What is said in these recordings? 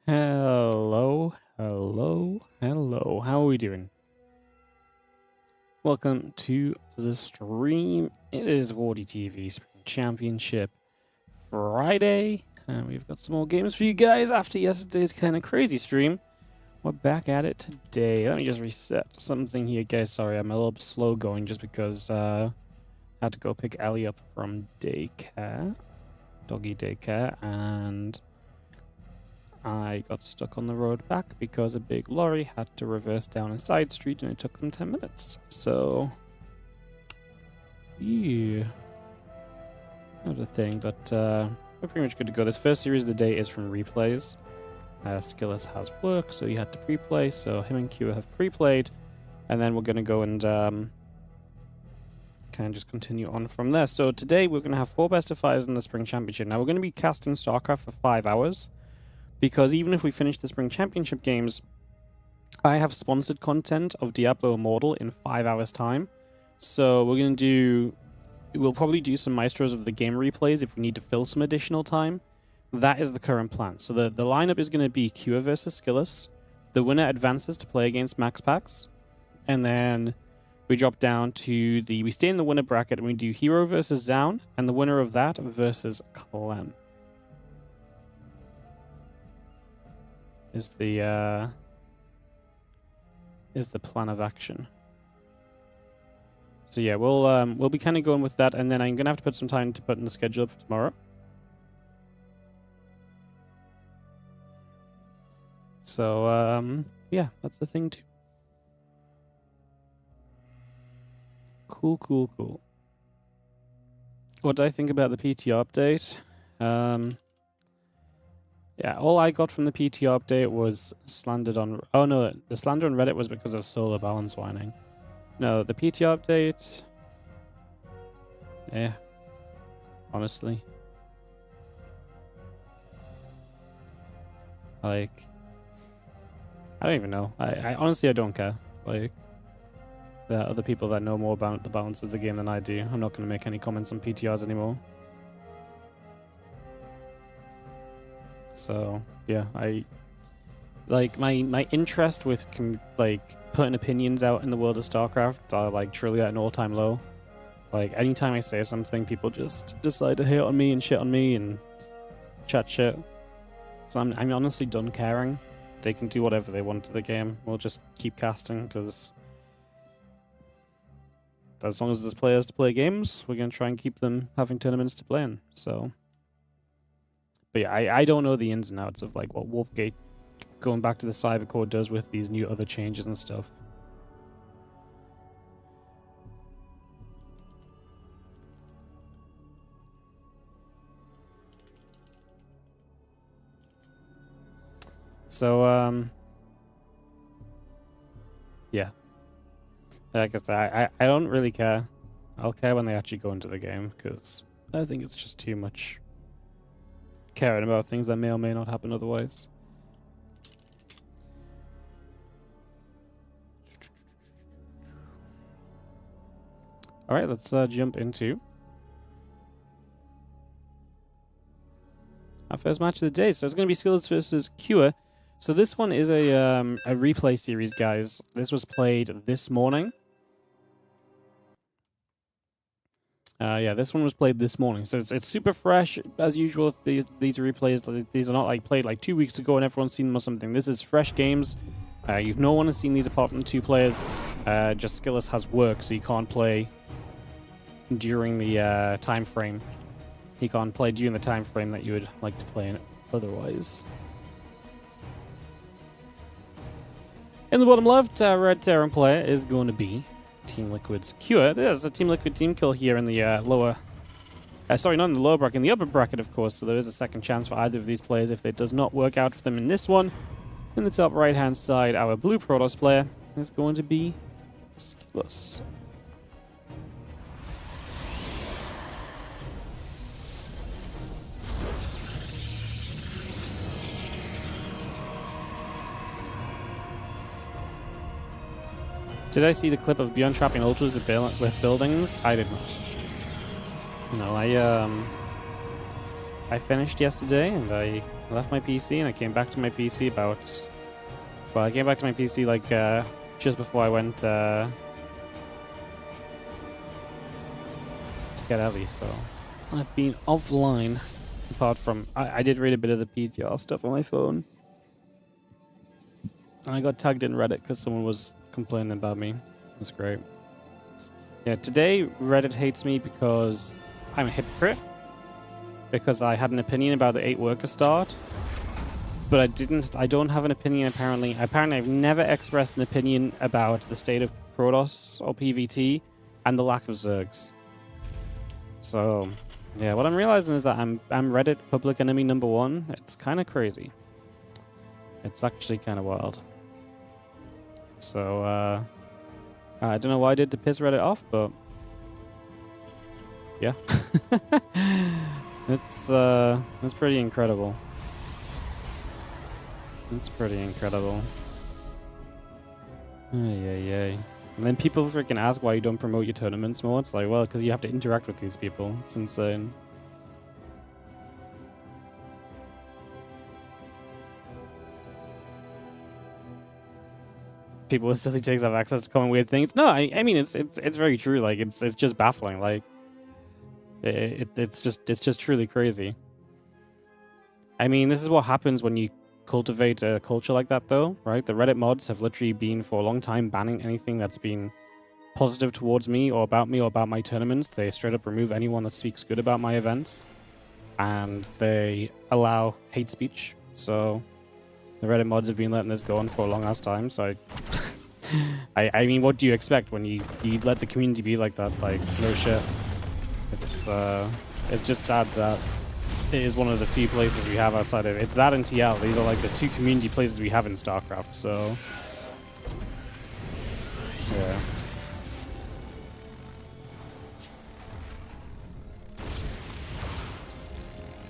Hello, hello, hello. How are we doing? Welcome to the stream. It is WardiTV Spring Championship Friday, and we've got some more games for you guys after yesterday's kind of crazy stream. We're back at it today. Let me just reset something here, guys. Sorry, I'm a little bit slow going just because I had to go pick Ellie up from daycare, doggy daycare, and I got stuck on the road back because a big lorry had to reverse down a side street and it took them 10 minutes. So, yeah, not a thing, but we're pretty much good to go. This first series of the day is from replays. Skillus has work, so he had to pre-play, so him and Q have pre-played, and then we're going to go and kind of just continue on from there. So today we're going to have 4 best of 5s in the Spring Championship. Now we're going to be casting StarCraft for 5 hours. Because even if we finish the Spring Championship games, I have sponsored content of Diablo Immortal in 5 hours' time. So we'll probably do some Maestros of the game replays if we need to fill some additional time. That is the current plan. So the lineup is going to be Q versus Skillus. The winner advances to play against Maxpax. And then we drop down to we stay in the winner bracket and we do herO versus Zound. And the winner of that versus Clem. Is the plan of action. So yeah, we'll be kind of going with that, and then I'm gonna have to put some time to put in the schedule up for tomorrow. So yeah, that's the thing too. Cool. What do I think about the PTO update? Yeah, all I got from the PTO update was slandered on... Oh no, the slander on Reddit was because of solar balance whining. No, the PTO update... Yeah. Honestly. Like... I don't even know. I honestly, I don't care. Like... There are other people that know more about the balance of the game than I do. I'm not going to make any comments on PTRs anymore. So yeah, my interest with putting opinions out in the world of StarCraft are truly at an all-time low. Like anytime I say something, people just decide to hate on me and shit on me and chat shit. So I'm honestly done caring. They can do whatever they want to the game. We'll just keep casting because as long as there's players to play games, we're gonna try and keep them having tournaments to play in. So. But yeah, I don't know the ins and outs of what Wolfgate going back to the Cybercore does with these new other changes and stuff. So yeah. Like I said, I don't really care. I'll care when they actually go into the game because I think it's just too much caring about things that may or may not happen otherwise. Alright, let's jump into our first match of the day. So it's going to be Skillus versus Q. So this one is a replay series, guys. This was played this morning. Yeah, this one was played this morning, so it's super fresh as usual. These replays, these are not played 2 weeks ago and everyone's seen them or something. This is fresh games. No one has seen these apart from the 2 players. Just Skillus has work, so he can't play during the time frame. He can't play during the time frame that you would like to play in otherwise. In the bottom left, red Terran player is going to be Team Liquid's Q. There's a Team Liquid team kill here in the lower... sorry, not in the lower bracket, in the upper bracket, of course, so there is a second chance for either of these players if it does not work out for them in this one. In the top right-hand side, our blue Protoss player is going to be Skillus. Did I see the clip of Beyond trapping ultras with buildings? I did not. No, I finished yesterday and I I left my PC and I came back to my PC about... Well, I came back to my PC like just before I went to get Ellie, so I've been offline. Apart from, I did read a bit of the PTR stuff on my phone. And I got tagged in Reddit because someone was complaining about me. It was great. Yeah, today Reddit hates me because I'm a hypocrite. Because I had an opinion about the 8-worker start. But I don't have an opinion apparently. Apparently I've never expressed an opinion about the state of Protoss or PvT and the lack of Zergs. So, yeah, what I'm realizing is that I'm Reddit public enemy #1. It's kind of crazy. It's actually kind of wild. So, I don't know why I did to piss Reddit off, but yeah. It's pretty incredible. It's pretty incredible. Ay. And then people freaking ask why you don't promote your tournaments more. It's like, well, because you have to interact with these people. It's insane. People with silly takes have access to common weird things. No, I mean it's very true. Like it's just baffling. Like it's just truly crazy. I mean, this is what happens when you cultivate a culture like that, though, right? The Reddit mods have literally been for a long time banning anything that's been positive towards me or about my tournaments. They straight up remove anyone that speaks good about my events, and they allow hate speech. So the Reddit mods have been letting this go on for a long ass time. So I mean, what do you expect when you let the community be like that? Like, no shit. It's just sad that it is one of the few places we have outside of it's that and TL. These are like the 2 community places we have in StarCraft. So yeah.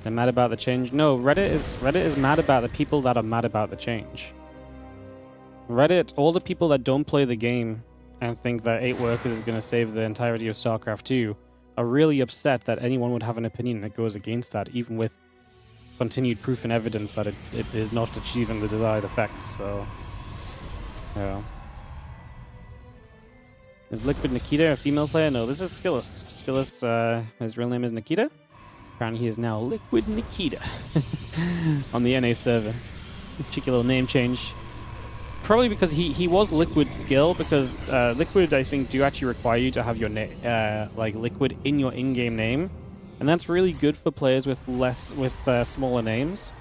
They're mad about the change. No, Reddit is mad about the people that are mad about the change. Reddit, all the people that don't play the game and think that 8 workers is going to save the entirety of StarCraft 2 are really upset that anyone would have an opinion that goes against that, even with continued proof and evidence that it is not achieving the desired effect. So, yeah. Is Liquid Nikita a female player? No, this is Skillus. Skillus, his real name is Nikita. Apparently he is now Liquid Nikita on the NA server. Cheeky little name change. Probably because he was Liquid Skill, because Liquid, I think, do actually require you to have your like Liquid in your in-game name, and that's really good for players with smaller names.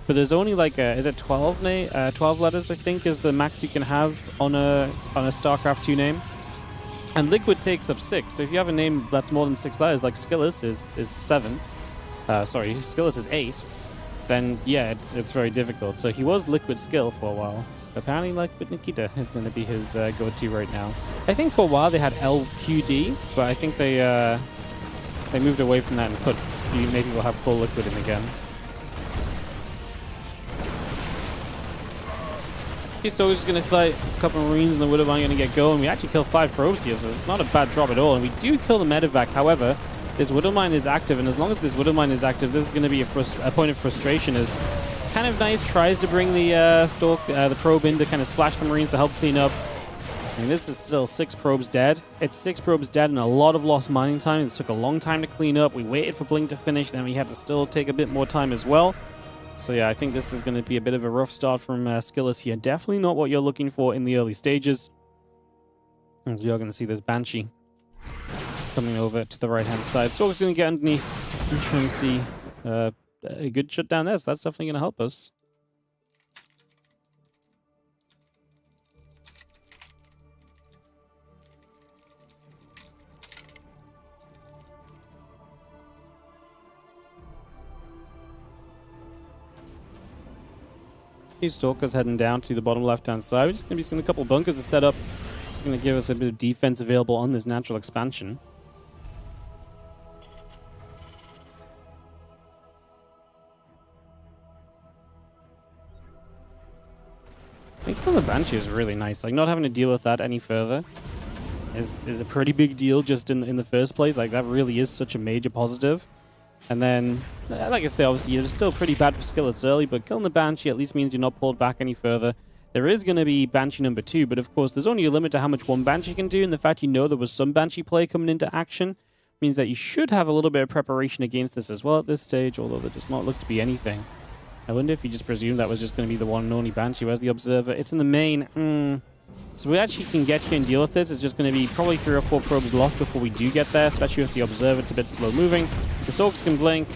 But there's only like is it 12 letters, I think, is the max you can have on a StarCraft 2 name, and Liquid takes up 6. So if you have a name that's more than 6 letters, like Skillus is 7. Sorry, Skillus is 8. Then yeah, it's very difficult. So he was Liquid Skill for a while. Apparently, Liquid Nikita is going to be his go-to right now. I think for a while they had LQD, but I think they moved away from that and made people have full Liquid in again. He's always going to fight a couple of Marines and the Widowmine going to get going. We actually killed 5 probes here, so it's not a bad drop at all. And we do kill the medevac. However, this Widowmine is active, and as long as this Widowmine is active, this is going to be a point of frustration. As kind of nice tries to bring the the probe in to kind of splash the Marines to help clean up. I mean, this is still 6 probes dead. It's 6 probes dead and a lot of lost mining time. This took a long time to clean up. We waited for Blink to finish, then we had to still take a bit more time as well. So yeah, I think this is going to be a bit of a rough start from Skillus here. Definitely not what you're looking for in the early stages. And you're going to see this Banshee coming over to the right-hand side. Stalker's going to get underneath and try and see a good shutdown there, so that's definitely going to help us. These Stalkers heading down to the bottom left-hand side. We're just going to be seeing a couple bunkers to set up. It's going to give us a bit of defense available on this natural expansion. I think killing the Banshee is really nice. Like, not having to deal with that any further is a pretty big deal just in the first place. Like, that really is such a major positive. And then, like I say, obviously, it's still pretty bad for Skillus early, but killing the Banshee at least means you're not pulled back any further. There is going to be Banshee number 2, but of course, there's only a limit to how much one Banshee can do, and the fact you know there was some Banshee play coming into action means that you should have a little bit of preparation against this as well at this stage, although there does not look to be anything. I wonder if you just presumed that was just going to be the one and only Banshee. Where's the Observer? It's in the main. So we actually can get here and deal with this. It's just going to be probably 3 or 4 probes lost before we do get there, especially with the Observer. It's a bit slow moving. The Stalkers can blink.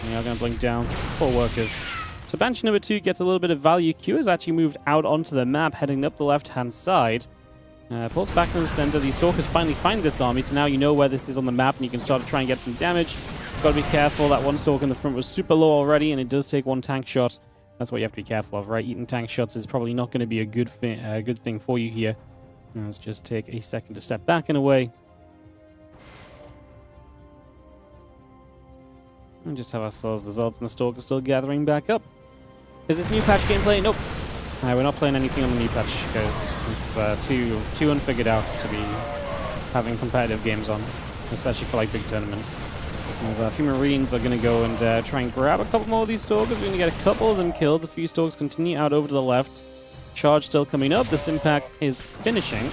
They are going to blink down. Poor workers. So Banshee number 2 gets a little bit of value. Q has actually moved out onto the map, heading up the left-hand side. Pulls back in the center. These Stalkers finally find this army, so now you know where this is on the map, and you can start to try and get some damage. Got to be careful. That one Stalker in the front was super low already, and it does take 1 tank shot. That's what you have to be careful of, right? Eating tank shots is probably not going to be a good thing for you here. Let's just take a second to step back and away. And just have ourselves the Zelts and the Stalker still gathering back up. Is this new patch gameplay? Nope. We're not playing anything on the new patch because it's too unfigured out to be having competitive games on, especially for like big tournaments. As a few Marines are going to go and try and grab a couple more of these Stalkers. We're going to get a couple of them killed. The few Stalkers continue out over to the left. Charge still coming up. The Stim Pack is finishing.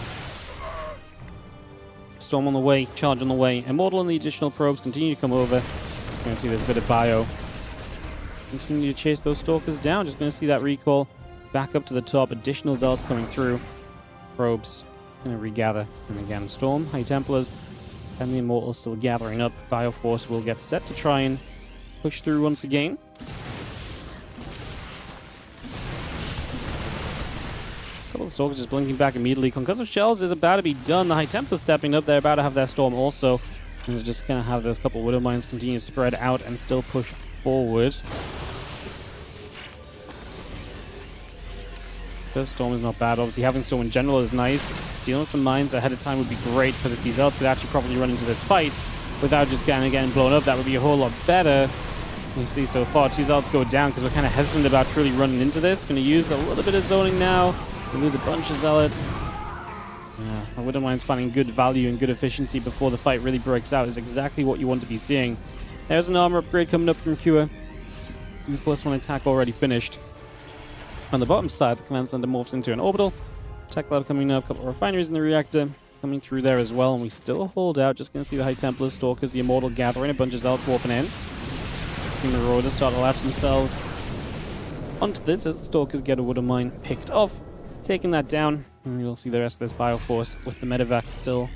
Storm on the way. Charge on the way. Immortal and the additional probes continue to come over. Just going to see there's a bit of bio. Continue to chase those Stalkers down. Just going to see that recall back up to the top. Additional Zealots coming through. Probes going to regather. And again, Storm, High Templars, and the Immortals still gathering up. Bioforce will get set to try and push through once again. A couple of Stalkers just blinking back immediately. Concussive Shells is about to be done. The High Templars stepping up. They're about to have their Storm also. And it's just going to have those couple of Widow Mines continue to spread out and still push forward. First Storm is not bad. Obviously, having Storm in general is nice. Dealing with the mines ahead of time would be great, because if these Zealots could actually probably run into this fight without just getting blown up, that would be a whole lot better. You see so far, 2 Zealots go down because we're kind of hesitant about truly running into this. Going to use a little bit of zoning now. We lose a bunch of Zealots. Yeah, Widow Mine's finding good value and good efficiency before the fight really breaks out is exactly what you want to be seeing. There's an armor upgrade coming up from Kua. His +1 attack already finished. On the bottom side, the command center morphs into an orbital. Tech lab coming up, a couple of refineries in the reactor coming through there as well, and we still hold out. Just going to see the High Templars, Stalkers, the Immortal gathering, a bunch of Zealots warping in. The Marauders start to latch themselves onto this as the Stalkers get a Widow Mine picked off, taking that down. And you'll see the rest of this Bioforce with the Medivac still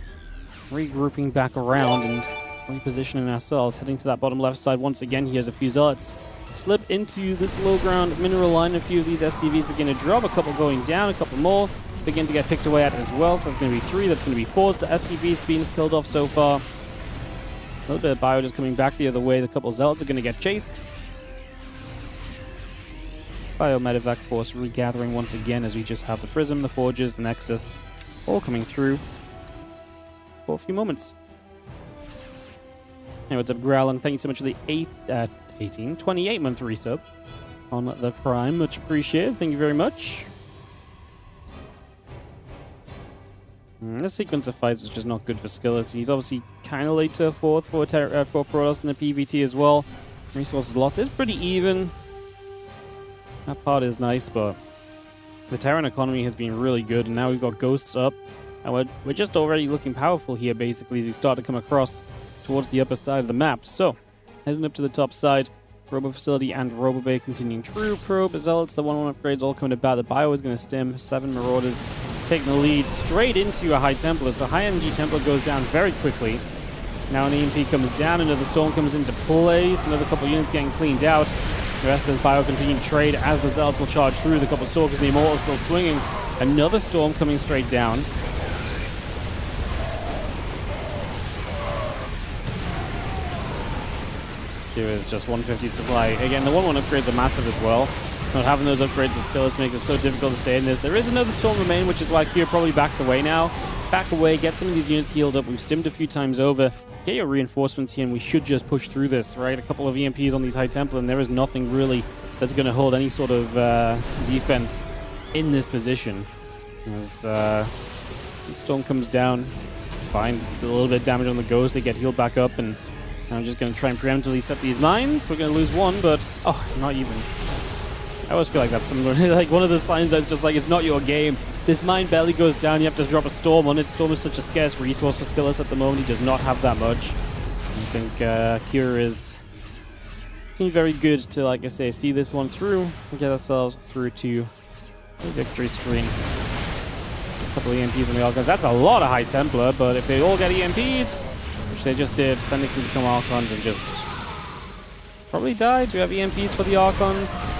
regrouping back around and repositioning ourselves, heading to that bottom left side once again. Here's a few Zealots slip into this low ground mineral line. A few of these SCVs begin to drop, a couple going down, a couple more begin to get picked away at as well. So that's going to be 3, that's going to be 4. So SCVs being killed off so far. A little bit of bio just coming back the other way. The couple of Zealots are going to get chased. Bio Medivac force regathering once again as we just have the Prism, the Forges, the Nexus all coming through for a few moments. Hey, what's up, Growling? Thank you so much for the 28-month resub on the Prime. Much appreciated. Thank you very much. This sequence of fights was just not good for Skillus. He's obviously kind of late to a 4th for Protoss in the PvT as well. Resources lost is pretty even. That part is nice, but the Terran economy has been really good, and now we've got Ghosts up. And we're just already looking powerful here, basically, as we start to come across towards the upper side of the map. So, heading up to the top side, Robo Facility and Robo Bay continuing through. Probe, Zealots, the 1-1 upgrades all coming about. The Bio is going to stim. 7 Marauders taking the lead straight into a High Templar. So High Energy Templar goes down very quickly. Now an EMP comes down, another Storm comes into place, another couple of units getting cleaned out. The rest of this Bio continue to trade as the Zealots will charge through. The couple of Stalkers and the Immortals still swinging. Another Storm coming straight down. Here is just 150 supply. Again, the 1-1 upgrades are massive as well. Not having those upgrades to Skillus makes it so difficult to stay in this. There is another Storm remain, which is why Kua probably backs away now. Back away, get some of these units healed up. We've stimmed a few times over. Get your reinforcements here, and we should just push through this, right? A couple of EMPs on these High Templar, and there is nothing really that's going to hold any sort of defense in this position. As Storm comes down, it's fine. A little bit of damage on the Ghost. They get healed back up, and I'm just going to try and preemptively set these mines. We're going to lose one, but... Oh, not even. I always feel like that's similar. Like one of the signs that's just like, it's not your game. This mine barely goes down. You have to drop a storm on it. Storm is such a scarce resource for Skillus at the moment. He does not have that much. I think Kira is very good to, like I say, see this one through and get ourselves through to the victory screen. A couple of EMPs on the Archons. That's a lot of High Templar, but if they all get EMP'd, which they just did, then they can become Archons and just probably die. Do we have EMPs for the Archons?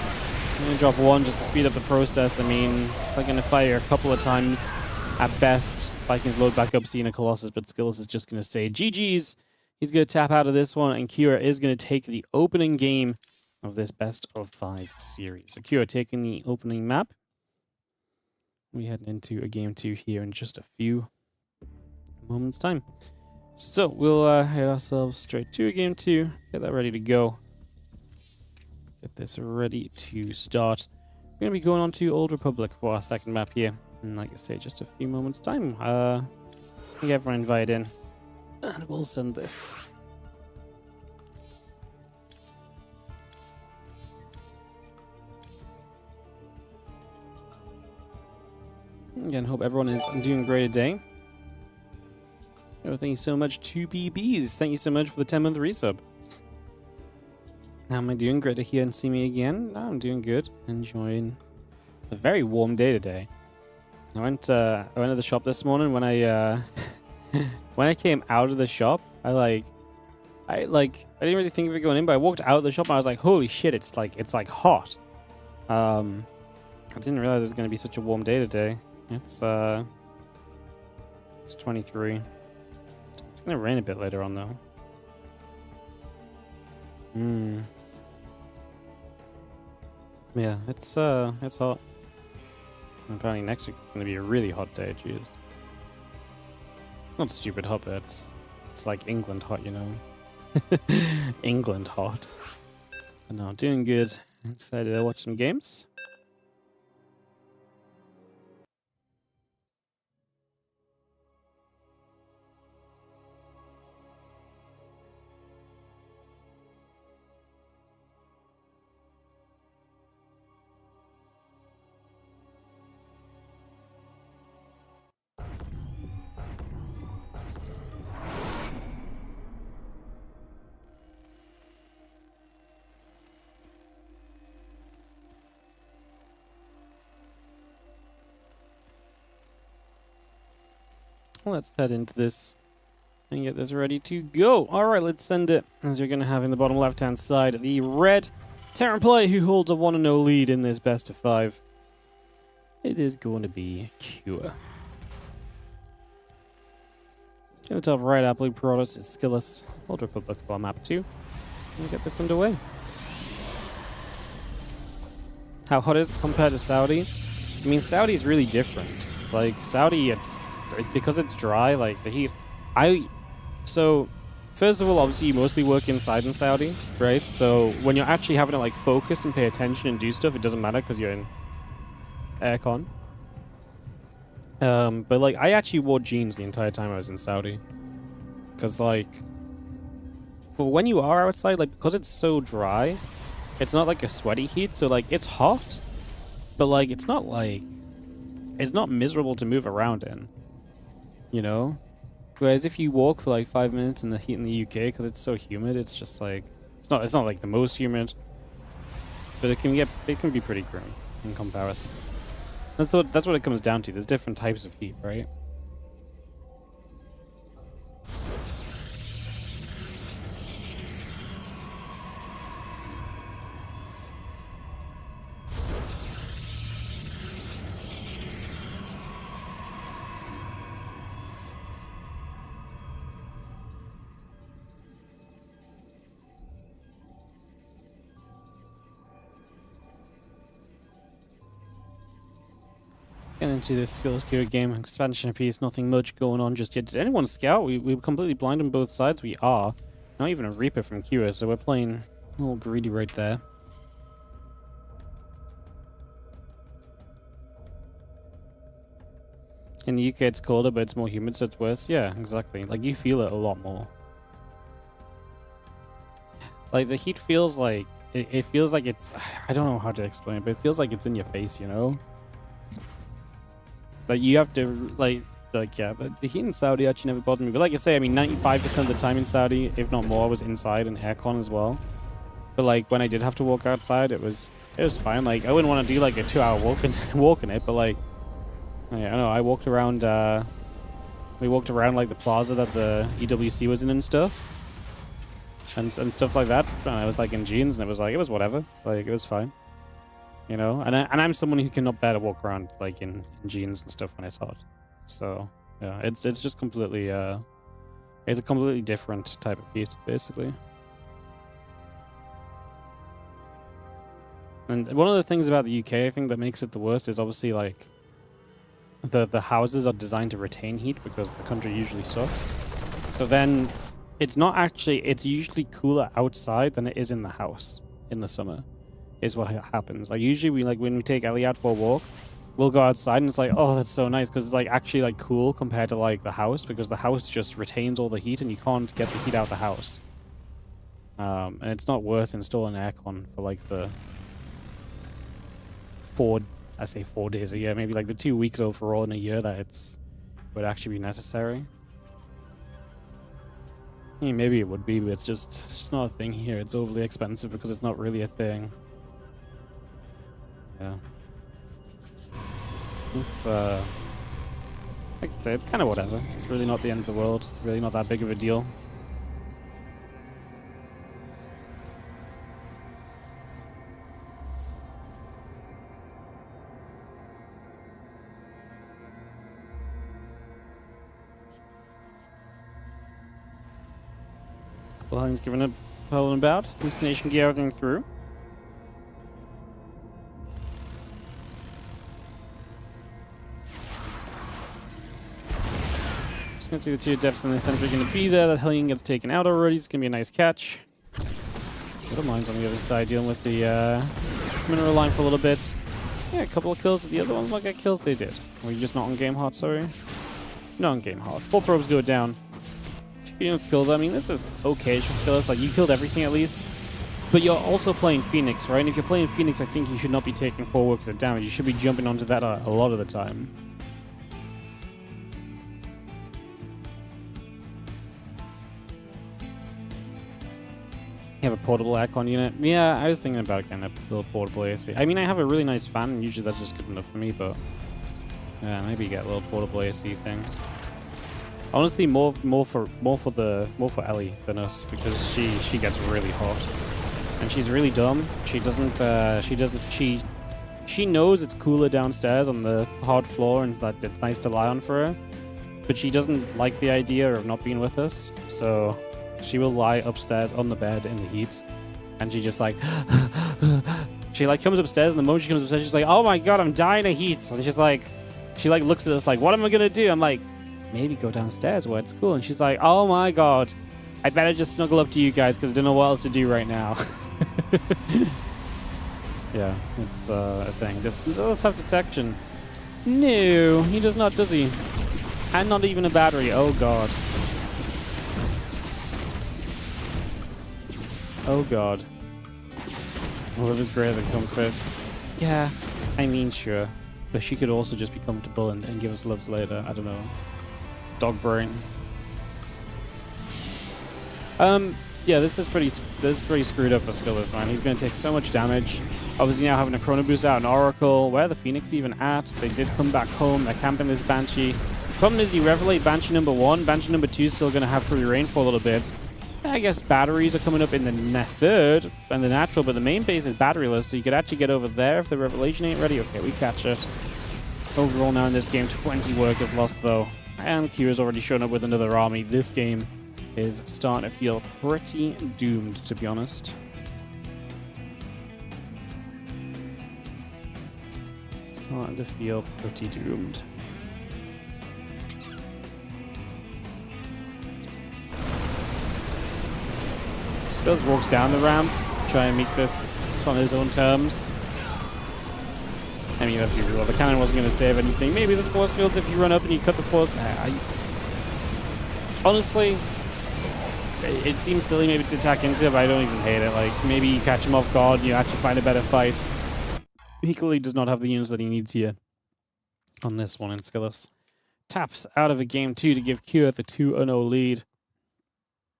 I'm going to drop one just to speed up the process. I mean, they're going to fire a couple of times at best. Vikings load back up, seeing a Colossus, but Skillus is just going to say GG's. He's going to tap out of this one, and Kira is going to take the opening game of this best of 5 series. So Kira taking the opening map. We head into a game 2 here in just a few moments' time. So we'll head ourselves straight to a game 2. Get that ready to go. Get this ready to start. We're going to be going on to Old Republic for our second map here. And like I say, just a few moments' time. Get everyone invited in. And we'll send this. Again, hope everyone is doing great today. Oh, thank you so much, 2BBs. Thank you so much for the 10-month resub. How am I doing? Great to hear and see me again. I'm doing good. Enjoying. It's a very warm day today. I went to the shop this morning. When I when I came out of the shop, I didn't really think of it going in, but I walked out of the shop and I was like, holy shit, it's like hot. I didn't realize it was going to be such a warm day today. It's 23. It's going to rain a bit later on though. Yeah, it's hot. And apparently next week it's going to be a really hot day, jeez. It's not stupid hot, but it's like England hot, you know. England hot. But no, doing good. Excited to watch some games. Let's head into this and get this ready to go. Alright, let's send it. As you're going to have in the bottom left-hand side, the red Terran player who holds a 1-0 lead in this best of 5. It is going to be Kua. In the top right, our blue products is Skillus, Old Republic for map 2. We'll get this underway. How hot is it compared to Saudi? I mean, Saudi's really different. Like, Saudi, because it's dry, like the heat. So first of all, obviously you mostly work inside in Saudi, right? So when you're actually having to like focus and pay attention and do stuff, it doesn't matter because you're in aircon. But like I actually wore jeans the entire time I was in Saudi, because like for when you are outside, like because it's so dry, it's not like a sweaty heat. So like it's hot, but like it's not miserable to move around in. You know, whereas if you walk for like 5 minutes in the heat in the UK, because it's so humid, it's just like it's not like the most humid, but it can be pretty grim in comparison. That's what it comes down to. There's different types of heat, right? Getting into this Skillus Kira game, expansion piece, nothing much going on just yet. Did anyone scout? We were completely blind on both sides. We are. Not even a Reaper from Kira, so we're playing a little greedy right there. In the UK it's colder, but it's more humid, so it's worse. Yeah, exactly. Like, you feel it a lot more. Like, the heat feels like... It feels like it's... I don't know how to explain it, but it feels like it's in your face, you know? Like, you have to, like, yeah, but the heat in Saudi actually never bothered me. But like I say, I mean, 95% of the time in Saudi, if not more, was inside and aircon as well. But like, when I did have to walk outside, it was fine. Like, I wouldn't want to do like a 2-hour walk in it, but like, I don't know, I walked around, we walked around like the plaza that the EWC was in and stuff. And stuff like that. And I was like in jeans, and it was whatever. Like, it was fine. You know? And I'm someone who cannot bear to walk around like in jeans and stuff when it's hot. So yeah, it's just completely it's a completely different type of heat, basically. And one of the things about the UK, I think, that makes it the worst is obviously like the houses are designed to retain heat because the country usually sucks. So then it's not actually, it's usually cooler outside than it is in the house in the summer, is what happens. Like, usually when we take Ellie out for a walk, we'll go outside and it's like, oh, that's so nice, because it's like actually like cool compared to like the house, because the house just retains all the heat and you can't get the heat out of the house. And it's not worth installing aircon for like the 4 days a year, maybe like the 2 weeks overall in a year that would actually be necessary. I mean, maybe it would be, but it's just not a thing here. It's overly expensive because it's not really a thing. Yeah. It's, I can say it's kind of whatever. It's really not the end of the world. It's really not that big of a deal. Well, he's given a hole about. Hallucination gear everything through. Just gonna see the 2 depths in the center are gonna be there. That Hellion gets taken out already. It's gonna be a nice catch. Little Mine's on the other side dealing with the mineral line for a little bit. Yeah, a couple of kills. The other ones might get kills. They did. Were you just not on game hard? Sorry. Not on game hard. 4 probes go down. Units killed. I mean, this is okay for Skillus. Like, you killed everything at least. But you're also playing Phoenix, right? And if you're playing Phoenix, I think you should not be taking 4 workers of damage. You should be jumping onto that a lot of the time. You have a portable aircon unit. Yeah, I was thinking about getting a little portable AC. I mean, I have a really nice fan, and usually that's just good enough for me, but yeah, maybe get a little portable AC thing. Honestly, more for Ellie than us, because she gets really hot, and she's really dumb. She knows it's cooler downstairs on the hard floor and that it's nice to lie on for her, but she doesn't like the idea of not being with us. So she will lie upstairs on the bed in the heat, and she just like she like comes upstairs, and the moment she comes upstairs, she's like, "Oh my god, I'm dying of heat," and she's like, she like looks at us like, "What am I gonna do?" I'm like, maybe go downstairs where it's cool. And she's like, oh my god, I better just snuggle up to you guys because I don't know what else to do right now. Yeah, it's a thing. Does have detection? No, he does not, does he? And not even a battery. Oh god. Oh god. Love is greater than comfort. Yeah, I mean, sure. But she could also just be comfortable and give us loves later. I don't know. Dog brain. Yeah, this is pretty screwed up for Skillus, man. He's going to take so much damage. Obviously now having a Chrono Boost out, an Oracle. Where are the Phoenix even at? They did come back home. They're camping this Banshee. Problem is, you revelate Banshee number 1. Banshee number 2 is still going to have free reign for a little bit. I guess batteries are coming up in the third and the natural, but the main base is batteryless, so you could actually get over there if the revelation ain't ready. Okay, we catch it. Overall now in this game, 20 workers lost though. And Q has already shown up with another army. This game is starting to feel pretty doomed, to be honest. Starting to feel pretty doomed. Skillus walks down the ramp, try and meet this on his own terms. I mean, let's be real, the cannon wasn't going to save anything. Maybe the force fields if you run up and you cut the force. Honestly, it seems silly maybe to attack into it, but I don't even hate it. Like, maybe you catch him off guard and you actually find a better fight. He clearly does not have the units that he needs here on this one in Skillus. Taps out of a game 2 to give Cure the 2-0 lead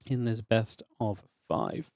in this best of 5.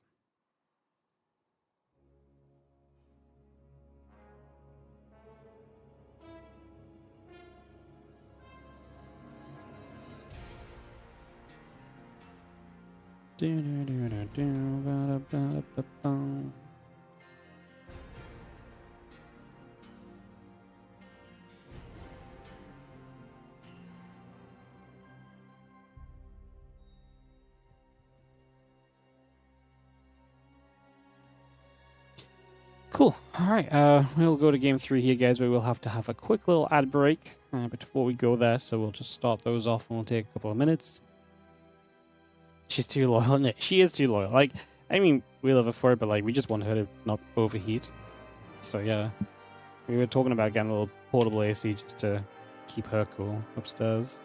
Cool. All right. We'll go to game 3 here, guys, but we'll have to have a quick little ad break before we go there. So we'll just start those off and we'll take a couple of minutes. She's too loyal. No, she is too loyal. Like, I mean, we love her for it, but like, we just want her to not overheat. So yeah, we were talking about getting a little portable AC just to keep her cool upstairs.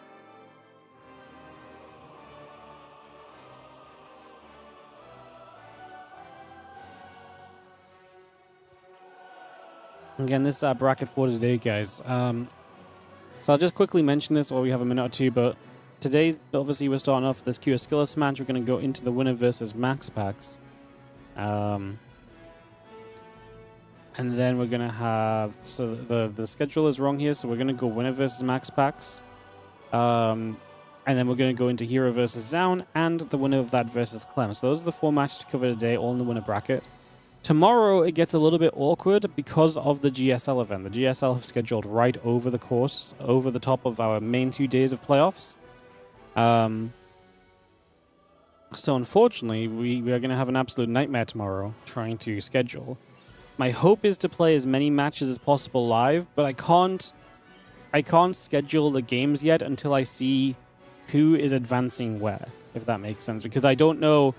Again, this is our bracket for today, guys. So I'll just quickly mention this while we have a minute or two, but today, obviously, we're starting off this Skillus match. We're going to go into the winner versus Maxpax. And then we're going to have... So the schedule is wrong here, so we're going to go winner versus Maxpax. And then we're going to go into herO versus Zound, and the winner of that versus Clem. So those are the 4 matches to cover today, all in the winner bracket. Tomorrow, it gets a little bit awkward because of the GSL event. The GSL have scheduled right over the course, over the top of our main 2 days of playoffs. So unfortunately, we are going to have an absolute nightmare tomorrow trying to schedule. My hope is to play as many matches as possible live, but I can't schedule the games yet until I see who is advancing where, if that makes sense. Because I don't know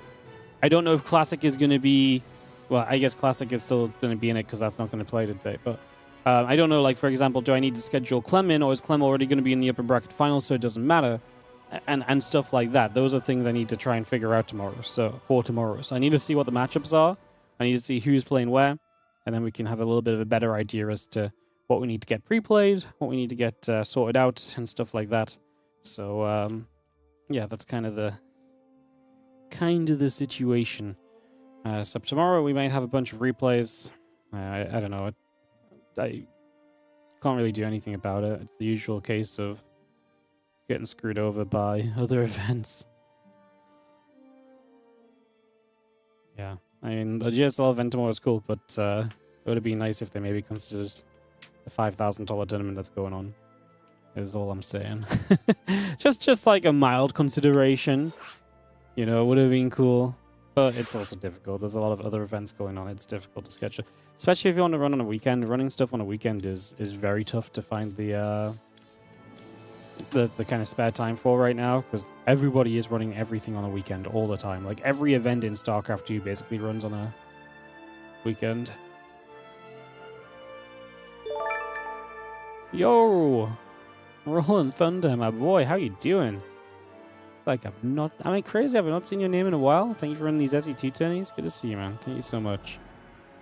if Classic is going to be... Well, I guess Classic is still going to be in it because that's not going to play today. But I don't know, like, for example, do I need to schedule Clem in, or is Clem already going to be in the upper bracket final so it doesn't matter? And stuff like that. Those are things I need to try and figure out tomorrow. So I need to see what the matchups are. I need to see who's playing where. And then we can have a little bit of a better idea as to what we need to get pre-played, what we need to get sorted out, and stuff like that. So, yeah, that's kind of the situation. So tomorrow we might have a bunch of replays. I don't know. I can't really do anything about it. It's the usual case of getting screwed over by other events. Yeah, I mean, the GSL event tomorrow is cool, but it would have been nice if they maybe considered the $5,000 tournament that's going on. Is all I'm saying. just like a mild consideration, you know, would have been cool. But it's also difficult. There's a lot of other events going on. It's difficult to schedule, especially if you want to run on a weekend. Running stuff on a weekend is very tough to find the kind of spare time for right now, because everybody is running everything on a weekend all the time. Like, every event in StarCraft 2 basically runs on a weekend. Yo! Rolling Thunder, my boy. How you doing? Like, am I crazy? Have I not seen your name in a while? Thank you for running these SE2 tourneys. Good to see you, man. Thank you so much.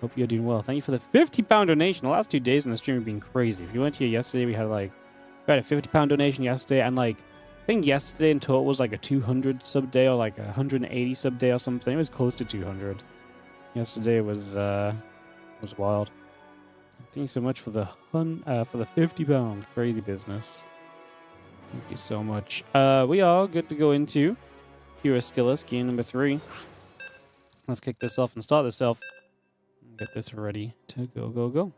Hope you're doing well. Thank you for the £50 donation. The last 2 days on the stream have been crazy. If you went here yesterday, we had a £50 donation yesterday, and like, I think yesterday in total was like a 200 sub day or like a 180 sub day or something. It was close to 200. Yesterday was wild. Thank you so much for the £50. Crazy business. Thank you so much. We are good to go into herO Skillus, game number 3. Let's kick this off and start this off. Get this ready to go.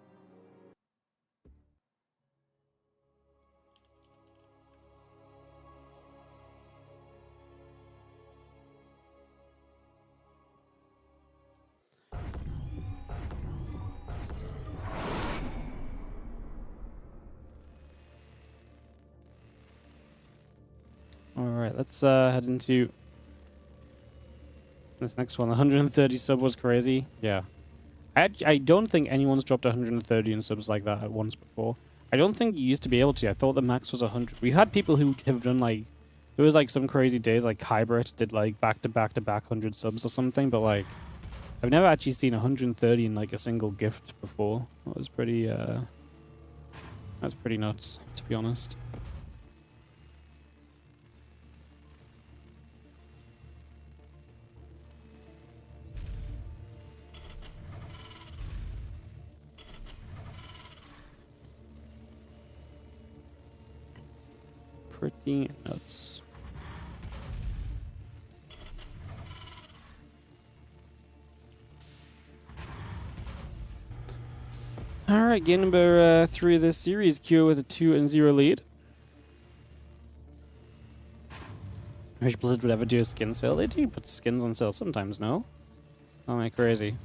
Alright, let's head into this next one. 130 sub was crazy. Yeah. I don't think anyone's dropped 130 in subs like that at once before. I don't think you used to be able to. I thought the max was 100. We've had people who have done like There was like some crazy days like Hybrid did like back-to-back 100 subs or something, but like I've never actually seen 130 in like a single gift before. That was pretty that's pretty nuts, to be honest. Pretty nuts. Alright, game number 3 of this series, Q with a 2-0 lead. Wish Blizzard would ever do a skin sale. They do put skins on sale sometimes, no? Oh, am I crazy?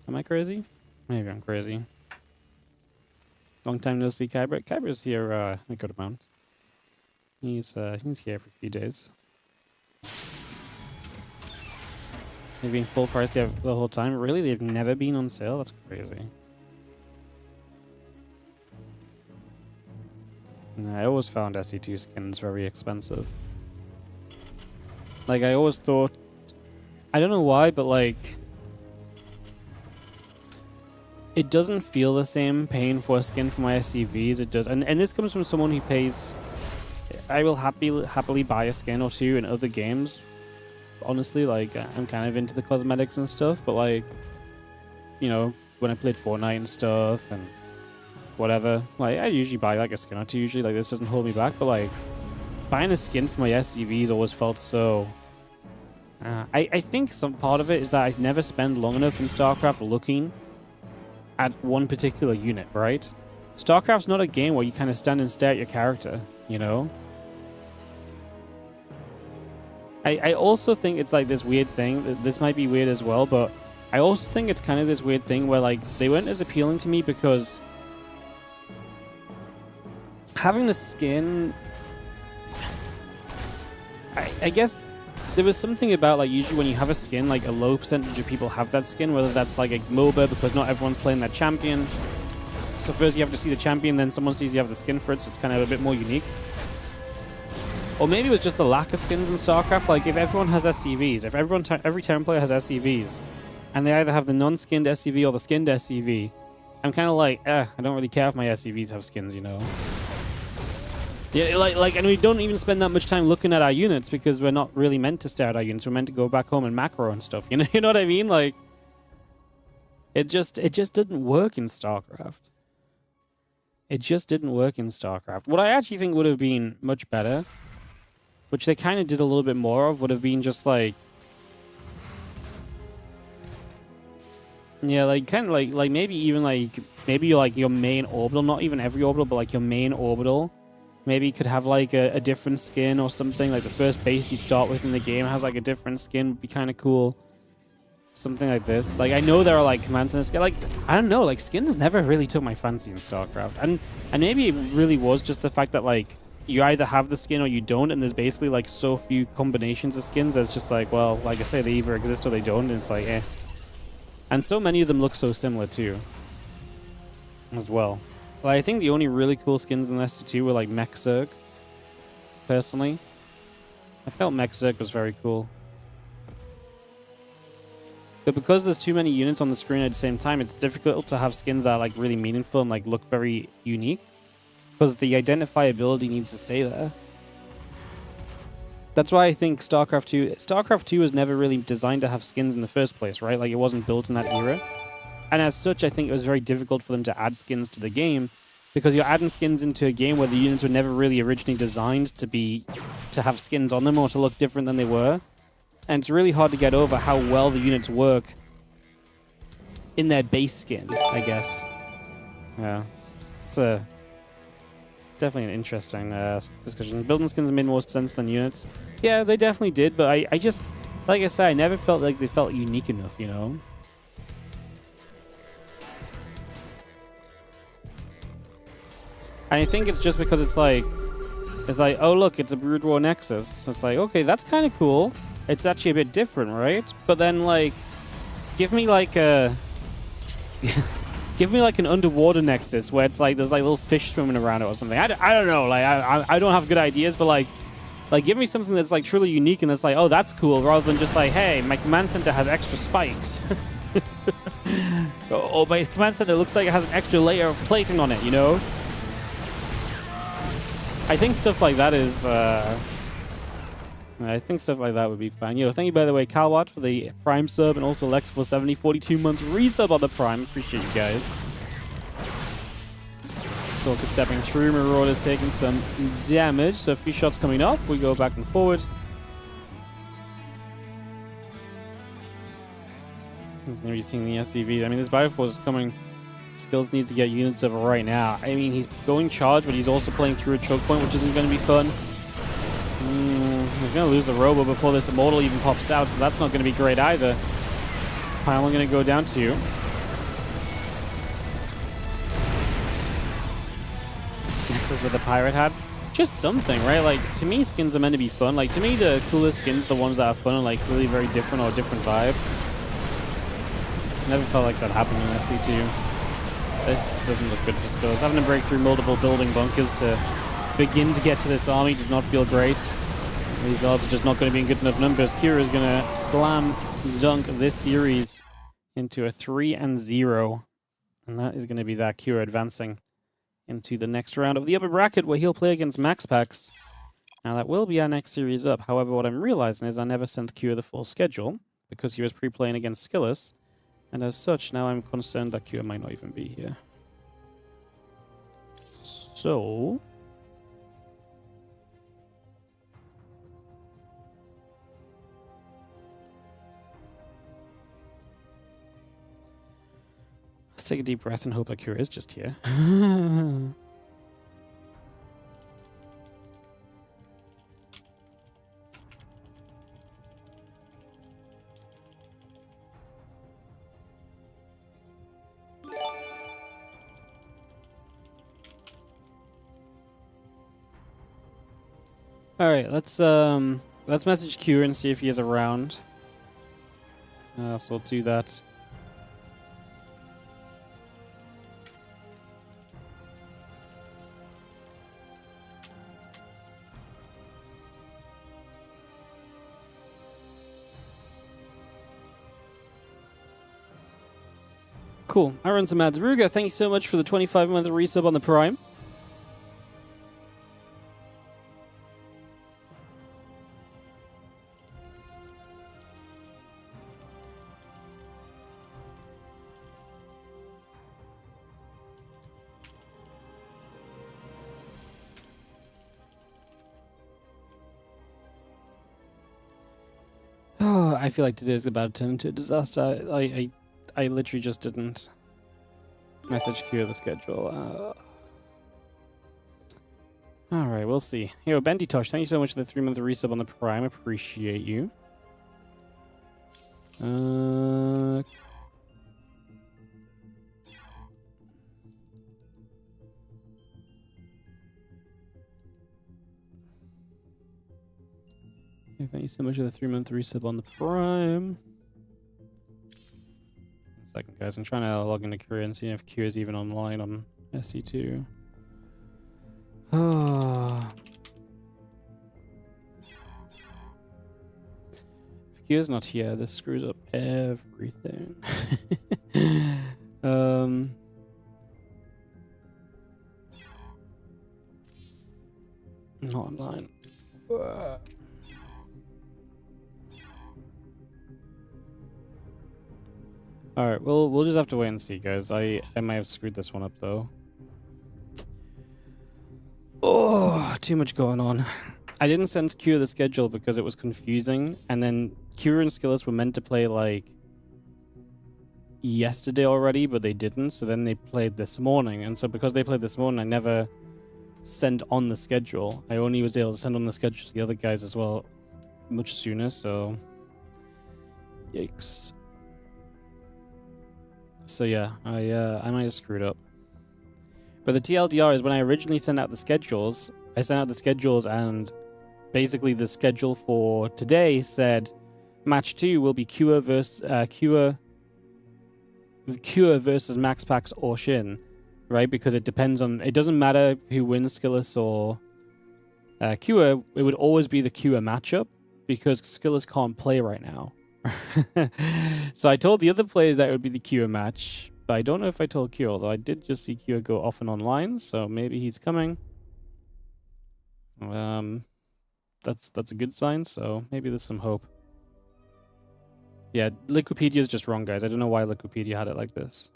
Am I crazy? Maybe I'm crazy. Long time no see Kyber. Kyber's here a good amount. He's here for a few days. They've been full price the whole time. Really? They've never been on sale? That's crazy. I always found SE2 skins very expensive. Like, I always thought... I don't know why, but like... It doesn't feel the same paying for a skin for my SCV as it does. And this comes from someone who pays... I will happily buy a skin or two in other games. Honestly, like, I'm kind of into the cosmetics and stuff, but like, you know, when I played Fortnite and stuff and whatever, like, I usually buy like a skin or two usually, like, this doesn't hold me back, but like, buying a skin for my SCVs always felt so... I think some part of it is that I never spend long enough in StarCraft looking at one particular unit, right? StarCraft's not a game where you kind of stand and stare at your character, you know? I also think it's like this weird thing. This might be weird as well, but I also think it's kind of this weird thing where like they weren't as appealing to me because having the skin, I guess there was something about like usually when you have a skin, like a low percentage of people have that skin, whether that's like a MOBA because not everyone's playing that champion. So first you have to see the champion, then someone sees you have the skin for it, so it's kind of a bit more unique. Or maybe it was just the lack of skins in StarCraft. Like, if everyone has SCVs, if every Terran player has SCVs, and they either have the non-skinned SCV or the skinned SCV, I'm kind of like, I don't really care if my SCVs have skins, you know? Yeah, like, and we don't even spend that much time looking at our units because we're not really meant to stare at our units. We're meant to go back home and macro and stuff. You know what I mean? Like, it just didn't work in StarCraft. It just didn't work in StarCraft. What I actually think would have been much better, which they kind of did a little bit more of, would have been just like... Yeah, like, kind of like maybe even like... Maybe like your main orbital, not even every orbital, but like your main orbital. Maybe could have like a different skin or something. Like the first base you start with in the game has like a different skin. Would be kind of cool. Something like this. Like, I know there are like commands in this game. Like, I don't know, like skins never really took my fancy in StarCraft. And maybe it really was just the fact that like... You either have the skin or you don't, and there's basically like so few combinations of skins that's just like, well, like I say, they either exist or they don't, and it's like, eh. And so many of them look so similar too, as well. Like, I think the only really cool skins in SC2 were like Mech Zerg, personally. I felt Mech Zerg was very cool. But because there's too many units on the screen at the same time, it's difficult to have skins that are like really meaningful and like look very unique. Because the identifiability needs to stay there. That's why I think StarCraft 2 was never really designed to have skins in the first place, right? Like, it wasn't built in that era. And as such, I think it was very difficult for them to add skins to the game, because you're adding skins into a game where the units were never really originally designed to have skins on them or to look different than they were. And it's really hard to get over how well the units work in their base skin, I guess. Yeah. It's definitely an interesting discussion. Building skins made more sense than units. Yeah, they definitely did, but I just, like I said, I never felt like they felt unique enough, you know? And I think it's just because it's like, oh look, it's a Brood War Nexus. It's like, okay, that's kind of cool. It's actually a bit different, right? But then, like, give me like a... Give me like an underwater Nexus where it's like there's like little fish swimming around it or something. I don't know. Like I don't have good ideas, but like give me something that's like truly unique and that's like, oh, that's cool, rather than just like, hey, my command center has extra spikes. Or my command center looks like it has an extra layer of plating on it, you know? I think stuff like that is I think stuff like that would be fine. Yo, thank you, by the way, Calwatt, for the Prime sub, and also Lex for 70, 42-month resub on the Prime. Appreciate you guys. Stalker stepping through. Marauder's taking some damage, so a few shots coming off. We go back and forward. He's going to be seeing the SCV. I mean, this Bioforce is coming. Skillus needs to get units of it right now. I mean, he's going charge, but he's also playing through a choke point, which isn't going to be fun. He's going to lose the Robo before this Immortal even pops out, so that's not going to be great either. Pylon going to go down to you. Nexus with the Pirate Hat. Just something, right? Like, to me, skins are meant to be fun. Like, to me, the coolest skins are the ones that are fun and, like, really very different or different vibe. Never felt like that happened in SC2. This doesn't look good for Skillus. Having to break through multiple building bunkers to begin to get to this army does not feel great. These odds are just not going to be in good enough numbers. Kira is going to slam dunk this series into a 3-0. And that is going to be that Kira advancing into the next round of the upper bracket where he'll play against Maxpax. Now that will be our next series up. However, what I'm realizing is I never sent Kira the full schedule because he was pre-playing against Skillus. And as such, now I'm concerned that Kira might not even be here. So... let's take a deep breath and hope that Kira is just here. All right, let's message Kira and see if he is around. So we'll do that. Cool. I run some ads. Ruga, thank you so much for the 25-month resub on the Prime. Oh, I feel like today is about to turn into a disaster. I literally just didn't message Kira the schedule. Alright, we'll see. Yo, Bendy Tosh, thank you so much for the 3-month resub on the Prime. Appreciate you. Yeah, thank you so much for the 3-month resub on the Prime. Second, guys, I'm trying to log into Kira and see if Kira is even online on SC2. Oh. If Kira's not here, this screws up everything. Not online. Alright, we'll just have to wait and see, guys. I might have screwed this one up, though. Oh, too much going on. I didn't send Kira the schedule because it was confusing, and then Kira and Skillus were meant to play, like, yesterday already, but they didn't, so then they played this morning, and so because they played this morning, I never sent on the schedule. I only was able to send on the schedule to the other guys as well much sooner, so... yikes. So yeah, I might have screwed up. But the TLDR is when I originally sent out the schedules, and basically the schedule for today said match 2 will be Kira versus Cure versus Maxpax or Shin, right? Because it depends on. It doesn't matter who wins Skillus or Cure. It would always be the Cure matchup because Skillus can't play right now. So I told the other players that it would be the Cure match, but I don't know if I told Cure. Although I did just see Cure go off and online, so maybe he's coming. That's a good sign. So maybe there's some hope. Yeah, Liquipedia is just wrong, guys. I don't know why Liquipedia had it like this.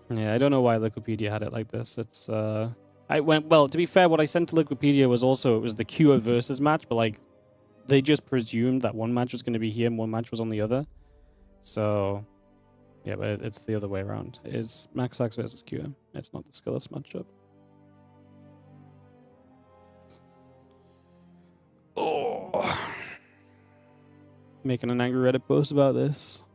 Yeah, I don't know why Liquipedia had it like this. It's well, to be fair, what I sent to Liquipedia was also, it was the Cure versus match, but like they just presumed that one match was going to be here and one match was on the other. So yeah, but it's the other way around. It is Maxpax versus Cure. It's not the Skillus matchup. Oh, making an angry Reddit post about this.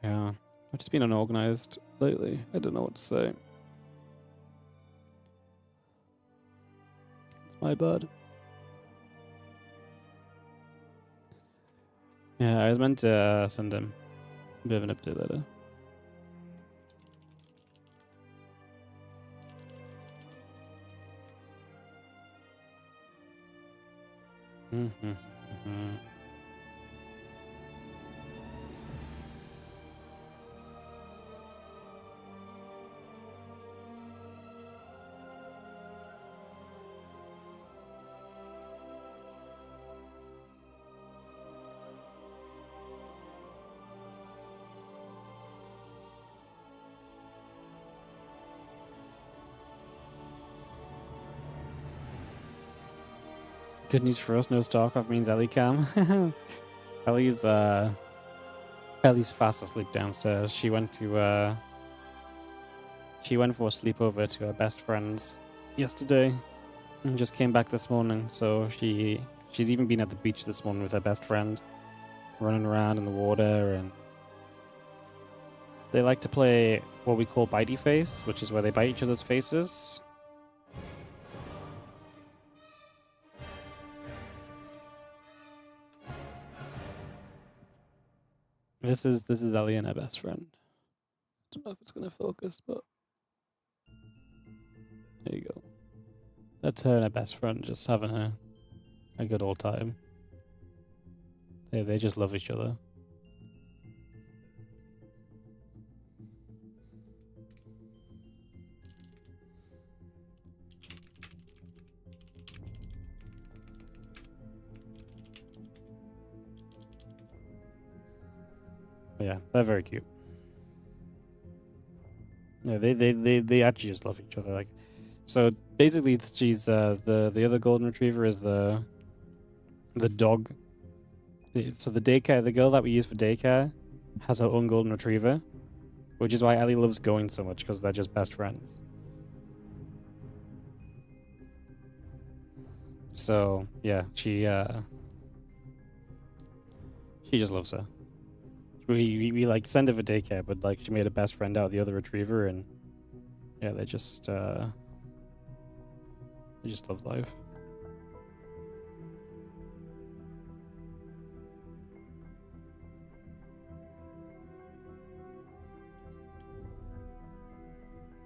Yeah, I've just been unorganized lately. I don't know what to say. It's my bad. Yeah, I was meant to send him a bit of an update later. Good news for us, no StarCraft means Ellie cam. Ellie's fast asleep downstairs. She went for a sleepover to her best friends yesterday and just came back this morning. So she's even been at the beach this morning with her best friend, running around in the water, and they like to play what we call bitey face, which is where they bite each other's faces. This is Ellie and her best friend. I don't know if it's gonna focus, but there you go. That's her and her best friend just having a good old time. They just love each other. Yeah, they're very cute. Yeah, they actually just love each other. Like, so basically, she's the other golden retriever is the dog. So the girl that we use for daycare has her own golden retriever, which is why Ellie loves going so much, because they're just best friends. So yeah, she just loves her. We like send her for daycare, but like she made a best friend out of the other retriever, and yeah, they just love life.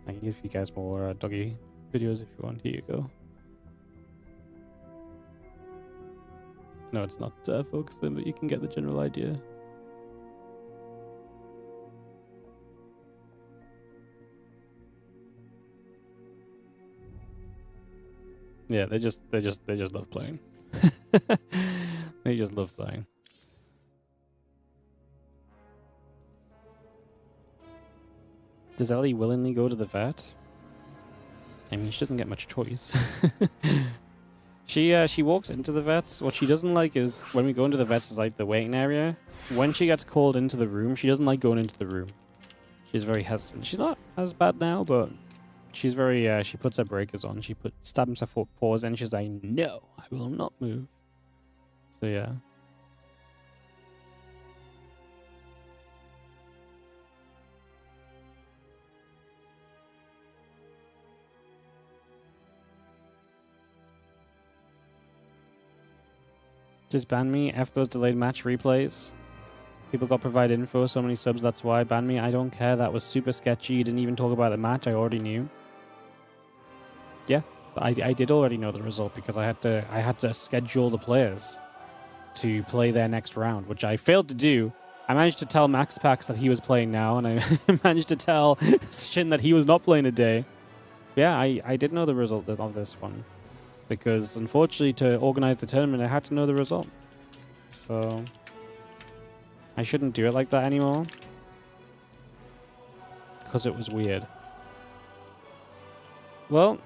I can give you guys more doggy videos if you want. Here you go. No, it's not focusing, but you can get the general idea. Yeah, they just love playing. They just love playing. Does Ellie willingly go to the vet? I mean, she doesn't get much choice. She walks into the vets. What she doesn't like is when we go into the vets is like the waiting area. When she gets called into the room, she doesn't like going into the room. She's very hesitant. She's not as bad now, but she's very, she puts her breakers on. She stabs her foot paws and she's like, no, I will not move. So yeah. Just ban me. F those delayed match replays. People got provided info, so many subs, that's why. Ban me. I don't care. That was super sketchy. You didn't even talk about the match. I already knew. Yeah, I did already know the result because I had to schedule the players to play their next round, which I failed to do. I managed to tell Maxpax that he was playing now, and I managed to tell Shin that he was not playing today. Yeah, I did know the result of this one. Because, unfortunately, to organize the tournament, I had to know the result. So, I shouldn't do it like that anymore. Because it was weird. Well,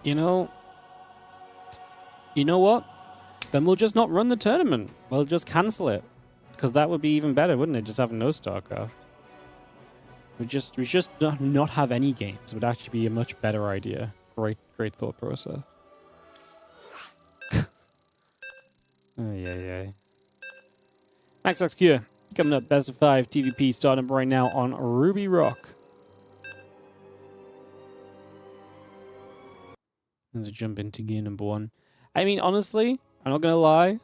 you know what? Then we'll just not run the tournament. We'll just cancel it. Because that would be even better, wouldn't it? Just having no StarCraft. We just not have any games. It would actually be a much better idea. Great thought process. Ay. Maxpax Q coming up, best of 5 TVP starting up right now on Ruby Rock. Let's jump into game number 1. I mean, honestly, I'm not gonna lie.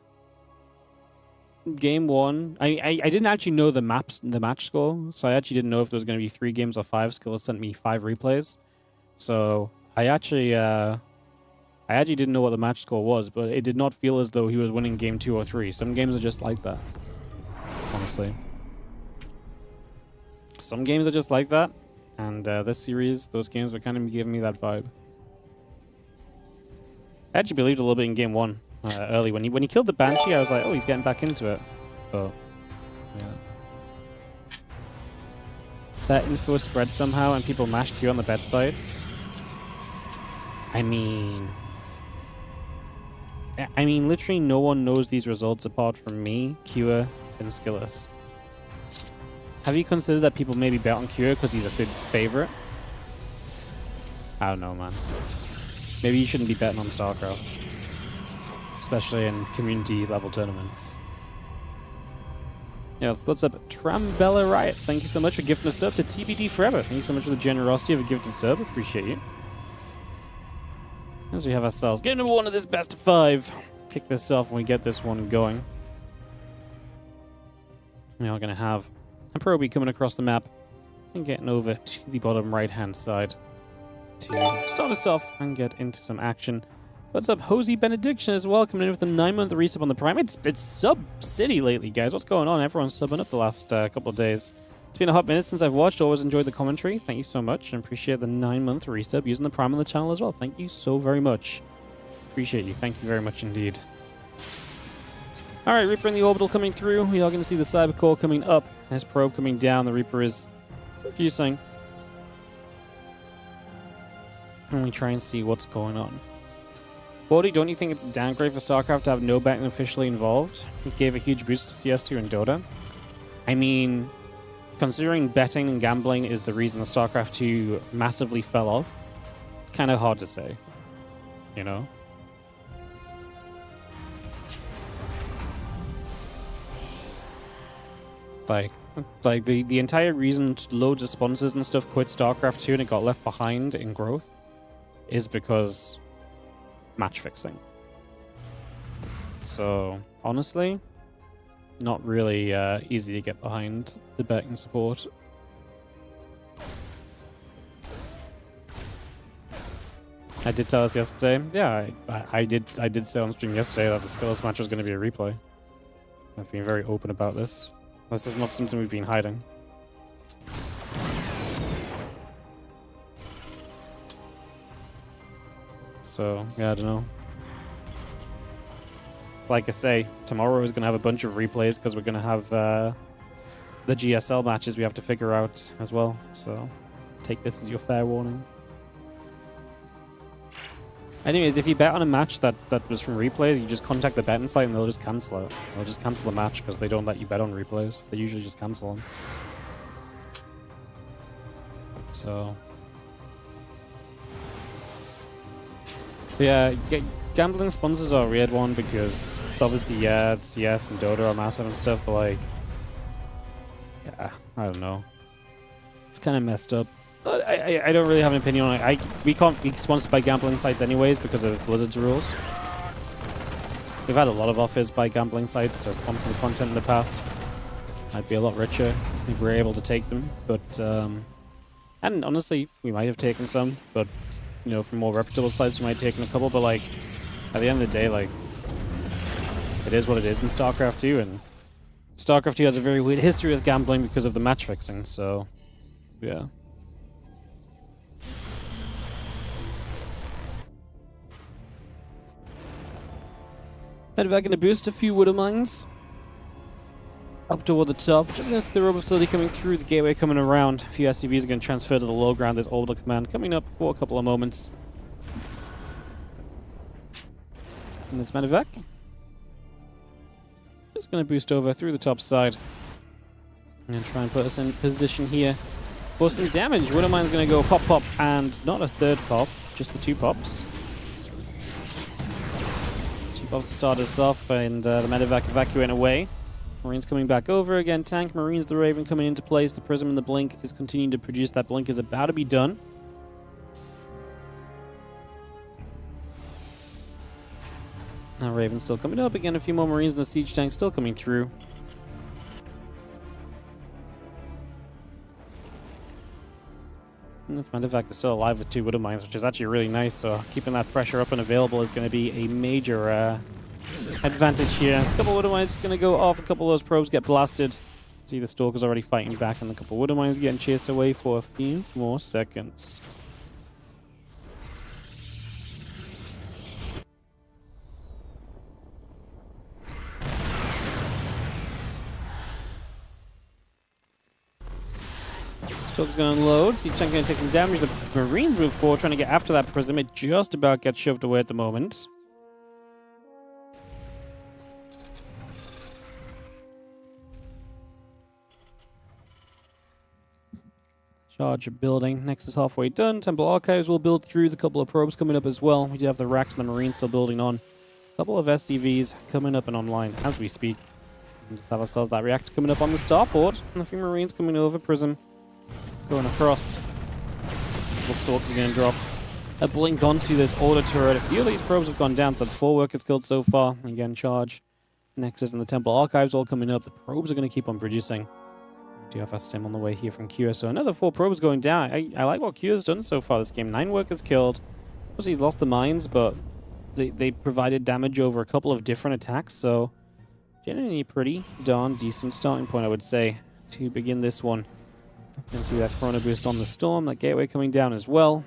Game 1, I didn't actually know the match score, so I actually didn't know if there was gonna be 3 games or 5. Skillus sent me 5 replays, so I actually didn't know what the match score was, but it did not feel as though he was winning game 2 or 3. Some games are just like that, honestly. Some games are just like that, and this series, those games were kind of giving me that vibe. I actually believed a little bit in game 1 early. When he killed the Banshee, I was like, oh, he's getting back into it. But, yeah. That info spread somehow, and people mashed Q on the bet sites. I mean, literally no one knows these results apart from me, Q, and Skillus. Have you considered that people maybe bet on Q because he's a favorite? I don't know, man. Maybe you shouldn't be betting on StarCraft. Especially in community level tournaments. Yeah, what's up? Trambella Riots. Thank you so much for gifting a sub to TBD Forever. Thank you so much for the generosity of a gifted sub. Appreciate you. As we have ourselves game number 1 of this best of 5. Kick this off when we get this one going. We are going to have herO coming across the map and getting over to the bottom right hand side to start us off and get into some action. What's up, Hosey Benediction as well, coming in with a 9-month resub on the Prime. It's sub city lately, guys. What's going on? Everyone's subbing up the last couple of days. It's been a hot minute since I've watched. Always enjoyed the commentary. Thank you so much, and appreciate the 9-month resub using the Prime on the channel as well. Thank you so very much. Appreciate you. Thank you very much indeed. All right, Reaper in the orbital coming through. We are going to see the Cyber Core coming up. There's Probe coming down. The Reaper is producing. And we try and see what's going on. Wardy, don't you think it's a downgrade for StarCraft to have no betting officially involved? It gave a huge boost to CS2 and Dota. I mean, considering betting and gambling is the reason that StarCraft 2 massively fell off, kind of hard to say, you know? Like the entire reason loads of sponsors and stuff quit StarCraft 2 and it got left behind in growth is because match fixing. So, honestly, not really easy to get behind the betting support. I did tell us yesterday. Yeah, I did say on stream yesterday that the Skillus match was going to be a replay. I've been very open about this. This is not something we've been hiding. So, yeah, I don't know. Like I say, tomorrow is going to have a bunch of replays because we're going to have the GSL matches we have to figure out as well. So, take this as your fair warning. Anyways, if you bet on a match that was from replays, you just contact the betting site and they'll just cancel it. They'll just cancel the match because they don't let you bet on replays. They usually just cancel them. So... yeah, gambling sponsors are a weird one because obviously, yeah, CS and Dota are massive and stuff, but like, yeah, I don't know. It's kind of messed up. I don't really have an opinion on it. We can't be sponsored by gambling sites anyways because of Blizzard's rules. We've had a lot of offers by gambling sites to sponsor the content in the past. I'd be a lot richer if we were able to take them, but and honestly, we might have taken some, but you know, from more reputable sites, we might have taken a couple. But like, at the end of the day, like, it is what it is in StarCraft 2, and StarCraft 2 has a very weird history with gambling because of the match fixing. So, yeah. Medevac going to boost a few Widow Mines up toward the top. Just going to see the robo facility coming through, the gateway coming around. A few SCVs are going to transfer to the low ground. There's orbital command coming up for a couple of moments. And this Medevac just going to boost over through the top side and try and put us in position here for some damage. Widow Mine's going to go pop, pop, and not a third pop, just the 2 pops. Pops to start us off, and the Medevac evacuating away. Marines coming back over again. Tank, Marines, the Raven coming into place. The Prism and the Blink is continuing to produce. That Blink is about to be done. Now Raven still coming up. Again, a few more Marines and the Siege Tank still coming through. And this Medevac is still alive with 2 Widow Mines, which is actually really nice, so keeping that pressure up and available is going to be a major advantage here. As a couple of Widow Mines is going to go off, a couple of those probes get blasted. See the Stalker's already fighting back, and a couple of Widow Mines getting chased away for a few more seconds. Stalker's going to unload. Siege Tank going to take some damage. The Marines move forward, trying to get after that Prism. It just about gets shoved away at the moment. Charge building. Next is halfway done. Temple Archives will build through. The couple of probes coming up as well. We do have the racks and the Marines still building on. A couple of SCVs coming up and online as we speak. We just have ourselves that reactor coming up on the starboard. And a few Marines coming over. Prism going across. The Stalker's going to drop a Blink onto this order turret. A few of these probes have gone down, so that's 4 workers killed so far. Again, Charge, Nexus, and the Temple Archives all coming up. The probes are going to keep on producing. We do have a stem on the way here from Q, so another 4 probes going down. I like what Q has done so far this game. 9 workers killed. Obviously, he's lost the mines, but they provided damage over a couple of different attacks, so generally pretty darn decent starting point, I would say, to begin this one. You can see that Chrono Boost on the Storm, that Gateway coming down as well.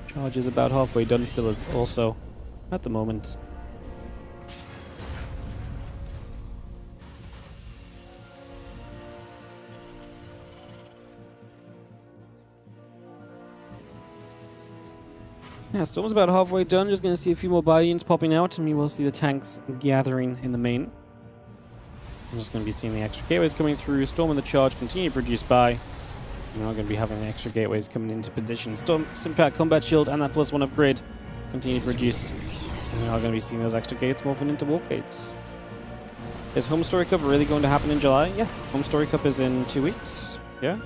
Charge is about halfway done still as also at the moment. Yeah, Storm's about halfway done. Just going to see a few more buy-ins popping out, and we will see the tanks gathering in the main. I'm just going to be seeing the extra gateways coming through. Storm and the Charge continue to produce by. We're now going to be having the extra gateways coming into position. Storm, Stimpack, Combat Shield, and that +1 upgrade continue to produce. And we are going to be seeing those extra gates morphing into walk gates. Is Home Story Cup really going to happen in July? Yeah, Home Story Cup is in 2 weeks. Yeah,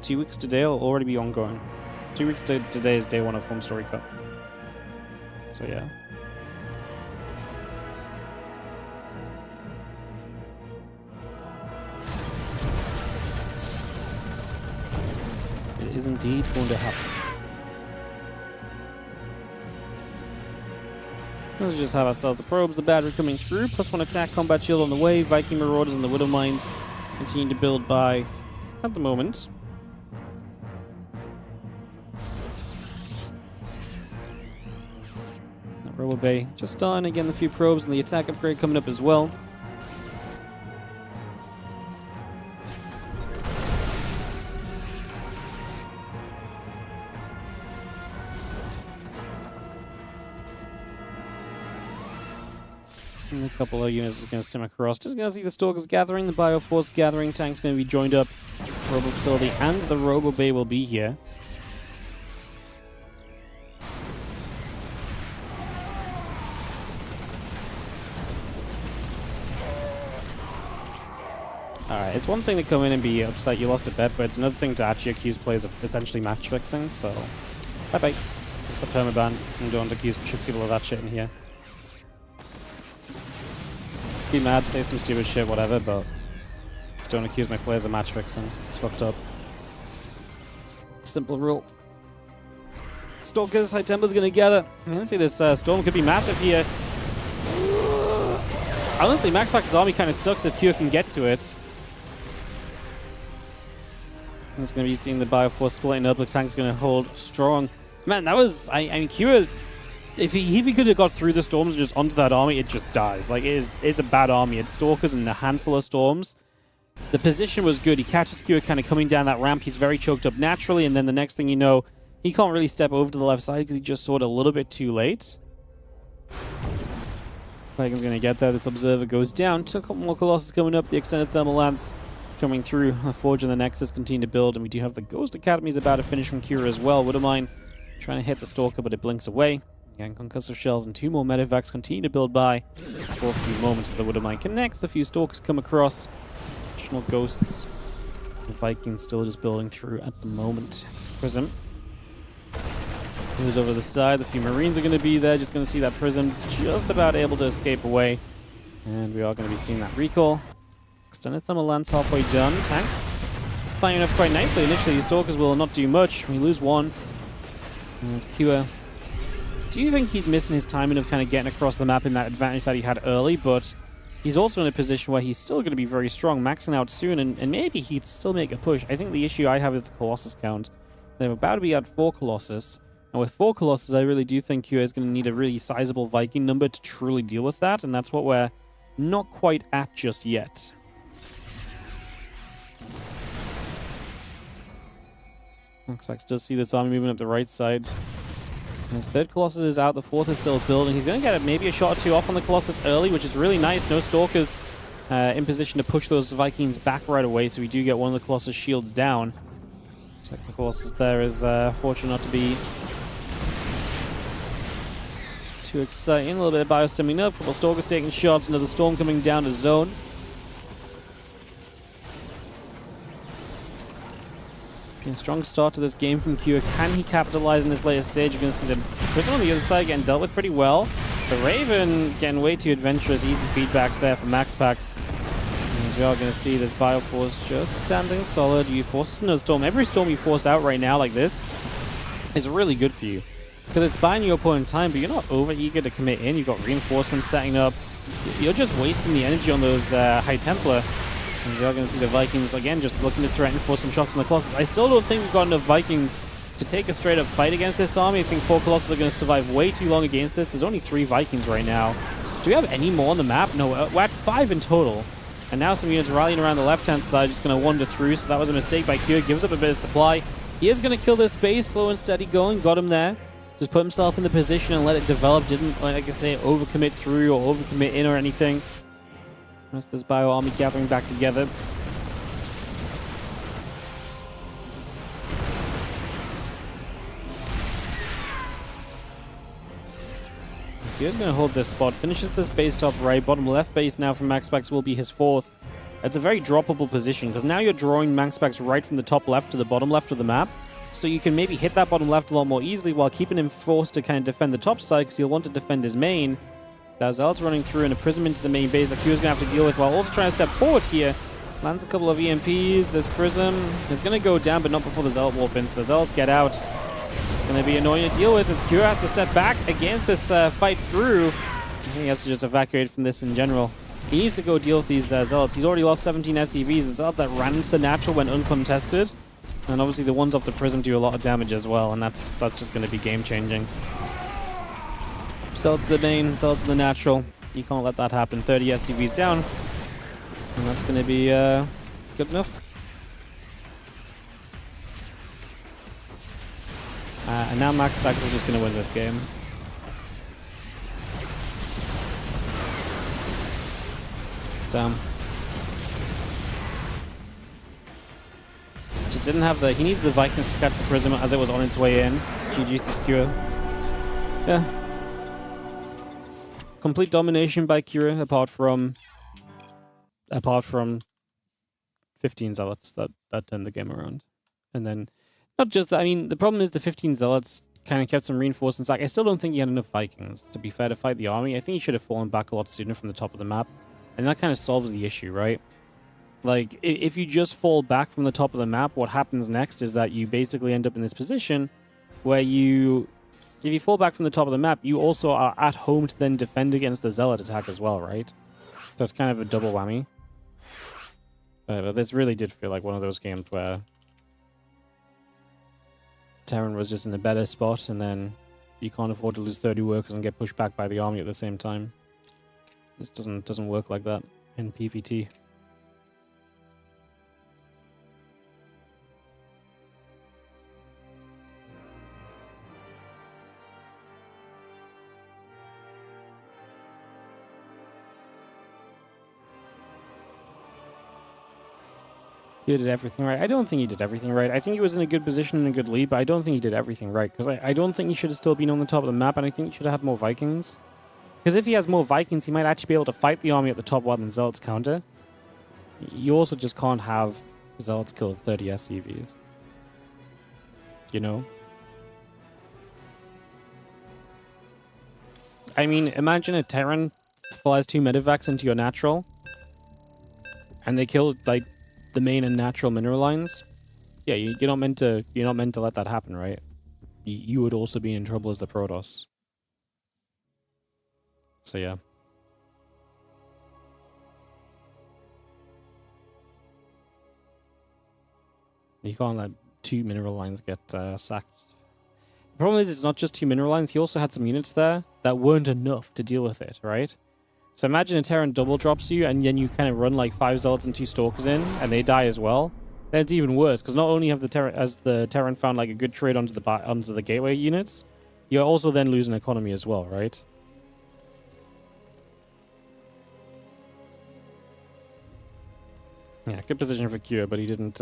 2 weeks today will already be ongoing. 2 weeks today is day 1 of Home Story Cup. So yeah. It is indeed going to happen. Let's just have ourselves the probes, the battery coming through, +1 attack, combat shield on the way, Viking Marauders and the Widow Mines continue to build by at the moment. That Robo Bay just starting again, a few probes and the attack upgrade coming up as well. And a couple of units is going to stem across. Just going to see the Stalkers gathering, the Bioforce gathering. Tank's going to be joined up. Robo Facility and the Robo Bay will be here. Alright, it's one thing to come in and be upset you lost a bet, but it's another thing to actually accuse players of essentially match fixing, so bye-bye. It's a permaban. You don't accuse people of that shit in here. be mad, say some stupid shit, whatever, but don't accuse my players of match fixing. It's fucked up. Simple rule. Stalkers, High Templar's gonna gather. Honestly, this storm could be massive here. Honestly, Maxpax's army kind of sucks if Q can get to it. And it's gonna be seeing the Bioforce splitting up. The tank's gonna hold strong. Man, that was... I mean, Q, if he could have got through the storms and just onto that army, it just dies. Like, it's a bad army. It's Stalkers and a handful of storms. The position was good. He catches Q kind of coming down that ramp. He's very choked up naturally, and then the next thing you know, he can't really step over to the left side because he just saw it a little bit too late. Vikin's going to get there. This Observer goes down. A couple more Colossus coming up. The Extended Thermal Lance coming through. The Forge and the Nexus continue to build, and we do have the Ghost Academy's about to finish from Kira as well. Wouldn't mind trying to hit the Stalker, but it blinks away. Again, Concussive Shells and 2 more Medivacs continue to build by for a few moments as the Wouldn't mind connects. A few Stalkers come across. Additional Ghosts. The Vikings still just building through at the moment. Prism moves over the side. The few Marines are going to be there. Just going to see that Prism just about able to escape away. And we are going to be seeing that recall. Extended Thermal Lance halfway done. Tanks firing up quite nicely. Initially, the Stalkers will not do much. We lose one. And there's Kua. Do you think he's missing his timing of kind of getting across the map in that advantage that he had early? But he's also in a position where he's still going to be very strong, maxing out soon, and maybe he'd still make a push. I think the issue I have is the Colossus count. They're about to be at 4 Colossus. And with 4 Colossus, I really do think Q is going to need a really sizable Viking number to truly deal with that, and that's what we're not quite at just yet. Maxpax does see this army moving up the right side. And his 3rd Colossus is out, the 4th is still building. He's going to get maybe a shot or 2 off on the Colossus early, which is really nice. No Stalkers in position to push those Vikings back right away, so we do get one of the Colossus shields down. Second Colossus there is fortunate not to be too exciting. A little bit of biostimming up, a couple of Stalkers taking shots, another Storm coming down to zone. Being a strong start to this game from Q. Can he capitalize in this later stage? You're going to see the Prism on the other side getting dealt with pretty well. The Raven getting way too adventurous. Easy feedbacks there from Maxpax. As we are going to see this Bioforce just standing solid. You force another Storm. Every Storm you force out right now like this is really good for you, because it's buying your opponent time, but you're not over eager to commit in. You've got reinforcements setting up. You're just wasting the energy on those High Templar. As we are going to see the Vikings, again, just looking to threaten for some shots on the Colossus. I still don't think we've got enough Vikings to take a straight-up fight against this army. I think 4 Colossus are going to survive way too long against this. There's only 3 Vikings right now. Do we have any more on the map? No, we're at 5 in total. And now some units rallying around the left-hand side, just going to wander through. So that was a mistake by Q. Gives up a bit of supply. He is going to kill this base, slow and steady going. Got him there. Just put himself in the position and let it develop. Didn't, like I say, overcommit through or overcommit in or anything. Rest of this Bio army gathering back together. He's going to hold this spot, finishes this base top right, bottom left base now from Maxpax will be his 4th. It's a very droppable position, because now you're drawing Maxpax right from the top left to the bottom left of the map, so you can maybe hit that bottom left a lot more easily while keeping him forced to kind of defend the top side, because he'll want to defend his main. That Zealot's running through and a Prism into the main base that Q is going to have to deal with, while also trying to step forward here. Lands a couple of EMPs, this Prism is going to go down, but not before the Zealot warp in, so the Zealots get out. It's going to be annoying to deal with as Q has to step back against this fight through. I think he has to just evacuate from this in general. He needs to go deal with these Zealots. He's already lost 17 SCVs. The Zealot that ran into the natural went uncontested. And obviously the ones off the Prism do a lot of damage as well, and that's just going to be game-changing. Zealots to the main, Zealots to the natural. You can't let that happen. 30 SCVs down. And that's going to be good enough. And now Maxpax is just going to win this game. Damn. Just didn't have the... He needed the Vikings to catch the Prism as it was on its way in. GG's to Kira. Yeah. Complete domination by Kira, apart from 15 Zealots that turned the game around. And then... Not just that, I mean, the problem is the 15 Zealots kind of kept some reinforcements back. I still don't think he had enough Vikings, to be fair, to fight the army. I think he should have fallen back a lot sooner from the top of the map. And that kind of solves the issue, right? Like, if you just fall back from the top of the map, what happens next is that you basically end up in this position where if you fall back from the top of the map, you also are at home to then defend against the Zealot attack as well, right? So it's kind of a double whammy. But this really did feel like one of those games where Terran was just in a better spot, and then you can't afford to lose 30 workers and get pushed back by the army at the same time. This doesn't work like that in PvT. He did everything right. I don't think he did everything right. I think he was in a good position and a good lead, but I don't think he did everything right. Because I don't think he should have still been on the top of the map, and I think he should have had more Vikings. Because if he has more Vikings, he might actually be able to fight the army at the top while the Zealots counter. You also just can't have Zealots kill 30 SCVs. You know? I mean, imagine a Terran flies 2 medevacs into your natural, and they kill, like, the main and natural mineral lines. Yeah, you're not meant to let that happen, right? You would also be in trouble as the Protoss. So yeah. You can't let 2 mineral lines get sacked. The problem is it's not just 2 mineral lines. He also had some units there that weren't enough to deal with it, right? So imagine a Terran double drops you, and then you kind of run like 5 Zealots and 2 Stalkers in, and they die as well. Then it's even worse, because not only have the Terran found like a good trade onto the gateway units, you're also then losing economy as well, right? Yeah, good position for Cure, but he did not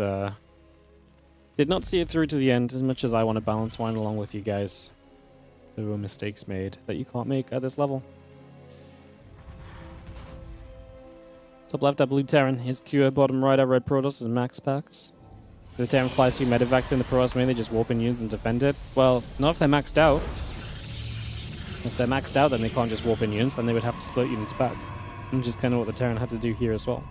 see it through to the end. As much as I want to balance wine along with you guys, there were mistakes made that you can't make at this level. Top left, I believe Terran is Cure. Bottom right, I read Protoss is Maxpax. The Terran flies 2 medevacs in the Protoss main, they just warp in units and defend it. Well, not if they're maxed out. If they're maxed out, then they can't just warp in units, then they would have to split units back. Which is kind of what the Terran had to do here as well.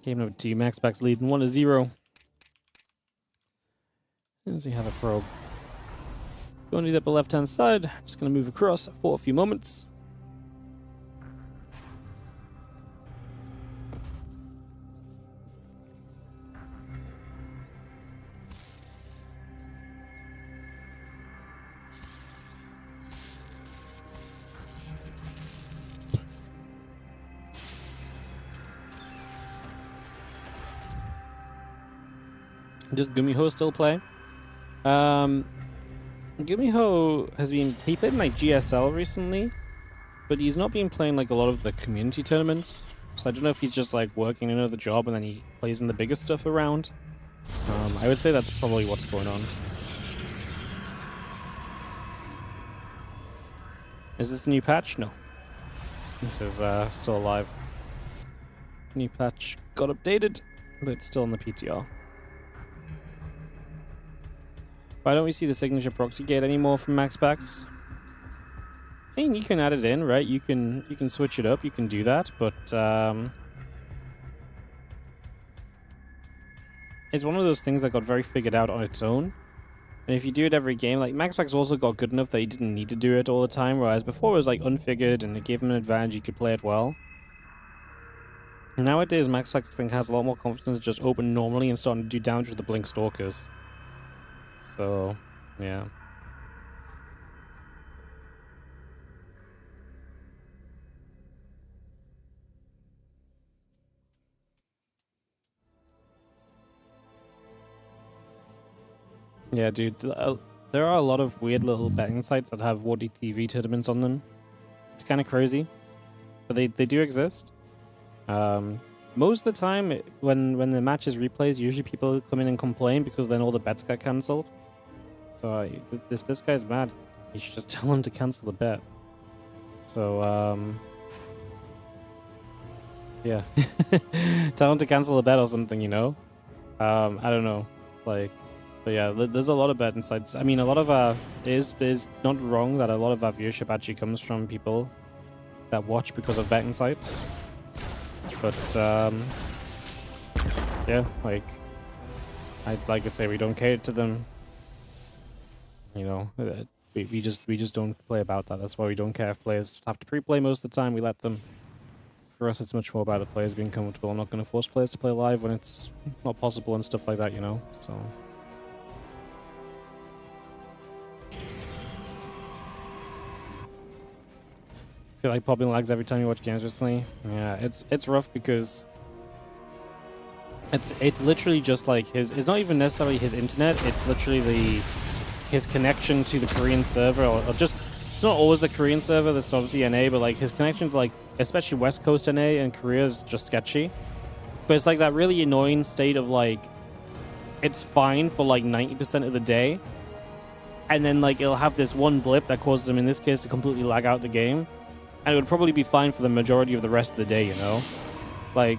Game number 2, Maxpax leading 1-0. As we have a probe. Going to the upper left hand side. Just going to move across for a few moments. Does Gumiho still play? Gumiho has been... He played in like GSL recently, but he's not been playing like a lot of the community tournaments. So I don't know if he's just like working another job and then he plays in the bigger stuff around. I would say that's probably what's going on. Is this a new patch? No. This is still alive. New patch got updated, but it's still in the PTR. Why don't we see the signature proxy gate anymore from Maxpax? I mean, you can add it in, right? You can switch it up. You can do that, but it's one of those things that got very figured out on its own. And if you do it every game, like Maxpax also got good enough that he didn't need to do it all the time, whereas before it was like unfigured and it gave him an advantage. He could play it well. Nowadays, Maxpax I think has a lot more confidence to just open normally and starting to do damage with the Blink Stalkers. So, yeah. Yeah, dude. There are a lot of weird little betting sites that have WardiTV tournaments on them. It's kind of crazy, but they do exist. Most of the time, when the match is replays, usually people come in and complain because then all the bets get cancelled. So if this guy's mad, you should just tell him to cancel the bet. So Yeah. Tell him to cancel a bet or something, you know? I don't know. Like, but yeah, there's a lot of bet insights. I mean, a lot of is not wrong that a lot of our viewership actually comes from people that watch because of betting sites. But yeah, like I say, we don't cater to them. You know, we just don't play about that. That's why we don't care if players have to pre-play most of the time. We let them. For us, it's much more about the players being comfortable. I'm not going to force players to play live when it's not possible and stuff like that, you know? So... I feel like popping lags every time you watch games recently. Yeah, it's rough because... It's literally just like his... It's not even necessarily his internet, it's literally his connection to the Korean server, or just... It's not always the Korean server, that's obviously NA, but like his connection to like, especially West Coast NA and Korea is just sketchy. But it's like that really annoying state of like, it's fine for like 90% of the day. And then like it'll have this one blip that causes him, in this case, to completely lag out the game. And it would probably be fine for the majority of the rest of the day, you know? Like,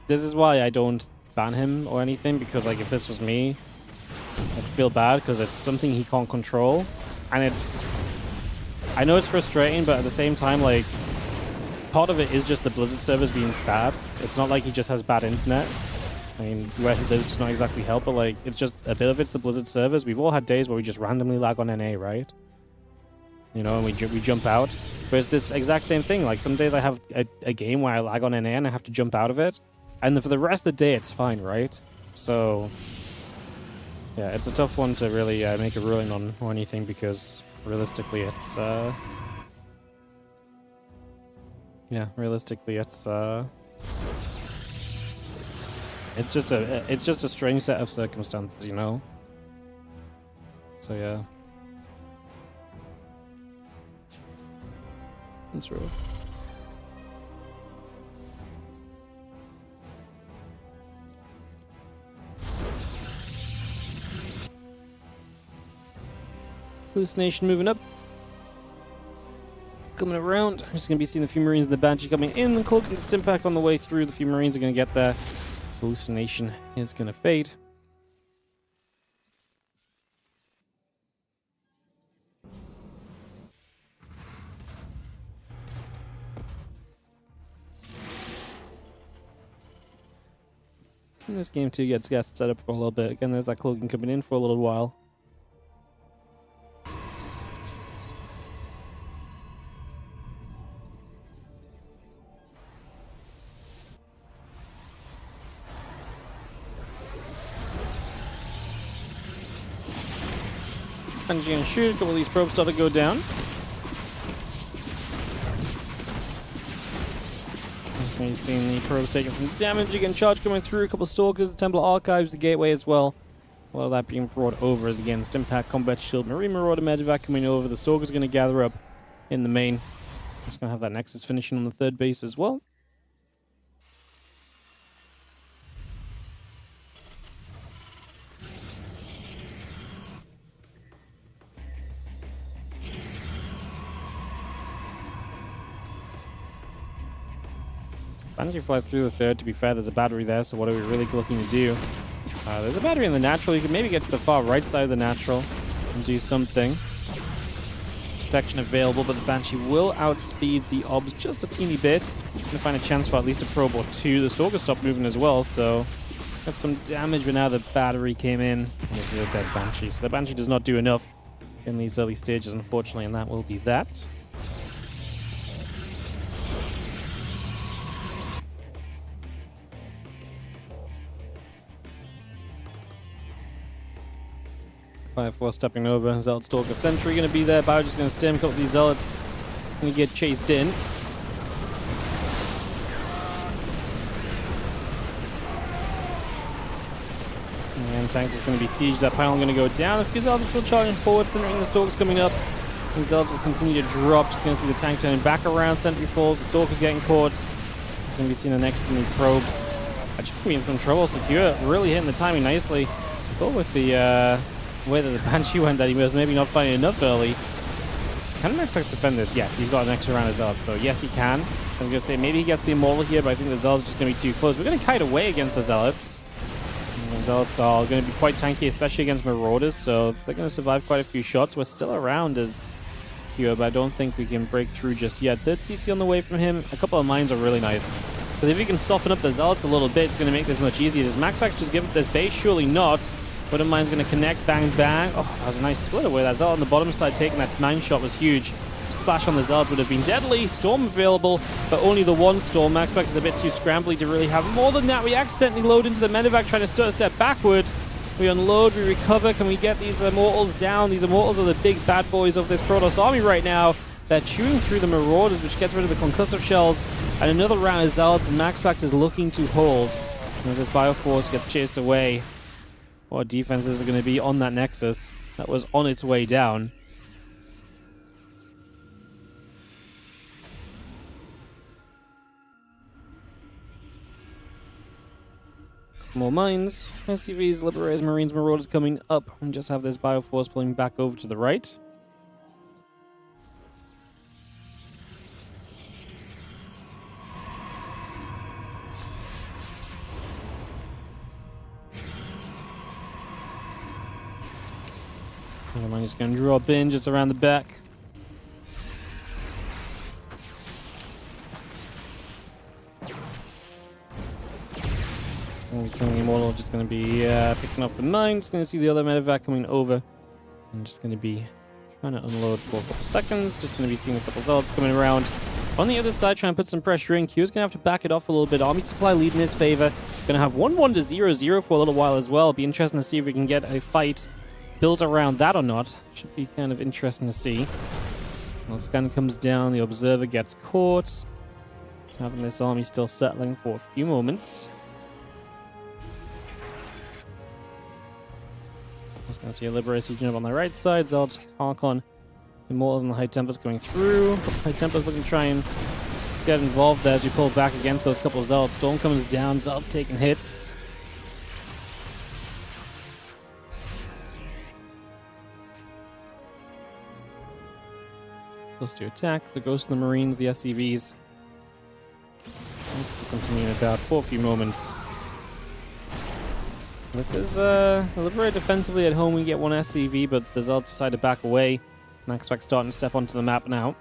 this is why I don't ban him or anything, because like if this was me, I'd feel bad because it's something he can't control. And it's... I know it's frustrating, but at the same time, like, part of it is just the Blizzard servers being bad. It's not like he just has bad internet. I mean, where he lives does not exactly help, but like, it's just a bit of it's the Blizzard servers. We've all had days where we just randomly lag on NA, right? You know, and we jump out. But it's this exact same thing. Like, some days I have a game where I lag on NA and I have to jump out of it. And then for the rest of the day, it's fine, right? So, yeah, it's a tough one to really make a ruling on or anything, because... Realistically, it's it's just a strange set of circumstances, you know. So yeah, it's real. Hallucination moving up. Coming around. I'm just going to be seeing a few Marines in the Banshee coming in and cloaking the stim pack on the way through. The few Marines are going to get there. Hallucination is going to fade. And this game too gets set up for a little bit. Again, there's that cloaking coming in for a little while. Banshee and shoot. A couple of these probes start to go down. You've seen the probes taking some damage. Again, charge coming through. A couple of stalkers, the Temple Archives, the gateway as well. A lot of that being brought over as again, Stimpack, Combat Shield, Marine Marauder, Medivac coming over. The stalkers are going to gather up in the main. Just going to have that Nexus finishing on the third base as well. Banshee flies through the third. To be fair, there's a battery there, so what are we really looking to do? There's a battery in the natural. You can maybe get to the far right side of the natural and do something. Protection available, but the Banshee will outspeed the Obs just a teeny bit. Gonna find a chance for at least a probe or two. The Stalker stopped moving as well, so got some damage, but now the battery came in. And this is a dead Banshee, so the Banshee does not do enough in these early stages, unfortunately, and that will be that. Fire stepping over. Zealot Stalker Sentry going to be there. Bio just going to stem. A couple of these Zealots going to get chased in. And tank is going to be sieged. That pylon going to go down. A few Zealots are still charging forward. Centering the Stalkers coming up. And Zealots will continue to drop. Just going to see the tank turning back around. Sentry falls. The Stalker's getting caught. It's going to be seen the next in these probes. Actually, going to be in some trouble. Secure really hitting the timing nicely. But with the way that the Banshee went, that he was maybe not finding enough early. Can Maxpax defend this? Yes, he's got an extra round of Zealots, so yes, he can. I was going to say, maybe he gets the Immortal here, but I think the Zealots are just going to be too close. We're going to kite away against the Zealots. And Zealots are going to be quite tanky, especially against Marauders, so they're going to survive quite a few shots. We're still around as Q, but I don't think we can break through just yet. Third CC on the way from him. A couple of mines are really nice. Because if you can soften up the Zealots a little bit, it's going to make this much easier. Does Maxpax just give up this base? Surely not. Wooden Mine's going to connect, bang, bang. Oh, that was a nice split away. That Zealot on the bottom side taking that 9 shot was huge. Splash on the Zealot would have been deadly. Storm available, but only the one Storm. Maxpax is a bit too scrambly to really have more than that. We accidentally load into the medevac, trying to step backward. We unload, we recover. Can we get these Immortals down? These Immortals are the big bad boys of this Protoss army right now. They're chewing through the Marauders, which gets rid of the concussive shells. And another round of Zealots, and Maxpax is looking to hold. As this Bioforce gets chased away. What defenses are going to be on that Nexus that was on its way down. More mines. SCVs, Liberators, Marines, Marauders coming up. And just have this Bioforce pulling back over to the right. I'm just going to drop in just around the back. And seeing the Immortal just going to be picking up the mine. Just going to see the other medevac coming over. I'm just going to be trying to unload for a couple seconds. Just going to be seeing a couple Zealots coming around. On the other side, trying to put some pressure in. Q's going to have to back it off a little bit. Army supply lead in his favor. Going to have 1-1 to 0-0 for a little while as well. Be interesting to see if we can get a fight built around that or not. Should be kind of interesting to see. Well, the scan comes down, the Observer gets caught. So having this army still settling for a few moments. Just gonna see a Liberator sieging up on the right side. Zealots, Harkon, Immortals and the High Tempers going through. High Tempers looking to try and get involved there as we pull back against those couple of Zealots. Storm comes down, Zealots taking hits. Close to attack, the Ghosts of the Marines, the SCVs. This will continue in about for a few moments. This is Liberator defensively at home. We get one SCV, but the Zealots decide to back away. Maxpax starting to step onto the map now.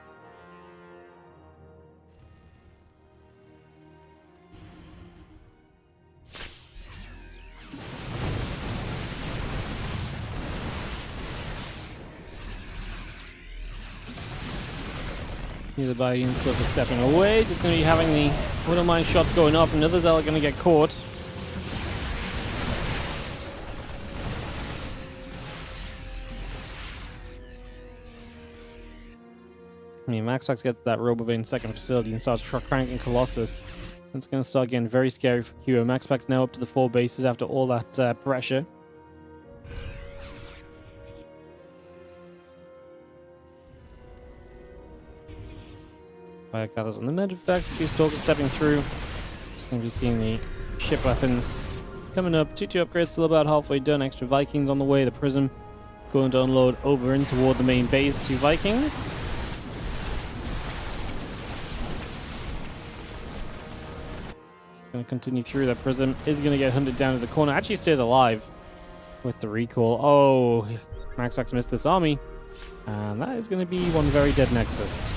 The Bayern still just stepping away. Just going to be having the Widow Mine shots going off. Another Zealot going to get caught. I mean, Maxpax gets that Robobane second facility and starts cranking Colossus. It's going to start getting very scary for Q. Maxpax now up to the 4 bases after all that pressure. Fire gathers on the medvacs, a few Stalkers stepping through. Just going to be seeing the ship weapons coming up. 2-2 upgrades, still about halfway done. Extra Vikings on the way. The Prism going to unload over and toward the main base. 2 Vikings. Just going to continue through. That Prism is going to get hunted down to the corner. Actually stays alive with the recall. Oh, Maxpax missed this army. And that is going to be one very dead Nexus.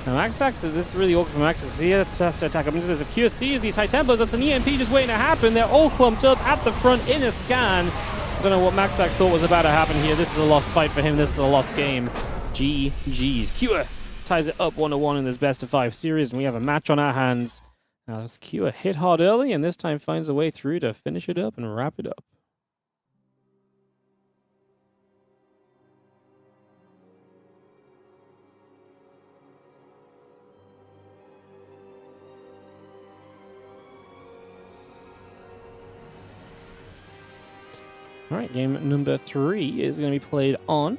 Now Maxpax, this is really awkward for Maxpax. He has to attack up into this. If Q sees these High Templars, that's an EMP just waiting to happen. They're all clumped up at the front in a scan. I don't know what Maxpax thought was about to happen here. This is a lost fight for him. This is a lost game. GG's. Q ties it up 1-1 in this best-of-5 series, and we have a match on our hands. Now, this Q hit hard early, and this time finds a way through to finish it up and wrap it up. All right, game number 3 is going to be played on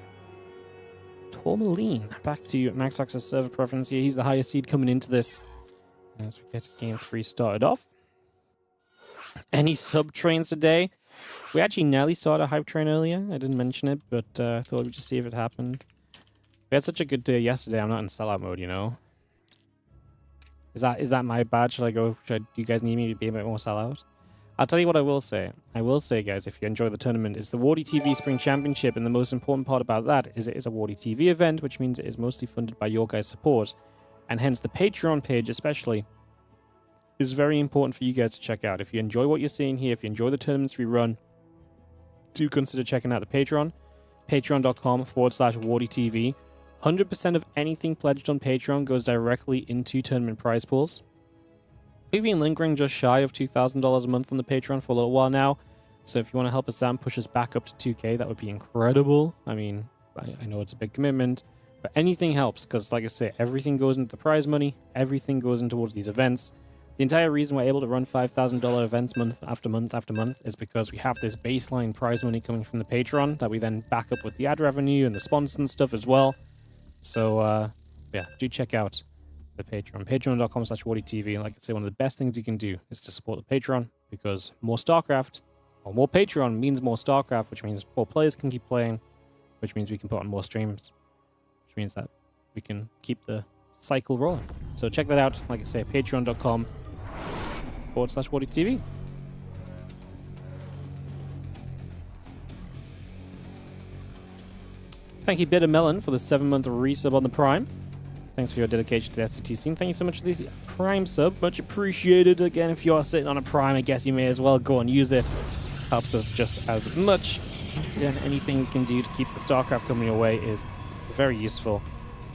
Tourmaline. Back to Maxpax's server preference here. He's the highest seed coming into this as we get game 3 started off. Any sub-trains today? We actually nearly started a hype train earlier. I didn't mention it, but I thought we'd just see if it happened. We had such a good day yesterday. I'm not in sellout mode, you know. Is that my bad? Should I go? Do you guys need me to be a bit more sellout? I'll tell you what I will say. I will say, guys, if you enjoy the tournament, it's the WardiTV Spring Championship, and the most important part about that is it is a WardiTV event, which means it is mostly funded by your guys' support, and hence the Patreon page especially is very important for you guys to check out. If you enjoy what you're seeing here, if you enjoy the tournaments we run, do consider checking out the Patreon, patreon.com/WardiTV. 100% of anything pledged on Patreon goes directly into tournament prize pools. We've been lingering just shy of $2,000 a month on the Patreon for a little while now. So if you want to help us out and push us back up to 2K, that would be incredible. I mean, I know it's a big commitment, but anything helps because, like I say, everything goes into the prize money. Everything goes in towards these events. The entire reason we're able to run $5,000 events month after month after month is because we have this baseline prize money coming from the Patreon that we then back up with the ad revenue and the sponsors and stuff as well. So, yeah, do check out the Patreon. Patreon.com/WardiTV. And like I say, one of the best things you can do is to support the Patreon because more StarCraft or more Patreon means more StarCraft, which means more players can keep playing, which means we can put on more streams, which means that we can keep the cycle rolling. So check that out. Like I say, patreon.com/WardiTV. Thank you, Bitter Melon, for the 7-month resub on the Prime. Thanks for your dedication to the SCT scene. Thank you so much for the Prime sub. Much appreciated. Again, if you are sitting on a Prime, I guess you may as well go and use it. Helps us just as much. Again, anything we can do to keep the StarCraft coming your way is very useful.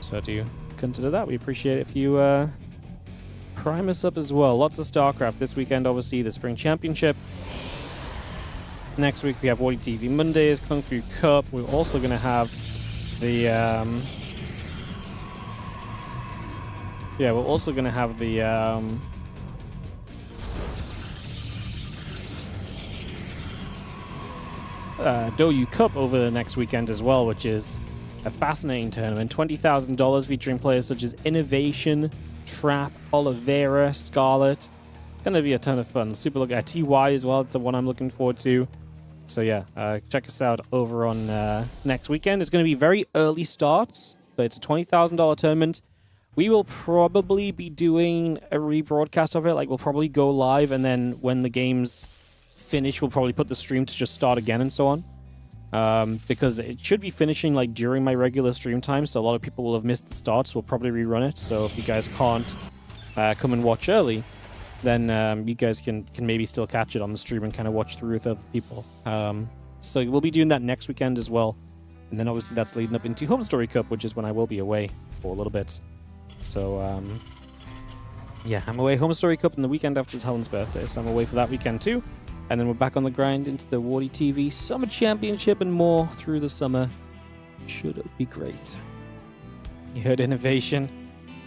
So do consider that. We appreciate it if you Prime us up as well. Lots of StarCraft this weekend, obviously, the Spring Championship. Next week, we have WardiTV Mondays, Kung Fu Cup. We're also going to have the we're also going to have the Doyu Cup over the next weekend as well, which is a fascinating tournament. $20,000 featuring players such as Innovation, Trap, Oliveira, Scarlet. Going to be a ton of fun. Super look at TY as well. It's the one I'm looking forward to. So yeah, check us out over on next weekend. It's going to be very early starts, but it's a $20,000 tournament. We will probably be doing a rebroadcast of it. Like, we'll probably go live, and then when the game's finished, we'll probably put the stream to just start again and so on. Because it should be finishing like during my regular stream time, so a lot of people will have missed the start, so we'll probably rerun it. So if you guys can't come and watch early, then you guys can maybe still catch it on the stream and kind of watch through with other people. So we'll be doing that next weekend as well. And then obviously that's leading up into Home Story Cup, which is when I will be away for a little bit. So, yeah, I'm away Home Story Cup and the weekend after is Helen's birthday, so I'm away for that weekend too. And then we're back on the grind into the WardiTV Summer Championship and more through the summer. Should be great. You heard Innovation?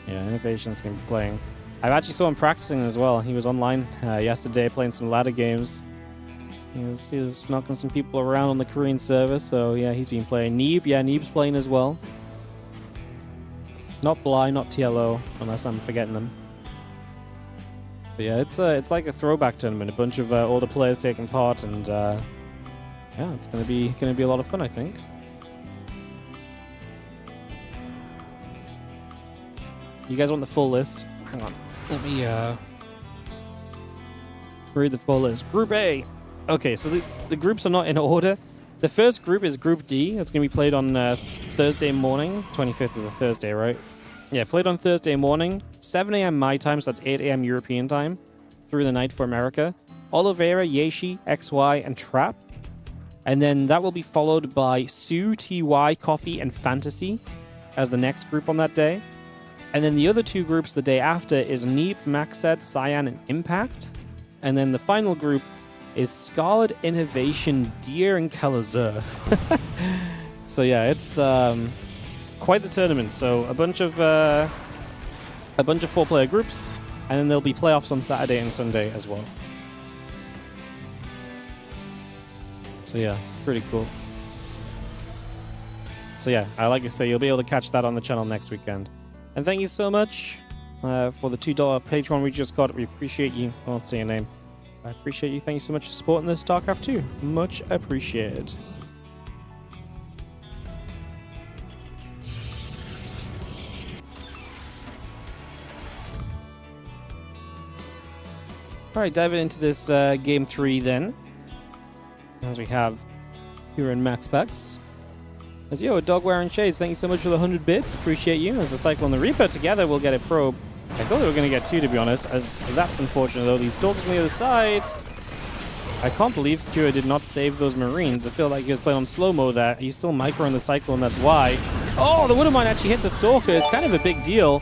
Yeah, Innovation's going to be playing. I actually saw him practicing as well. He was online yesterday playing some ladder games. He was knocking some people around on the Korean server, so yeah, he's been playing. Neeb, yeah, Neeb's playing as well. Not Bly, not TLO, unless I'm forgetting them. But yeah, it's like a throwback tournament. A bunch of older players taking part, and yeah, it's gonna be a lot of fun, I think. You guys want the full list? Hang on, let me read the full list. Group A. Okay, so the groups are not in order. The first group is Group D. It's going to be played on Thursday morning. 25th is a Thursday, right? Yeah, played on Thursday morning. 7 a.m. my time, so that's 8 a.m. European time. Through the night for America. Oliveira, Yeshi, XY, and Trap. And then that will be followed by Sue, TY, Coffee, and Fantasy as the next group on that day. And then the other two groups the day after is Neep, Maxed, Cyan, and Impact. And then the final group is Scarlet, Innovation, Deer, and Kalazur. So yeah, it's quite the tournament. So a bunch of 4-player groups, and then there'll be playoffs on Saturday and Sunday as well. So yeah, pretty cool. So yeah, like I say, you'll be able to catch that on the channel next weekend. And thank you so much for the $2 Patreon we just got. We appreciate you. I won't say your name. I appreciate you. Thank you so much for supporting this StarCraft 2. Much appreciated. Alright, diving into this game 3 then. As we have here in Maxpax. As yo, a dog wearing shades, thank you so much for the 100 bits. Appreciate you. As the Cycle and the Reaper together, we'll get a probe. I thought they were going to get 2, to be honest. As that's unfortunate, though. These Stalkers on the other side. I can't believe Kira did not save those Marines. I feel like he was playing on slow-mo there. He's still microing the Cycle, and that's why. Oh, the Woodermine actually hits a Stalker. It's kind of a big deal.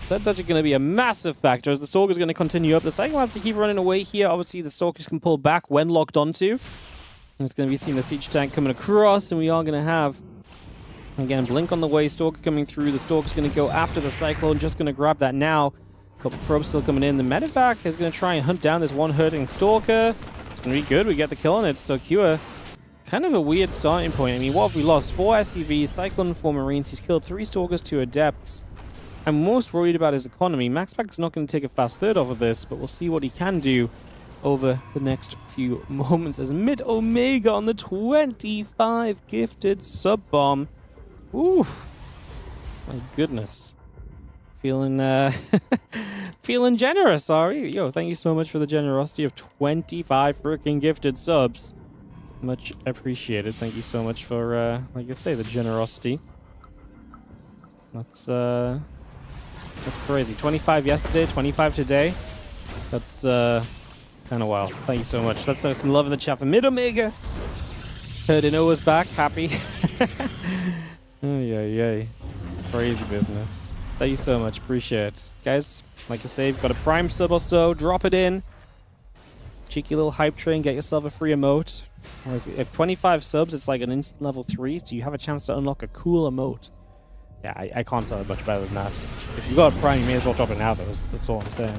That's actually going to be a massive factor as the Stalker's going to continue up. The Cycle has to keep running away here. Obviously, the Stalkers can pull back when locked onto. And it's going to be seeing the Siege Tank coming across, and we are going to have, again, Blink on the way. Stalker coming through. The Stalker's going to go after the Cyclone. Just going to grab that now. A couple probes still coming in. The Medivac is going to try and hunt down this one hurting Stalker. It's going to be good. We get the kill on it. So Kua, kind of a weird starting point. I mean, what have we lost? 4 SCVs, Cyclone, 4 Marines. He's killed 3 Stalkers, 2 Adepts. I'm most worried about his economy. Maxpax is not going to take a fast third off of this, but we'll see what he can do over the next few moments as Mid Omega on the 25 gifted sub-bomb. Ooh, my goodness. Feeling feeling generous, sorry. Yo, thank you so much for the generosity of 25 freaking gifted subs. Much appreciated. Thank you so much for, like I say, the generosity. That's crazy. 25 yesterday, 25 today. That's kind of wild. Thank you so much. Let's have some love in the chat for Mid Omega. Heard Noah's back. Happy. Oh, yay. Crazy business. Thank you so much. Appreciate it. Guys, like I say, you've got a prime sub or so. Drop it in. Cheeky little hype train. Get yourself a free emote. Or if 25 subs, it's like an instant level 3, so you have a chance to unlock a cool emote. Yeah, I can't sell it much better than that. If you've got a prime, you may as well drop it now, though. That's all I'm saying.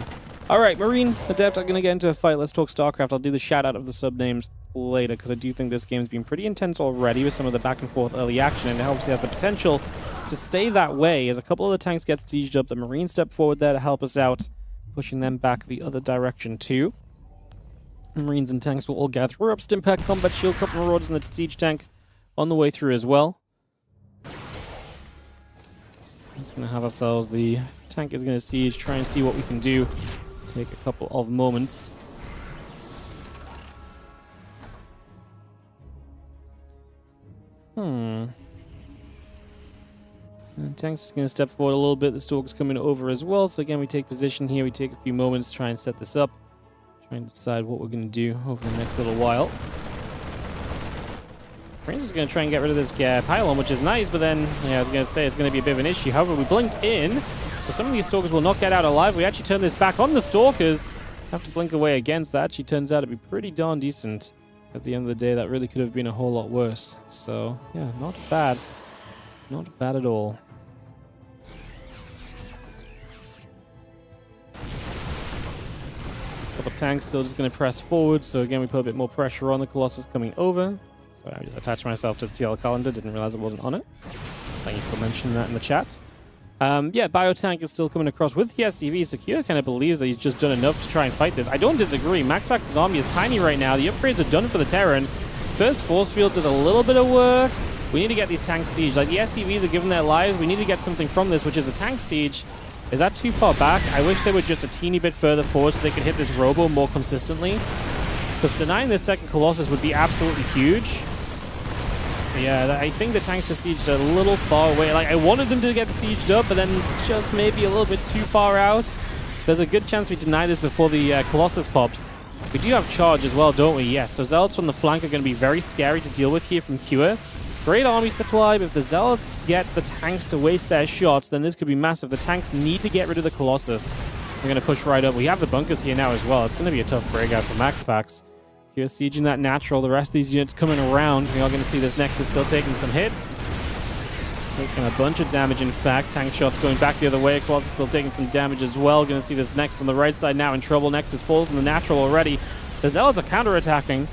Alright, Marine, Adept, I'm going to get into a fight. Let's talk StarCraft. I'll do the shout-out of the sub-names later, because I do think this game's been pretty intense already with some of the back-and-forth early action, and it obviously has the potential to stay that way as a couple of the tanks get sieged up. The Marines step forward there to help us out, pushing them back the other direction, too. Marines and tanks will all gather up. Stimpack, Combat Shield, couple Marauders, and the Siege Tank on the way through as well. Just going to have ourselves the tank is going to siege, try and see what we can do. Take a couple of moments. And tank's just going to step forward a little bit. The Stalker's coming over as well. So again, we take position here. We take a few moments, try and set this up. Trying to decide what we're going to do over the next little while. Prince is going to try and get rid of this pylon, which is nice, but then, yeah, I was going to say it's going to be a bit of an issue. However, we blinked in, so some of these Stalkers will not get out alive. We actually turn this back on the Stalkers. Have to blink away again, so that actually turns out to be pretty darn decent. At the end of the day, that really could have been a whole lot worse. So, yeah, not bad. Not bad at all. Couple tanks still just going to press forward, so again, we put a bit more pressure on the Colossus coming over. Sorry, I just attached myself to the TL calendar, didn't realize it wasn't on it. Thank you for mentioning that in the chat. Yeah, Biotank is still coming across with the SCV. Secure kind of believes that he's just done enough to try and fight this. I don't disagree. Maxpax's army is tiny right now. The upgrades are done for the Terran. First Force Field does a little bit of work. We need to get these tanks sieged. Like, the SCVs are giving their lives. We need to get something from this, which is the tank siege. Is that too far back? I wish they were just a teeny bit further forward so they could hit this Robo more consistently. Because denying this second Colossus would be absolutely huge. Yeah, I think the tanks just sieged a little far away. Like, I wanted them to get sieged up, but then just maybe a little bit too far out. There's a good chance we deny this before the Colossus pops. We do have charge as well, don't we? Yes, so Zealots on the flank are going to be very scary to deal with here from Kua. Great army supply, but if the Zealots get the tanks to waste their shots, then this could be massive. The tanks need to get rid of the Colossus. They're going to push right up. We have the bunkers here now as well. It's going to be a tough breakout for Maxpax. Here, sieging that natural. The rest of these units coming around. We are going to see this Nexus still taking some hits. Taking a bunch of damage, in fact. Tank shots going back the other way. Colossus still taking some damage as well. Going to see this Nexus on the right side now in trouble. Nexus falls from the natural already. The Zealots are counter-attacking,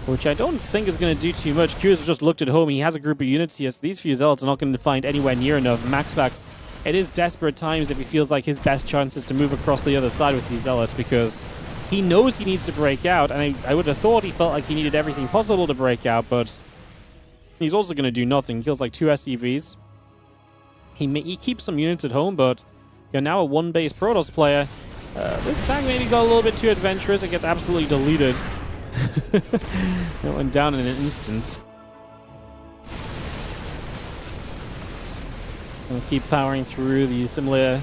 which I don't think is going to do too much. Q's just looked at home. He has a group of units here, so these few Zealots are not going to find anywhere near enough. Maxpax, it is desperate times if he feels like his best chance is to move across the other side with these Zealots, because he knows he needs to break out, and I would have thought he felt like he needed everything possible to break out, but he's also going to do nothing. He kills like 2 SCVs. He keeps some units at home, but you're now a one-base Protoss player. This tank maybe got a little bit too adventurous. It gets absolutely deleted. It went down in an instant. We'll keep powering through. The simulator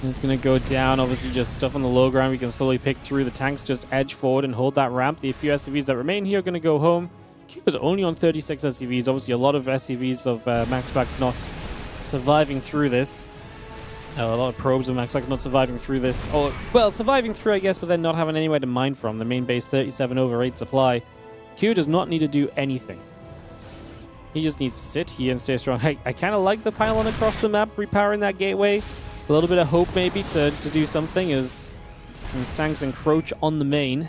is going to go down. Obviously, just stuff on the low ground. We can slowly pick through. The tanks just edge forward and hold that ramp. The few SCVs that remain here are going to go home. Q is only on 36 SCVs. Obviously, a lot of SCVs of Maxpax not surviving through this. A lot of probes of Maxpax not surviving through this. Or, well, surviving through, I guess, but then not having anywhere to mine from. The main base, 37 over 8 supply. Q does not need to do anything. He just needs to sit here and stay strong. I kind of like the pylon across the map, repowering that gateway. A little bit of hope, maybe, to do something as these tanks encroach on the main.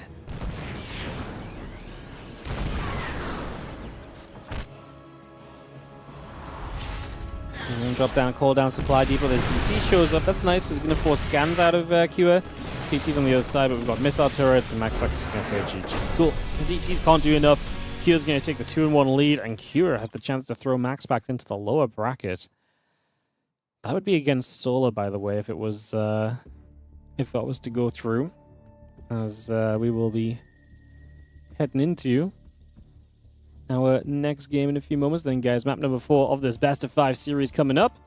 And then drop down, call down supply depot. There's DT shows up. That's nice because it's going to force scans out of Q. DT's on the other side, but we've got missile turrets, and Maxpax is going to say GG. Cool. DTs can't do enough. Q is going to take the 2-1 lead, and Q has the chance to throw Maxpax into the lower bracket. That would be against Solar, by the way, if it was to go through, as we will be heading into our next game in a few moments. Then, guys, map number 4 of this best of 5 series coming up.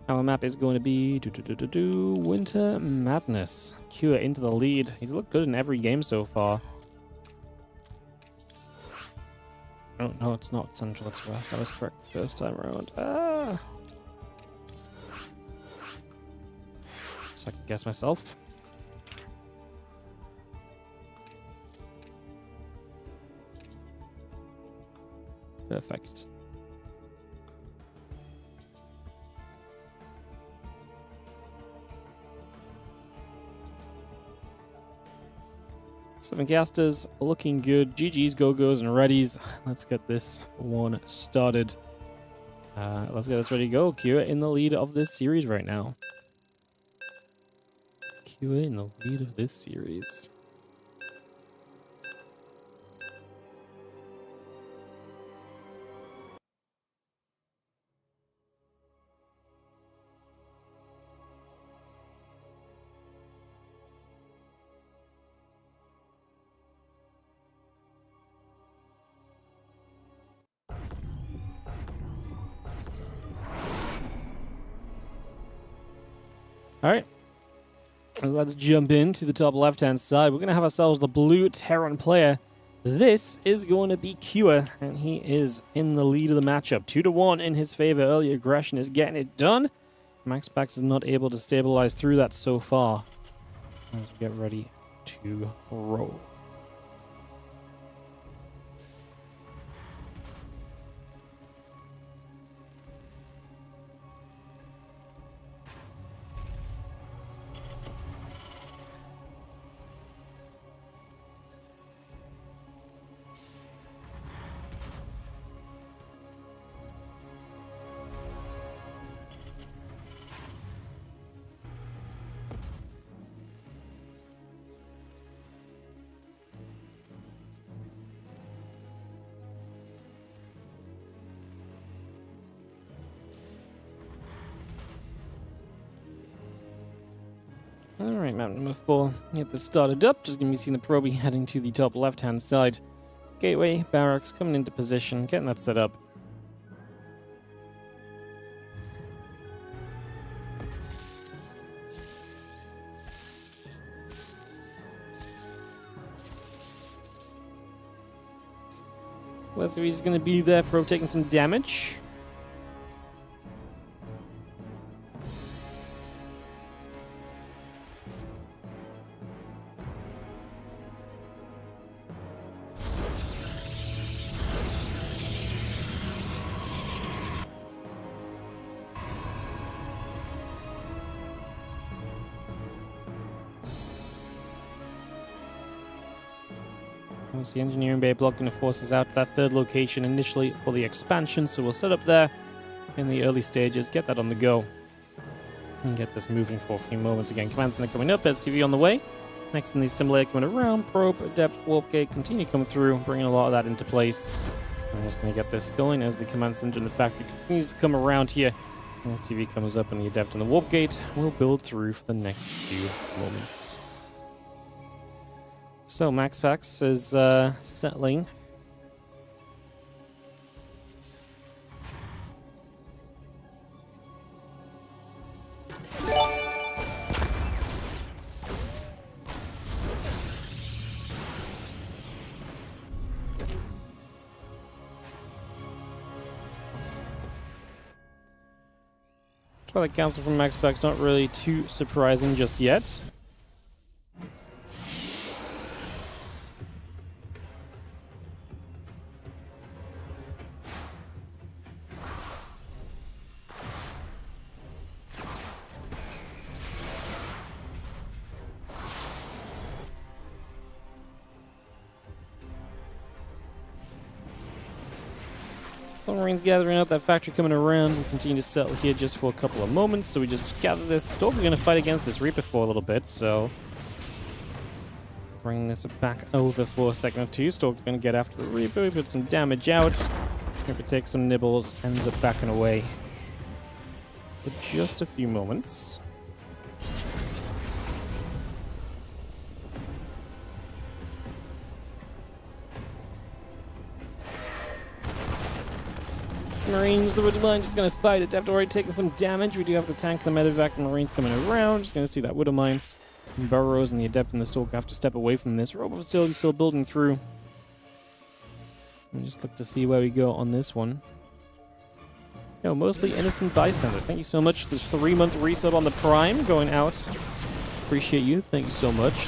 Our map is going to be Winter Madness. Q into the lead. He's looked good in every game so far. Oh, no, it's not Central, it's West. I was correct the first time around. Second guess myself. Perfect. Seven casters looking good. GG's, go-go's, and readies. Let's get this one started. Let's get this ready to go. Q in the lead of this series right now. Q in the lead of this series. All right, let's jump into the top left-hand side. We're going to have ourselves the blue Terran player. This is going to be Q, and he is in the lead of the matchup. 2-1 in his favor. Early aggression is getting it done. Maxpax is not able to stabilize through that so far. As we get ready to roll. Alright, map number 4. Get this started up. Just going to be seeing the probie heading to the top left-hand side. Gateway, barracks, coming into position, getting that set up. Let's see, he's going to be there, probe taking some damage. The engineering bay block going to force us out to that third location initially for the expansion, so we'll set up there in the early stages, get that on the go, and get this moving for a few moments. Again, command center coming up, SCV on the way. Next in the simulator coming around, probe, adept, warp gate, continue coming through, bringing a lot of that into place. I'm just going to get this going as the command center in the factory continues to come around here Let's see if he comes up in the Adept and the Warp Gate. We'll build through for the next few moments. So Maxpax is settling. Twilight Council from Maxpax, not really too surprising just yet. Marines gathering out, that factory coming around. We continue to settle here just for a couple of moments, so we just gather this. Stalker going to fight against this Reaper for a little bit, so bring this back over for a second or two. Stalker going to get after the Reaper, we put some damage out. Reaper takes some nibbles, ends up backing away for just a few moments. Marines, the Widowmine just going to fight. Adept already taking some damage. We do have to tank the medevac. The Marines coming around. Just going to see that Widowmine burrows, and the Adept and the Stalker have to step away from this. Robot facility still building through. And just look to see where we go on this one. No, mostly innocent bystander. Thank you so much for this 3-month resub on the Prime going out. Appreciate you. Thank you so much.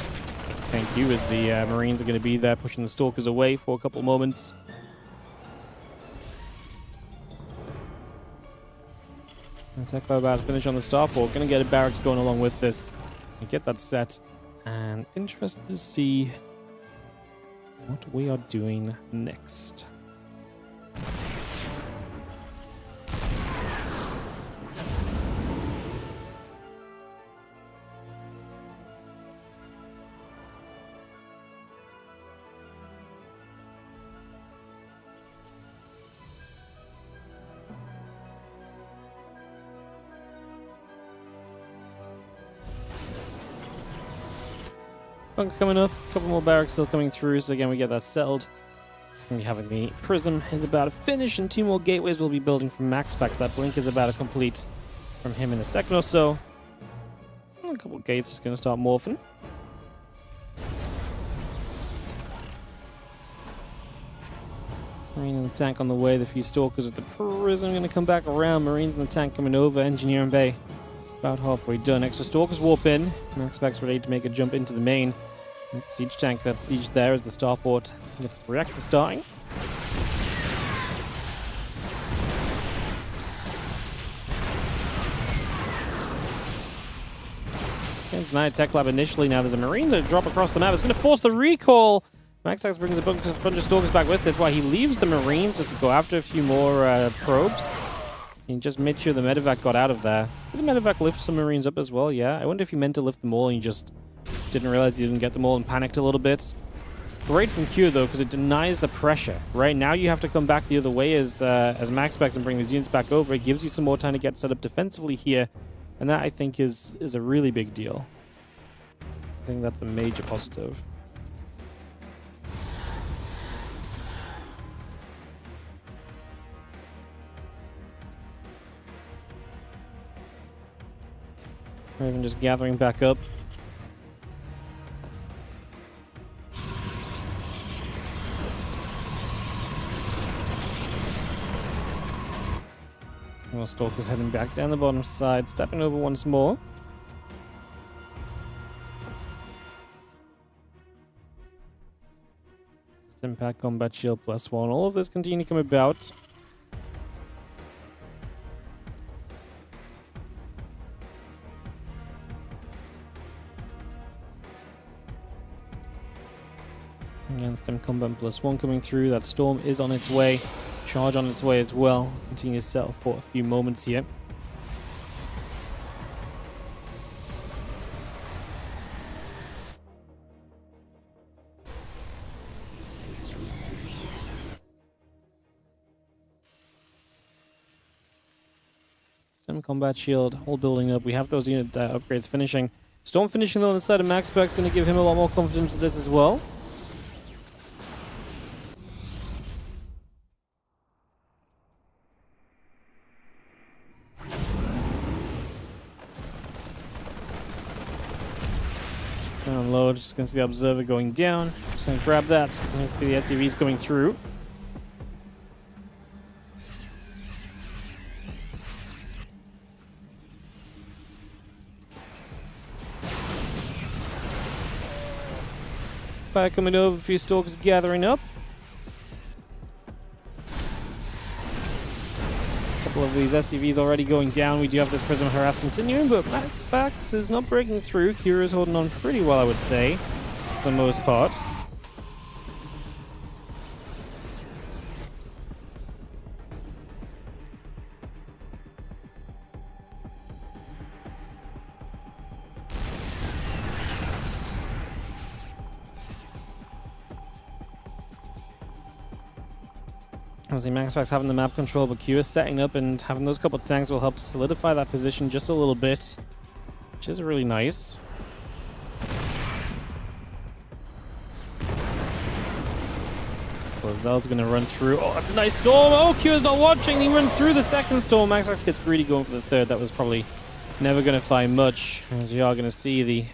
Thank you, as the Marines are going to be there pushing the Stalkers away for a couple of moments. Attack by about to finish on the starport. Gonna get a barracks going along with this and get that set. And interested to see what we are doing next. Bunk coming up, a couple more barracks still coming through, so again we get that settled. It's going to be having the Prism is about to finish, and 2 more gateways we'll be building from Maxpax. That Blink is about to complete from him in a second or so. And a couple of gates is going to start morphing. Marine and the tank on the way, the few Stalkers with the Prism going to come back around. Marines and the tank coming over, Engineering Bay about halfway done. Extra Stalkers warp in. Maxpax ready to make a jump into the main. It's the siege tank that's sieged there as the starport with the reactor starting. Denied Tech Lab initially. Now there's a Marine that drop across the map. It's going to force the recall. Maxpax brings a bunch of Stalkers back with this, while he leaves the Marines just to go after a few more probes. He just made sure the medevac got out of there. Did the medevac lift some Marines up as well? Yeah. I wonder if he meant to lift them all and he just didn't realize he didn't get them all and panicked a little bit. Great from Q though, because it denies the pressure. Right now you have to come back the other way as Maxpax and bring these units back over. It gives you some more time to get set up defensively here, and that I think is a really big deal. I think that's a major positive. Raven just gathering back up. More Stalkers heading back down the bottom side, stepping over once more. Impact combat shield +1. All of this continue to come about. Again, Stem combat +1 coming through. That storm is on its way. Charge on its way as well. Continue to settle for a few moments here. Stem combat shield, all building up. We have those unit upgrades finishing. Storm finishing though on the side of Maxpax, going to give him a lot more confidence in this as well. Download, just going to see the observer going down. Just going to grab that. You can see the SCVs coming through. Fire coming over, a few stalkers gathering up. A couple of these SCVs already going down. We do have this Prism Harass continuing, but Maxpax is not breaking through. Kira's holding on pretty well, I would say, for the most part. Obviously, Maxpax having the map control, but Q is setting up, and having those couple of tanks will help to solidify that position just a little bit, which is really nice. Well, Zeld's going to run through. Oh, that's a nice storm. Oh, Q is not watching. He runs through the second storm. Maxpax gets greedy going for the third. That was probably never going to find much, as we are going to see the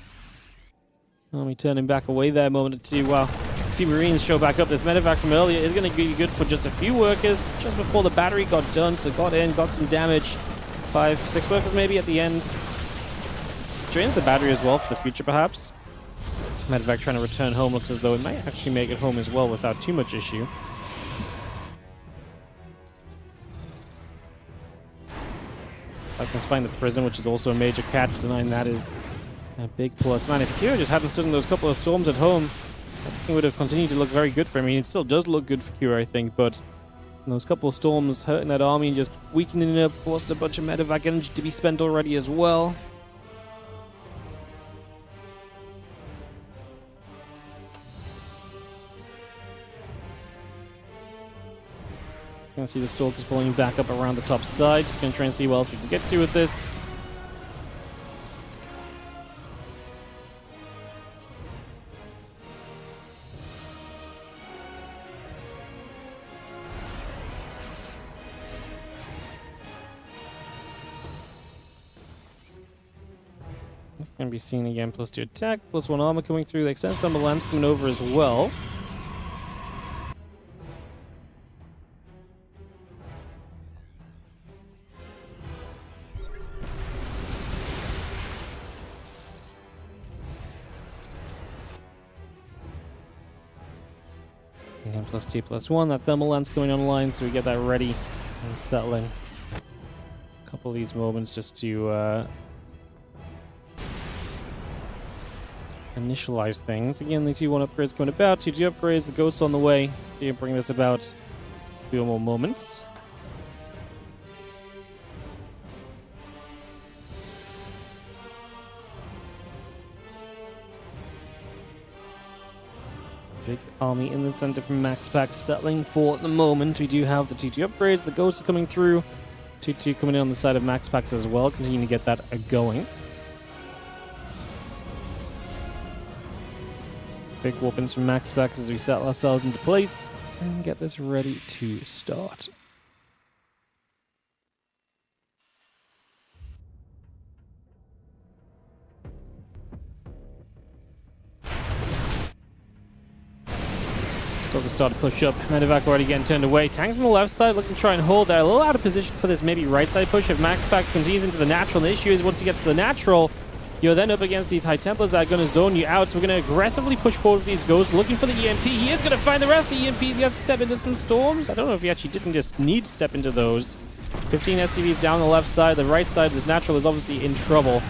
army turning back away there a moment or two. Wow. A few Marines show back up. This medevac from earlier is going to be good for just a few workers just before the battery got done, so got in, got some damage. 5, 6 workers maybe at the end. Drains the battery as well for the future perhaps. Medevac trying to return home, looks as though it might actually make it home as well without too much issue. Falcons find the prison, which is also a major catch. Denying that is a big plus. Man, if Kira just hadn't stood in those couple of storms at home, it would have continued to look very good for him. I mean, it still does look good for Kira, I think, but those couple of storms hurting that army and just weakening it up, forced a bunch of medevac energy to be spent already as well. Gonna see the stalkers pulling back up around the top side. Just gonna try and see what else we can get to with this. It's going to be seen again. +2 attack, +1 armor coming through. The extended thermal lance coming over as well. Again, +2, +1. That thermal lance coming online, so we get that ready and settling. A couple of these moments just to initialize things. Again, the 2-1 upgrades coming about, 2-2 upgrades, the ghosts on the way. So you bring this about a few more moments. Big army in the center from Maxpax settling for the moment. We do have the 2-2 upgrades, the ghosts are coming through. 2-2 coming in on the side of Maxpax as well, continuing to get that going. Big whoopings from Maxpax as we settle ourselves into place and get this ready to start. Still to start to push up. Medevac already getting turned away. Tanks on the left side looking to try and hold there. A little out of position for this maybe right side push if Maxpax continues into the natural. The issue is once he gets to the natural, you're then up against these high Templars that are going to zone you out. So we're going to aggressively push forward with these ghosts, looking for the EMP. He is going to find the rest of the EMPs. He has to step into some storms. I don't know if he actually didn't just need to step into those. 15 SCVs down the left side. The right side, this natural is obviously in trouble.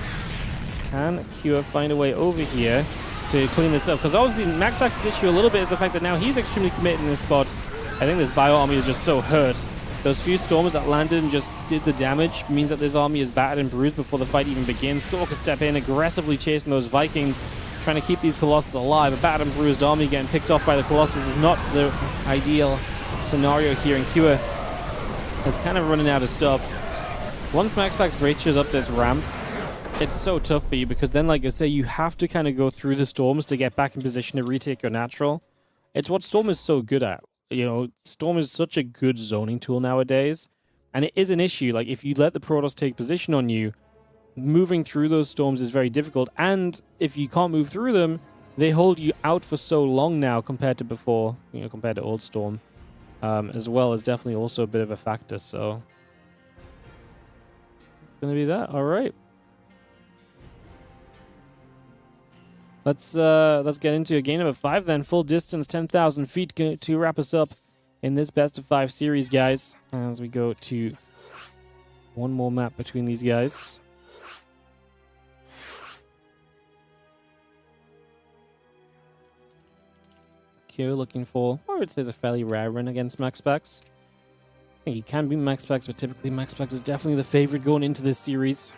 Can Cure find a way over here to clean this up? Because obviously Maxpax's issue a little bit is the fact that now he's extremely committed in this spot. I think this bio army is just so hurt. Those few storms that landed and just did the damage means that this army is battered and bruised before the fight even begins. Stalkers step in, aggressively chasing those Vikings, trying to keep these Colossus alive. A battered and bruised army getting picked off by the Colossus is not the ideal scenario here, and Kua is kind of running out of stuff. once Maxpax breaches up this ramp, it's so tough for you because then, like I say, you have to kind of go through the storms to get back in position to retake your natural. It's what Storm is so good at. You know, Storm is such a good zoning tool nowadays, and it is an issue. Like, if you let the Protoss take position on you, moving through those storms is very difficult, and if you can't move through them, they hold you out for so long now compared to before, you know, compared to old Storm, as well, is definitely also a bit of a factor, so it's gonna be that. All right. Let's get into a game number 5 then. Full distance, 10,000 feet to wrap us up in this best of 5 series, guys. As we go to one more map between these guys. Here looking for, I would say, is a fairly rare run against Maxpax. I think he can beat Maxpax, but typically Maxpax is definitely the favorite going into this series.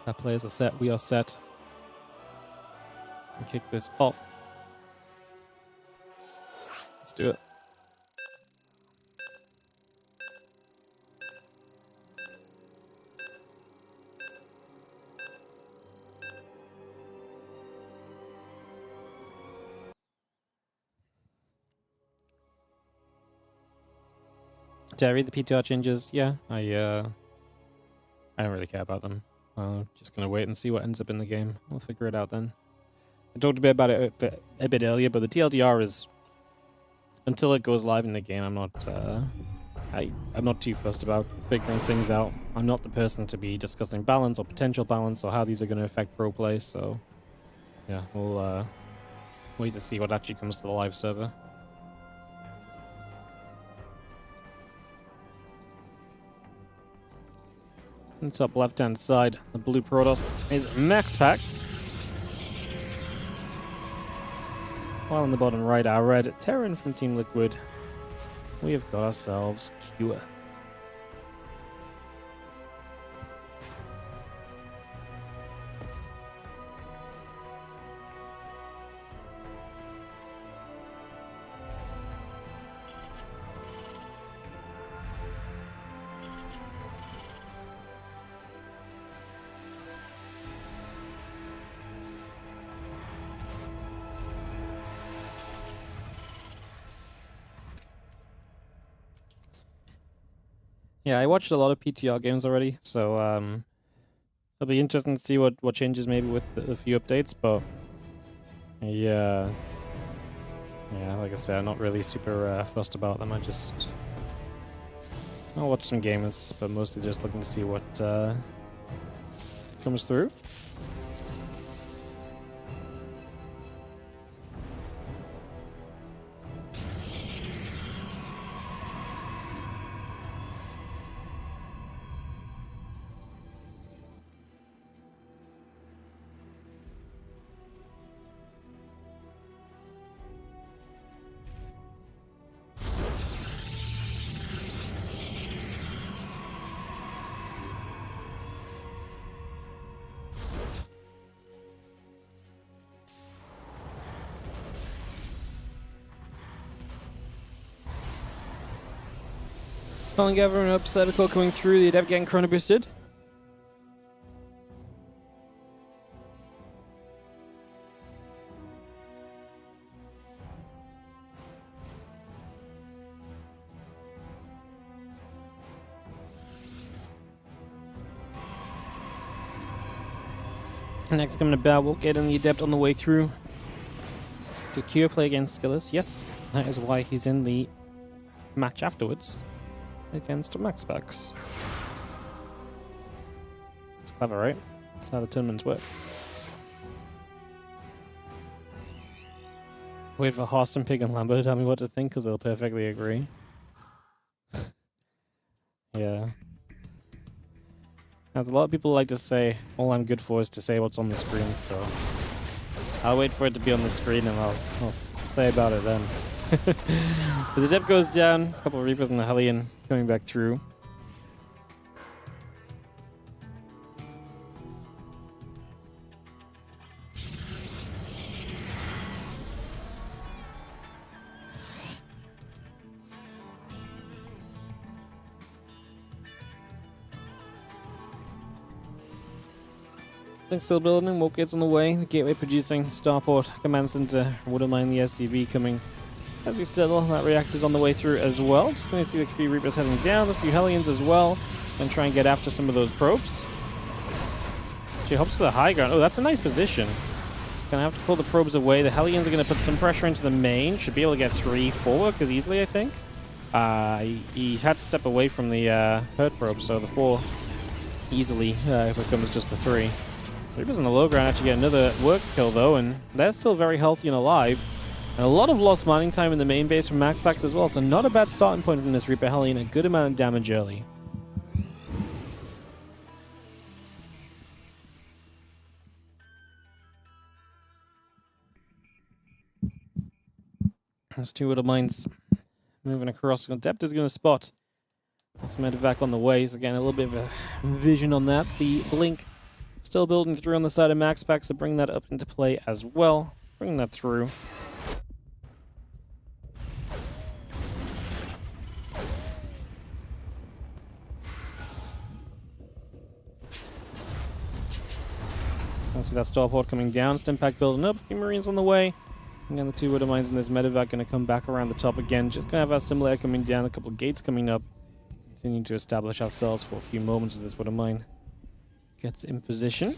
Our players are set. We are set. And kick this off. Let's do it. Did I read the PTR changes? Yeah, I don't really care about them. Just gonna wait and see what ends up in the game. We'll figure it out then. I talked a bit about it a bit earlier, but the TLDR is, until it goes live in the game, I'm not too fussed about figuring things out. I'm not the person to be discussing balance or potential balance or how these are going to affect pro play. So yeah, we'll wait to see what actually comes to the live server. On the top left-hand side, the blue Protoss is Maxpax. While on the bottom right, our red Terran from Team Liquid. We have got ourselves Cure. Yeah, I watched a lot of PTR games already, so it'll be interesting to see what changes maybe with a few updates, but yeah, like I said, I'm not really super fussed about them. I'll watch some gamers, but mostly just looking to see what comes through. Calling everyone up, Cybercore coming through, the adept getting chrono boosted. Next coming about, we'll get in the adept on the way through. Did Q play against Skillus? Yes, that is why he's in the match afterwards against Maxpax. It's clever, right? That's how the tournaments work. Wait for Horsten, Pig, and Lambo to tell me what to think, because they'll perfectly agree. Yeah. As a lot of people like to say, all I'm good for is to say what's on the screen, so I'll wait for it to be on the screen and I'll say about it then. As the dip goes down, a couple of Reapers and the Hellion coming back through. Things still building, Woke Gate's on the way. The gateway producing, Starport, Command Center, wouldn't mind the SCV coming. As we settle, that reactor's on the way through as well. Just going to see the 3 Reapers heading down, a few Hellions as well, and try and get after some of those probes. She hops to the high ground. Oh, that's a nice position. Gonna have to pull the probes away. The Hellions are going to put some pressure into the main. Should be able to get 3 workers easily, I think. He had to step away from the herd probe, so the 4 easily becomes just the 3. Reapers on the low ground actually get another work kill though, and they're still very healthy and alive. And a lot of lost mining time in the main base from Maxpax as well, so not a bad starting point from this Reaper Hellion, a good amount of damage early. There's 2 Widow Mines moving across. Adept is going to spot this medevac on the way, so again a little bit of a vision on that. The blink still building through on the side of Maxpax, so bring that up into play as well. Bring that through. Let's see that Starport coming down. Stimpack building up. A few Marines on the way. And then the 2 Widow Mines in this medevac going to come back around the top again. Just going to have our Assimilator coming down. A couple of gates coming up. Continuing to establish ourselves for a few moments as this Widow Mine gets in position.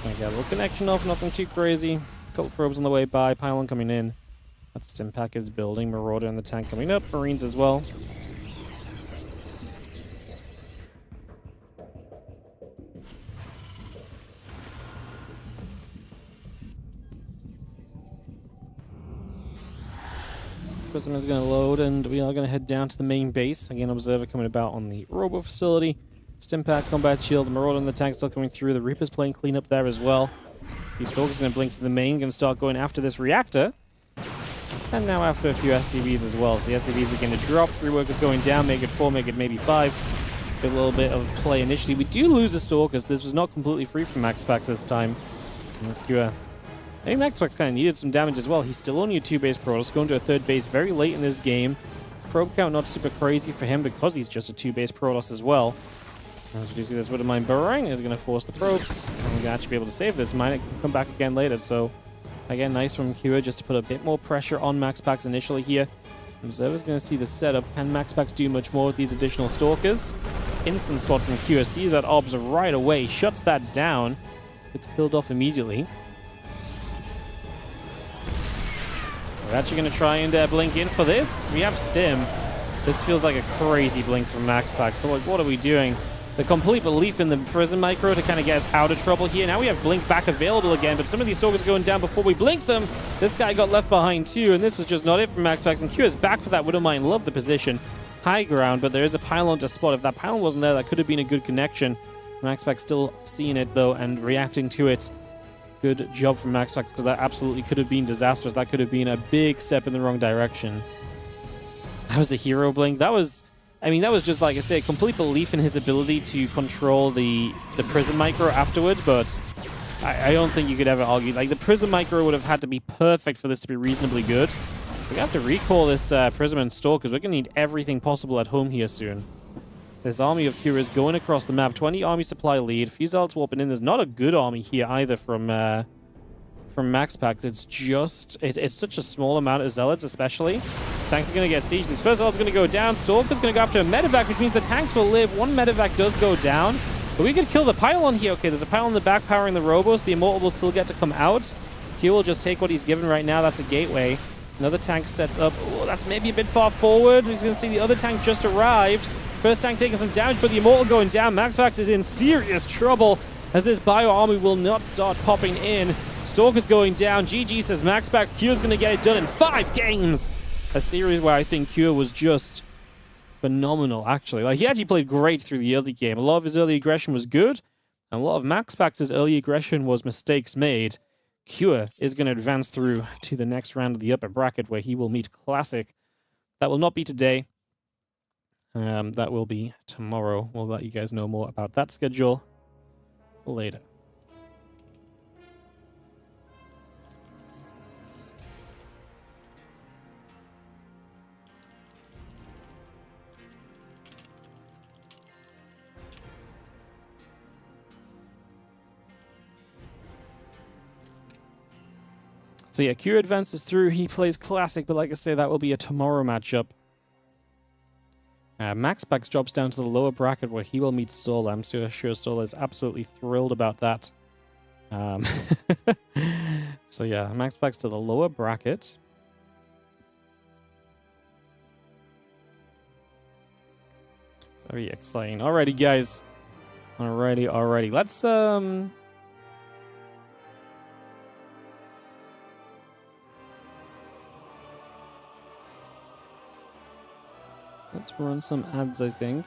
Trying to get a little connection off. Nothing too crazy. A couple probes on the way by. Pylon coming in. That Stimpack is building. Marauder and the tank coming up. Marines as well. Prism is going to load, and we are going to head down to the main base. Again, Observer coming about on the Robo facility. Stimpack, Combat Shield, Marauder and the tank still coming through. The Reaper's playing cleanup there as well. The Stalker's going to blink to the main, going to start going after this reactor. And now after a few SCVs as well. So the SCVs begin to drop. 3 workers going down, make it 4, make it maybe 5. Get a little bit of play initially. We do lose the Stalkers. This was not completely free from Maxpax this time. And this Q. I think Maxpax kind of needed some damage as well. He's still only a 2-base Protoss, going to a 3rd base very late in this game. Probe count not super crazy for him because he's just a 2-base Protoss as well. As we see this Widow Mine burrowing is going to force the probes. And we're going to actually be able to save this mine. It can come back again later. So again, nice from Kua just to put a bit more pressure on Maxpax initially here. Observer's going to see the setup. Can Maxpax do much more with these additional Stalkers? Instant spot from Kua. Sees that Obs right away. Shuts that down. Gets killed off immediately. We're actually going to try and blink in for this. We have Stim. This feels like a crazy blink from Maxpax. So like, what are we doing? The complete belief in the Prism Micro to kind of get us out of trouble here. Now we have Blink back available again, but some of these Stalkers are going down before we blink them. This guy got left behind too, and this was just not it for Maxpax. And Q is back for that Widow Mine. Love the position. High ground, but there is a pylon to spot. If that pylon wasn't there, that could have been a good connection. Maxpax still seeing it though and reacting to it. Good job from Maxpax, because that absolutely could have been disastrous. That could have been a big step in the wrong direction. That was the herO blink. That was, I mean, that was just, like I say, complete belief in his ability to control the Prism Micro afterwards, but I don't think you could ever argue. Like, the Prism Micro would have had to be perfect for this to be reasonably good. We have to recall this Prism and Store, because we're going to need everything possible at home here soon. This army of Curas going across the map. 20 army supply lead. Few zealots warping in. There's not a good army here either from Maxpax. It's just... It's such a small amount of zealots, especially. Tanks are going to get sieged. This first zealot's going to go down. Stalker's going to go after a medevac, which means the tanks will live. One medevac does go down. But we could kill the pylon here. Okay, there's a pylon in the back powering the robos. The Immortal will still get to come out. Q will just take what he's given right now. That's a gateway. Another tank sets up. Oh, that's maybe a bit far forward. He's going to see the other tank just arrived. First tank taking some damage, but the Immortal going down. Maxpax is in serious trouble as this bio army will not start popping in. Stalker's going down. GG says Maxpax. Q's going to get it done in 5 games. A series where I think Q was just phenomenal, actually. Like, he actually played great through the early game. A lot of his early aggression was good, and a lot of Maxpax's early aggression was mistakes made. Q is going to advance through to the next round of the upper bracket where he will meet Classic. That will not be today. That will be tomorrow. We'll let you guys know more about that schedule later. So yeah, Q advances through. He plays Classic, but like I say, that will be a tomorrow matchup. Maxpax drops down to the lower bracket where he will meet Solar. I'm sure Solar is absolutely thrilled about that. So yeah, Maxpax to the lower bracket. Very exciting. Alrighty, guys. Alrighty. Let's run some ads, I think.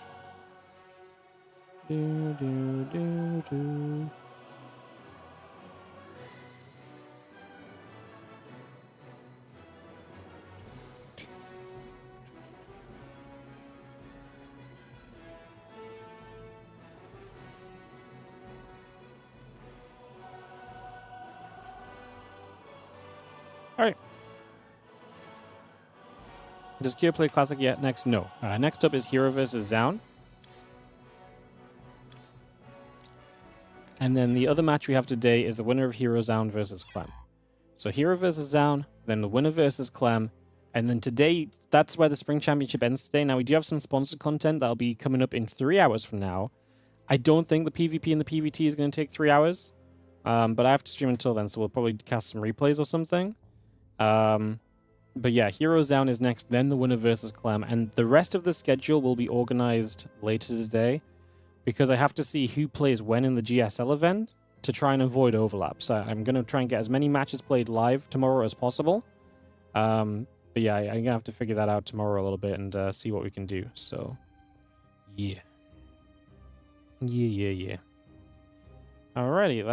Alright. Does herO play Classic yet? Next, no. Next up is herO versus Zound. And then the other match we have today is the winner of herO Zound versus Clem. So herO versus Zound, then the winner versus Clem. And then today, that's where the Spring Championship ends today. Now, we do have some sponsored content that'll be coming up in 3 hours from now. I don't think the PvP and the PvT is going to take 3 hours. But I have to stream until then, so we'll probably cast some replays or something. But yeah, herO Zound is next, then the winner versus Clem, and the rest of the schedule will be organized later today because I have to see who plays when in the GSL event to try and avoid overlaps. I'm going to try and get as many matches played live tomorrow as possible. But yeah, I'm going to have to figure that out tomorrow a little bit and see what we can do. So, yeah. Alrighty,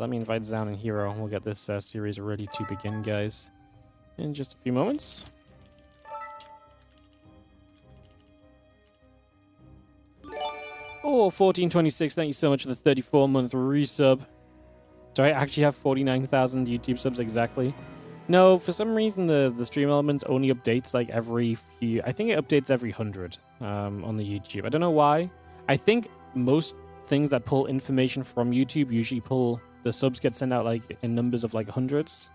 let me invite Zound and herO, and we'll get this series ready to begin, guys. In just a few moments. Oh, 1426, thank you so much for the 34-month resub. Do I actually have 49,000 YouTube subs exactly? No, for some reason the stream element only updates like every few... I think it updates every 100 on the YouTube. I don't know why. I think most things that pull information from YouTube usually pull... The subs get sent out like in numbers of like hundreds.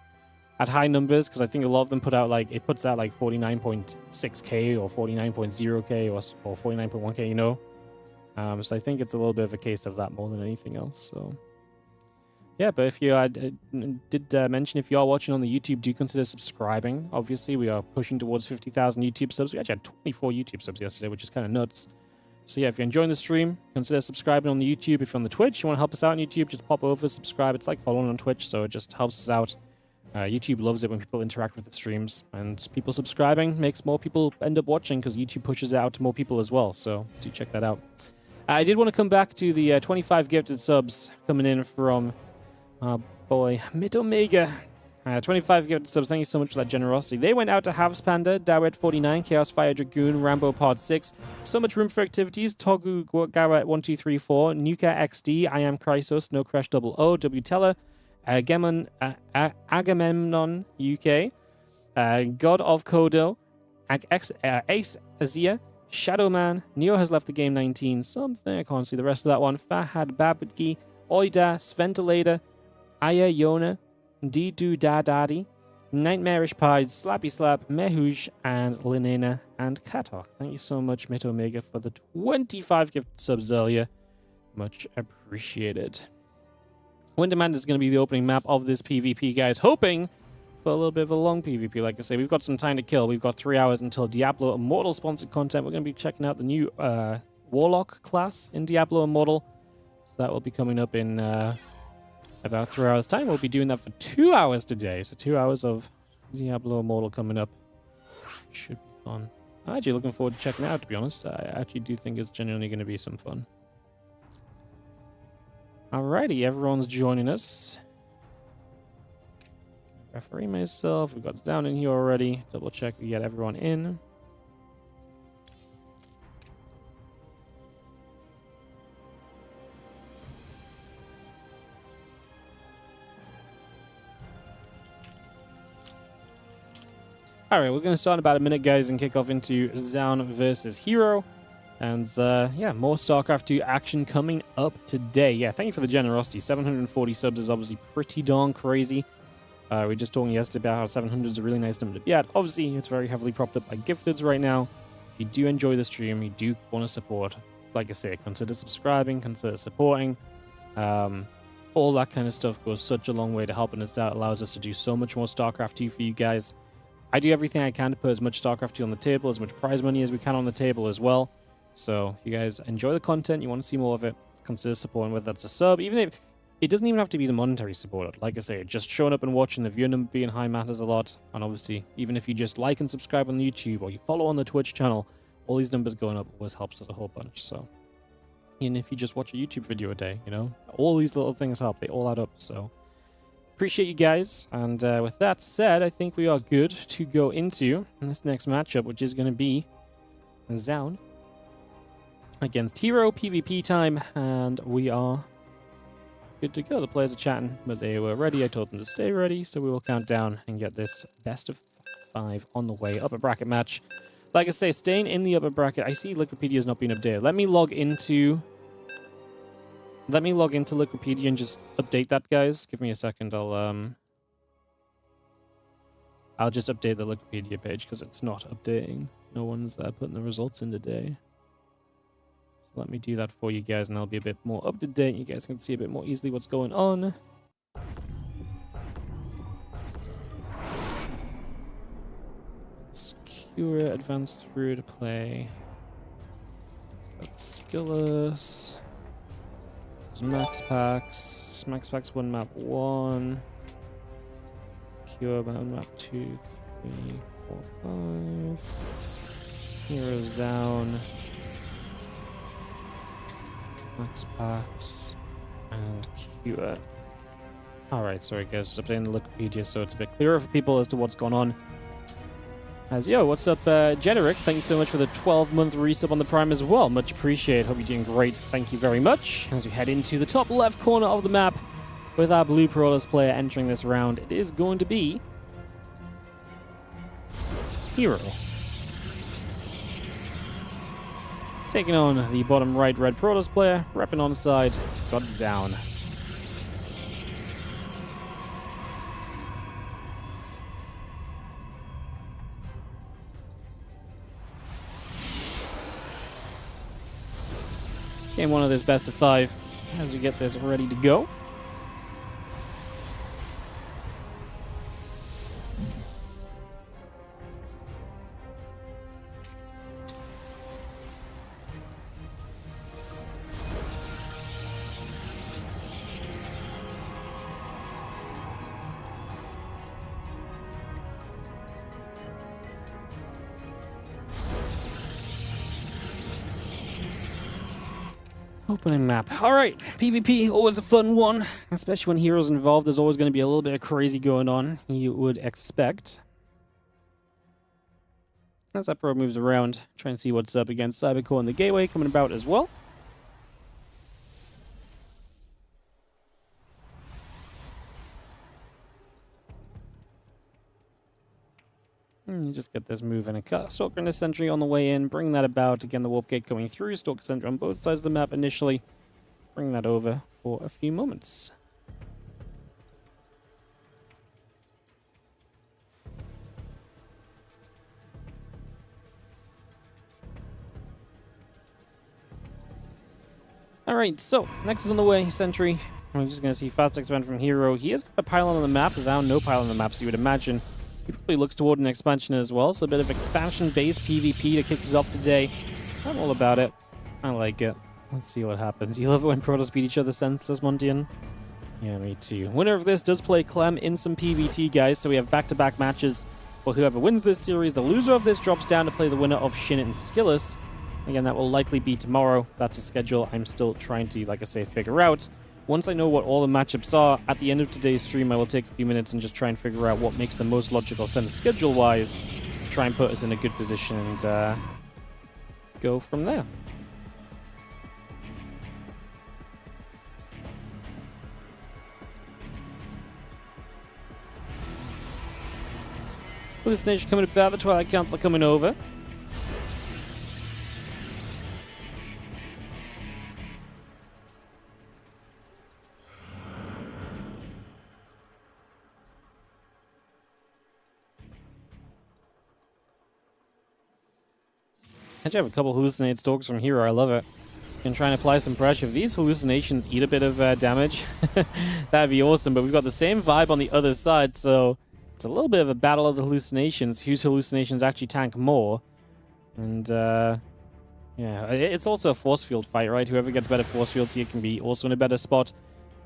At high numbers, because I think a lot of them put out like, it puts out like 49.6k or 49.0k or 49.1k, you know? So I think it's a little bit of a case of that more than anything else, so... Yeah, but if you did mention if you are watching on the YouTube, do consider subscribing. Obviously, we are pushing towards 50,000 YouTube subs. We actually had 24 YouTube subs yesterday, which is kind of nuts. So yeah, if you're enjoying the stream, consider subscribing on the YouTube. If you're on the Twitch, you want to help us out on YouTube, just pop over, subscribe. It's like following on Twitch, so it just helps us out. YouTube loves it when people interact with the streams, and people subscribing makes more people end up watching because YouTube pushes it out to more people as well, so do check that out. I did want to come back to the 25 gifted subs coming in from, boy, Mid-Omega. 25 gifted subs, thank you so much for that generosity. They went out to Havs Panda, Dawet49, Chaos Fire Dragoon, Rambo Pod 6. So much room for activities. Togu Garrett1234, Nuka XD, I Am Chrysos, No Crash 00, W Teller, Agamemnon UK, God of Kodo, Ace Azia, Shadowman, Neo has left the game 19, something, I can't see the rest of that one, Fahad Babadgi, Oida, Sventilator, Aya Yona, Didu Dadadi, Nightmarish Pies, Slappy Slap, Mehuj, and Linena, and Katok. Thank you so much, Mid-Omega, for the 25 gift subs earlier. Much appreciated. Wonderland is going to be the opening map of this PvP, guys. Hoping for a little bit of a long PvP. Like I say, we've got some time to kill. We've got 3 hours until Diablo Immortal sponsored content. We're going to be checking out the new Warlock class in Diablo Immortal. So that will be coming up in about 3 hours' time. We'll be doing that for 2 hours today. So 2 hours of Diablo Immortal coming up. Should be fun. I'm actually looking forward to checking it out, to be honest. I actually do think it's genuinely going to be some fun. Alrighty, everyone's joining us. Referee myself. We've got Zound in here already. Double check we get everyone in. Alright, we're going to start in about a minute, guys, and kick off into Zound versus herO. And, yeah, more StarCraft 2 action coming up today. Yeah, thank you for the generosity. 740 subs is obviously pretty darn crazy. We were just talking yesterday about how 700 is a really nice number to be at. Obviously, it's very heavily propped up by gifteds right now. If you do enjoy the stream, you do want to support, like I say, consider subscribing, consider supporting. All that kind of stuff goes such a long way to helping us out. It allows us to do so much more StarCraft 2 for you guys. I do everything I can to put as much StarCraft 2 on the table, as much prize money as we can on the table as well. So if you guys enjoy the content, you want to see more of it, consider supporting, whether that's a sub, even if it doesn't even have to be the monetary support. Like I say, just showing up and watching, the viewer number being high matters a lot. And obviously, even if you just like and subscribe on YouTube or you follow on the Twitch channel, all these numbers going up always helps us a whole bunch. So even if you just watch a YouTube video a day, you know, all these little things help. They all add up. So appreciate you guys. And with that said, I think we are good to go into this next matchup, which is going to be Zound against herO, PvP time. And we are good to go. The players are chatting, but they were ready. I told them to stay ready, so we will count down and get this best of 5 on the way. Upper bracket match. Like I say, staying in the upper bracket. I see Wikipedia has not been updated. Let me log into Wikipedia and just update that, guys. Give me a second. I'll just update the Wikipedia page because it's not updating. No one's putting the results in today. Let me do that for you guys, and I'll be a bit more up to date. You guys can see a bit more easily what's going on. Secure, advanced through to play. That's Skillus. This is Maxpax. Maxpax 1, map 1. Cure map 2, 3, 4, 5. herO Zound. Maxpax and Cure. Alright, sorry guys, just updating the Wikipedia so it's a bit clearer for people as to what's going on. What's up, Generix? Thank you so much for the 12-month resub on the Prime as well. Much appreciated. Hope you're doing great. Thank you very much. As we head into the top left corner of the map with our Blue Piranhas player entering this round, it is going to be herO. Taking on the bottom right red Protoss player, repping on the side, got Zound. Game 1 of this best of 5 as we get this ready to go. Opening map. Alright, PvP, always a fun one. Especially when herO's involved, there's always going to be a little bit of crazy going on, you would expect. As that pro moves around, try and see what's up against Cybercore and the Gateway coming about as well. And you just get this move and a Stalker and a Sentry on the way in. Bring that about. Again, the Warp Gate coming through. Stalker Sentry on both sides of the map initially. Bring that over for a few moments. Alright, so next is on the way, Sentry. We're just going to see fast expand from herO. He has got a pylon on the map. Zound no pylon on the map, so you would imagine he probably looks toward an expansion as well, so a bit of expansion-based PvP to kick us off today. I'm all about it. I like it. Let's see what happens. You love it when Protoss beat each other senseless, Montian? Yeah, me too. Winner of this does play Clem in some PvT, guys, so we have back-to-back matches for whoever wins this series. The loser of this drops down to play the winner of Shin and Skillus. Again, that will likely be tomorrow. That's a schedule I'm still trying to, like I say, figure out. Once I know what all the matchups are, at the end of today's stream, I will take a few minutes and just try and figure out what makes the most logical sense schedule-wise. Try and put us in a good position and go from there. With this nation coming about, the Twilight Council coming over. Actually, I have a couple hallucinated stalkers from herO. I love it. Can try and apply some pressure. If these hallucinations eat a bit of damage, that'd be awesome. But we've got the same vibe on the other side, so it's a little bit of a battle of the hallucinations. Whose hallucinations actually tank more? And yeah, it's also a force field fight, right? Whoever gets better force fields here can be also in a better spot.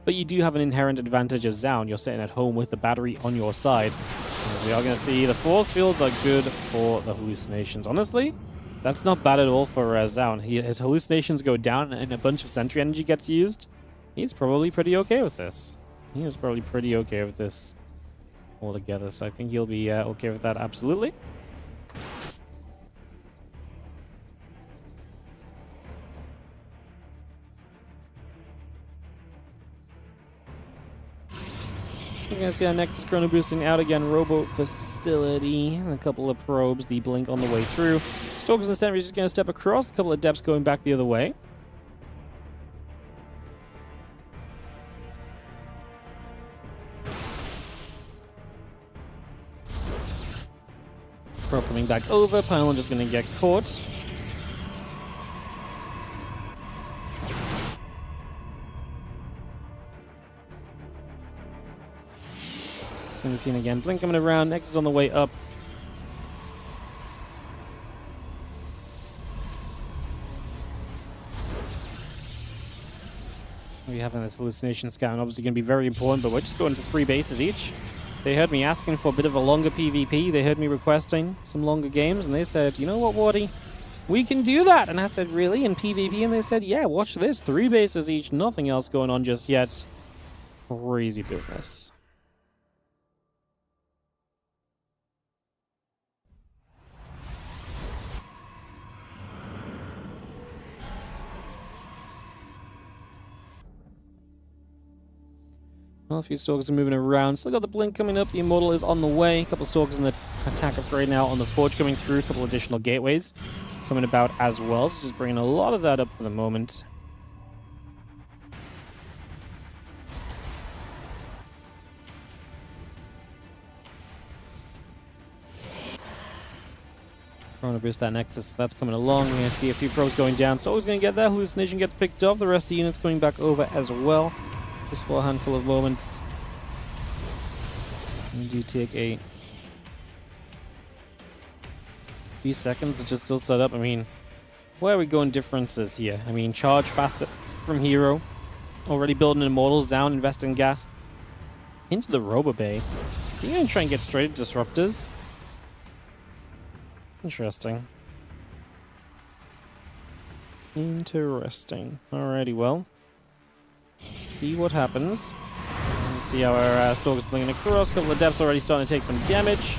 But you do have an inherent advantage as Zound. You're sitting at home with the battery on your side. As we are going to see, the force fields are good for the hallucinations. Honestly, that's not bad at all for Zound. His hallucinations go down and a bunch of sentry energy gets used. He's probably pretty okay with this. He is probably pretty okay with this altogether. So I think he'll be okay with that, absolutely. We're going to see our Nexus chrono boosting out again. Robo facility. And a couple of probes. The blink on the way through. Stalkers and sentries just going to step across. A couple of depths going back the other way. Probe coming back over. Pylon just going to get caught. Going to be seen again. Blink coming around. Nexus on the way up. We having this hallucination scan. Obviously going to be very important, but we're just going for 3 bases each. They heard me asking for a bit of a longer PvP. They heard me requesting some longer games, and they said, you know what, Wardy? We can do that. And I said, really? In PvP? And they said, yeah, watch this. 3 bases each. Nothing else going on just yet. Crazy business. Well, a few stalkers are moving around. Still got the blink coming up. The Immortal is on the way. A couple of stalkers in the attack upgrade now on the Forge coming through. A couple additional gateways coming about as well. So just bringing a lot of that up for the moment. Chrono boost that Nexus, so that's coming along. We're going to see a few probes going down. Stalker's going to get there. Hallucination gets picked off. The rest of the units coming back over as well. Just for a handful of moments. We do take a few seconds to just still set up. I mean, where are we going differences here? I mean, charge faster from herO. Already building an Immortal. Zound investing gas into the Robo Bay. Is he going to try and get straight at Disruptors? Interesting. Interesting. Alrighty, well. See what happens. We'll see how our Stalker's blinking across. A couple of depths already starting to take some damage.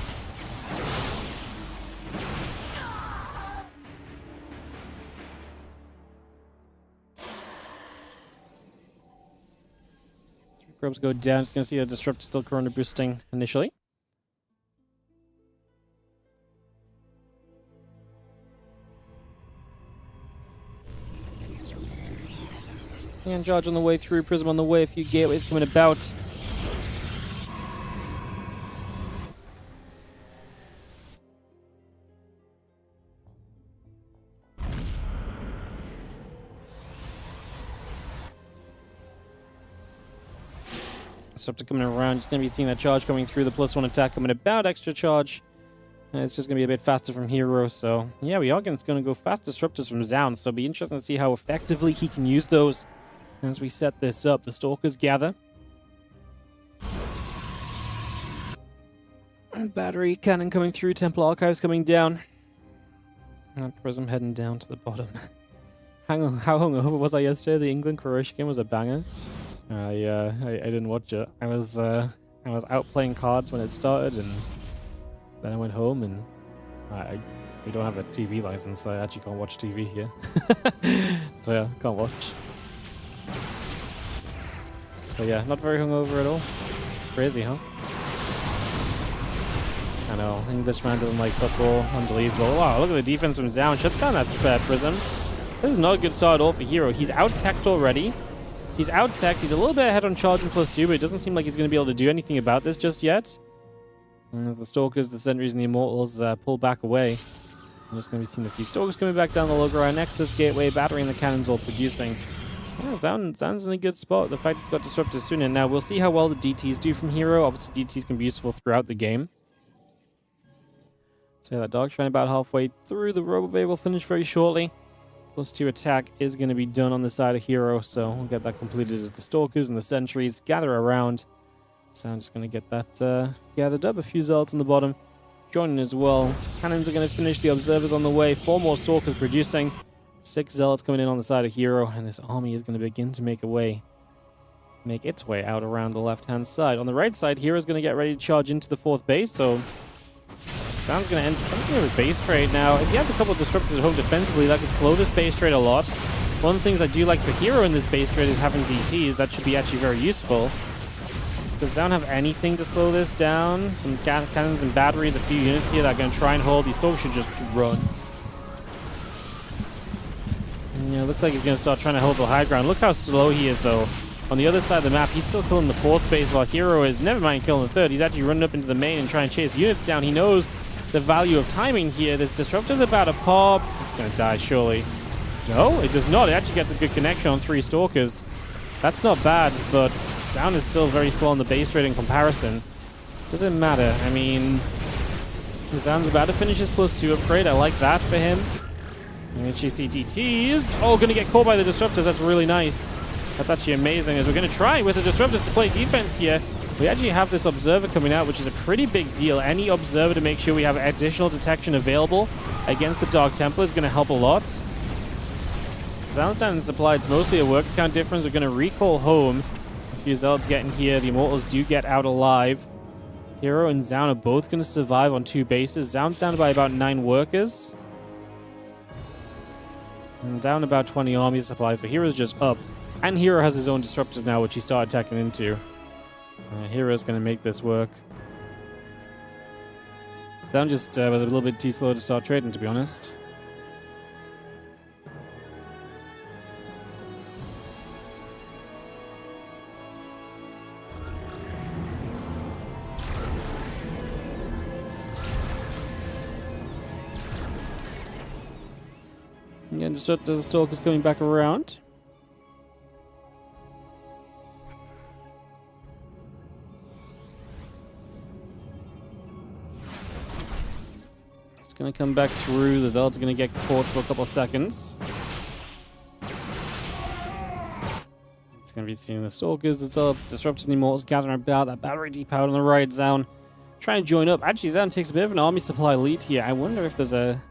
Three probes go down. Just going to see a Disrupt still chrono boosting initially. And charge on the way through, Prism on the way, a few gateways coming about. Disruptor coming around, just going to be seeing that charge coming through, the +1 attack coming about, extra charge. And it's just going to be a bit faster from herO, so yeah, we are going to go fast Disruptors from Zound, so it'll be interesting to see how effectively he can use those. As we set this up, the Stalkers gather. Battery cannon coming through, Temple Archives coming down. And Prism heading down to the bottom. How hungover was I yesterday? The England-Croatia game was a banger. I didn't watch it. I was out playing cards when it started, and then I went home, and we don't have a TV license, so I actually can't watch TV here. So yeah, can't watch. So yeah, not very hungover at all. Crazy, huh? I know, Englishman doesn't like football. Unbelievable. Wow, look at the defense from Zound. Shuts down that Prism. This is not a good start at all for herO. He's out-teched already. He's out-teched. He's a little bit ahead on charge and +2, but it doesn't seem like he's going to be able to do anything about this just yet. And as the Stalkers, the Sentries, and the Immortals pull back away. I'm just going to be seeing the few stalkers coming back down the low ground. Nexus, gateway, battery, and the cannons all producing. Yeah, Zound's in a good spot. The fact it's got disruptors soon, and now we'll see how well the DTs do from herO. Obviously, DTs can be useful throughout the game. So yeah, that dog shrine about halfway through. The RoboBay will finish very shortly. +2 attack is going to be done on the side of herO, so we'll get that completed as the stalkers and the sentries gather around. So I'm just going to get that gathered up. A few zealots on the bottom joining as well. Cannons are going to finish. The observers on the way. 4 more stalkers producing. 6 zealots coming in on the side of herO, and this army is going to begin to make its way out around the left-hand side. On the right side, hero's going to get ready to charge into the 4th base, so Zound's going to enter something of a base trade now. If he has a couple of disruptors at home defensively, that could slow this base trade a lot. One of the things I do like for herO in this base trade is having DTs. That should be actually very useful. Does Zound have anything to slow this down? Some cannons and batteries, a few units here that are going to try and hold. These stalkers should just run. Yeah, looks like he's going to start trying to hold the high ground. Look how slow he is, though. On the other side of the map, he's still killing the 4th base, while herO is, never mind killing the 3rd. He's actually running up into the main and trying to chase units down. He knows the value of timing here. This disruptor's about to pop. It's going to die, surely. No, it does not. It actually gets a good connection on 3 stalkers. That's not bad, but Zound is still very slow on the base trade in comparison. Doesn't matter. I mean, Zound's about to finish his +2 upgrade. I like that for him. You actually see DTs. Oh, going to get caught by the disruptors. That's really nice. That's actually amazing, as we're going to try with the disruptors to play defense here. We actually have this observer coming out, which is a pretty big deal. Any observer to make sure we have additional detection available against the Dark Templar is going to help a lot. Zound's down in supply. It's mostly a work count difference. We're going to recall home. A few zealots getting here. The Immortals do get out alive. herO and Zound are both going to survive on 2 bases. Zound's down by about 9 workers. And down about 20 army supplies. So hero's just up. And herO has his own disruptors now, which he started attacking into. hero's going to make this work. Zound just was a little bit too slow to start trading, to be honest. Again, the stalkers coming back around. It's going to come back through. The zealots are going to get caught for a couple of seconds. It's going to be seeing the stalkers, the zealots, disruptors, and the immortals gathering about. That battery deep out on the right. Zound trying to join up. Actually, Zound takes a bit of an army supply lead here. I wonder if there's a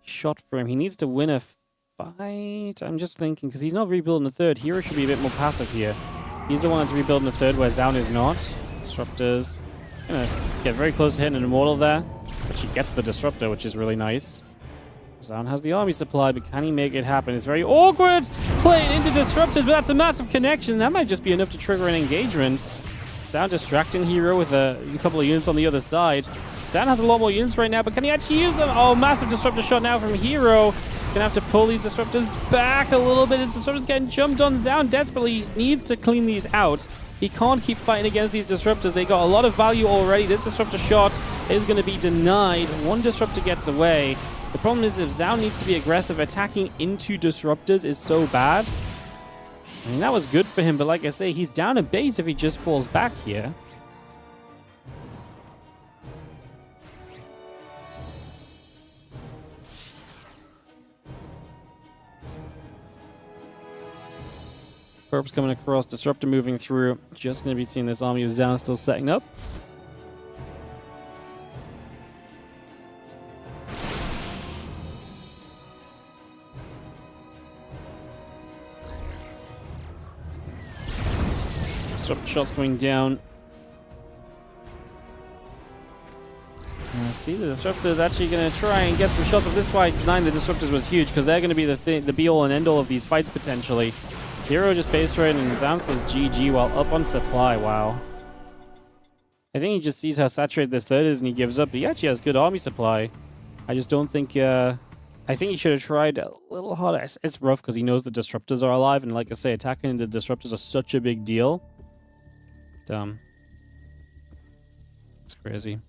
shot for him. He needs to win a fight. I'm just thinking, because he's not rebuilding the 3rd. herO should be a bit more passive here. He's the one that's rebuilding the 3rd, where Zound is not. Disruptors. Gonna get very close to hitting an immortal there. But she gets the disruptor, which is really nice. Zound has the army supply, but can he make it happen? It's very awkward playing into disruptors, but that's a massive connection. That might just be enough to trigger an engagement. Zound distracting herO with a couple of units on the other side. Zound has a lot more units right now, but can he actually use them? Oh, massive disruptor shot now from herO. Gonna have to pull these disruptors back a little bit. His disruptors getting jumped on. Zound desperately needs to clean these out. He can't keep fighting against these disruptors. They got a lot of value already. This disruptor shot is going to be denied. 1 disruptor gets away. The problem is if Zound needs to be aggressive, attacking into disruptors is so bad. I mean, that was good for him, but like I say, he's down a base if he just falls back here. Corpse coming across, disruptor moving through. Just going to be seeing this army of Zound still setting up. Disruptor shots going down. See, the disruptor is actually going to try and get some shots of this. Why denying the disruptors was huge, because they're going to be the be-all and end-all of these fights potentially. herO just base trade, and Zound says GG while up on supply. Wow. I think he just sees how saturated this 3rd is and he gives up. But he actually has good army supply. I just don't think... I think he should have tried a little harder. It's rough because he knows the disruptors are alive. And like I say, attacking the disruptors are such a big deal. Dumb. It's crazy.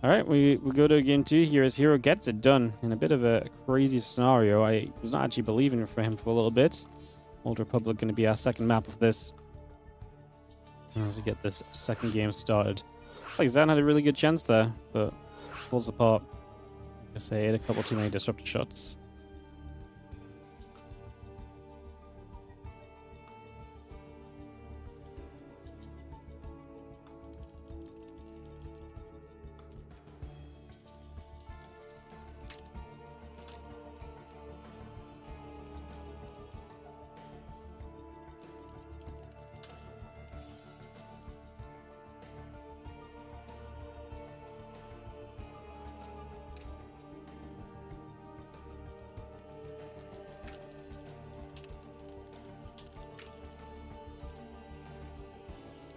All right, we go to game 2 here as herO gets it done in a bit of a crazy scenario. I was not actually believing it for him for a little bit. Old Republic going to be our second map of this. As we get this second game started. Like Zound had a really good chance there, but falls apart. I say, a couple too many disruptor shots.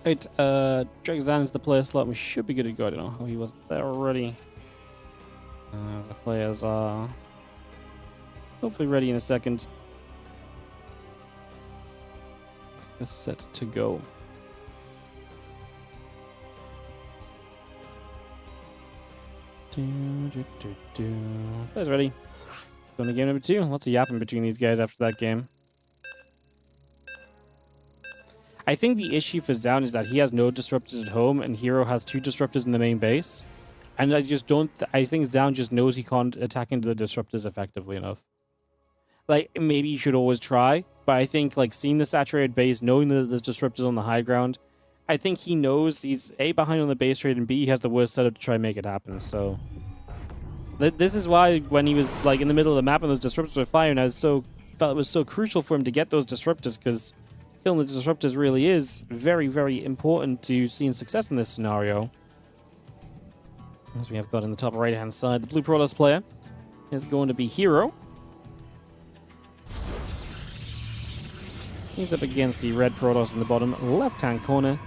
Right, drag Zound into the player slot. We should be good to go. I don't know how he was there already. As the players are hopefully ready in a second. It's set to go. Players ready. Let's go into game number 2. Lots of yapping between these guys after that game. I think the issue for Zound is that he has no disruptors at home, and herO has 2 disruptors in the main base. And I just don't... I think Zound just knows he can't attack into the disruptors effectively enough. Like, maybe you should always try, but I think, like, seeing the saturated base, knowing that there's disruptors on the high ground, I think he knows he's A, behind on the base trade, and B, he has the worst setup to try and make it happen, so... This is why, when he was, like, in the middle of the map and those disruptors were firing, I felt it was so crucial for him to get those disruptors, because... killing the disruptors really is very, very important to seeing success in this scenario. As we have got in the top right-hand side, the blue Protoss player is going to be herO. He's up against the red Protoss in the bottom left-hand corner.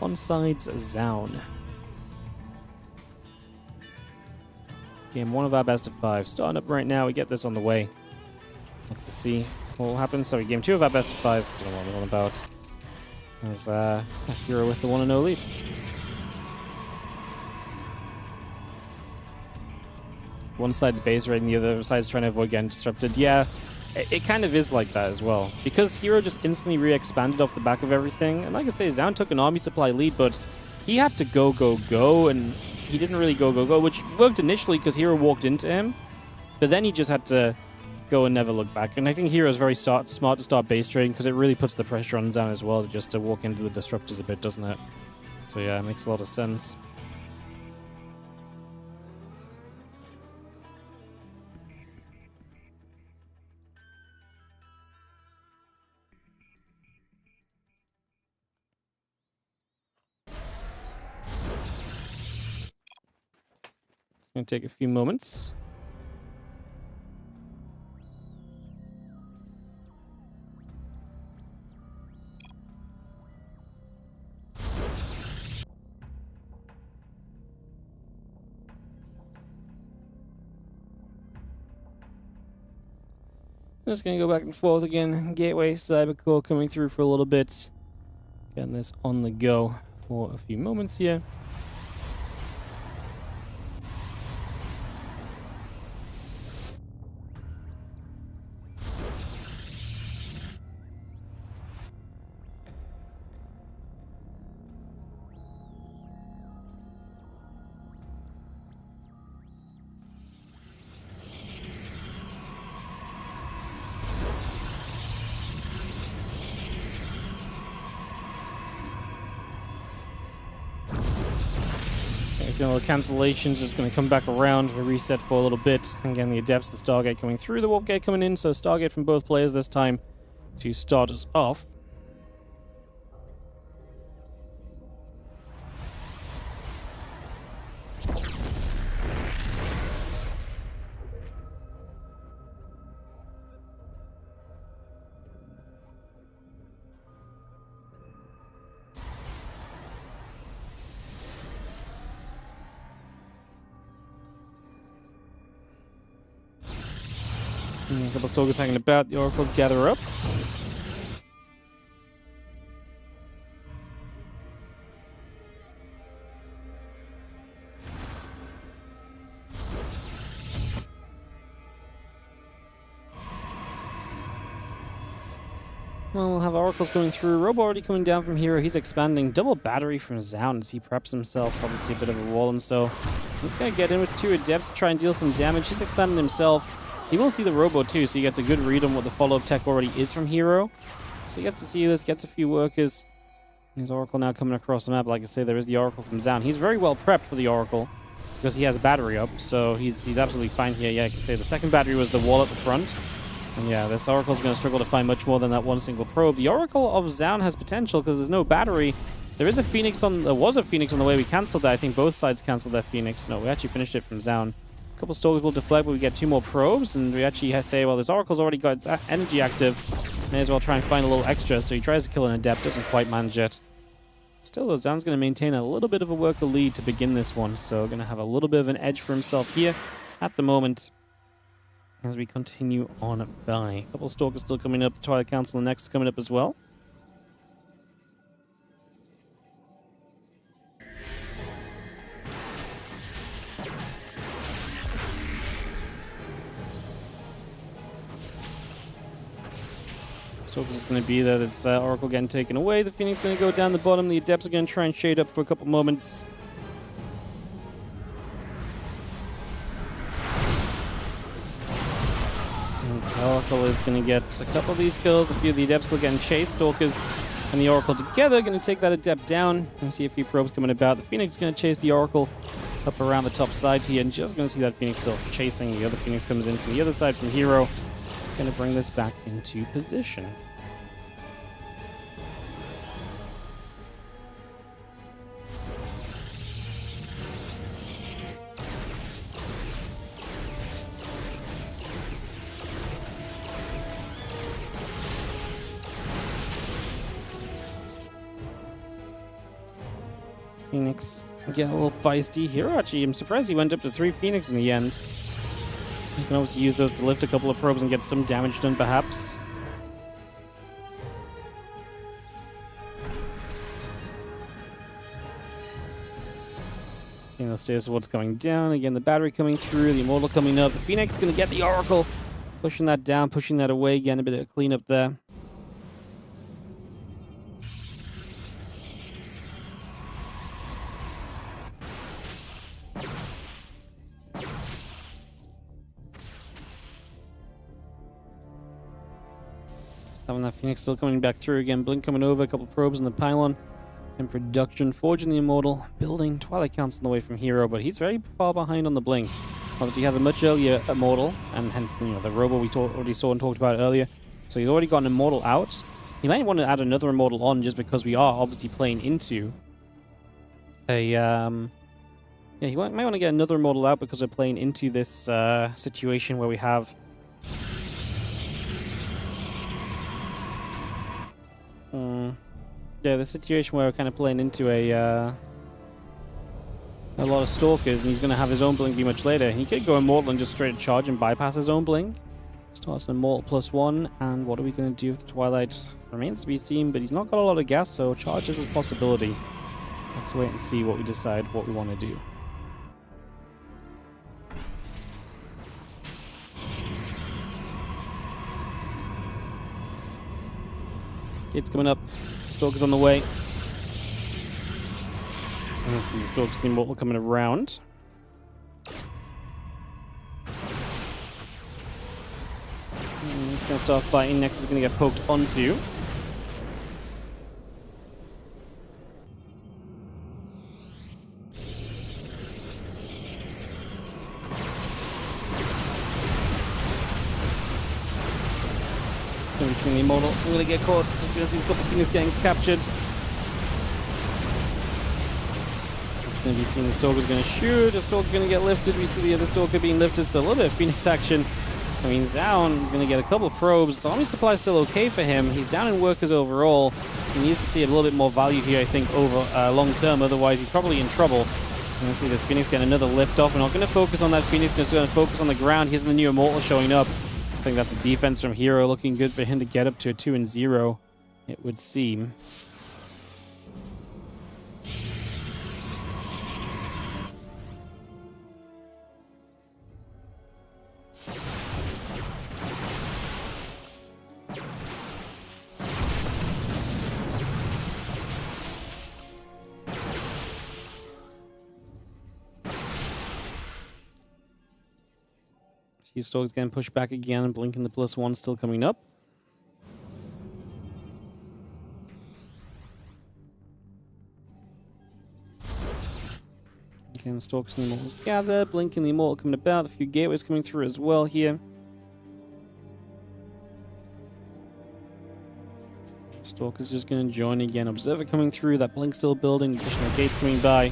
On sides, Zound. Game 1 of our best of 5. Starting up right now, we get this on the way. Look to see what will happen. Sorry, game 2 of our best of 5. Don't know what I'm on about. As herO with the 1-0 lead. One side's base raiding, the other side's trying to avoid getting disrupted. Yeah, it kind of is like that as well. Because herO just instantly re-expanded off the back of everything. And like I say, Zound took an army supply lead, but he had to go, and he didn't really go, which worked initially because herO walked into him. But then he just had to go and never look back. And I think herO's very smart to start base trading because it really puts the pressure on Zound as well, just to walk into the disruptors a bit, doesn't it? So yeah, it makes a lot of sense. It's going to take a few moments. I'm just going to go back and forth again. Gateway, Cybercore coming through for a little bit. Getting this on the go for a few moments here. See all the cancellations, just going to come back around, we reset for a little bit. And again, the Adepts, the Stargate coming through, the Warp Gate coming in, so Stargate from both players this time to start us off. A couple of Stalkers hanging about, the Oracles gather up. Well, we'll have oracles going through. Robo already coming down from herO. He's expanding. Double battery from Zound as he preps himself. Obviously a bit of a wall, and so he's going to get in with 2 Adept to try and deal some damage. He's expanding himself. He will see the Robo too, so he gets a good read on what the follow-up tech already is from herO. So he gets to see this, gets a few workers. There's Oracle now coming across the map. Like I say, there is the Oracle from Zound. He's very well prepped for the Oracle because he has a battery up, so he's absolutely fine here. Yeah, I can say the second battery was the wall at the front. And yeah, this Oracle's going to struggle to find much more than that one single probe. The Oracle of Zound has potential because there's no battery. There is a Phoenix on... There was a Phoenix on the way. We cancelled that. I think both sides cancelled their Phoenix. No, we actually finished it from Zound. A couple Stalkers will deflect, but we get 2 more probes. And we actually say, well, this Oracle's already got its energy active. May as well try and find a little extra. So he tries to kill an Adept. Doesn't quite manage it. Still, though, Zound's going to maintain a little bit of a worker lead to begin this one. So going to have a little bit of an edge for himself here at the moment, as we continue on by. A couple of Stalkers still coming up. The Twilight Council, the next coming up as well. Stalkers is going to be there. This Oracle getting taken away. The Phoenix going to go down the bottom. The Adepts are going to try and shade up for a couple moments. The Oracle is going to get a couple of these kills. A few of the Adepts are getting chased. Stalkers and the Oracle together are going to take that Adept down. You see a few probes coming about. The Phoenix is going to chase the Oracle up around the top side here, and just going to see that Phoenix still chasing. The other Phoenix comes in from the other side from herO. Going to bring this back into position. Phoenix get a little feisty here. Actually, I'm surprised he went up to 3 Phoenix in the end. You can obviously use those to lift a couple of probes and get some damage done, perhaps. Seeing the status of what's coming down. Again, the battery coming through, the Immortal coming up. The Phoenix going to get the Oracle. Pushing that down, pushing that away. Again, a bit of cleanup there. Having that Phoenix still coming back through again. Blink coming over, a couple probes in the pylon. In production, forging the Immortal, building Twilight Council away from herO, but he's very far behind on the Blink. Obviously, he has a much earlier Immortal, and the Robo we already saw and talked about earlier. So he's already got an Immortal out. He might want to add another Immortal on just because we are obviously playing into a... Yeah, he might want to get another Immortal out because we're playing into this situation where we have... yeah, the situation where we're kind of playing into a lot of Stalkers, and he's going to have his own Blink be much later. He could go Immortal and just straight charge and bypass his own Blink. Starts an Immortal +1, and what are we going to do with the Twilight? Remains to be seen, but he's not got a lot of gas, so charge is a possibility. Let's wait and see what we decide what we want to do. Kids coming up. Stalkers on the way. And let's see the Stalkers the Immortal coming around. And he's going to start fighting. Next is going to get poked onto. We've seen the Immortal really get caught. Just going to see a couple of things getting captured. It's going to be seen the Stalker's going to shoot. The Stalker going to get lifted. We see the other Stalker being lifted. So a little bit of Phoenix action. I mean, Zound is going to get a couple of probes. Army supply is still okay for him. He's down in workers overall. He needs to see a little bit more value here, I think, over long term. Otherwise, he's probably in trouble. You're going to see this Phoenix get another lift off. We're not going to focus on that Phoenix. Just going to focus on the ground. Here's the new Immortal showing up. I think that's a defense from herO, looking good for him to get up to a 2-0, it would seem. Few Stalkers getting pushed back again, blinking the +1 still coming up. Again, Stalkers and the Immortals gather, blinking the Immortal coming about, a few gateways coming through as well here. Stalker's just going to join again. Observer coming through, that blink still building, additional gates coming by.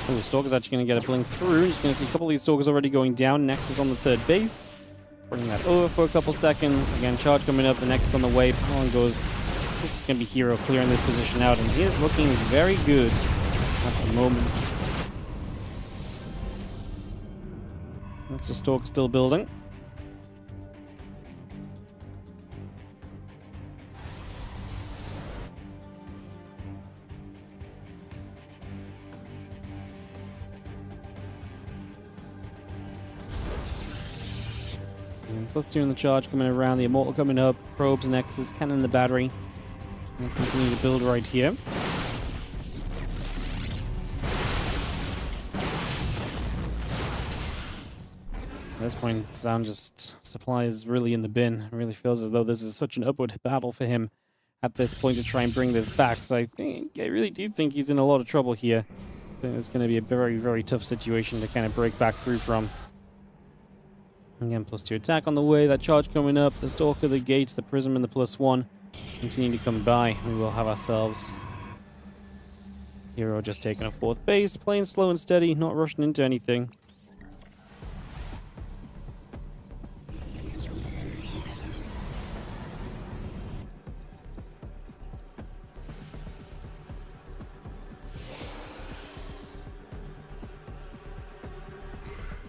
Oh, Stalker's actually going to get a blink through. Just going to see a couple of these Stalkers already going down. Nexus on the third base. Bringing that over for a couple seconds. Again, charge coming up, the Nexus on the way. Power goes. This is going to be herO clearing this position out, and he is looking very good at the moment. That's a Stalker still building. +2 in the charge coming around, the Immortal coming up, probes, Nexus, cannon the battery. We'll continue to build right here. At this point, Zound just supply is really in the bin. It really feels as though this is such an upward battle for him at this point to try and bring this back. So I really do think he's in a lot of trouble here. I think it's going to be a very, very tough situation to kind of break back through from. Again, +2 attack on the way, that charge coming up, the Stalker, the gates, the Prism, and the +1 continue to come by. We will have ourselves herO just taking a 4th base, playing slow and steady, not rushing into anything.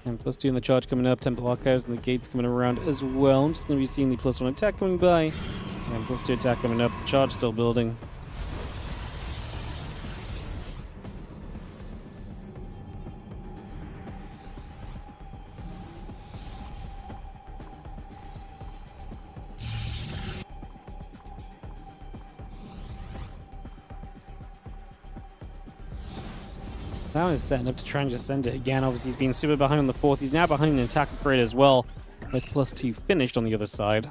And +2 in the charge coming up, Temple Archives and the gates coming around as well. I'm just going to be seeing the +1 attack coming by. And +2 attack coming up, the charge still building. Now he's setting up to try and just send it again. Obviously, he's been super behind on the 4th. He's now behind an attack upgrade as well, with +2 finished on the other side.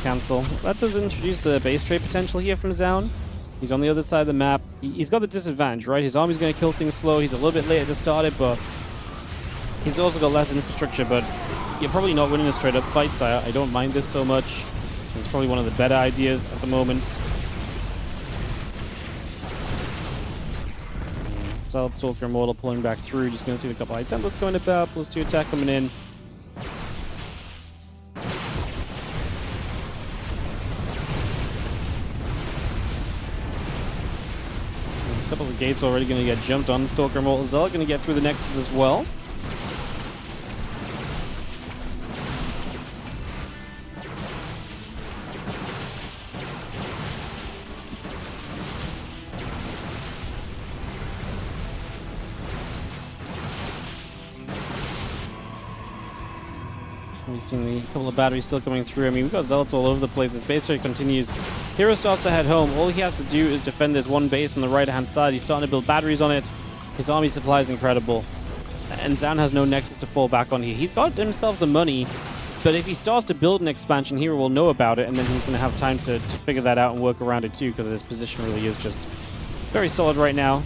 Cancel. That does introduce the base trade potential here from Zound. He's on the other side of the map. He's got the disadvantage, right? His army's going to kill things slow. He's a little bit later to start it, but he's also got less infrastructure. But you're probably not winning a straight-up fight, so I don't mind this so much. It's probably one of the better ideas at the moment. Solid Stalker Immortal pulling back through. Just going to see the couple of high templates going about. +2 attack coming in. A couple of gates already going to get jumped on. Stalker Immortal Zell going to get through the Nexus as well. We've seen a couple of batteries still coming through. I mean, we've got Zealots all over the place. This base trade continues. herO starts to head home. All he has to do is defend this one base on the right-hand side. He's starting to build batteries on it. His army supply is incredible. And Zound has no Nexus to fall back on here. He's got himself the money, but if he starts to build an expansion, herO will know about it, and then he's going to have time to figure that out and work around it too, because his position really is just very solid right now.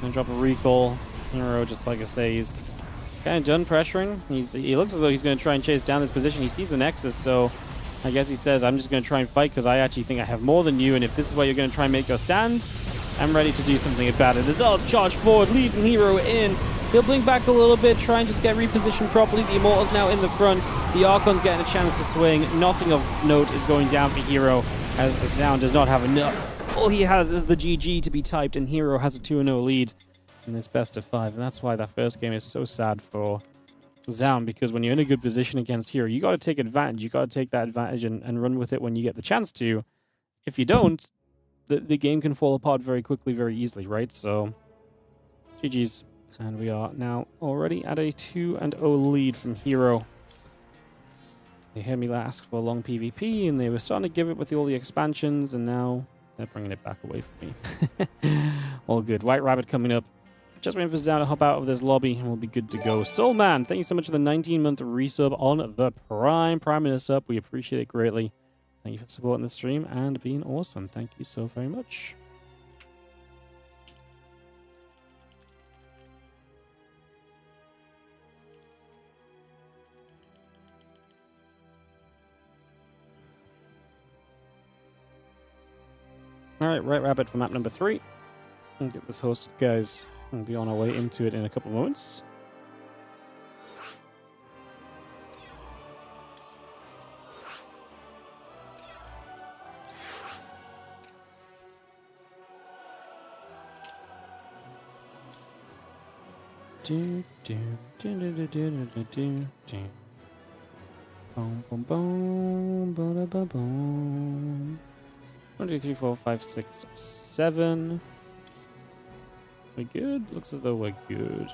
Gonna drop a recall. herO, just like I say, he's kind of done pressuring. He looks as though he's going to try and chase down this position. He sees the Nexus, so I guess he says, I'm just going to try and fight because I actually think I have more than you, and if this is where you're going to try and make your stand, I'm ready to do something about it. The Zealots charge forward, leading herO in. He'll blink back a little bit, try and just get repositioned properly. The Immortal's now in the front. The Archon's getting a chance to swing. Nothing of note is going down for herO, as Zound does not have enough. All he has is the GG to be typed, and herO has a 2-0 lead in this best of 5, and that's why that first game is so sad for Zound, because when you're in a good position against herO, you got to take advantage. You got to take that advantage and run with it when you get the chance to. if you don't, the game can fall apart very quickly, very easily, right? So, GG's. And we are now already at a 2-0 lead from herO. They heard me ask for a long PvP, and they were starting to give it with all the expansions, and now they're bringing it back away from me. All good. White Rabbit coming up. Just waiting for Zound to hop out of this lobby, and we'll be good to go. Soulman, thank you so much for the 19-month resub on the Prime. Priming us up. We appreciate it greatly. Thank you for supporting the stream and being awesome. Thank you so very much. Alright, White Rabbit for map number 3. We'll get this hosted, guys. We'll be on our way into it in a couple of moments. Do do do do do do do do do. Boom boom boom boom boom boom. 1, 2, 3, 4, 5, 6, 7. We good? Looks as though we're good.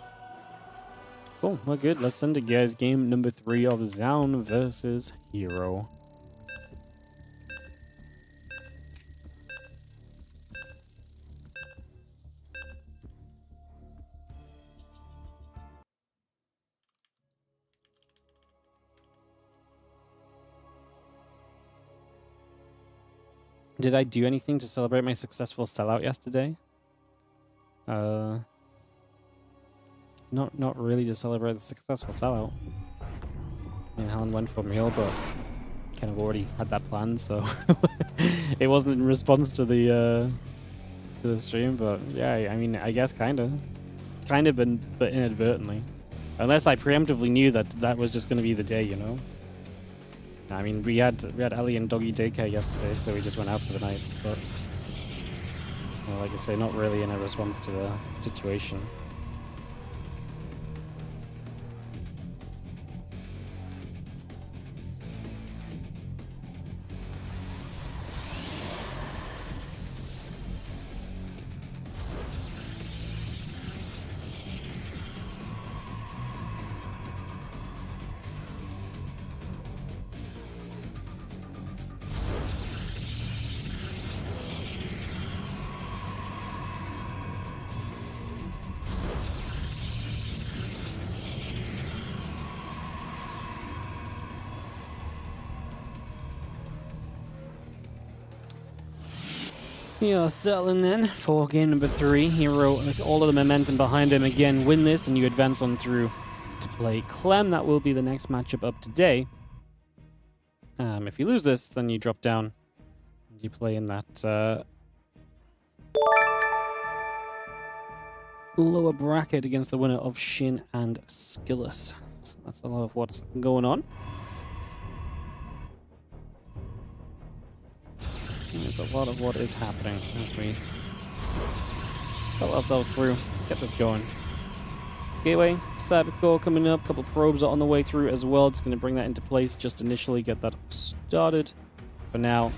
Cool, we're good. Let's send it, guys. Game number 3 of Zound versus herO. Did I do anything to celebrate my successful sellout yesterday? Not really to celebrate the successful sellout. I mean, Helen went for a meal, but kind of already had that planned, so it wasn't in response to the stream. But yeah, I mean, I guess kind of, but inadvertently. Unless I preemptively knew that that was just going to be the day, you know. I mean, we had Ellie and Doggy daycare yesterday, so we just went out for the night. But well, like I say, not really in a response to the situation. We are settling then for game number 3. herO with all of the momentum behind him. Again, win this and you advance on through to play Clem. That will be the next matchup up today. If you lose this, then you drop down and you play in that lower bracket against the winner of Shin and Skillus. So that's a lot of what's going on. There's a lot of what is happening as we sell ourselves through, get this going. Gateway, Cybercore coming up, a couple probes are on the way through as well. Just going to bring that into place just initially, get that started for now.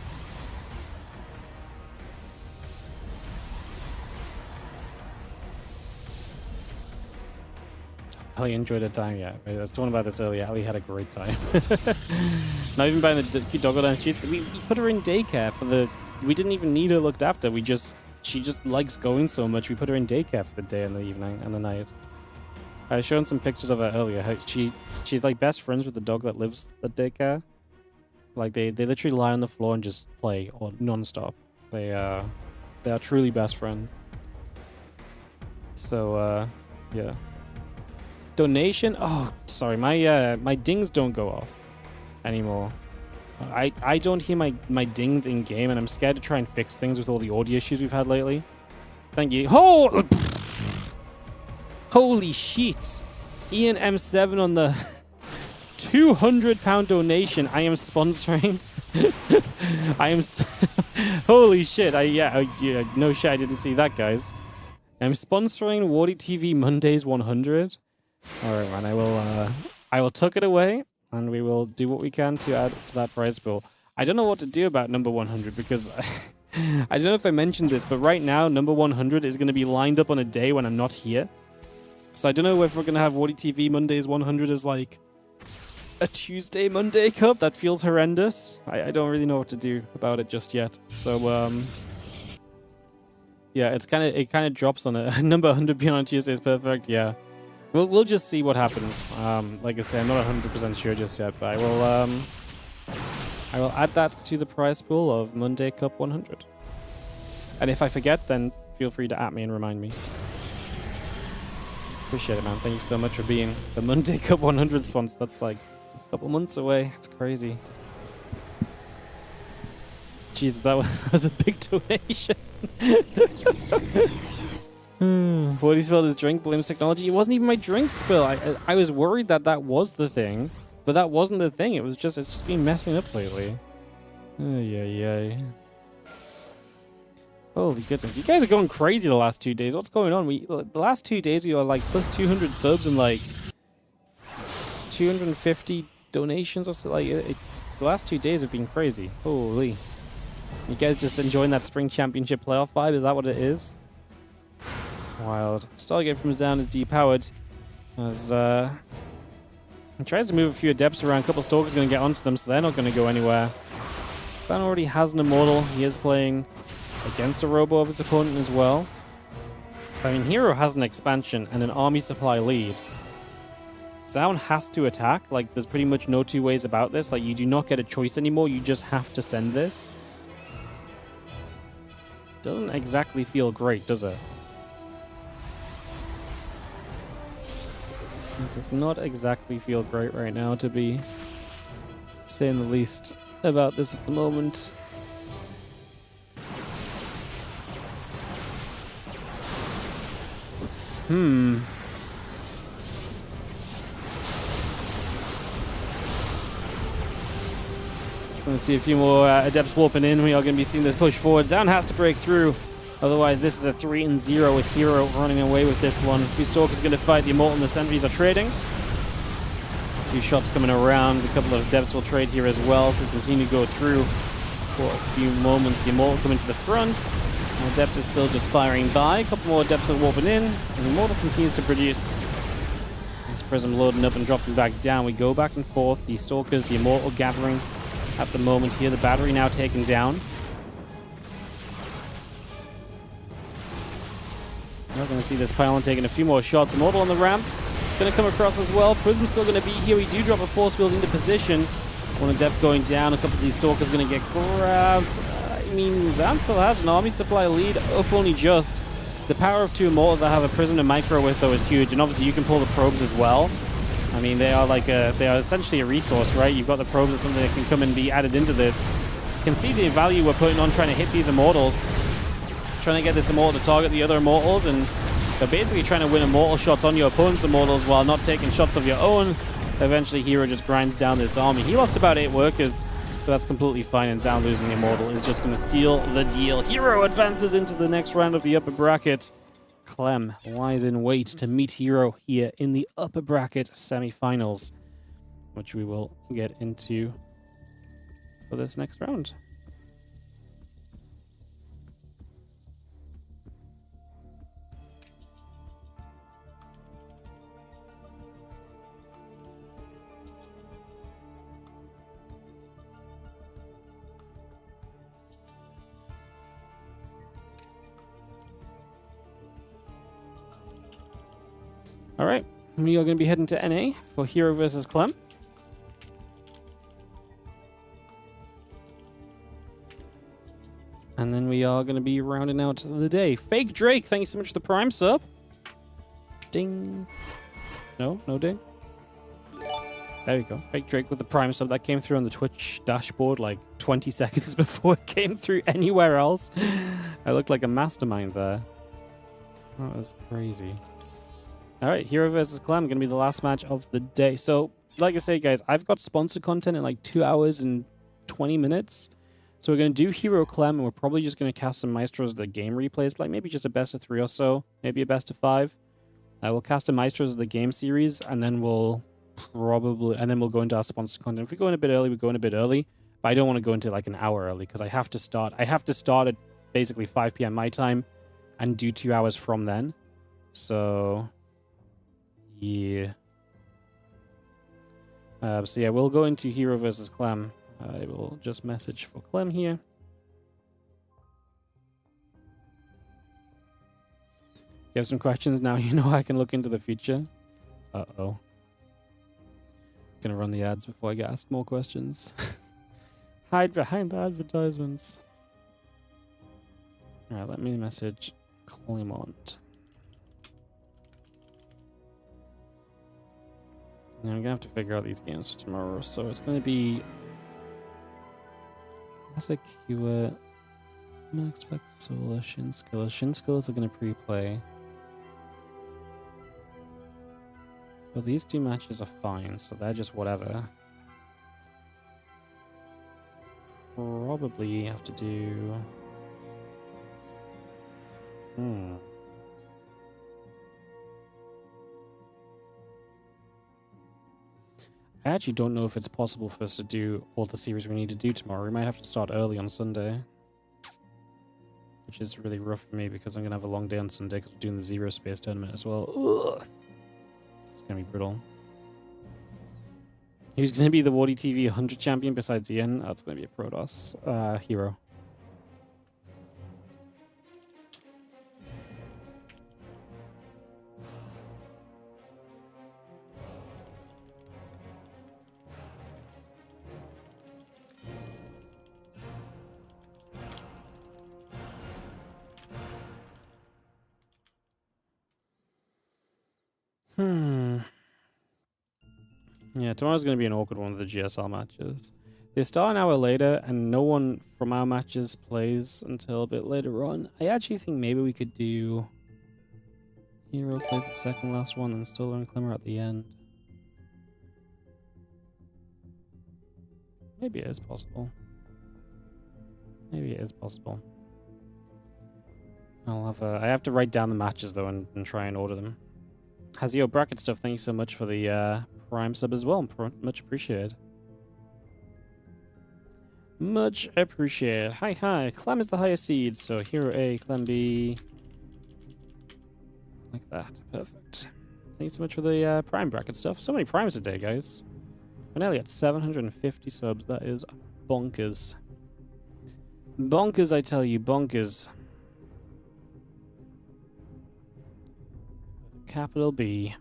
Ellie enjoyed her time, yeah. I was talking about this earlier. Ellie had a great time. Not even buying the cute doggo down. We put her in daycare for the... We didn't even need her looked after. She just likes going so much. We put her in daycare for the day and the evening and the night. I was showing some pictures of her earlier. How she's like best friends with the dog that lives at daycare. Like they literally lie on the floor and just play or non-stop. They are truly best friends. So yeah. Donation? Oh, sorry, my dings don't go off anymore. I don't hear my dings in game, and I'm scared to try and fix things with all the audio issues we've had lately. Thank you. Oh, holy shit! Ian M7 on the £200 donation. I am sponsoring. I am. Holy shit! Yeah, no shit. I didn't see that, guys. I'm sponsoring WardiTV Mondays 100. All right, man. I will tuck it away, and we will do what we can to add to that prize pool. I don't know what to do about number 100 because I don't know if I mentioned this, but right now number 100 is going to be lined up on a day when I'm not here. So I don't know if we're going to have WardiTV Mondays 100 as like a Tuesday Monday cup. That feels horrendous. I don't really know what to do about it just yet. So yeah, it kind of drops on a number 100 being on Tuesday is perfect. Yeah. We'll just see what happens. Like I say, I'm not 100% sure just yet, but I will add that to the prize pool of Monday Cup 100. And if I forget, then feel free to @ me and remind me. Appreciate it, man. Thank you so much for being the Monday Cup 100 sponsor. That's like a couple months away. It's crazy. Jesus, that was a big donation. What he spilled his drink, blames technology. It wasn't even my drink spill. I was worried that was the thing, but that wasn't the thing. It's just been messing up lately. Ay. Holy goodness, you guys are going crazy the last 2 days. What's going on? The last 2 days we are like plus 200 subs and like 250 donations or so. Like the last 2 days have been crazy. Holy. You guys just enjoying that spring championship playoff vibe? Is that what it is? Wild. Stargate from Zound is depowered. As he tries to move a few adepts around. A couple stalkers going to get onto them, so they're not going to go anywhere. Fan already has an immortal. He is playing against a robo of his opponent as well. I mean, herO has an expansion and an army supply lead. Zound has to attack. Like, there's pretty much no two ways about this. Like, you do not get a choice anymore. You just have to send this. Doesn't exactly feel great, does it? It does not exactly feel great right now, to be saying the least about this at the moment. Gonna see a few more adepts warping in. We are going to be seeing this push forward. Zound has to break through. Otherwise, this is a 3-0 with herO running away with this one. A few stalkers going to fight. The immortal and the sentries are trading. A few shots coming around. A couple of adepts will trade here as well. So we continue to go through for a few moments. The immortal coming to the front. The adept is still just firing by. A couple more adepts are warping in. And the immortal continues to produce. This prism loading up and dropping back down. We go back and forth. The stalkers, the immortal gathering at the moment here. The battery now taken down. We're going to see this pylon taking a few more shots. Immortal on the ramp. Going to come across as well. Prism's still going to be here. We do drop a force field into position. One adept going down. A couple of these stalkers going to get grabbed. I mean, Zound still has an army supply lead, if only just. The power of two immortals I have a prism to micro with, though, is huge. And obviously, you can pull the probes as well. I mean, they are essentially a resource, right? You've got the probes as something that can come and be added into this. You can see the value we're putting on trying to hit these immortals. Trying to get this immortal to target the other immortals, and they're basically trying to win immortal shots on your opponent's immortals while not taking shots of your own. Eventually, herO just grinds down this army. He lost about 8 workers, but that's completely fine, and Zound losing the immortal is just going to steal the deal. herO advances into the next round of the upper bracket. Clem lies in wait to meet herO here in the upper bracket semi-finals, which we will get into for this next round. All right, we are going to be heading to NA for herO versus Clem. And then we are going to be rounding out the day. Fake Drake, thank you so much for the Prime sub. Ding. No ding. There we go. Fake Drake with the Prime sub. That came through on the Twitch dashboard like 20 seconds before it came through anywhere else. I looked like a mastermind there. That was crazy. All right, herO versus Clem, going to be the last match of the day. So, like I say, guys, I've got sponsored content in like 2 hours and 20 minutes. So we're going to do herO Clem, and we're probably just going to cast some Maestros the game replays, like maybe just a best of 3 or so, maybe a best of 5. We'll cast a Maestros of the game series, and then we'll go into our sponsored content. If we go in a bit early, we go in a bit early. But I don't want to go into like an hour early because I have to start at basically 5 p.m. my time and do 2 hours from then. So yeah. So yeah, we'll go into herO versus Clem. I will just message for Clem here. You have some questions now, you know I can look into the future. Uh-oh. Gonna run the ads before I get asked more questions. Hide behind the advertisements. Alright, let me message Clement. Now I'm gonna have to figure out these games for tomorrow, so it's gonna be Classic Cure, Maxpax, Solar, Skillus. Skillus are gonna pre-play. Well, these two matches are fine, so they're just whatever. Probably have to do... I actually don't know if it's possible for us to do all the series we need to do tomorrow. We might have to start early on Sunday. Which is really rough for me because I'm going to have a long day on Sunday because we're doing the Zero Space tournament as well. Ugh. It's going to be brutal. Who's going to be the WardiTV 100 champion besides Ian? Oh, it's going to be a Protoss herO. Yeah, tomorrow's going to be an awkward one of the GSL matches. They start an hour later, and no one from our matches plays until a bit later on. I actually think maybe we could do... herO plays the second last one, and still learn Clemmer at the end. Maybe it is possible. Maybe it is possible. I have to write down the matches, though, and try and order them. Hazio bracket stuff, thank you so much for the Prime sub as well. Much appreciated. Much appreciated. Hi. Clem is the highest seed, so herO A, Clem B. Like that. Perfect. Thank you so much for the Prime bracket stuff. So many Primes today, guys. We're nearly at 750 subs. That is bonkers. Bonkers, I tell you. Bonkers. With a capital B.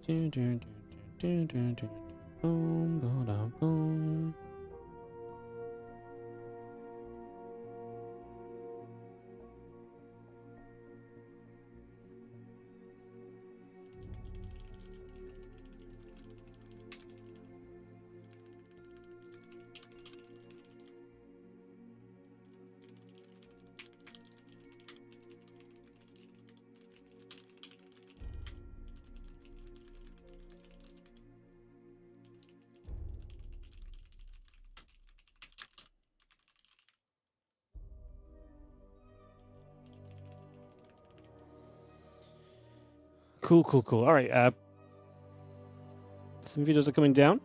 Boom, boom. Cool. All right. Some videos are coming down.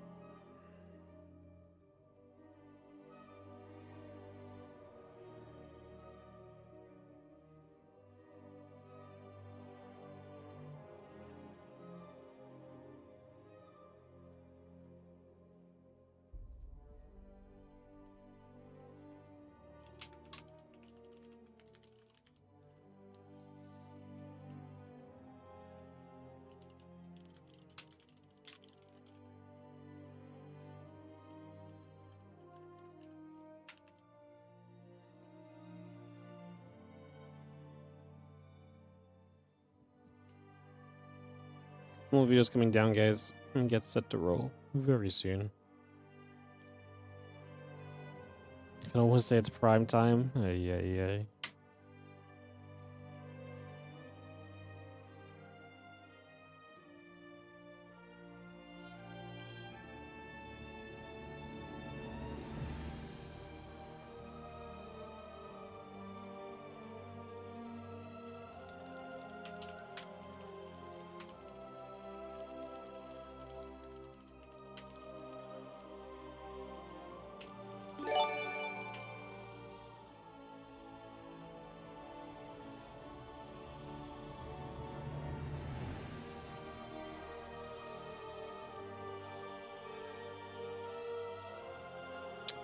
More videos coming down, guys, and get set to roll very soon. I can almost say it's prime time. Ay.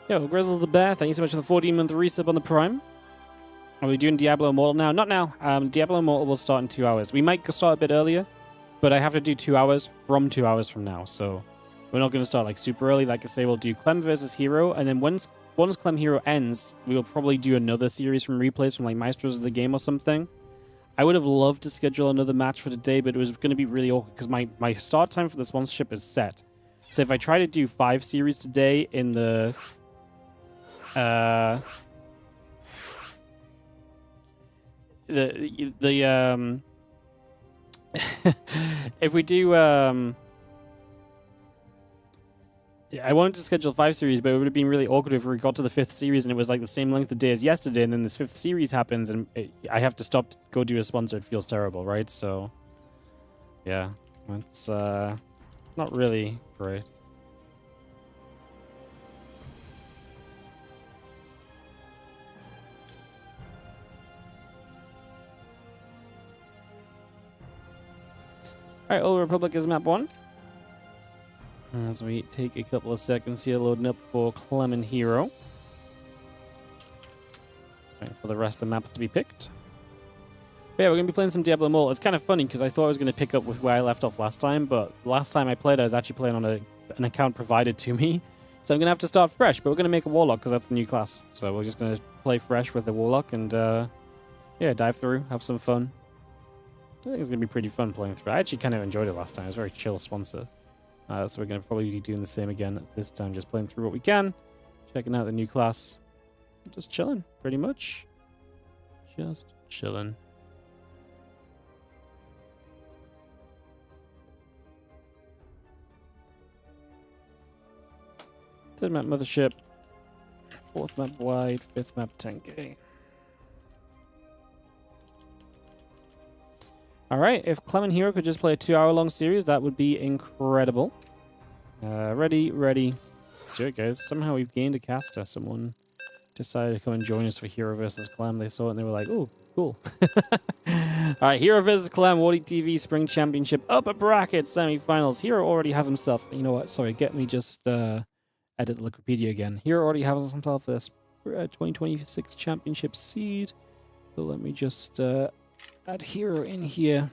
Yo, Grizzles the Bear, thank you so much for the 14-month resub on the Prime. Are we doing Diablo Immortal now? Not now. Diablo Immortal will start in 2 hours. We might start a bit earlier, but I have to do 2 hours from 2 hours from now. So we're not going to start like super early. Like I say, we'll do Clem versus herO, and then once Clem herO ends, we will probably do another series from replays from like Maestros of the Game or something. I would have loved to schedule another match for today, but it was going to be really awkward because my start time for the sponsorship is set. So if I try to do 5 series today in the if we do yeah, I wanted to schedule 5 series, but it would have been really awkward if we got to the 5th series and it was like the same length of day as yesterday, and then this 5th series happens and I have to stop to go do a sponsor. It feels terrible, right? So yeah, it's not really great. Alright, Old Republic is map 1. As we take a couple of seconds here loading up for Clem and herO. Just waiting for the rest of the maps to be picked. But yeah, we're going to be playing some Diablo Immortal. It's kind of funny because I thought I was going to pick up with where I left off last time, but last time I played, I was actually playing on an account provided to me. So I'm going to have to start fresh, but we're going to make a Warlock because that's the new class. So we're just going to play fresh with the Warlock and yeah, dive through, have some fun. I think it's going to be pretty fun playing through. I actually kind of enjoyed it last time. It was a very chill sponsor. So we're going to probably be doing the same again this time, just playing through what we can, checking out the new class, just chilling, pretty much. Just chilling. Third map Mothership, 4th map Wide, 5th map 10K. Alright, if Clem and herO could just play a 2-hour-long series, that would be incredible. Ready. Let's do it, guys. Somehow we've gained a caster. Someone decided to come and join us for herO versus Clem. They saw it and they were like, oh, cool. Alright, herO versus Clem, WardiTV Spring Championship, upper bracket, semi-finals. herO already has himself... You know what? Sorry, get me just edit the Wikipedia again. herO already has himself this 2026 championship seed. So let me just... add herO in here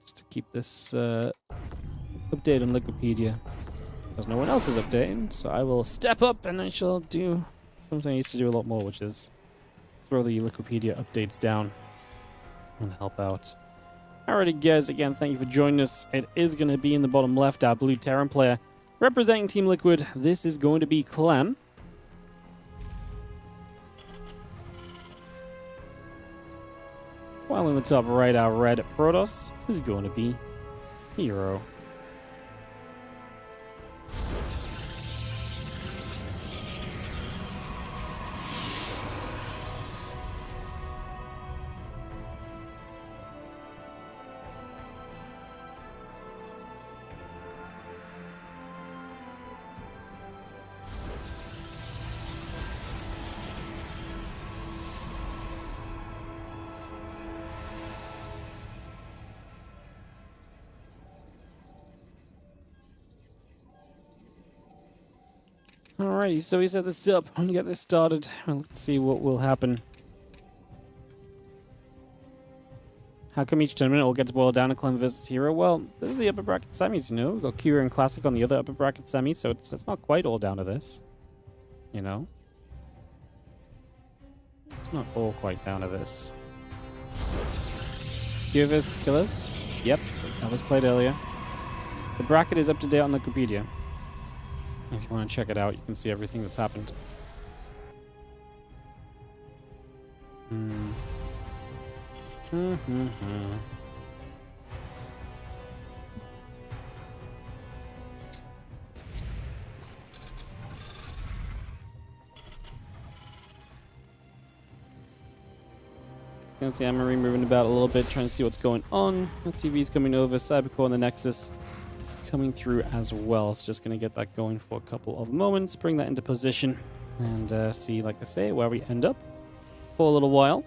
just to keep this update on Wikipedia because no one else is updating, so I will step up and I shall do something I used to do a lot more, which is throw the Wikipedia updates down and help out. Alrighty guys, again thank you for joining us. It is going to be in the bottom left, our blue Terran player representing Team Liquid. This is going to be Clem. While in the top right, our red Protoss is going to be herO. Alrighty, so we set this up. I'm gonna get this started. Let's see what will happen. How come each tournament all gets boiled down to Clem versus herO? Well, this is the upper bracket semis, you know. We've got Cure and Classic on the other upper bracket semis, so it's not quite all down to this. You know? It's not all quite down to this. Cure versus Skillus. Yep, that was played earlier. The bracket is up to date on Wikipedia. If you want to check it out, you can see everything that's happened. Gonna see Maru moving about a little bit, trying to see what's going on. Let's see if he's coming over. Cybercore and the Nexus coming through as well. So just going to get that going for a couple of moments, bring that into position, and see, like I say, where we end up for a little while.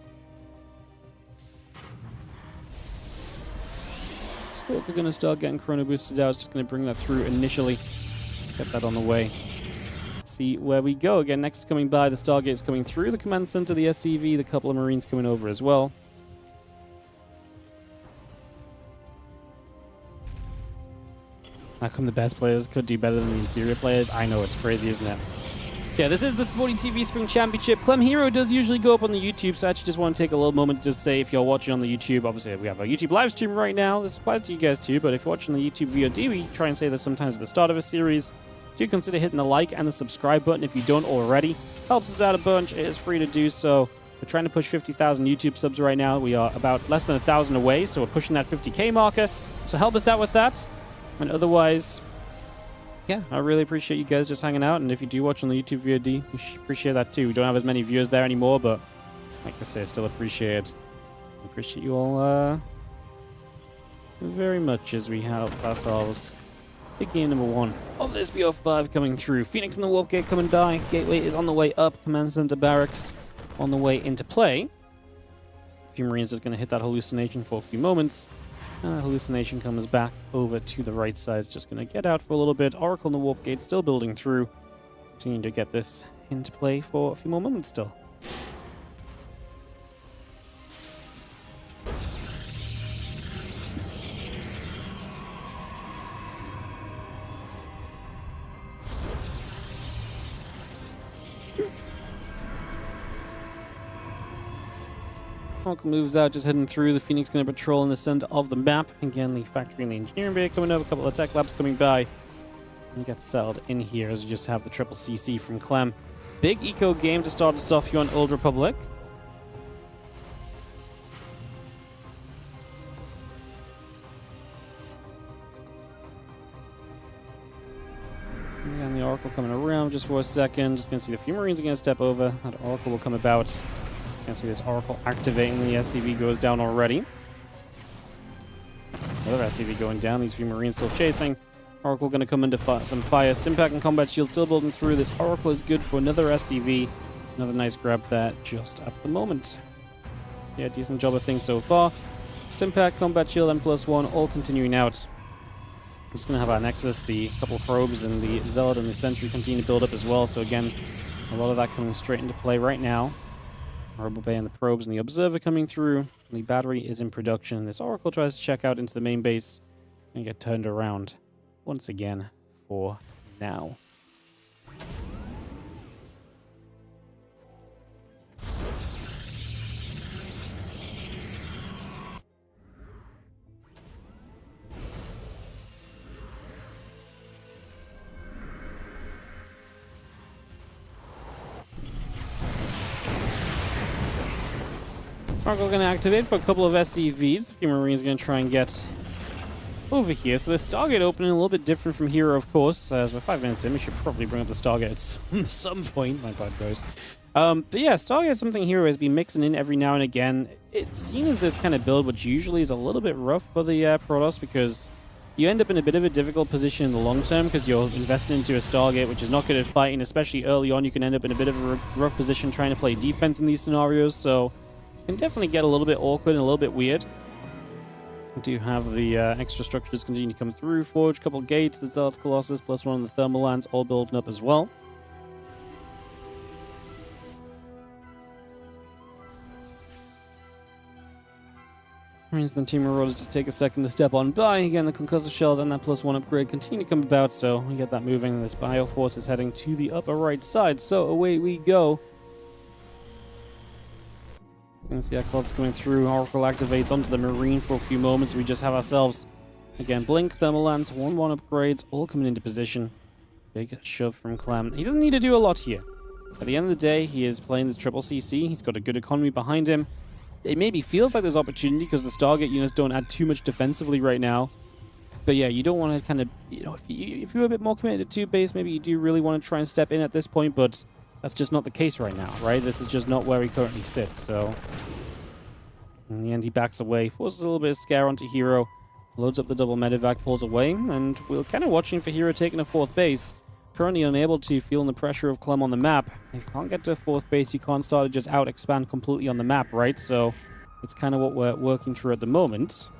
So if we're going to start getting chrono boosted out, it's just going to bring that through initially. Get that on the way. see where we go. Again, next is coming by. The Stargate's coming through the command center, the SCV, the couple of Marines coming over as well. How come the best players could do better than the inferior players? I know, it's crazy, isn't it? Yeah, this is the WardiTV Spring Championship. Clem herO does usually go up on the YouTube, so I actually just want to take a little moment to just say, if you're watching on the YouTube, obviously we have a YouTube live stream right now. This applies to you guys too, but if you're watching the YouTube VOD, we try and say this sometimes at the start of a series. Do consider hitting the like and the subscribe button if you don't already. Helps us out a bunch. It is free to do so. We're trying to push 50,000 YouTube subs right now. We are about less than 1,000 away, so we're pushing that 50K marker. So help us out with that. And otherwise, yeah, I really appreciate you guys just hanging out. And if you do watch on the YouTube VOD, we appreciate that too. We don't have as many viewers there anymore, but like I say, I still appreciate it. I appreciate you all very much as we help ourselves. Big game number 1 of this BO5 coming through. Phoenix and the Warp Gate coming by. Gateway is on the way up. Command Center Barracks on the way into play. A few Marines is going to hit that hallucination for a few moments. Hallucination comes back over to the right side. It's just going to get out for a little bit. Oracle and the Warp Gate still building through. Continue to get this into play for a few more moments still. Oracle moves out, just heading through. The Phoenix going to patrol in the center of the map. Again, the factory and the engineering bay coming up. A couple of tech labs coming by. And get settled in here as we just have the triple CC from Clem. Big eco game to start us off here on Old Republic. And the Oracle coming around just for a second. Just going to see the few Marines are going to step over. That Oracle will come about. You can see this Oracle activating. The SCV goes down already. Another SCV going down. These few Marines still chasing. Oracle going to come into some fire. Stimpack and Combat Shield still building through. This Oracle is good for another SCV. Another nice grab there just at the moment. Yeah, decent job of things so far. Stimpack, Combat Shield, M+1 all continuing out. Just going to have our Nexus, the couple probes, and the Zealot and the Sentry continue to build up as well. So again, a lot of that coming straight into play right now. Horrible Bay and the probes and the Observer coming through. The battery is in production. This Oracle tries to check out into the main base and get turned around once again for now. Oracle going to activate for a couple of SCVs. A few Marines going to try and get over here. So the Stargate opening a little bit different from herO, of course. As we're 5 minutes in, we should probably bring up the Stargate at some point. My bad, guys. But yeah, Stargate is something herO has been mixing in every now and again. It seems this kind of build, which usually is a little bit rough for the Protoss, because you end up in a bit of a difficult position in the long term because you're invested into a Stargate, which is not good at fighting, especially early on. You can end up in a bit of a rough position trying to play defense in these scenarios, so it can definitely get a little bit awkward and a little bit weird. We do have the extra structures continue to come through. Forge, couple gates, the Zealots, Colossus, +1 on the Thermal Lands, all building up as well. Marines and the Team Marauders just take a second to step on by. Again, the Concussive Shells and that +1 upgrade continue to come about, so we get that moving. This Bioforce is heading to the upper right side, so away we go. You can see our Colossus coming through. Oracle activates onto the Marine for a few moments. We just have ourselves, again, Blink, Thermal Lance, 1-1 upgrades, all coming into position. Big shove from Clem. He doesn't need to do a lot here. At the end of the day, he is playing the triple CC. He's got a good economy behind him. It maybe feels like there's opportunity because the Stargate units don't add too much defensively right now. But yeah, you don't want to kind of, if you're a bit more committed to base, maybe you do really want to try and step in at this point, but that's just not the case right now, right? This is just not where he currently sits, so in the end he backs away, forces a little bit of scare onto herO, loads up the double medevac, pulls away, and we're kind of watching for herO taking a 4th base. Currently unable to feel the pressure of Clem on the map. If you can't get to 4th base, you can't start to just out-expand completely on the map, right? So it's kind of what we're working through at the moment.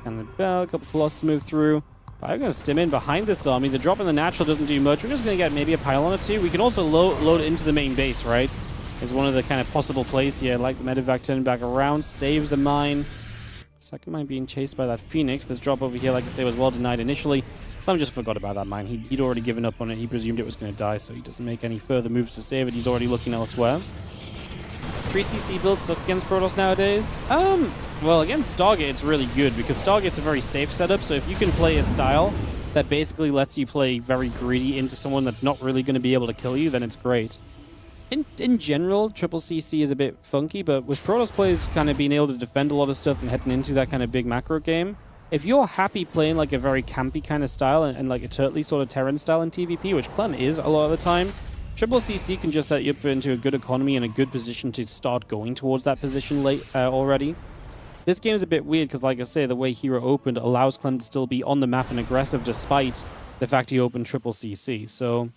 kind of bell, a couple Colossus move through. But I'm going to stim in behind this army. The drop in the natural doesn't do much. We're just going to get maybe a pylon or two. We can also load it into the main base, right? Is one of the kind of possible plays here. Like the medevac turning back around, saves a mine. Second mine being chased by that Phoenix. This drop over here, like I say, was well denied initially. Clem just forgot about that mine. He'd already given up on it. He presumed it was going to die, so he doesn't make any further moves to save it. He's already looking elsewhere. 3CC builds suck against Protoss nowadays. Well, against Stargate, it's really good because Stargate's a very safe setup. So if you can play a style that basically lets you play very greedy into someone that's not really going to be able to kill you, then it's great. In general, triple CC is a bit funky, but with Protoss players kind of being able to defend a lot of stuff and heading into that kind of big macro game, if you're happy playing like a very campy kind of style and like a Turtley sort of Terran style in TVP, which Clem is a lot of the time, triple CC can just set you up into a good economy and a good position to start going towards that position late already. This game is a bit weird because, like I say, the way herO opened allows Clem to still be on the map and aggressive despite the fact he opened triple CC. So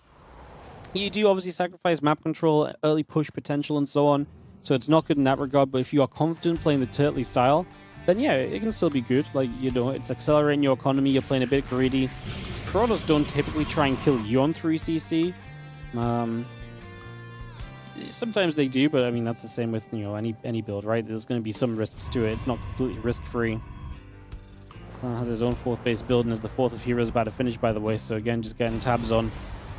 you do obviously sacrifice map control, early push potential, and so on. So it's not good in that regard, but if you are confident playing the Turtley style, then yeah, it can still be good. Like, you know, it's accelerating your economy, you're playing a bit greedy. Protoss don't typically try and kill you on 3CC. Sometimes they do, but I mean, that's the same with, you know, any build, right? There's going to be some risks to it. It's not completely risk-free. Clan has his own fourth base build, and as the fourth of herO is about to finish, by the way, so again, just getting tabs on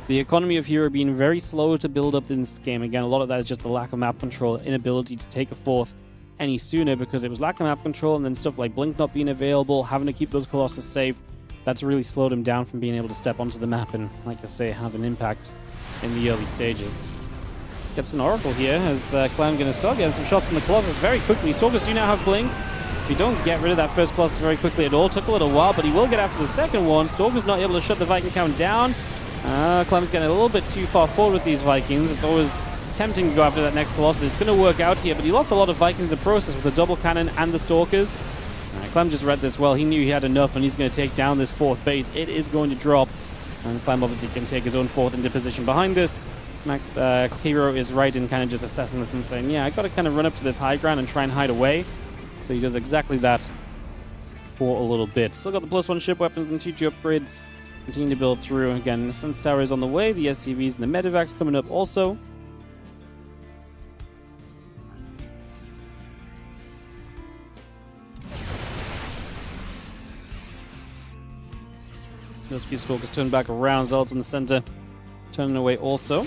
the economy of herO being very slow to build up in this game. Again, a lot of that is just the lack of map control, inability to take a fourth any sooner because it was lack of map control, and then stuff like Blink not being available, having to keep those Colossus safe. That's really slowed him down from being able to step onto the map and, like I say, have an impact in the early stages. Gets an Oracle here as Clem going to start getting some shots on the Colossus very quickly. Stalkers do now have Blink. If you don't get rid of that first Colossus very quickly at all, took a little while, but he will get after the second one. Stalker's not able to shut the Viking count down. Clem's getting a little bit too far forward with these Vikings. It's always tempting to go after that next Colossus. It's going to work out here, but he lost a lot of Vikings in the process with the double cannon and the Stalkers. Clem just read this well. He knew he had enough, and he's going to take down this fourth base. It is going to drop, and Clem obviously can take his own fourth into position behind this. herO is right in kind of just assessing this and saying, yeah, I got to kind of run up to this high ground and try and hide away. So he does exactly that for a little bit. Still got the +1 ship weapons and 2G upgrades. Continue to build through. Again, the Sense Tower is on the way. The SCVs and the medevacs coming up also. Those few Stalkers turn back around. Zealots in the center turning away also.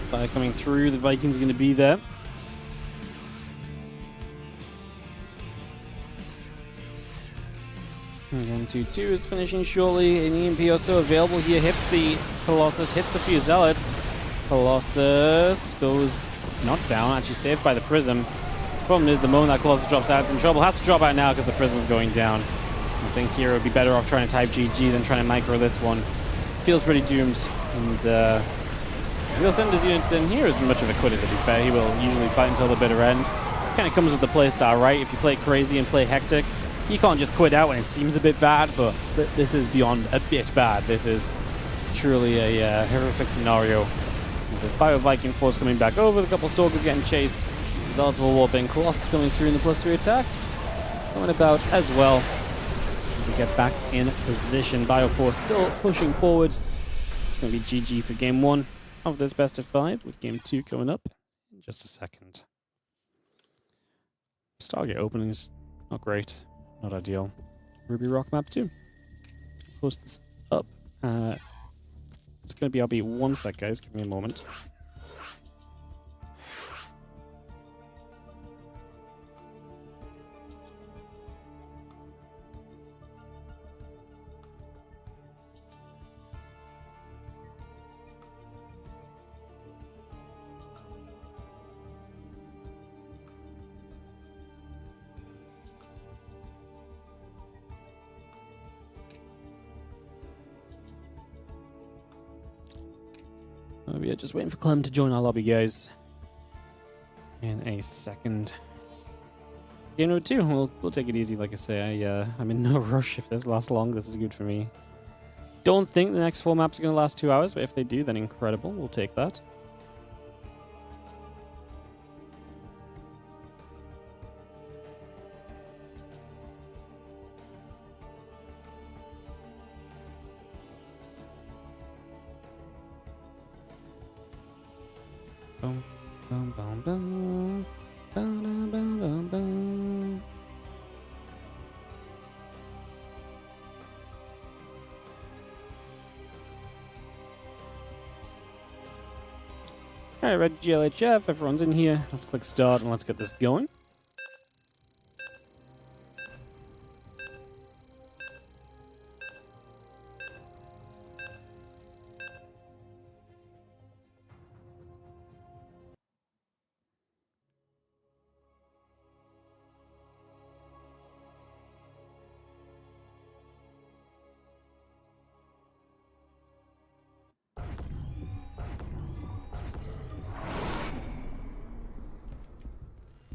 Fire coming through. The Vikings going to be there. Again, 2-2 is finishing shortly. An EMP also available here. Hits the Colossus, hits the few Zealots. Colossus goes not down, actually saved by the Prism. Problem is, the moment that Colossus drops out, it's in trouble. Has to drop out now because the Prism's going down. I think herO would be better off trying to type GG than trying to micro this one. Feels pretty doomed. And he'll send his units in. Here isn't much of a quitter, to be fair. He will usually fight until the bitter end. Kind of comes with the playstyle, right? If you play crazy and play hectic, you can't just quit out when it seems a bit bad, but this is beyond a bit bad. This is truly a horrific scenario. There's this Bio-Viking force coming back over, a couple Stalkers getting chased. Results of a warping Colossus coming through in the +3 attack. Coming about as well to get back in position. Bioforce still pushing forward. It's going to be GG for game 1 of this best of 5, with game 2 coming up in just a second. Stargate opening is not great. Not ideal. Ruby Rock map 2. Post this up. It's going to be RB 1 sec, guys. Give me a moment. We are just waiting for Clem to join our lobby, guys. In a second. Game number 2. We'll take it easy, like I say. I'm in no rush. If this lasts long, this is good for me. Don't think the next 4 maps are going to last 2 hours, but if they do, then incredible. We'll take that. Boom, boom, boom, boom. Boom, boom, boom, boom. Alright, red GLHF, everyone's in here. Let's click start and let's get this going.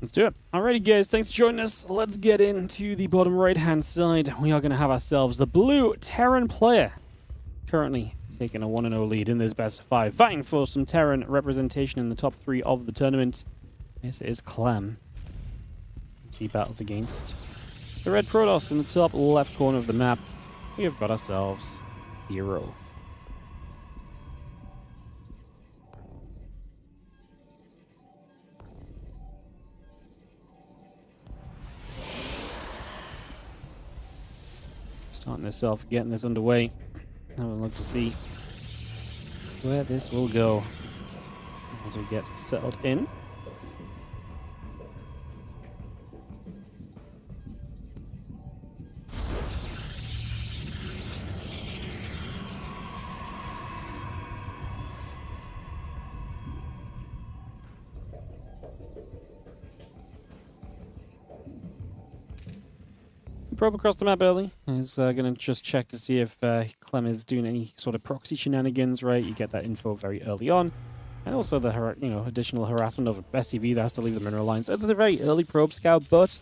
Let's do it. Alrighty guys, thanks for joining us. Let's get into the bottom right hand side. We are going to have ourselves the blue Terran player. Currently taking a 1-0 lead in this best of 5. Fighting for some Terran representation in the top 3 of the tournament. This is Clem. He battles against the red Protoss in the top left corner of the map. We have got ourselves herO. Starting this off, getting this underway. Have a look to see where this will go as we get settled in. Probe across the map early. Is going to just check to see if Clem is doing any sort of proxy shenanigans, right? You get that info very early on. And also the additional harassment of SCV that has to leave the mineral line. So it's a very early probe scout, but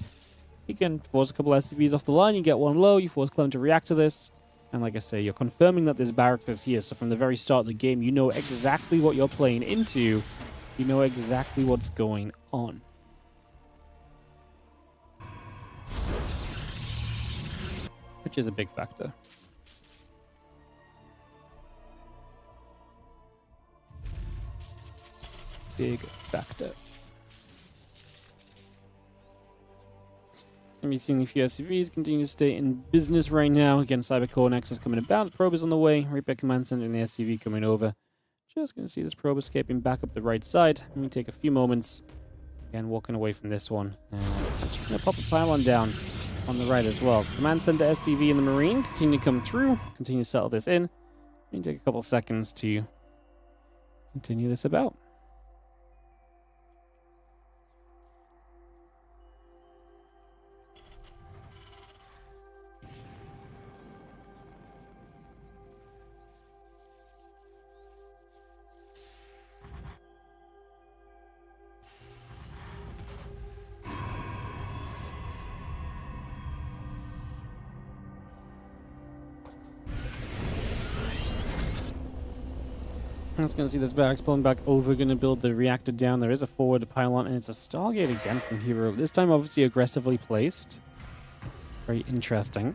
you can force a couple SCVs off the line, you get one low, you force Clem to react to this. And like I say, you're confirming that this barracks is here. So from the very start of the game, you know exactly what you're playing into. You know exactly what's going on. Which is a big factor. Big factor. Going to be seeing a few SCVs continue to stay in business right now. Again, Cybercore Nexus coming about. The probe is on the way. Reaper Command Center and the SCV coming over. Just going to see this probe escaping back up the right side. Let me take a few moments. Again, walking away from this one. And I'm just going to pop a pylon down on the right as well. So Command Center, SCV, and the Marine continue to come through. Continue to settle this in. Let me take a couple seconds to continue this about. Let's going to see this barracks pulling back over, going to build the reactor down. There is a forward pylon, and it's a Stargate again from herO. This time, obviously, aggressively placed. Very interesting.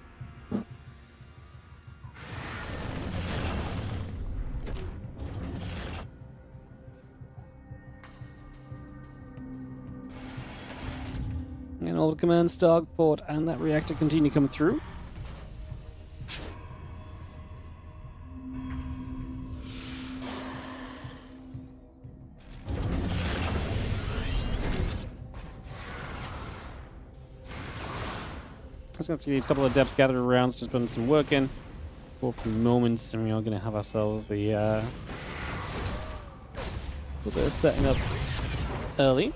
And all the command starport and that reactor continue to come through. Let's see a couple of depths gathered around, just putting some work in for a few moments, and we are going to have ourselves the a bit of setting up early.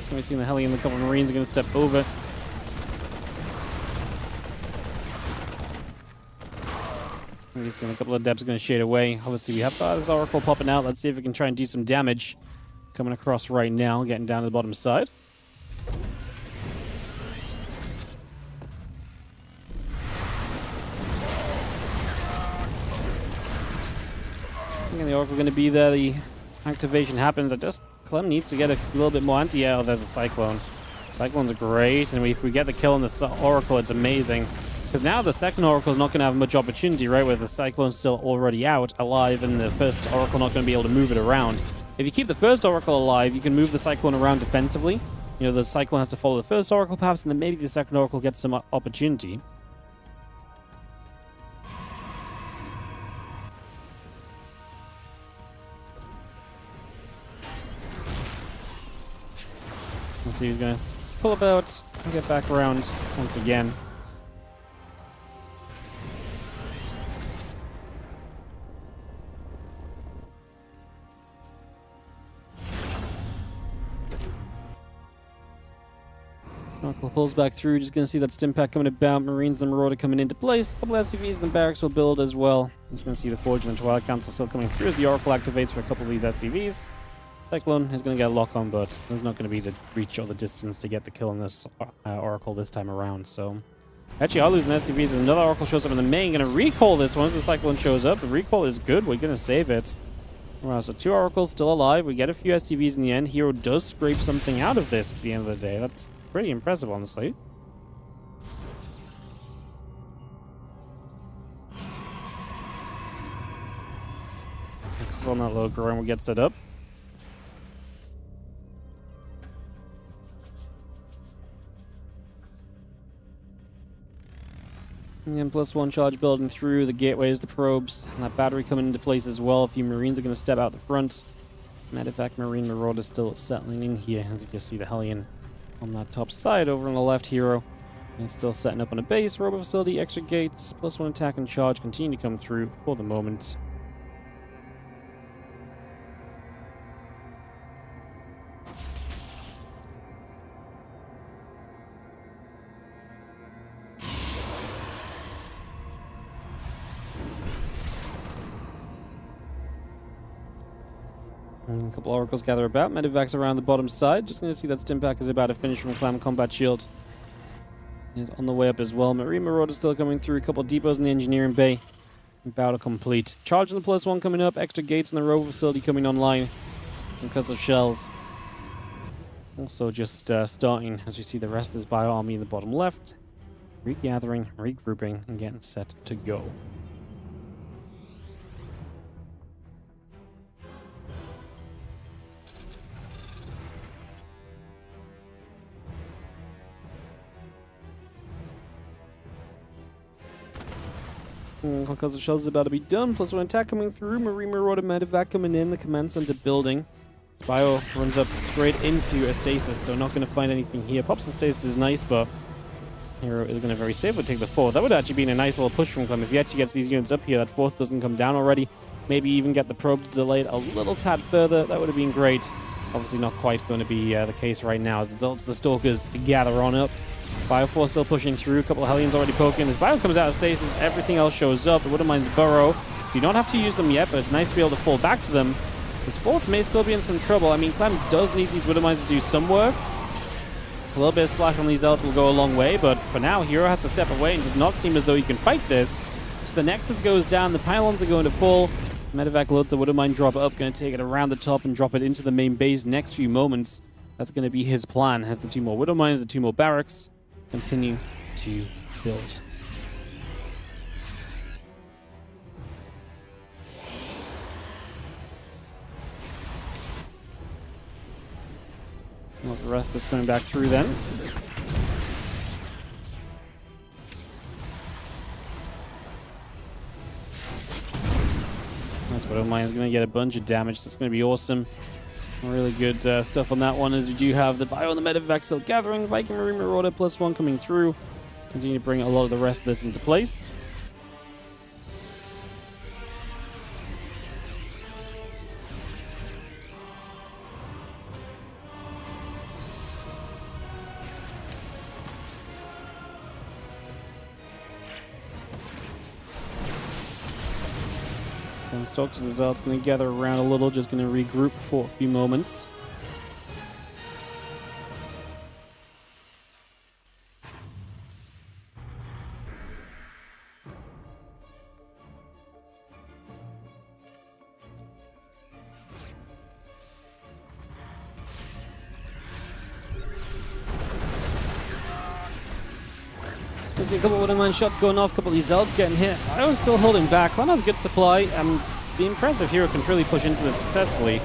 So we've seen the heli and a couple of Marines are going to step over. We've seen a couple of depths are going to shade away. Obviously, we have this Oracle popping out. Let's see if we can try and do some damage. Coming across right now, getting down to the bottom side. And the Oracle going to be there. The activation happens. Clem needs to get a little bit more anti. Oh, there's a Cyclone. Cyclones are great, and if we get the kill on the Oracle, it's amazing. Because now the second Oracle is not going to have much opportunity, right? With the Cyclone's still already out, alive, and the first Oracle not going to be able to move it around. If you keep the first Oracle alive, you can move the Cyclone around defensively. You know, the Cyclone has to follow the first Oracle perhaps, and then maybe the second Oracle gets some opportunity. Let's see who's going to pull about and get back around once again. Oracle pulls back through, just going to see that stim pack coming about. Marines and the Marauder coming into place. A couple of SCVs and the barracks will build as well. Just going to see the Forge and the Twilight Council still coming through as the Oracle activates for a couple of these SCVs. Cyclone is going to get a lock on, but there's not going to be the reach or the distance to get the kill on this Oracle this time around. So, actually, are losing SCVs as another Oracle shows up in the main. Going to recall this once the Cyclone shows up. The recall is good. We're going to save it. Alright, so 2 Oracles still alive. We get a few SCVs in the end. herO does scrape something out of this at the end of the day. That's pretty impressive, honestly. This is on that little ground we get set up. And then +1 charge building through the gateways, the probes, and that battery coming into place as well. A few Marines are going to step out the front. Medivac Marine Marauder still settling in here, as you can see the Hellion on that top side over on the left. herO and still setting up on a base. Robo facility, extra gates, +1 attack and charge continue to come through for the moment. And a couple Oracles gather about. Medivacs around the bottom side. Just going to see that stim pack is about to finish from Clem. Combat Shield is on the way up as well. Marine Marauder still coming through. A couple depots in the Engineering Bay. About to complete. Charge on the +1 coming up. Extra gates in the Rover facility coming online because of shells. Also just starting as we see the rest of this bio army in the bottom left. Regathering, regrouping, and getting set to go. Because the shells is about to be done. +1 attack coming through. Marine Marauder Medivac coming in. The command center building. This bio runs up straight into a stasis, so not going to find anything here. Pops the stasis is nice, but herO is going to very safely take the 4th. That would actually be a nice little push from Clem. If he actually gets these units up here, that 4th doesn't come down already. Maybe even get the probe delayed a little tad further. That would have been great. Obviously not quite going to be the case right now as the Zults, the Stalkers, gather on up. Bio 4 still pushing through. A couple of Hellions already poking. As Bio comes out of stasis, everything else shows up. The Widowmine's burrow. Do not have to use them yet, but it's nice to be able to fall back to them. This 4th may still be in some trouble. I mean, Clem does need these Widowmines to do some work. A little bit of splash on these Elves will go a long way, but for now, herO has to step away and does not seem as though he can fight this. So the Nexus goes down. The Pylons are going to fall. Medivac loads the Widowmine drop up. Going to take it around the top and drop it into the main base next few moments. That's going to be his plan. Has the 2 more Widowmines, the 2 more barracks. Continue to build. Well, the rest that's coming back through then. That's what Widowmine is going to get a bunch of damage. That's going to be awesome. Really good stuff on that one, as we do have the bio and the Medivac still gathering. Viking Marine Marauder +1 coming through. Continue to bring a lot of the rest of this into place. And Stalkers of the Zealots going to gather around a little, just going to regroup for a few moments. can see a couple of one-man shots going off, a couple of these Zelds getting hit. herO still holding back. Clem has a good supply, and the impressive herO can truly push into this successfully.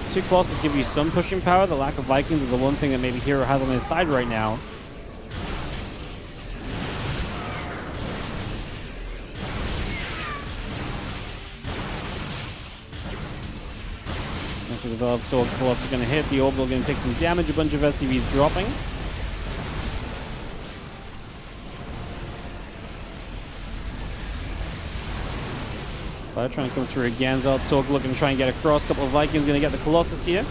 2 Colossus give you some pushing power. The lack of Vikings is the one thing that maybe herO has on his side right now. Let's see, the Zelda Storm Colossus is going to hit. The Orbital going to take some damage. A bunch of SCVs dropping. Trying to come through again. Zeldstalk looking to try and get across. A couple of Vikings going to get the Colossus here.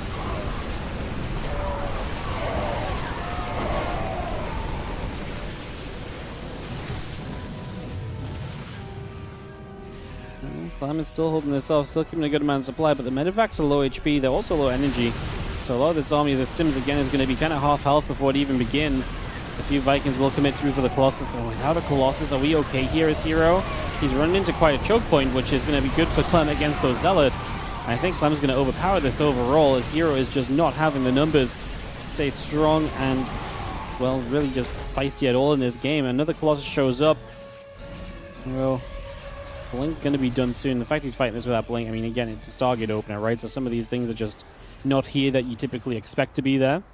Clem is still holding this off, still keeping a good amount of supply, but the Medivacs are low HP. They're also low energy. So a lot of this army, as it stims again, is going to be kind of half health before it even begins. A few Vikings will commit through for the Colossus. Though without a Colossus, are we okay here as herO? He's running into quite a choke point, which is going to be good for Clem against those Zealots. I think Clem's going to overpower this overall, as herO is just not having the numbers to stay strong and, well, really just feisty at all in this game. Another Colossus shows up. Well, Blink going to be done soon. The fact he's fighting this without Blink, I mean, again, it's a Stargate opener, right? So some of these things are just not here that you typically expect to be there.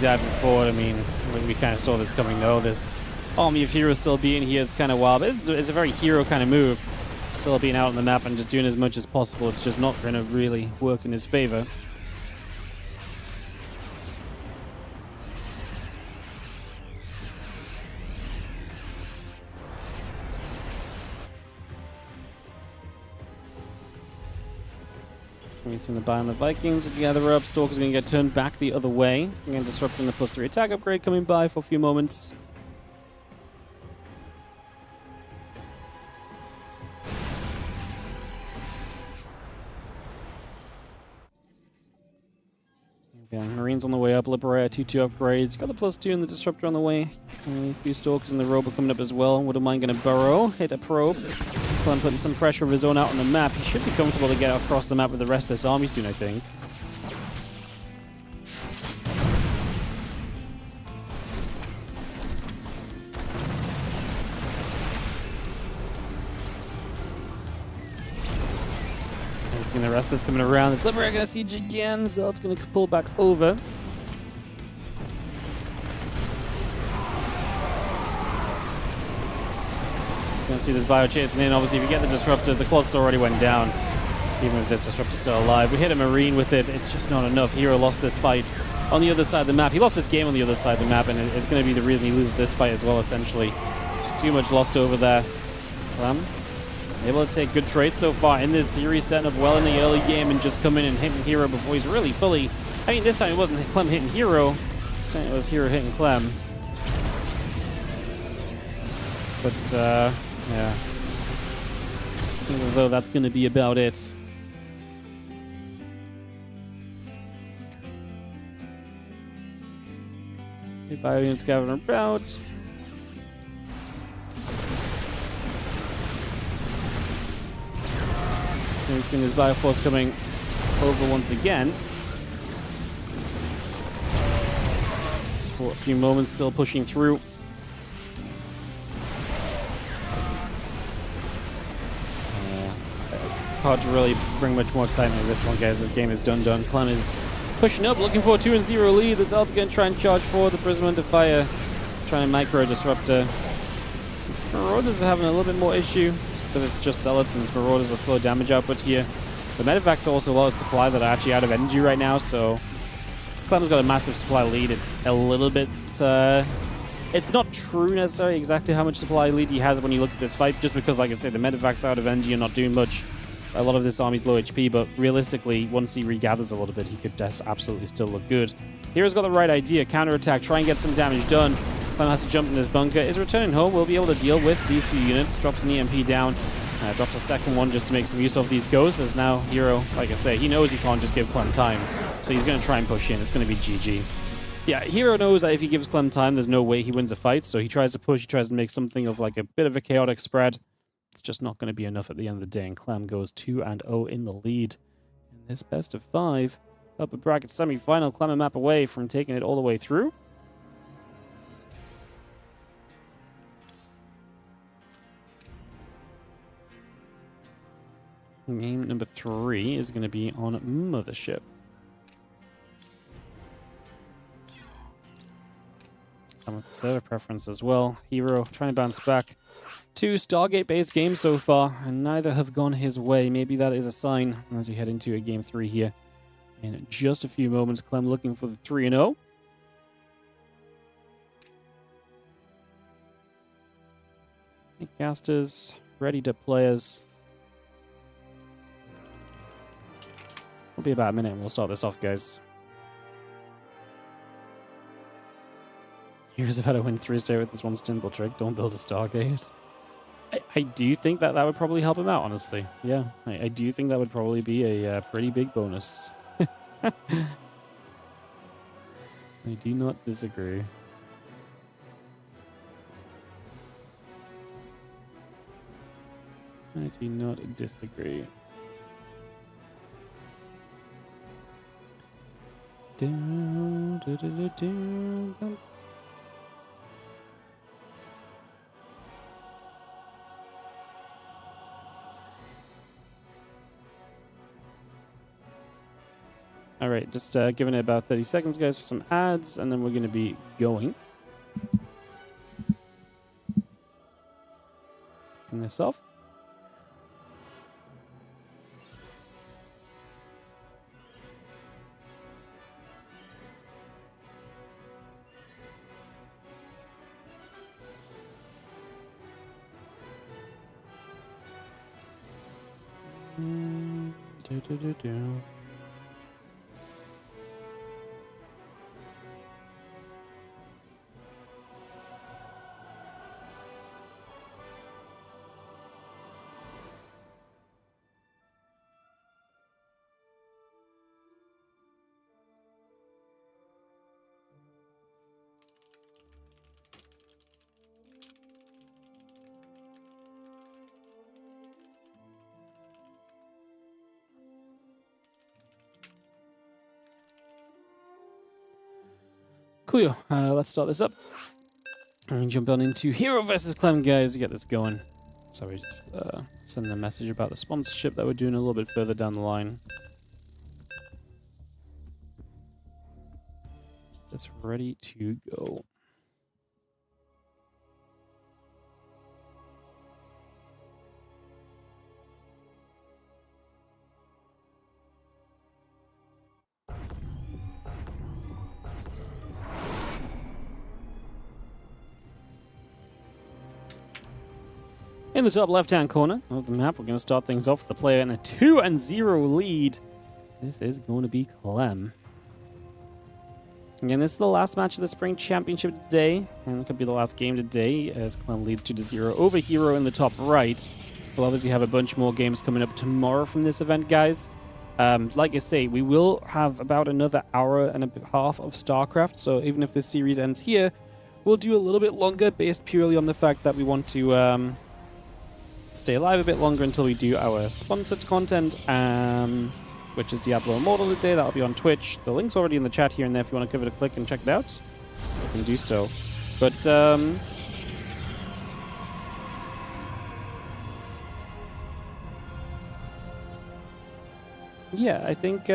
Diving forward, I mean, we kind of saw this coming though. This army of heroes still being here is kind of wild. It's a very herO kind of move. Still being out on the map and just doing as much as possible. It's just not going to really work in his favor. We've seen the buy on the Vikings gather up. Stalker's going to get turned back the other way. Again, disrupting the +3 attack upgrade coming by for a few moments. Again, Marines on the way up. Liberator 2-2 upgrades. Got the +2 and the Disruptor on the way. And a few Stalkers and the Robe are coming up as well. Wouldn't mind going to burrow, hit a probe. Clem putting some pressure of his own out on the map. He should be comfortable to get across the map with the rest of this army soon, I think. We've seen the rest of this coming around. This Liberator going to siege again, so it's going to pull back over. Going to see this bio chasing in. Obviously, if you get the disruptors, the Colossus already went down. Even if this disruptor's still alive, we hit a Marine with it. It's just not enough. herO lost this fight on the other side of the map. He lost this game on the other side of the map, and it's going to be the reason he loses this fight as well. Essentially, just too much lost over there. Clem able to take good trades so far in this series, setting up well in the early game and just coming in and hitting herO before he's really fully. I mean, this time it wasn't Clem hitting herO. This time it was herO hitting Clem. But yeah, seems as though that's going to be about it. The bio units gathering about. So we've seen this bio force coming over once again. Just for a few moments, still pushing through. Hard to really bring much more excitement to this one, guys. This game is done. Clem is pushing up, looking for a 2-0 lead. The Zelt's going to try and charge forward. The Prism under fire, trying to micro Disruptor. Marauders are having a little bit more issue because it's just Zealots and Marauders are slow damage output here. The Medivacs are also a lot of supply that are actually out of energy right now, so Clem's got a massive supply lead. It's a little bit... it's not true necessarily exactly how much supply lead he has when you look at this fight, just because, like I said, the Medivacs are out of energy and not doing much. A lot of this army's low HP, but realistically, once he regathers a little bit, he could just absolutely still look good. herO's got the right idea. Counterattack, try and get some damage done. Clem has to jump in this bunker. Is returning home. We'll be able to deal with these few units. Drops an EMP down. Drops a second one just to make some use of these ghosts, as now herO, like I say, he knows he can't just give Clem time So he's going to try and push in. It's going to be GG. Yeah, herO knows that if he gives Clem time, there's no way he wins a fight. So he tries to push. He tries to make something of like a bit of a chaotic spread. It's just not going to be enough at the end of the day. And Clem goes 2-0 in the lead in this best of 5 upper bracket semi-final. Clem a map away from taking it all the way through. Game number 3 is going to be on Mothership. Come with the server preference as well. herO trying to bounce back. 2 Stargate-based games so far, and neither have gone his way. Maybe that is a sign as we head into a game 3 here. In just a few moments, Clem looking for the 3-0. Casters, ready to players. It'll be about a minute and we'll start this off, guys. Heroes have had a win 3-0 with this one simple trick. Don't build a Stargate. I do think that would probably help him out, honestly. Yeah, I do think that would probably be a pretty big bonus. I do not disagree. I do not disagree. All right, just giving it about 30 seconds, guys, for some ads, and then we're going to be going. Kicking this off. Cool. Let's start this up. And jump on into herO versus Clem, guys, to get this going. So we just send a message about the sponsorship that we're doing a little bit further down the line. That's ready to go. In the top left-hand corner of the map, we're going to start things off with the player in a 2-0 lead. This is going to be Clem. Again, this is the last match of the Spring Championship today, and it could be the last game today as Clem leads 2-0 over herO in the top right. We'll obviously have a bunch more games coming up tomorrow from this event, guys. Like I say, we will have about another hour and a half of StarCraft, so even if this series ends here, we'll do a little bit longer based purely on the fact that we want to stay alive a bit longer until we do our sponsored content, which is Diablo Immortal today. That'll be on Twitch. The link's already in the chat here and there if you want to give it a click and check it out. You can do so. But, yeah, I think,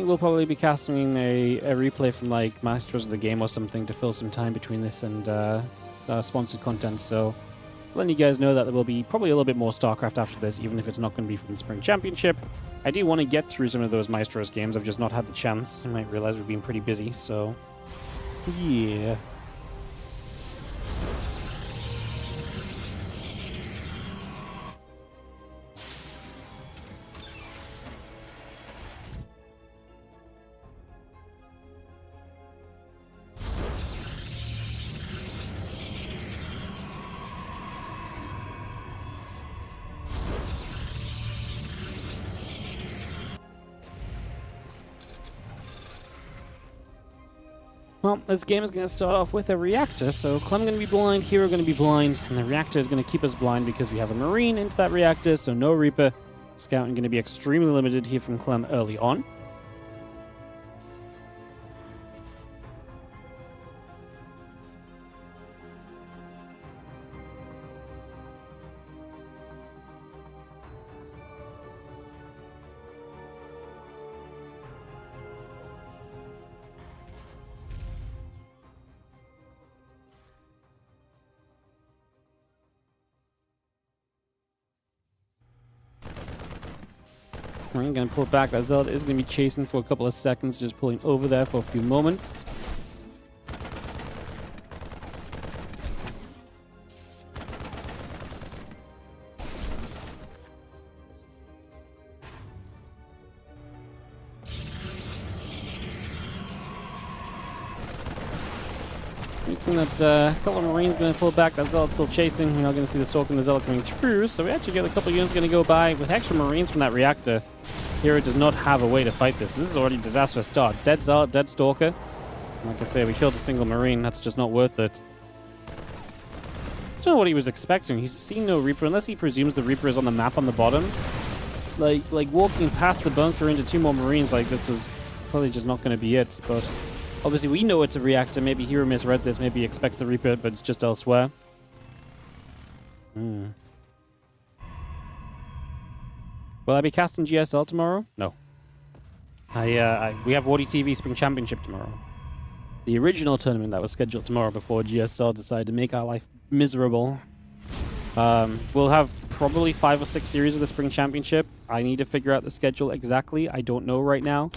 we'll probably be casting a replay from like Masters of the Game or something to fill some time between this and sponsored content. So letting you guys know that there will be probably a little bit more StarCraft after this, even if it's not going to be from the Spring Championship. I do want to get through some of those Maestros games. I've just not had the chance. I might realize we've been pretty busy, so yeah. Well, this game is going to start off with a reactor, so Clem going to be blind, herO going to be blind, and the reactor is going to keep us blind because we have a Marine into that reactor, so no Reaper. Scouting going to be extremely limited here from Clem early on. Marine going to pull back. That Zealot is going to be chasing for a couple of seconds, just pulling over there for a few moments. We've seen that a couple of Marines going to pull back. That Zealot's still chasing. We're not going to see the Stalker and the Zealot coming through. So we actually get a couple of units going to go by with extra Marines from that reactor. herO does not have a way to fight this. This is already a disastrous start. Dead Zealot, dead Stalker. Like I say, we killed a single Marine. That's just not worth it. I don't know what he was expecting. He's seen no Reaper, unless he presumes the Reaper is on the map on the bottom. Like walking past the bunker into two more Marines like this was probably just not going to be it. But obviously we know it's a reactor. Maybe herO misread this. Maybe he expects the Reaper, but it's just elsewhere. Will I be casting GSL tomorrow? No. We have WardiTV Spring Championship tomorrow. The original tournament that was scheduled tomorrow before GSL decided to make our life miserable. We'll have probably 5 or 6 series of the Spring Championship. I need to figure out the schedule exactly. I don't know right now.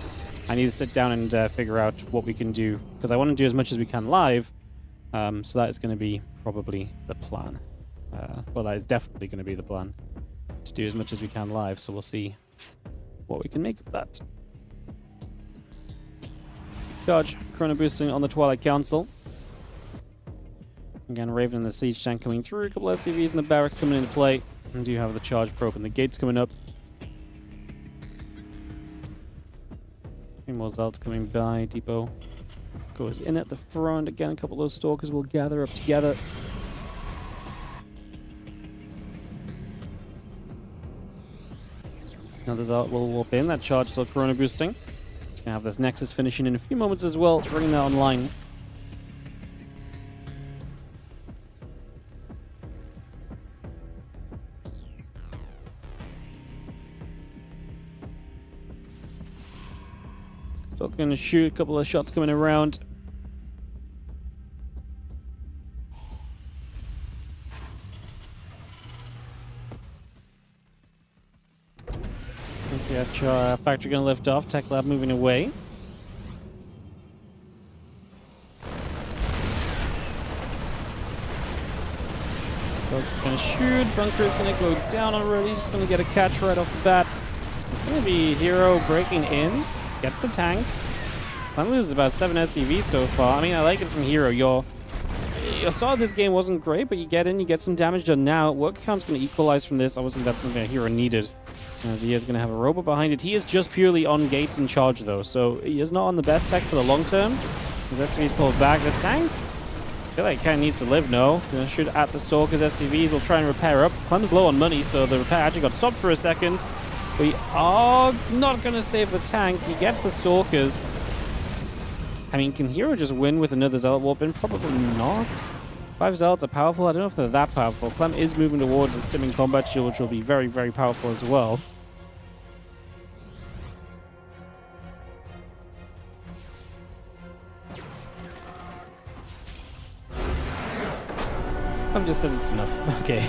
I need to sit down and figure out what we can do, because I want to do as much as we can live. So that is going to be probably the plan. Well, that is definitely going to be the plan, to do as much as we can live, so we'll see what we can make of that. Charge, chrono boosting on the Twilight Council. Again, Raven and the Siege Tank coming through, a couple of SCVs and the barracks coming into play. And do have the charge probe and the gates coming up. 3 more Zealots coming by. Depot goes in at the front. Again, a couple of those Stalkers will gather up together. Another Zealot will warp in. That charge still chrono boosting. It's going to have this Nexus finishing in a few moments as well, bringing that online. Still going to shoot a couple of shots coming around. See that factory going to lift off. Tech Lab moving away. So it's going to shoot. Bunker is going to go down already. He's going to get a catch right off the bat. It's going to be herO breaking in. Gets the tank. Clem loses about 7 SCVs so far. I mean, I like it from herO. Your start of this game wasn't great, but you get in, you get some damage done now. Work count's going to equalize from this. Obviously, that's something that herO needed, as he is going to have a robot behind it. He is just purely on gates in charge, though, so he is not on the best tech for the long term. His SCV's pulled back. This tank, I feel like it kind of needs to live, no. Going to shoot at the Stalkers. SCVs will try and repair up. Clem's low on money, so the repair actually got stopped for a second. We are not going to save the tank. He gets the Stalkers. I mean, can herO just win with another Zealot warp in? Probably not. 5 Zealots are powerful. I don't know if they're that powerful. Clem is moving towards a stimming combat shield, which will be very, very powerful as well. Clem just says it's enough. Okay.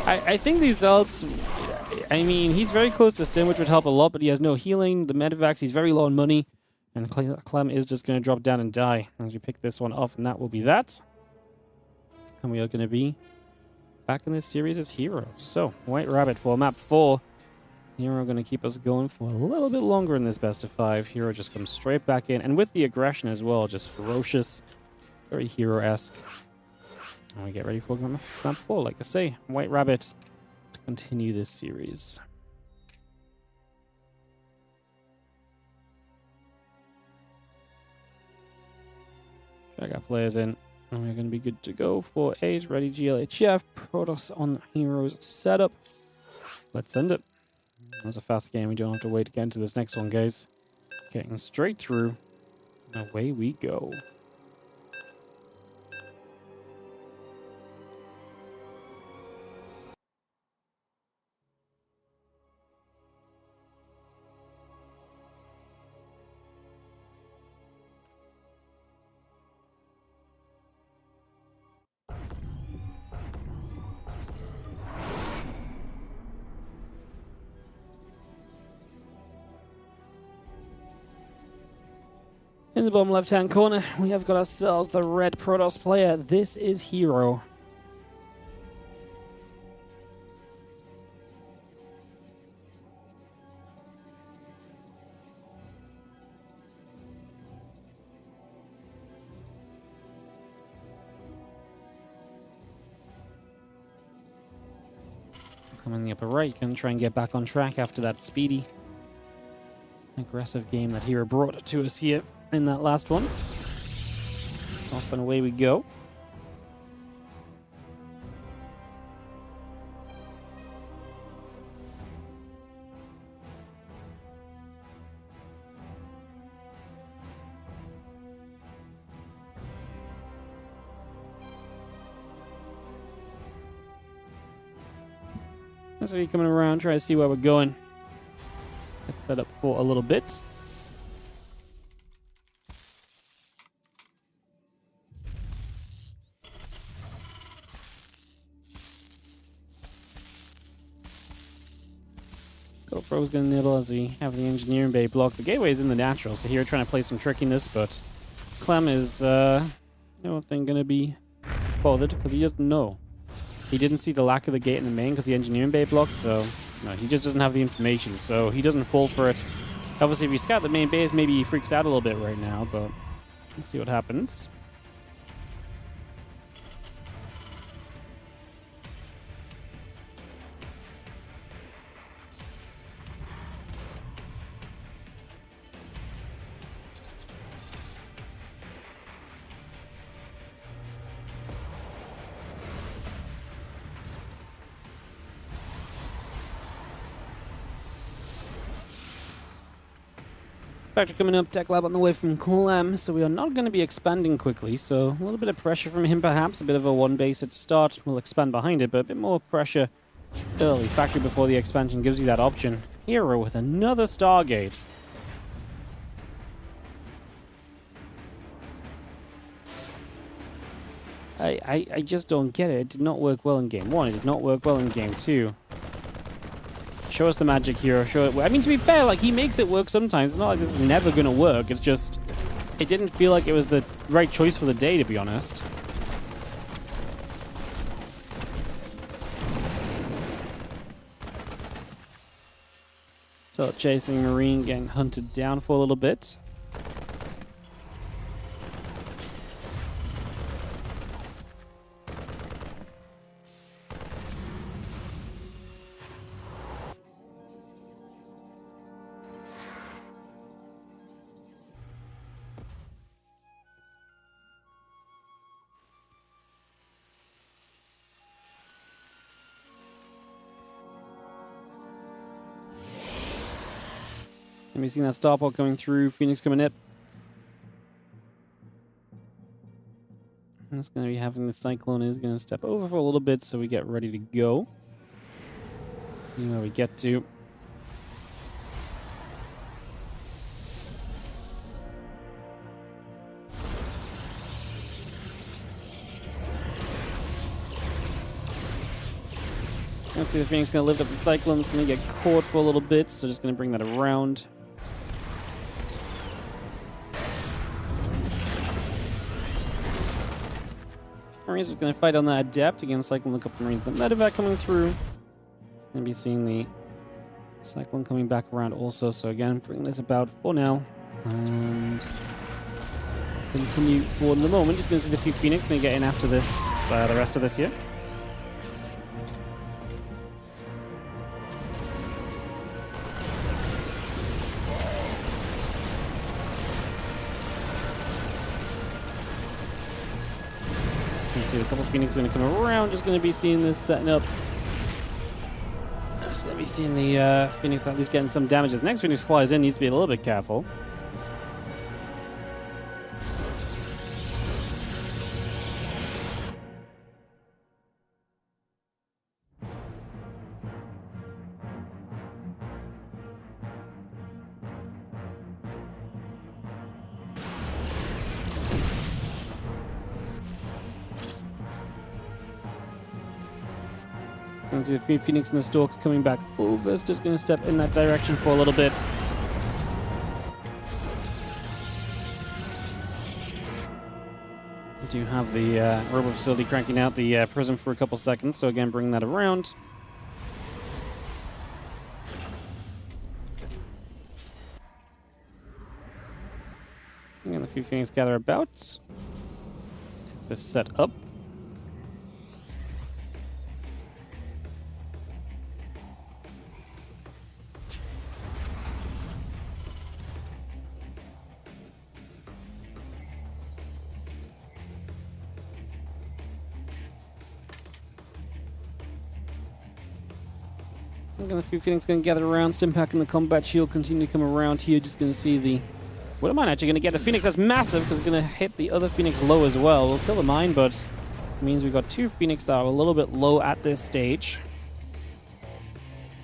I think these Zealots... I mean, he's very close to stim, which would help a lot, but he has no healing. The medevacs, he's very low on money. And Clem is just going to drop down and die as we pick this one off, and that will be that. And we are going to be back in this series as herO. So, White Rabbit for map 4. herO going to keep us going for a little bit longer in this best of 5. herO just comes straight back in, and with the aggression as well, just ferocious, very herO-esque. And we get ready for map 4. Like I say, White Rabbit to continue this series. I got players in. And we're going to be good to go for 8. Ready GLHF. Protoss on heroes setup. Let's send it. That was a fast game. We don't have to wait to get into this next one, guys. Getting straight through. And away we go. In the bottom left-hand corner, we have got ourselves the red Protoss player. This is herO. Come in the upper right, going to try and get back on track after that speedy, aggressive game that herO brought to us here in that last one. Off and away we go. So we're coming around, try to see where we're going. Let's set up for a little bit. GoPro's going to nibble as we have the engineering bay block. The gateway is in the natural, so here trying to play some trickiness, but Clem is, I don't think going to be bothered because he doesn't know. He didn't see the lack of the gate in the main because the engineering bay blocked, so no, he just doesn't have the information, so he doesn't fall for it. Obviously, if you scout the main base, maybe he freaks out a little bit right now, but let's see what happens. Factory coming up, tech lab on the way from Clem, so we are not going to be expanding quickly, so a little bit of pressure from him perhaps, a bit of a one base at the start, we'll expand behind it, but a bit more pressure early. Factory before the expansion gives you that option. herO with another Stargate. I just don't get it. It did not work well in game 1, it did not work well in game 2. Show us the magic here. Show it. I mean, to be fair, like, he makes it work sometimes. It's not like this is never going to work. It's just, it didn't feel like it was the right choice for the day, to be honest. So, chasing Marine, getting hunted down for a little bit. We've seen that starport coming through, Phoenix coming up. It's going to be having the Cyclone is going to step over for a little bit so we get ready to go. See where we get to. Let's see if Phoenix is going to lift up the Cyclone. It's going to get caught for a little bit, so just going to bring that around. Marines is going to fight on that Adept against Cyclone. A couple Marines. The medevac coming through. It's going to be seeing the Cyclone coming back around also. So again, bring this about for now. And continue forward in the moment. Just going to see the few Phoenix going to get in after this, the rest of this here. see a couple Phoenix going to come around. Just going to be seeing this setting up. Just going to be seeing the Phoenix at least getting some damage. As next Phoenix flies in, needs to be a little bit careful. Can see a few Phoenix and the Stalker coming back over. It's just going to step in that direction for a little bit. We do have the Robo Facility cranking out the Prism for a couple seconds, so again, bring that around. And a few Phoenix gather about. Get this set up. A few Phoenix going to gather around. Stimpack and the Combat Shield continue to come around here. Just going to see the... What am I actually going to get? The Phoenix that's massive because it's going to hit the other Phoenix low as well. We'll kill the mine, but it means we've got two Phoenix that are a little bit low at this stage.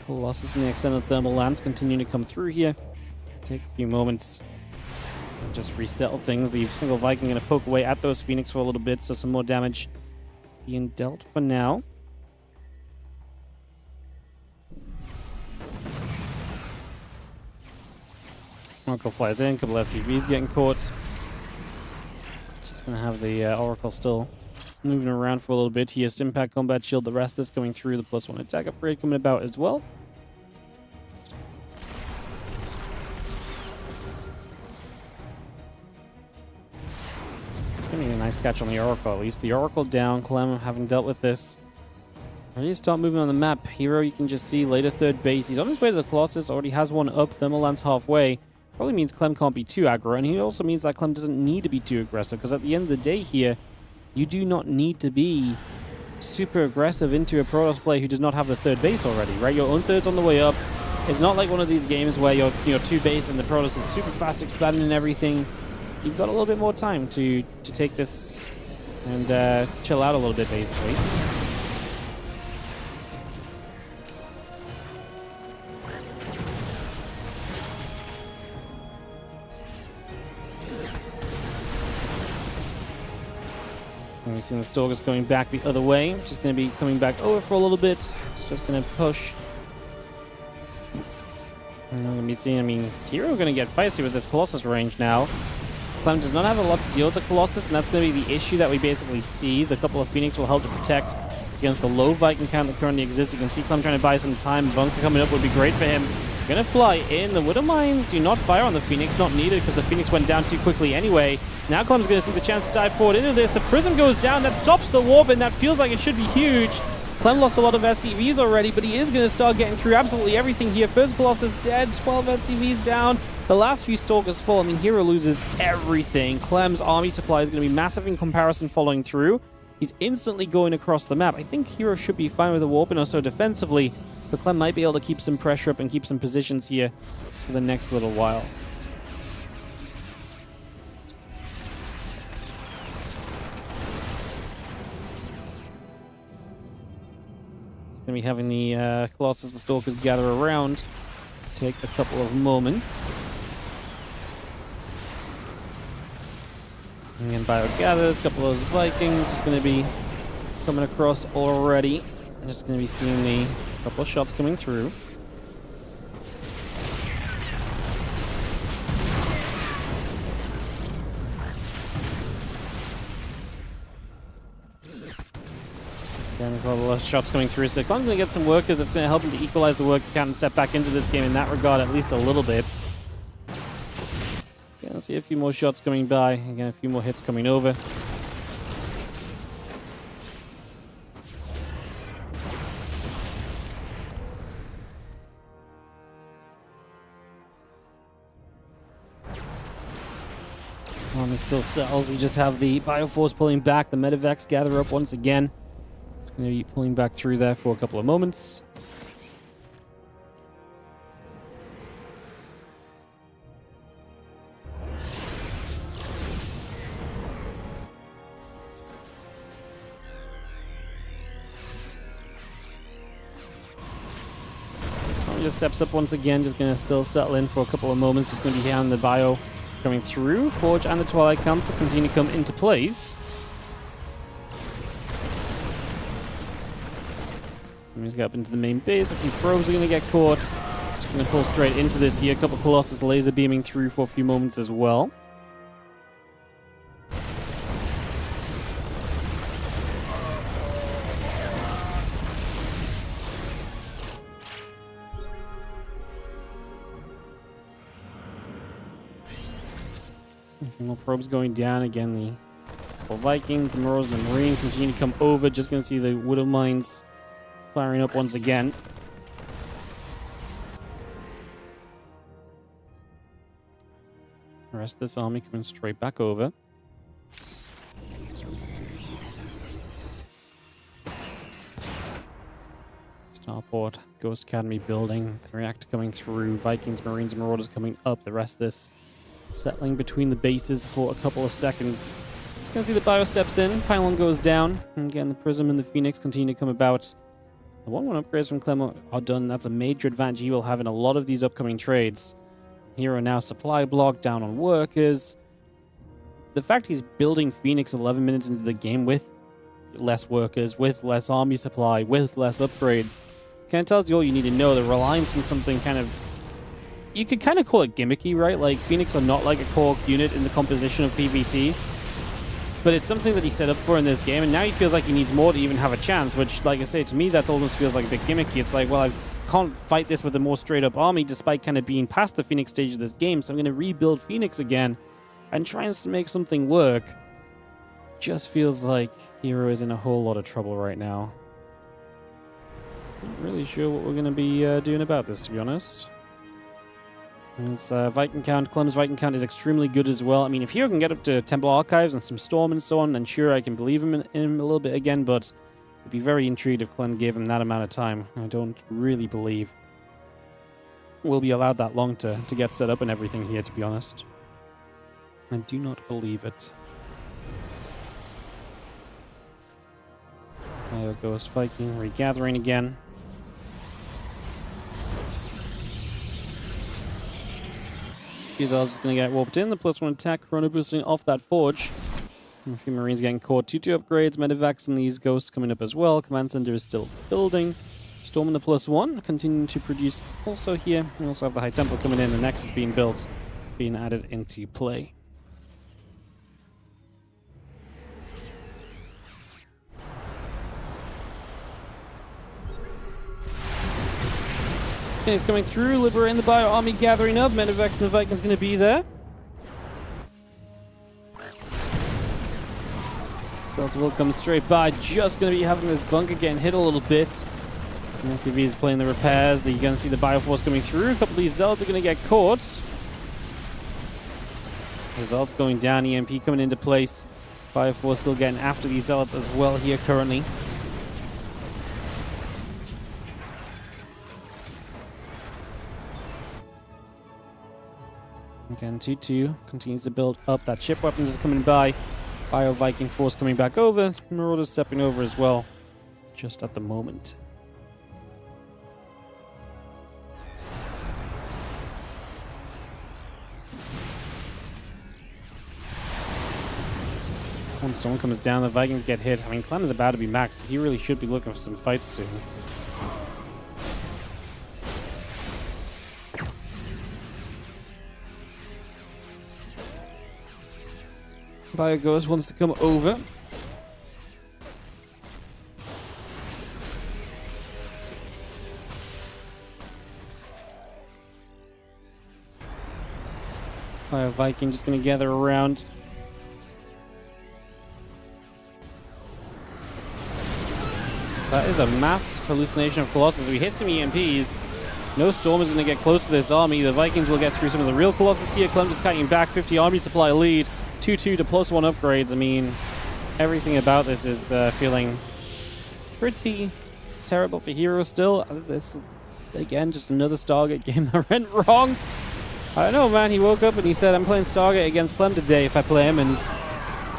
Colossus and the Extended Thermal Lance continue to come through here. Take a few moments. Just resettle things. The single Viking going to poke away at those Phoenix for a little bit, so some more damage being dealt for now. Oracle flies in, a couple SCVs getting caught. Just going to have the Oracle still moving around for a little bit here. Stimpack, Combat Shield, the rest is coming through. The +1 attack upgrade coming about as well. It's going to be a nice catch on the Oracle, at least. The Oracle down, Clem having dealt with this. Ready to start moving on the map. herO, you can just see later third base. He's on his way to the Colossus, already has one up. Thermal Lance halfway. Probably means Clem can't be too aggro, and he also means that Clem doesn't need to be too aggressive, because at the end of the day here, you do not need to be super aggressive into a Protoss play who does not have the third base already, right? Your own third's on the way up. It's not like one of these games where you're two base and the Protoss is super fast expanding and everything. You've got a little bit more time to take this and chill out a little bit, basically. And we've seen the Stalkers going back the other way. Just going to be coming back over for a little bit. It's just going to push. And I'm going to be seeing, herO going to get feisty with this Colossus range now. Clem does not have a lot to deal with the Colossus, and that's going to be the issue that we basically see. The couple of Phoenix will help to protect against the low Viking count that currently exists. You can see Clem trying to buy some time. Bunker coming up would be great for him. Going to fly in. The Widow Mines do not fire on the Phoenix. Not needed because the Phoenix went down too quickly anyway. Now Clem's going to see the chance to dive forward into this. The Prism goes down. That stops the warp, and that feels like it should be huge. Clem lost a lot of SCVs already, but he is going to start getting through absolutely everything here. First Colossus dead, 12 SCVs down. The last few Stalkers fall. herO loses everything. Clem's army supply is going to be massive in comparison following through. He's instantly going across the map. I think herO should be fine with the warp and also defensively, but Clem might be able to keep some pressure up and keep some positions here for the next little while. Going to be having the Colossus, the Stalkers gather around. Take a couple of moments. And then Bio gathers, a couple of those Vikings just going to be coming across already. I'm just going to be seeing the couple of shots coming through. Again, we've got a lot of shots coming through, so Clem's going to get some workers. It's going to help him to equalize the work count and step back into this game in that regard, at least a little bit. Gonna see a few more shots coming by. Again, a few more hits coming over. Army still settles. We just have the Bioforce pulling back. The Medivacs gather up once again. It's going to be pulling back through there for a couple of moments. Just steps up once again, just going to still settle in for a couple of moments, just going to be here on the bio coming through. Forge and the Twilight Council continue to come into place. He's got up into the main base. A few probes are going to get caught. Just going to pull straight into this here. A couple of Colossus laser beaming through for a few moments as well. More probes going down. Again, the Vikings, the Marauders, and the Marine continue to come over. Just going to see the Widow Mines firing up once again. The rest of this army coming straight back over. Starport, Ghost Academy building. The reactor coming through. Vikings, Marines, and Marauders coming up. The rest of this settling between the bases for a couple of seconds. Just gonna see the bio steps in, pylon goes down, and again the Prism and the Phoenix continue to come about. The 1-1 upgrades from Clem are done. That's a major advantage he will have in a lot of these upcoming trades. herO now supply block down on workers. The fact he's building Phoenix 11 minutes into the game with less workers, with less army supply, with less upgrades, kind of tells you all you need to know. The reliance on something kind of, you could kind of call it gimmicky, right? Like, Phoenix are not like a core unit in the composition of PvT, but it's something that he set up for in this game, and now he feels like he needs more to even have a chance, which, like I say, to me, that almost feels like a bit gimmicky. It's like, well, I can't fight this with a more straight-up army, despite kind of being past the Phoenix stage of this game, so I'm going to rebuild Phoenix again and try and make something work. Just feels like herO is in a whole lot of trouble right now. Not really sure what we're going to be doing about this, to be honest. His Viking count, Clem's Viking count is extremely good as well. I mean, if herO can get up to Temple Archives and some Storm and so on, then sure, I can believe him in him a little bit again, but I'd be very intrigued if Clem gave him that amount of time. I don't really believe we'll be allowed that long to get set up and everything here, to be honest. I do not believe it. There goes Viking, regathering again. Gazelles is going to get warped in. The +1 attack, chrono boosting off that forge. And a few Marines getting caught. 2-2 upgrades, Medivacs and these ghosts coming up as well. Command center is still building. Storm in the +1, continuing to produce also here. We also have the High Temple coming in. The Nexus being built, being added into play. Phoenix coming through, liberating the bio army, gathering up. Medivacs and the Vikings going to be there. Delta will come straight by, just going to be having this bunker getting hit a little bit. And SCV is playing the repairs. You're going to see the Bioforce coming through. A couple of these Zealots are going to get caught. The Zealots going down, EMP coming into place. Bioforce still getting after these Zealots as well here currently. Again, 2-2 continues to build up. That ship weapons is coming by. Bio Viking force coming back over. Marauders stepping over as well, just at the moment. One storm comes down, the Vikings get hit. I mean, Clem is about to be maxed, so he really should be looking for some fights soon. Bio Ghost wants to come over. Bio Viking just going to gather around. That is a mass hallucination of Colossus. We hit some EMPs. No Storm is going to get close to this army. The Vikings will get through some of the real Colossus here. Clem just cutting back. 50 army supply lead. 2-2 to +1 upgrades. I mean, everything about this is feeling pretty terrible for herO still. This, again, just another Stargate game that went wrong. I don't know, man. He woke up and he said, I'm playing Stargate against Clem today if I play him, and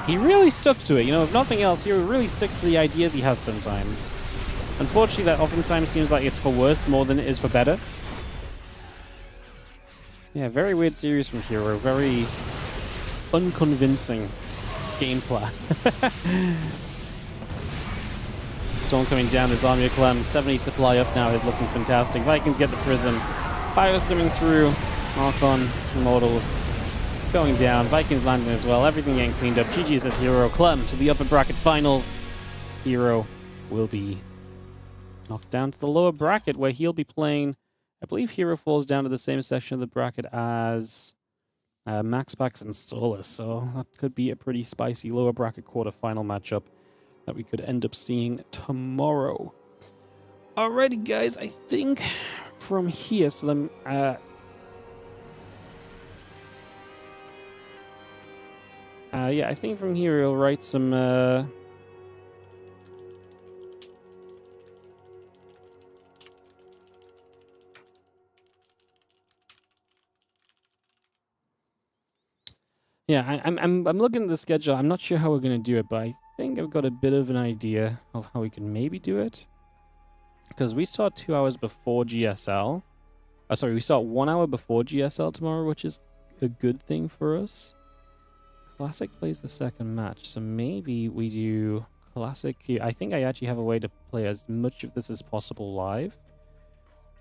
he really stuck to it. You know, if nothing else, herO really sticks to the ideas he has sometimes. Unfortunately, that oftentimes seems like it's for worse more than it is for better. Yeah, very weird series from herO. Very unconvincing game plan. Storm coming down, his army of Clem. 70 supply up now is looking fantastic. Vikings get the Prism. Fire swimming through. Archon, Immortals going down. Vikings landing as well. Everything getting cleaned up. GG says herO. Clem to the upper bracket finals. herO will be knocked down to the lower bracket where he'll be playing. I believe herO falls down to the same section of the bracket as Maxpax and Skillus. So that could be a pretty spicy lower bracket quarterfinal matchup that we could end up seeing tomorrow. Alrighty, guys. I think from here, so then, yeah, I think from here he'll write some yeah, I'm looking at the schedule. I'm not sure how we're gonna do it, but I think I've got a bit of an idea of how we can maybe do it. Because we start 2 hours before GSL. Oh, sorry, we start 1 hour before GSL tomorrow, which is a good thing for us. Classic plays the second match, so maybe we do Classic. I think I actually have a way to play as much of this as possible live.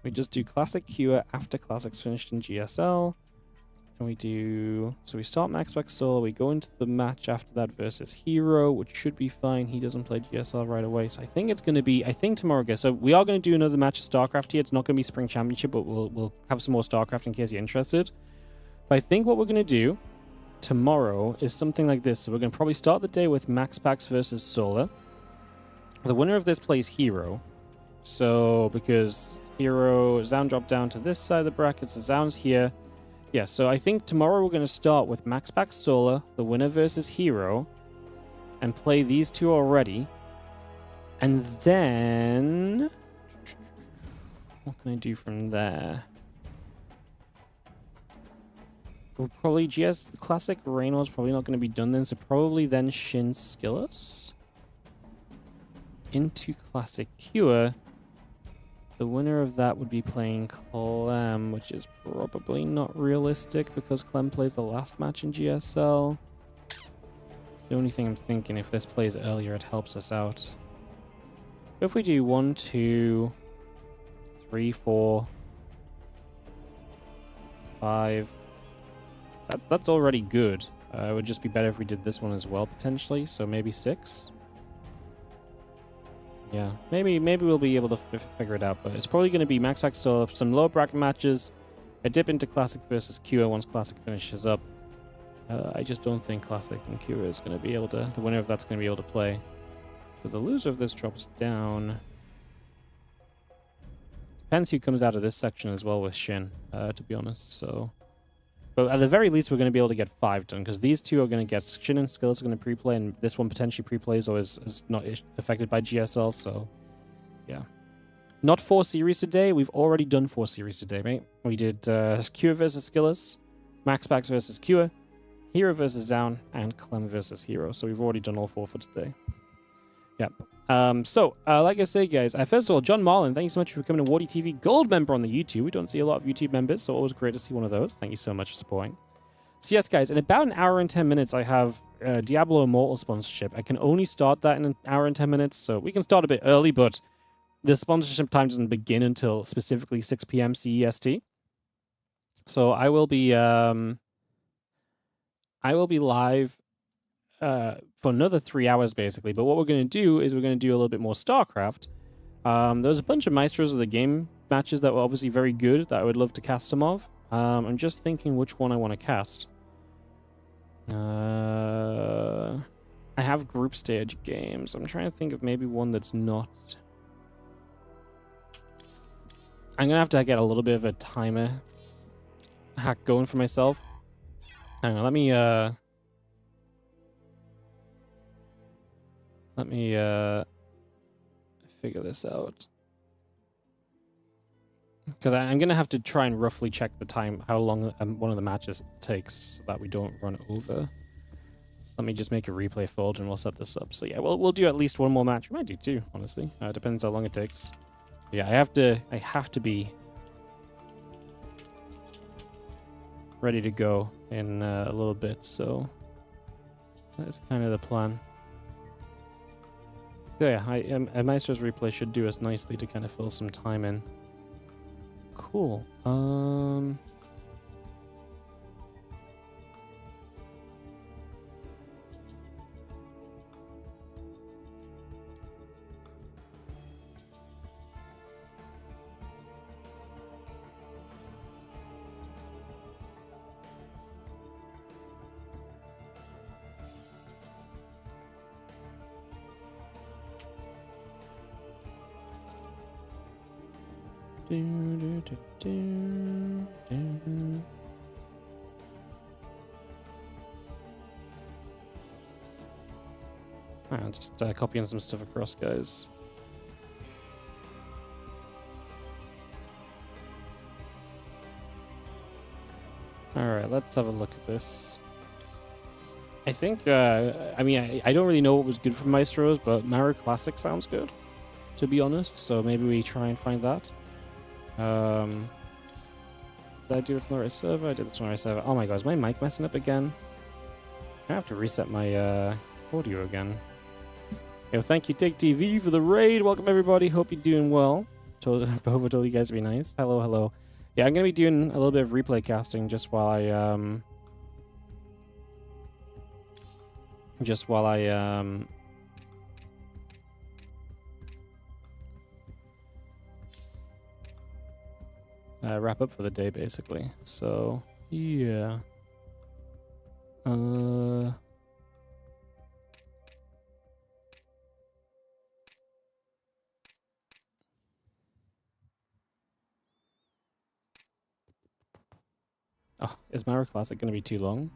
We just do Classic Q after Classic's finished in GSL. And we do... So we start Maxpax solo, we go into the match after that versus herO, which should be fine. He doesn't play GSL right away. So I think it's going to be... I think tomorrow, guys. So we are going to do another match of StarCraft here. It's not going to be Spring Championship, but we'll have some more StarCraft in case you're interested. But I think what we're going to do tomorrow is something like this. So we're going to probably start the day with Maxpax versus Solar. The winner of this plays herO. So because herO, Zound dropped down to this side of the bracket, so Zound's here. Yeah, so I think tomorrow we're going to start with Maxpax Solar, the winner versus herO, and play these two already. And then... what can I do from there? We'll probably... GS Classic Reynor is probably not going to be done then, so probably then Shin Skillus. Into Classic Cure. The winner of that would be playing Clem, which is probably not realistic because Clem plays the last match in GSL. It's the only thing I'm thinking. If this plays earlier, it helps us out. If we do 1, 2, 3, 4, 5, that's already good. It would just be better if we did this one as well, potentially. So maybe 6. Yeah, maybe we'll be able to figure it out, but it's probably going to be Maxpax Solar, some lower bracket matches, a dip into Classic versus Q once Classic finishes up. I just don't think Classic and Q is going to be able to, the winner of that's going to be able to play. But the loser of this drops down. Depends who comes out of this section as well with Shin, to be honest, so... But at the very least, we're going to be able to get 5 done, because these two are going to get... Shin and Skillus are going to pre-play, and this one potentially pre-plays or is not affected by GSL, so... Yeah. Not 4 series today. We've already done 4 series today, mate. We did Cure versus Skillus, Maxpax versus Cure, herO versus Zound, and Clem versus herO. So we've already done all 4 for today. Yep. Like I say, guys, first of all, John Marlin, thank you so much for becoming a WardiTV Gold member on the YouTube. We don't see a lot of YouTube members, so always great to see one of those. Thank you so much for supporting. So yes, guys, in about an hour and 10 minutes, I have Diablo Immortal sponsorship. I can only start that in an hour and 10 minutes, so we can start a bit early, but the sponsorship time doesn't begin until specifically 6 p.m. CEST. So I will be live for another 3 hours, basically. But what we're going to do is we're going to do a little bit more StarCraft. There's a bunch of Maestros of the Game matches that were obviously very good that I would love to cast some of. I'm just thinking which one I want to cast. I have group stage games. I'm trying to think of maybe one that's not... I'm going to have to get a little bit of a timer hack going for myself. Hang on, let me Let me figure this out. Because I'm going to have to try and roughly check the time, how long one of the matches takes, so that we don't run over. So let me just make a replay folder and we'll set this up. So yeah, we'll do at least one more match. We might do two, honestly. Depends how long it takes. Yeah, I have to be ready to go in a little bit, so that's kind of the plan. So yeah, a Maestro's replay should do us nicely to kind of fill some time in. Cool. I'm just copying some stuff across, guys. Alright, let's have a look at this. I think, I mean, I don't really know what was good for Maestros, but Maru Classic sounds good, to be honest, so maybe we try and find that. Did I do this on the right server? I did this on the right server. Oh my god, is my mic messing up again? I have to reset my audio again. Yo, thank you, TakeTV, for the raid. Welcome, everybody. Hope you're doing well. Hope I told you guys to be nice. Hello, hello. Yeah, I'm going to be doing a little bit of replay casting just while I, wrap up for the day, basically. So, yeah. Oh, is Maru Classic going to be too long?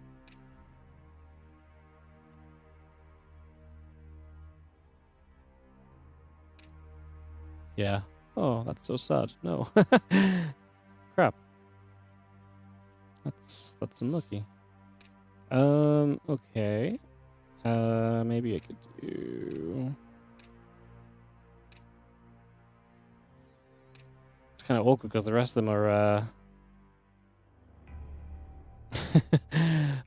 Yeah. Oh, that's so sad. No. Crap. That's unlucky. Okay. Maybe I could do... It's kind of awkward because the rest of them are,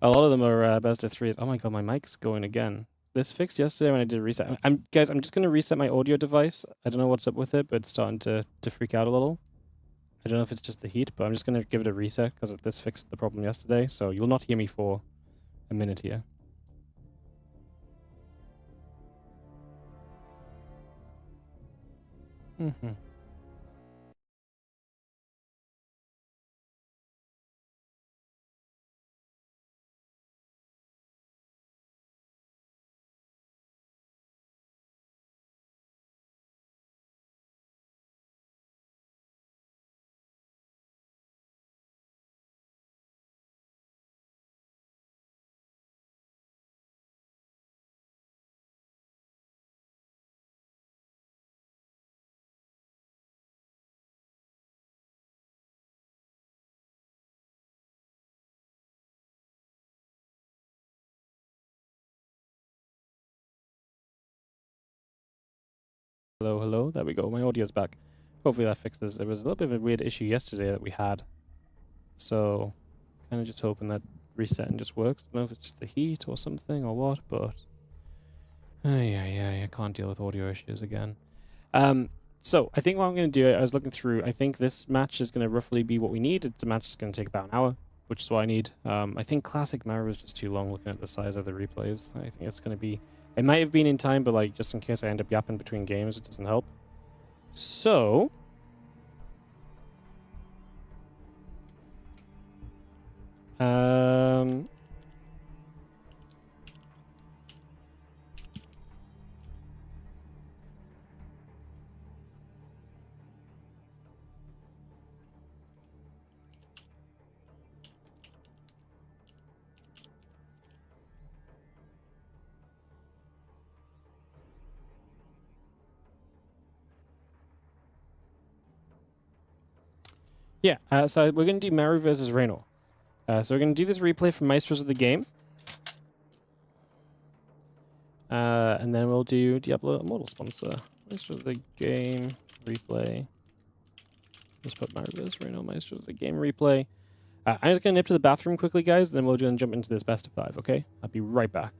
a lot of them are best of threes. Oh my god, my mic's going again. This fixed yesterday when I did a reset. Guys, I'm just going to reset my audio device. I don't know what's up with it, but it's starting to freak out a little. I don't know if it's just the heat, but I'm just going to give it a reset because this fixed the problem yesterday. So you'll not hear me for a minute here. Mm-hmm. Hello, hello. There we go. My audio's back. Hopefully that fixes. It was a little bit of a weird issue yesterday that we had. So, kind of just hoping that resetting just works. I don't know if it's just the heat or something or what, but... I can't deal with audio issues again. So, I think what I'm going to do, I was looking through, I think this match is going to roughly be what we need. It's a match that's going to take about an hour, which is what I need. I think Classic Maru is just too long looking at the size of the replays. I think it's going to be... It might have been in time, but like just in case I end up yapping between games, it doesn't help. So... Yeah, so we're going to do Maru versus Reynor. So we're going to do this replay from Maestros of the Game. And then we'll do Diablo Immortal sponsor. Maestros of the Game replay. Let's put Maru versus Reynor, Maestros of the Game replay. I'm just going to nip to the bathroom quickly, guys, and then we're going to jump into this best of 5, okay? I'll be right back.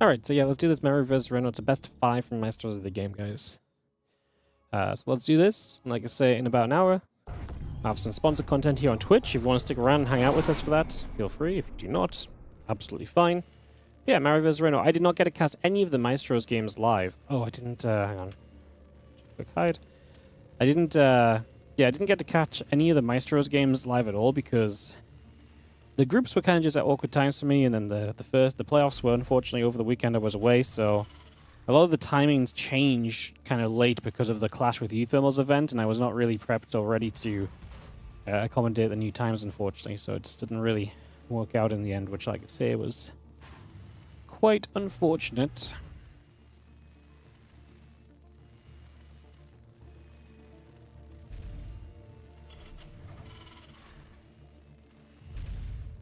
Alright, so yeah, let's do this Maru vs. Reynor. It's a best of 5 from Maestros of the Game, guys. So let's do this. Like I say, in about an hour. I have some sponsored content here on Twitch. If you want to stick around and hang out with us for that, feel free. If you do not, absolutely fine. Yeah, Maru vs. Reynor. I did not get to cast any of the Maestros games live. Oh, I didn't, hang on. Quick hide. I didn't get to catch any of the Maestros games live at all because the groups were kind of just at awkward times for me, and then the playoffs were unfortunately over the weekend. I was away, so a lot of the timings changed kind of late because of the Clash with Euthermals event, and I was not really prepped or ready to accommodate the new times, unfortunately, so it just didn't really work out in the end, which, like I say, was quite unfortunate.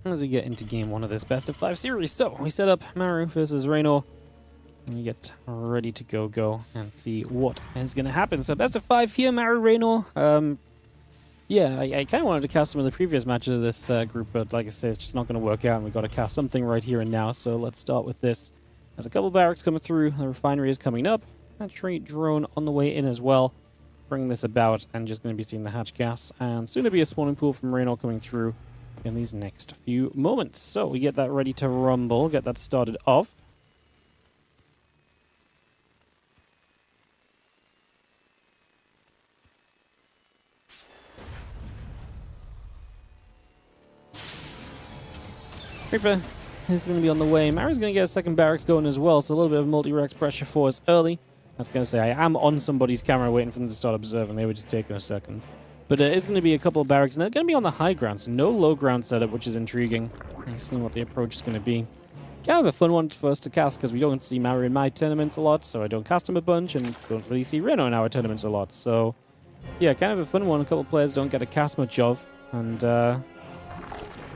As we get into game 1 of this best of 5 series. So we set up Maru versus Reynor, and we get ready to go and see what is going to happen. So best of 5 here, Maru Reynor. Yeah, I kind of wanted to cast some of the previous matches of this group, but like I say, it's just not going to work out, and we've got to cast something right here and now. So let's start with this. There's a couple barracks coming through, the refinery is coming up, hatchery drone on the way in as well, bringing this about, and just going to be seeing the hatch gas, and soon to be a spawning pool from Reynor coming through in these next few moments. So we get that ready to rumble, get that started off. Reaper is going to be on the way. Maru's going to get a second barracks going as well, so a little bit of multi-rex pressure for us early. I was going to say, I am on somebody's camera waiting for them to start observing. They were just taking a second. But it is going to be a couple of barracks, and they're going to be on the high ground, so no low ground setup, which is intriguing. And seeing what the approach is going to be. Kind of a fun one for us to cast, because we don't see Maru in my tournaments a lot, so I don't cast him a bunch, and don't really see Reynor in our tournaments a lot. So, yeah, kind of a fun one. A couple of players don't get to cast much of. And, yeah,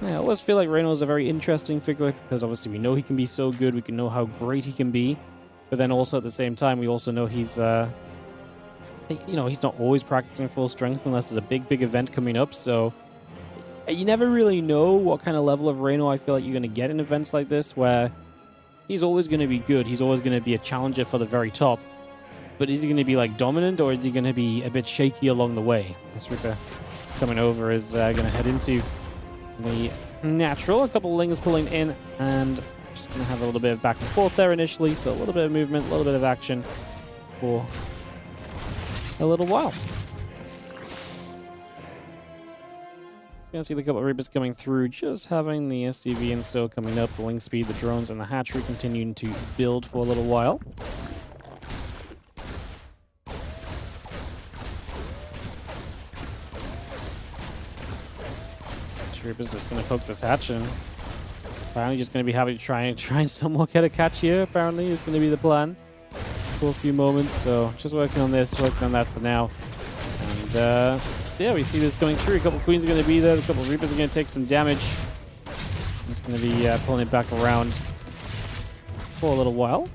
I always feel like Reynor is a very interesting figure, because obviously we know he can be so good, we can know how great he can be. But then also at the same time, we also know he's, you know, he's not always practicing full strength unless there's a big event coming up, so you never really know what kind of level of Reynor I feel like you're going to get in events like this, where he's always going to be good, he's always going to be a challenger for the very top, but is he going to be, like, dominant, or is he going to be a bit shaky along the way? This Reaper coming over is going to head into the natural, a couple of lings pulling in, and just going to have a little bit of back and forth there initially, so a little bit of movement, a little bit of action for a little while. So you can see the couple of Reapers coming through, just having the SCV and so coming up, the link speed, the drones, and the hatchery continuing to build for a little while. Reaper's just going to poke this hatch and apparently just going to be happy to try and somewhat get a catch here. Apparently is going to be the plan for a few moments. So just working on this, working on that for now. And yeah, we see this going through. A couple Queens are going to be there. A couple Reapers are going to take some damage. It's going to be pulling it back around for a little while.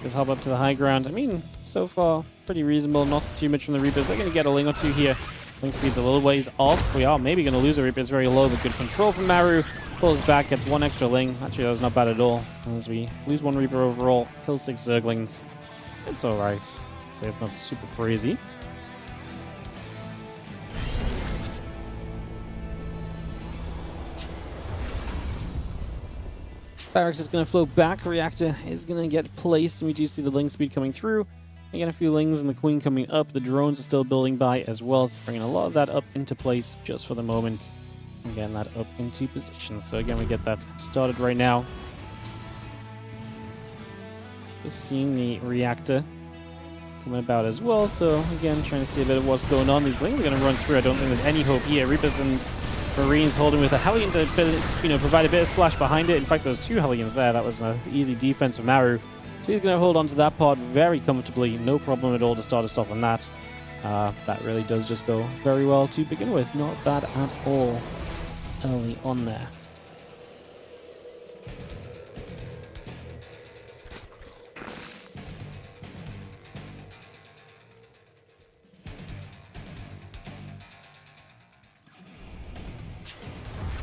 Let's hop up to the high ground. I mean, so far, pretty reasonable. Not too much from the Reapers. They're going to get a Ling or two here. Ling speed's a little ways off. We are maybe going to lose a Reaper. It's very low, but good control from Maru. Pulls back, gets one extra Ling. Actually, that's not bad at all. As we lose one Reaper overall, kill 6 Zerglings. It's alright. I'd say it's not super crazy. Barracks is going to float back. Reactor is going to get placed, and we do see the Ling speed coming through. Again, a few Lings and the Queen coming up. The drones are still building by as well, so bringing a lot of that up into place just for the moment. And getting that up into position. So again, we get that started right now. Just seeing the Reactor coming about as well. So again, trying to see a bit of what's going on. These Lings are going to run through. I don't think there's any hope here. Reapers and Marines holding with a Hellion to provide a bit of splash behind it. In fact, there's 2 Hellions there. That was an easy defense for Maru. So he's going to hold on to that pod very comfortably. No problem at all to start us off on that. That really does just go very well to begin with. Not bad at all early on there.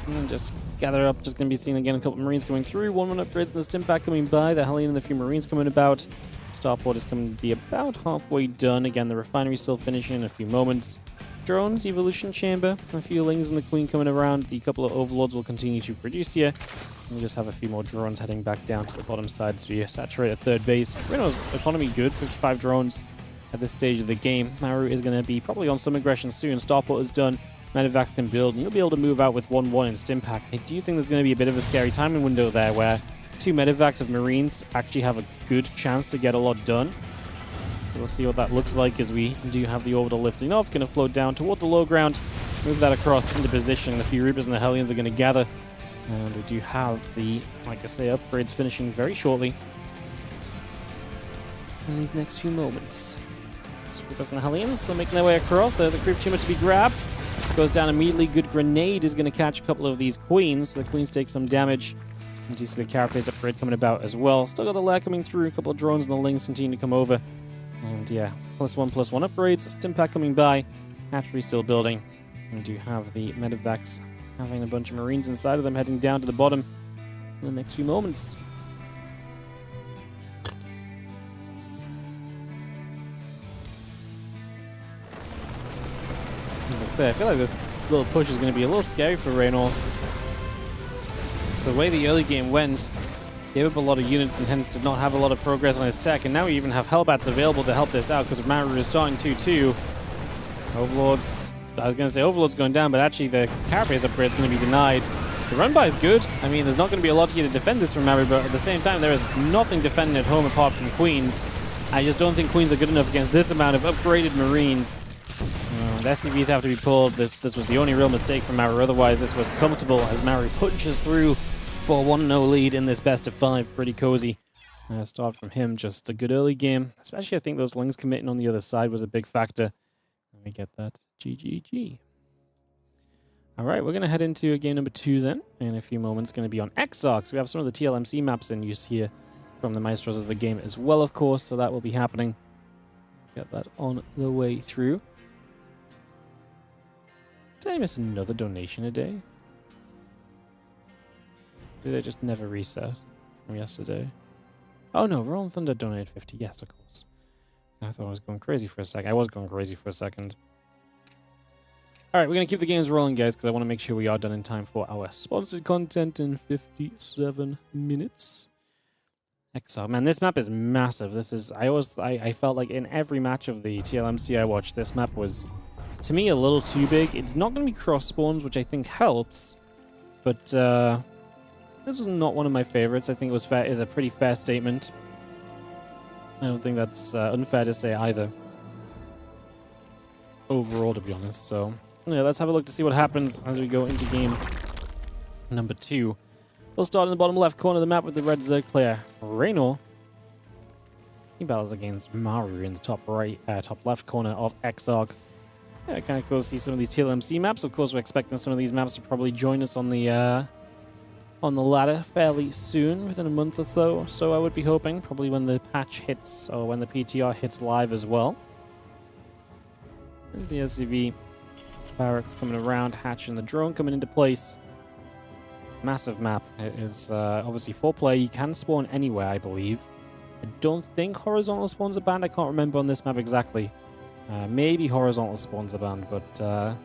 And just gather up. Just going to be seeing again a couple of Marines coming through. 1-1 upgrades and the stim pack coming by. The Hellion and a few Marines coming about. Starport is coming to be about halfway done. Again, the refinery still finishing in a few moments. Drones, Evolution Chamber, a few Lings and the Queen coming around. The couple of Overlords will continue to produce here. And we just have a few more drones heading back down to the bottom side as we saturate at third base. Reynor's economy good, 55 drones at this stage of the game. Maru is going to be probably on some aggression soon. Starport is done. Medivacs can build, and you'll be able to move out with 1-1 in stim pack. I do think there's going to be a bit of a scary timing window there where 2 Medivacs of Marines actually have a good chance to get a lot done. So we'll see what that looks like as we do have the orbital lifting off. Going to float down toward the low ground, move that across into position. The few Reapers and the Hellions are going to gather. And we do have the, like I say, upgrades finishing very shortly in these next few moments. So Reapers and the Hellions still making their way across. There's a creep tumor to be grabbed. Goes down immediately. Good grenade is going to catch a couple of these Queens. The Queens take some damage. And you see the Carapace upgrade coming about as well. Still got the Lair coming through. A couple of drones and the Lings continue to come over. And yeah, +1/+1 upgrades. Stim pack coming by. Hatchery still building. And we do have the Medivacs having a bunch of Marines inside of them heading down to the bottom in the next few moments. I feel like this little push is going to be a little scary for Reynor. The way the early game went, gave up a lot of units and hence did not have a lot of progress on his tech, and now we even have Hellbats available to help this out because Maru is starting 2-2. Overlords, I was going to say Overlord's going down, but actually the Carapace upgrade is going to be denied. The run by is good. I mean, there's not going to be a lot here to defend this from Maru, but at the same time, there is nothing defending at home apart from Queens. I just don't think Queens are good enough against this amount of upgraded Marines. The SCVs have to be pulled. This was the only real mistake from Maru. Otherwise, this was comfortable as Maru punches through for 1-0 lead in this best of 5. Pretty cozy. Start from him. Just a good early game. Especially, I think those Lings committing on the other side was a big factor. Let me get that. GGG. All right, we're going to head into game number 2 then. In a few moments, going to be on Exarch. We have some of the TLMC maps in use here from the Maestros of the game as well, of course. So that will be happening. Get that on the way through. Did I miss another donation a day? Did I just never reset from yesterday? Oh no, Rolling Thunder donated 50. Yes, of course. I thought I was going crazy for a second. I was going crazy for a second. Alright, we're going to keep the games rolling, guys, because I want to make sure we are done in time for our sponsored content in 57 minutes. Exile. Man, this map is massive. This is... I felt like in every match of the TLMC I watched, this map was... to me, a little too big. It's not going to be cross spawns, which I think helps, but this was not one of my favorites. I think it was fair, is a pretty fair statement. I don't think that's unfair to say either. Overall, to be honest. So, yeah, let's have a look to see what happens as we go into game number 2. We'll start in the bottom left corner of the map with the red Zerg player, Reynor. He battles against Maru in the top left corner of Exarch. Yeah, kind of cool to see some of these TLMC maps. Of course, we're expecting some of these maps to probably join us on the ladder fairly soon, within a month or so. So I would be hoping, probably when the patch hits, or when the PTR hits live as well. There's the SCV barracks coming around, Hatch and the drone coming into place. Massive map. It is obviously 4-player. You can spawn anywhere, I believe. I don't think horizontal spawns are banned. I can't remember on this map exactly. Maybe horizontal spawns are banned, but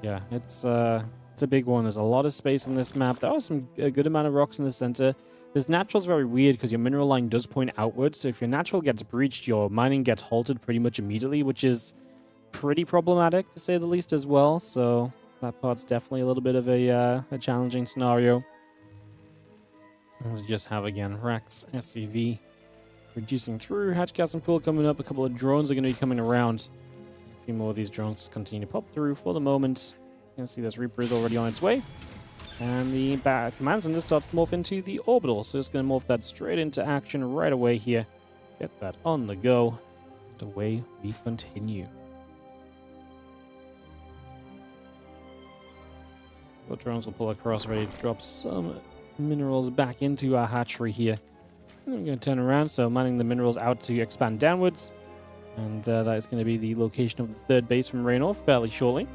yeah, it's a big one. There's a lot of space on this map. There are a good amount of rocks in the center. This natural's very weird because your mineral line does point outwards. So if your natural gets breached, your mining gets halted pretty much immediately, which is pretty problematic to say the least as well. So that part's definitely a little bit of a challenging scenario. Let's just have again Rax SCV producing through. Hatch gas and pool coming up. A couple of drones are going to be coming around. A few more of these drones just continue to pop through for the moment. You can see this Reaper is already on its way. And the command center starts to morph into the orbital. So it's going to morph that straight into action right away here. Get that on the go. The way we continue. The drones will pull across, ready to drop some minerals back into our hatchery here. And I'm going to turn around, so mining the minerals out to expand downwards. And that is going to be the location of the third base from Reynor fairly shortly.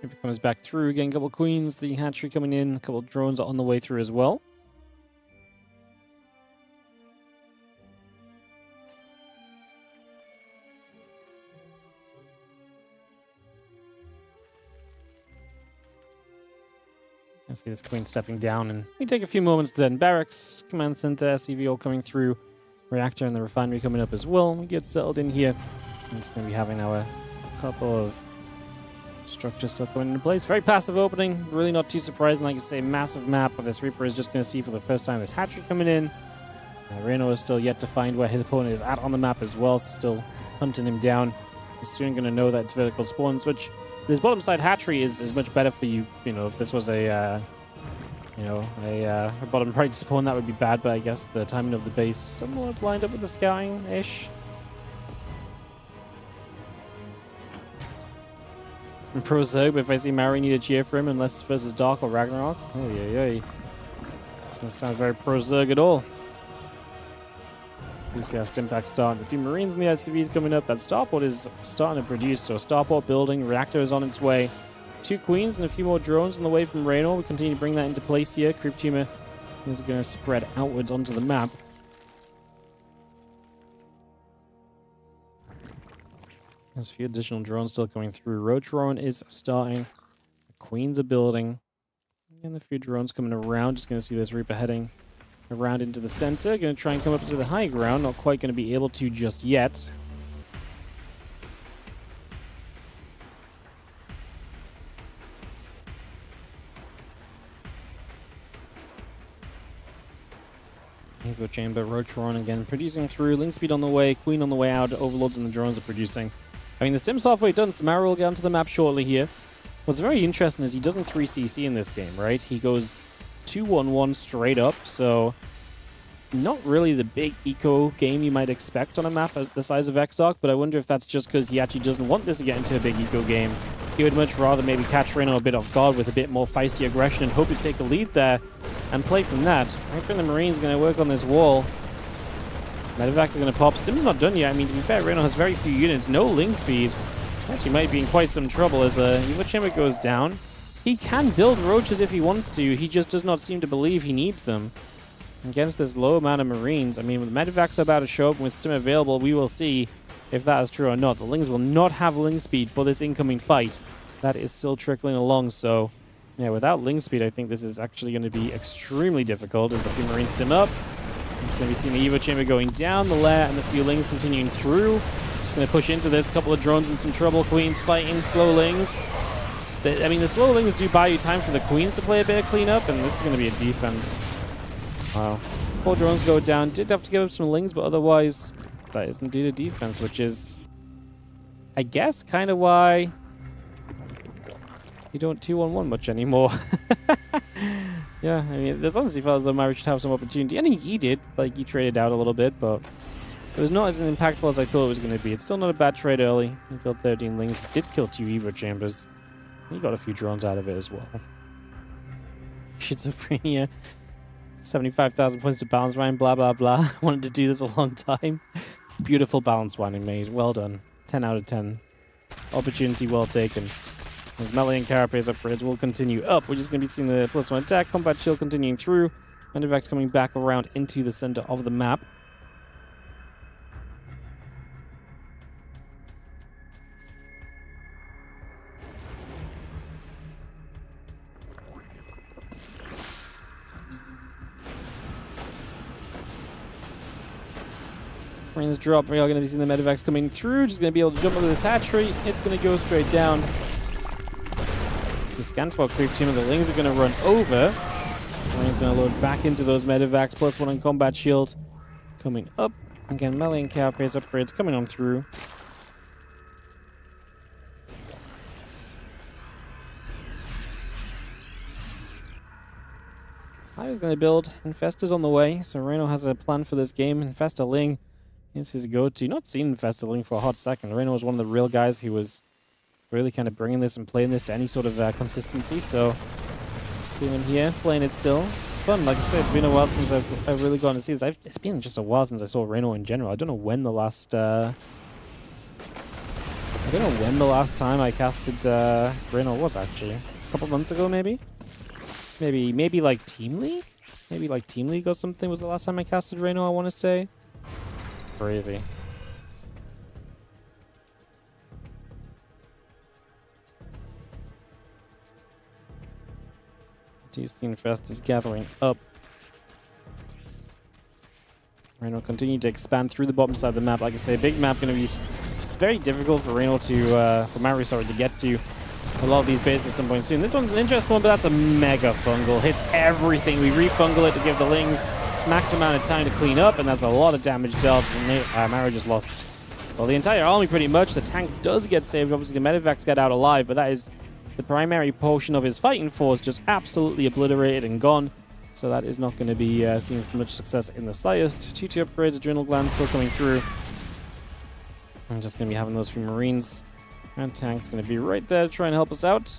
Reaper comes back through, again, a couple of queens, the hatchery coming in, a couple of drones are on the way through as well. I see this queen stepping down, and we take a few moments then. Barracks, command center, SCV all coming through, reactor and the refinery coming up as well. We get settled in here. I'm just going to be having our couple of structure still coming into place. Very passive opening. Really not too surprising. Like I say, massive map, but this Reaper is just going to see for the first time this hatchery coming in. Reynor is still yet to find where his opponent is at on the map as well. Still hunting him down. He's soon going to know that it's vertical spawns, which this bottom side hatchery is much better for you. You know, if this was a bottom right spawn, that would be bad, but I guess the timing of the base somewhat lined up with the scouting-ish. And pro Zerg, but if I see Maru, need a cheer for him unless versus Dark or Ragnarok. Oh, yeah. Doesn't sound very pro Zerg at all. You see our Stimpack starting. A few Marines and the SCVs coming up. That starport is starting to produce, so starport building, reactor is on its way. 2 queens and a few more drones on the way from Reynor. We continue to bring that into place here. Creep tumor is going to spread outwards onto the map. There's a few additional drones still coming through. Road drone is starting. The queens are building. And a few drones coming around. Just going to see this Reaper heading around into the center. Going to try and come up to the high ground. Not quite going to be able to just yet. Evo chamber, Roachron again producing through. Link speed on the way, Queen on the way out, Overlords and the drones are producing. I mean, the sim's halfway done, so Maru will get onto the map shortly here. What's very interesting is he doesn't 3CC in this game, right? He goes 2-1-1 straight up, so not really the big eco game you might expect on a map the size of Exarch, but I wonder if that's just because he actually doesn't want this to get into a big eco game. He would much rather maybe catch Reynor a bit off guard with a bit more feisty aggression and hope to take a lead there and play from that. I think the Marine's going to work on this wall. Medivacs are going to pop. Stim's not done yet. I mean, to be fair, Reynor has very few units. No link speed. Actually might be in quite some trouble as the Evo Chamber goes down. He can build roaches if he wants to. He just does not seem to believe he needs them. Against this low amount of Marines, I mean, with Medivacs about to show up and with Stim available, we will see if that is true or not. The Lings will not have link speed for this incoming fight. That is still trickling along, so Yeah, without Ling speed, I think this is actually going to be extremely difficult as the few Marines stim up. It's going to be seeing the Evo Chamber going down the lair and the few Lings continuing through. Just going to push into this. A couple of drones in some trouble. Queens fighting slow Lings. I mean, the slow Lings do buy you time for the Queens to play a bit of cleanup, and this is going to be a defense. Wow. 4 drones go down. Did have to give up some Lings, but otherwise, that is indeed a defense, which is, I guess, kind of why you don't 2-on-1 much anymore. Yeah, I mean, there's honestly felt as though Maru should have some opportunity. I think he did. Like, he traded out a little bit, but it was not as impactful as I thought it was going to be. It's still not a bad trade early. He killed 13 Lings. He did kill 2 Evo Chambers. He got a few drones out of it as well. Schizophrenia. 75,000 points to balance Ryan, blah, blah, blah. Wanted to do this a long time. Beautiful balance winding made. Well done. 10 out of 10. Opportunity well taken. As melee and carapace upgrades will continue up. We're just going to be seeing the +1 attack, combat shield continuing through. Mendivacs coming back around into the center of the map. Marines drop. We are going to be seeing the Medivacs coming through. Just going to be able to jump over this hatchery. It's going to go straight down. We scan for a creep team, and the Lings are going to run over. Marines going to load back into those Medivacs. +1 on combat shield coming up. Again, melee and carapace upgrades coming on through. I was going to build Infesta's on the way, so Reynor has a plan for this game. Infesta Ling is his go-to. Not seen Infesta Ling for a hot second. Reynor was one of the real guys who was really kind of bringing this and playing this to any sort of consistency, so see him in here, playing it still. It's fun. Like I said, it's been a while since I've really gotten to see this. It's been just a while since I saw Reynor in general. I don't know when the last time I casted Reynor was, actually. A couple months ago, maybe? Maybe like Team League? Maybe like Team League or something was the last time I casted Reynor, I want to say. Crazy. The Infest is gathering up. Reynor continue to expand through the bottom side of the map. Like I say, big map going to be very difficult for Reynor for Maru, sorry, to get to a lot of these bases at some point soon. This one's an interesting one, but that's a mega fungal. Hits everything. We refungal it to give the Lings max amount of time to clean up, and that's a lot of damage dealt. Maru just lost, well, the entire army pretty much. The tank does get saved. Obviously, the Medivacs get out alive, but that is the primary portion of his fighting force just absolutely obliterated and gone. So that is not going to be seeing as much success in the slightest. 2-2 upgrades, adrenal glands still coming through. I'm just going to be having those few Marines. And tank's going to be right there to try and help us out.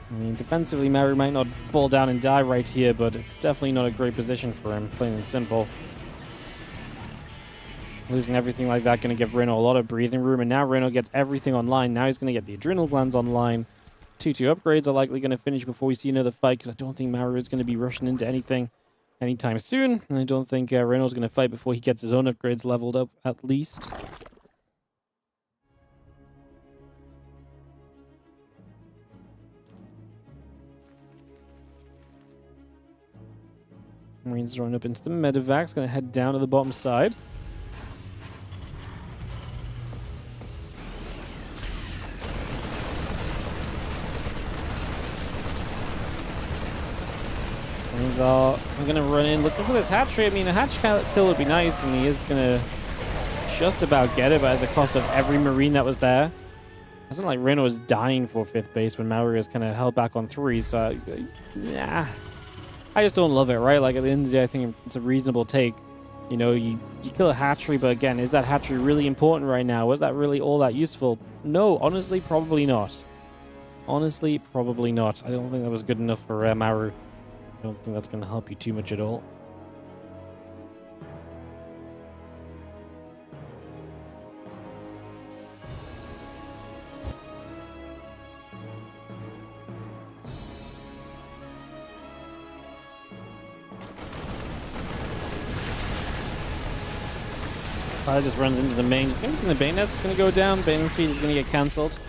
I mean, defensively, Maru might not fall down and die right here, but it's definitely not a great position for him, plain and simple. Losing everything like that going to give Reynor a lot of breathing room, and now Reynor gets everything online. Now he's going to get the adrenal glands online. 2-2 upgrades are likely going to finish before we see another fight, because I don't think Maru is going to be rushing into anything anytime soon. And I don't think Reynor's going to fight before he gets his own upgrades leveled up, at least. Marines running up into the Medivacs, going to head down to the bottom side. Marines are going to run in looking for this hatchery. I mean, a hatch kill would be nice, and he is going to just about get it, but at the cost of every Marine that was there. It's not like Reynor was dying for 5th base when Maru is kind of held back on 3, so yeah. I just don't love it, right? Like, at the end of the day, I think it's a reasonable take. You know, you kill a hatchery, but again, is that hatchery really important right now? Was that really all that useful? No, honestly, probably not. Honestly, probably not. I don't think that was good enough for Maru. I don't think that's going to help you too much at all. Fire just runs into the main. Just going to see the Bane Nest is going to go down. Bane speed is going to get cancelled.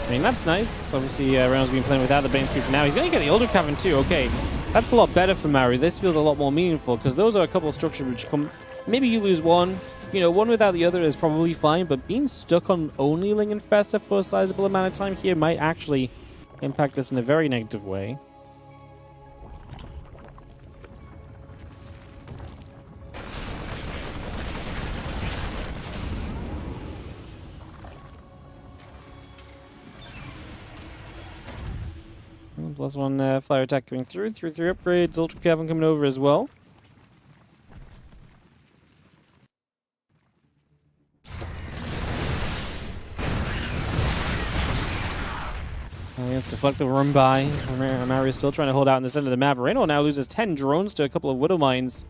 I mean, that's nice. Obviously, Reynor's been playing without the Bane speed for now. He's going to get the Older Cavern too. Okay, that's a lot better for Maru. This feels a lot more meaningful because those are a couple of structures which come... Maybe you lose one. You know, one without the other is probably fine, but being stuck on only Ling and Fessa for a sizable amount of time here might actually impact this in a very negative way. Plus one fire attack coming through. 3 upgrades. Ultra Cavern coming over as well. He has deflected run by. Maru is still trying to hold out in the center of the map. Reynor now loses 10 drones to a couple of Widow Mines.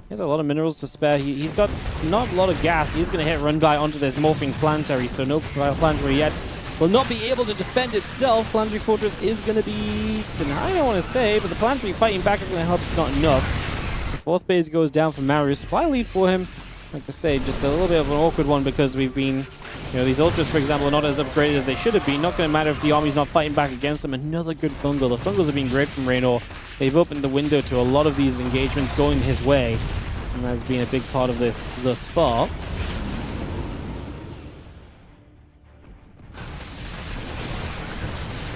He has a lot of minerals to spare. He's got not a lot of gas. He's going to hit run by onto this morphing planetary, so no planetary yet. Will not be able to defend itself. Planetary Fortress is going to be denied, I want to say, but the Planetary fighting back is going to help. It's not enough. So 4th base goes down for Maru. Supply lead for him. Like I say, just a little bit of an awkward one because we've been, you know, these Ultras, for example, are not as upgraded as they should have been. Not going to matter if the army's not fighting back against them. Another good Fungal. The Fungals have been great from Reynor. They've opened the window to a lot of these engagements going his way, and that's been a big part of this thus far.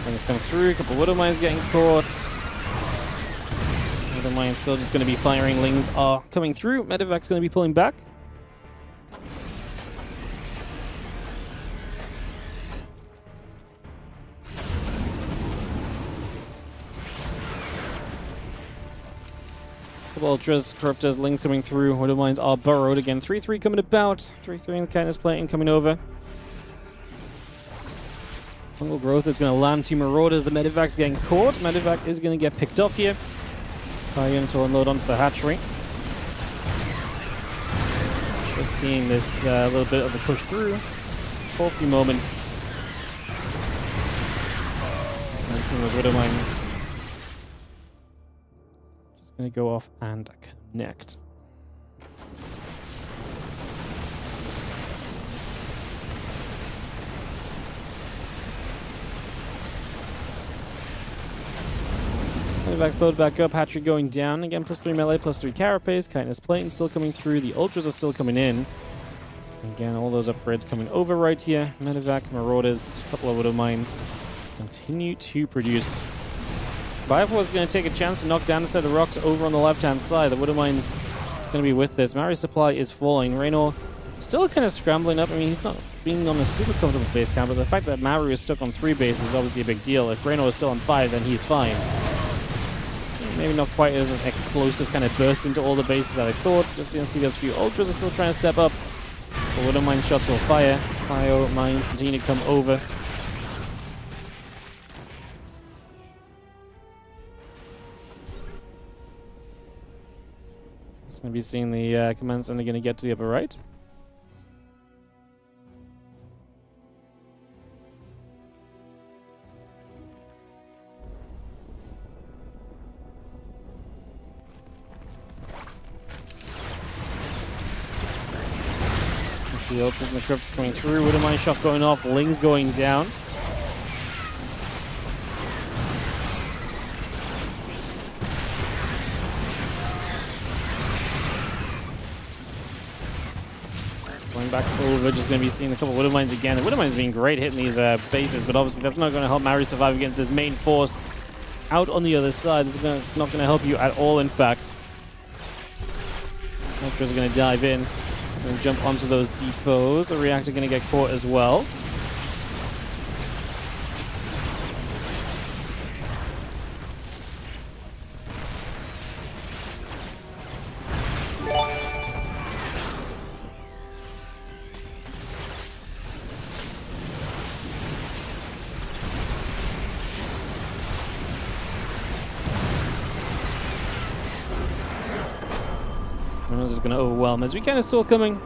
It's coming through, a couple of Widow Mines getting caught. Widow Mines still just going to be firing. Lings are coming through. Medevac's going to be pulling back. Couple Ultras, Corruptors, Lings coming through. Widow Mines are burrowed again. 3-3 coming about. 3-3 in the kindness plate coming over. Fungal growth is going to land 2 Marauders. The Medevac's getting caught. Medevac is going to get picked off here. Going to unload onto the hatchery. Just seeing this little bit of a push through for a few moments. Just seeing those Widow Mines. Just going to go off and connect. Medevac's loaded back up, hatchery going down. Again, +3 melee, +3 carapace. Kindness plate still coming through. The Ultras are still coming in. Again, all those upgrades coming over right here. Medevac, Marauders, a couple of Widow Mines continue to produce. Biofor is going to take a chance to knock down a set of rocks over on the left-hand side. The Widow Mine's going to be with this. Maru's supply is falling. Reynor still kind of scrambling up. I mean, he's not being on a super comfortable base count, but the fact that Maru is stuck on 3 bases is obviously a big deal. If Reynor is still on 5, then he's fine. Maybe not quite as an explosive kind of burst into all the bases that I thought. Just going to see those few Ultras are still trying to step up. The Widow Mine shots will fire. Bio Mines continue to come over. It's going to be seeing the command center going to get to the upper right. The Ultras and the Crypts coming through. Widow Mine shot going off. Lings going down. Going back over, just going to be seeing a couple of Widow Mines again. The Widow Mines being great hitting these bases, but obviously that's not going to help Maru survive against this main force out on the other side. This is not going to help you at all, in fact. Ultras are going to dive in. And jump onto those depots. The reactor going to get caught as well. Is going to overwhelm, as we kind of saw coming.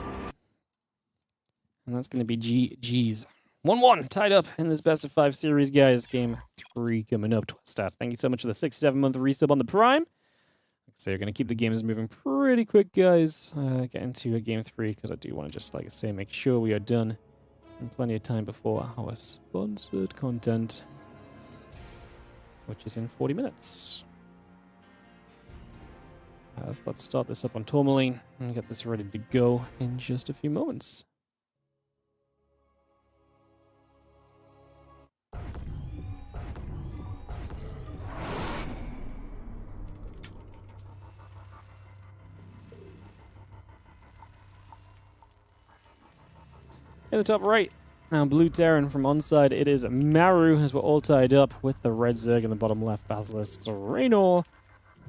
And that's going to be GG's. 1-1, tied up in this best of 5 series, guys. Game 3 coming up. Stat. Thank you so much for the 6-7-month resub on the Prime. So you're going to keep the games moving pretty quick, guys. Get into a game 3, because I do want to just, like I say, make sure we are done And plenty of time before our sponsored content, which is in 40 minutes. So let's start this up on Tourmaline and get this ready to go in just a few moments. In the top right, now blue Terran from onside, it is Maru, as we're all tied up with the red Zerg in the bottom left, Basilisk, Reynor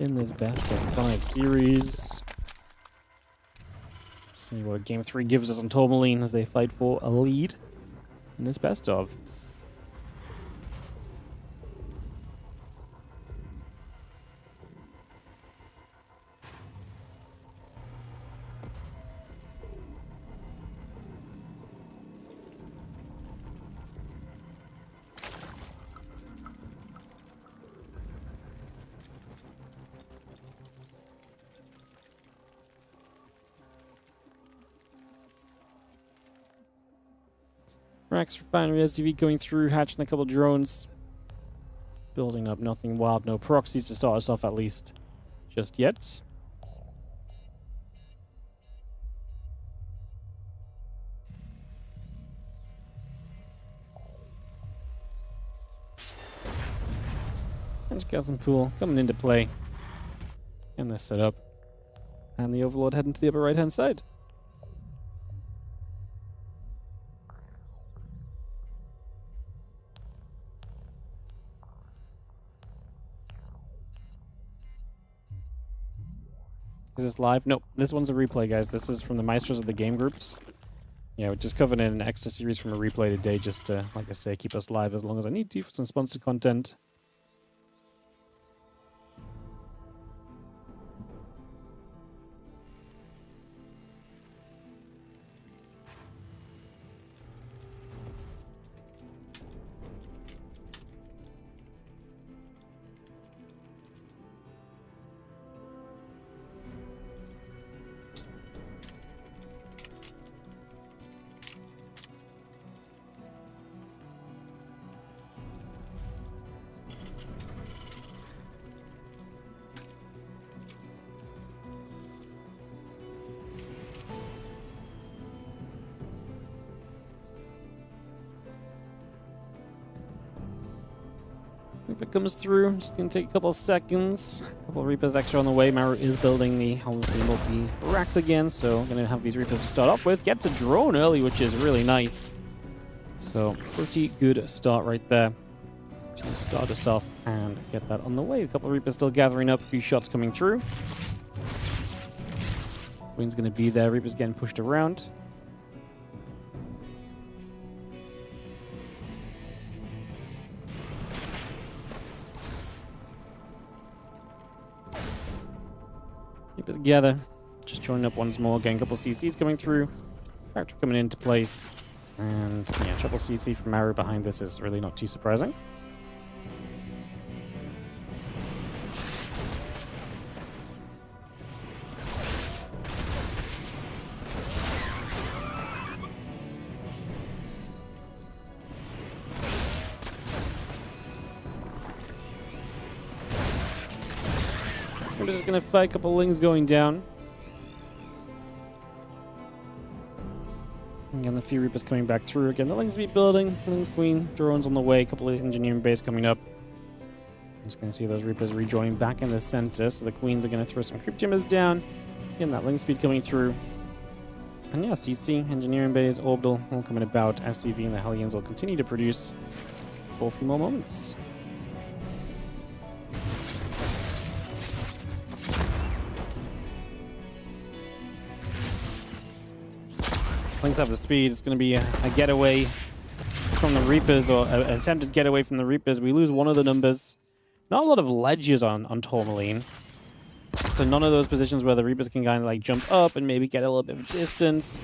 in this best of 5 series. Let's see what game 3 gives us on Tourmaline as they fight for a lead in this best of. Rax Refinery SCV going through, hatching a couple drones. Building up nothing wild, no proxies to start us off at least just yet. And Chasm Pool coming into play. And this setup. And the Overlord heading to the upper right hand side. Is this live? Nope. This one's a replay, guys. This is from the Maestros of the game groups. Yeah, we just covered in an extra series from a replay today just to, like I say, keep us live as long as I need to for some sponsored content. If it comes through, it's going to take a couple of seconds. A couple of Reapers extra on the way. Maru is building the Hollancy multi-racks again, so we're going to have these Reapers to start off with. Gets a drone early, which is really nice. So, pretty good start right there. To start us off and get that on the way. A couple of Reapers still gathering up, a few shots coming through. Queen's going to be there. Reapers getting pushed around. Reapers gather. Just joining up once more. Getting a couple CCs coming through. Factor coming into place. And yeah, triple CC from Maru behind this is really not too surprising. We're just going to fight a couple Lings going down. Again, the few Reapers coming back through. Again, the Lings beat building. Lings Queen, drones on the way. A couple of engineering base coming up. Just going to see those Reapers rejoining back in the center. So the Queens are going to throw some Creep Jimmers down. Again, that Ling speed coming through. And yeah, CC, engineering base, orbital, all coming about. SCV and the Hellions will continue to produce for a few more moments. Lings have the speed. It's going to be a getaway from the Reapers, or an attempted getaway from the Reapers. We lose one of the numbers. Not a lot of ledges on Tourmaline. So none of those positions where the Reapers can kind of like jump up and maybe get a little bit of distance.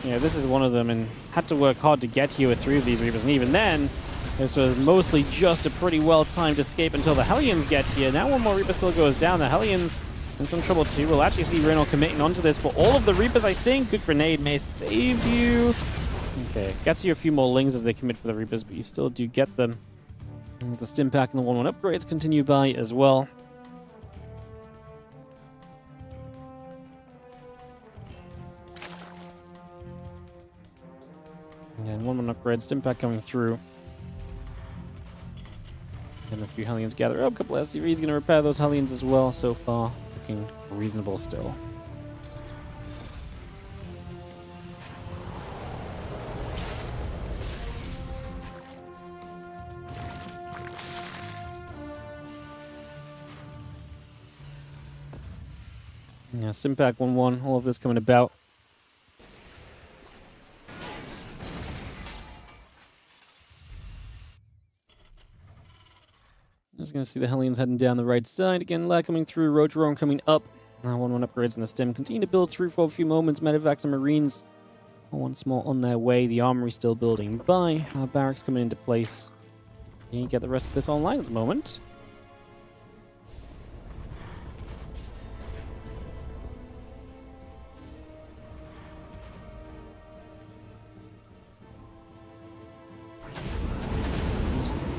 Yeah, this is one of them, and had to work hard to get here with 3 of these Reapers. And even then, this was mostly just a pretty well-timed escape until the Hellions get here. Now one more Reaper still goes down. The Hellions in some trouble too. We'll actually see Reynor committing onto this for all of the Reapers, I think. Good grenade may save you. Okay, gets you a few more lings as they commit for the Reapers, but you still do get them. As the stim pack and the 1-1 upgrades continue by as well. And 1-1 upgrade, stim pack coming through. And a few Hellions gather up. A couple SCVs going to repair those Hellions as well. So far, looking reasonable still. Yeah, Simpack 1-1, all of this coming about. Just going to see the Hellions heading down the right side. Again, Lair coming through, Roach Roam coming up. Now 1-1 upgrades in the stem. Continue to build through for a few moments. Medivacs and Marines are once more on their way. The armory still building by. Barracks coming into place. And you get the rest of this online at the moment.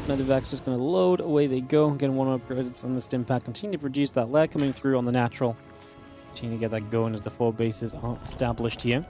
Medivacs just going to load, away they go. Again, 1 upgrades on the stim pack. Continue to produce that Lair coming through on the natural. Continue to get that going as the 4 bases are established here.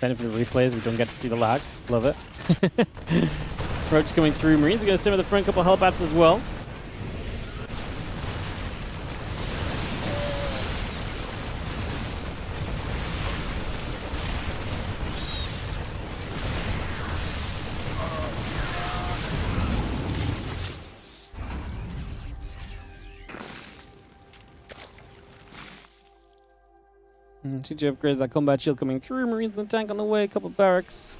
Benefit of replays, we don't get to see the lag. Love it. Roach coming through. Marines are going to stim at the front. Couple Hellbats as well. TG upgrades that combat shield coming through. Marines in the tank on the way. A couple barracks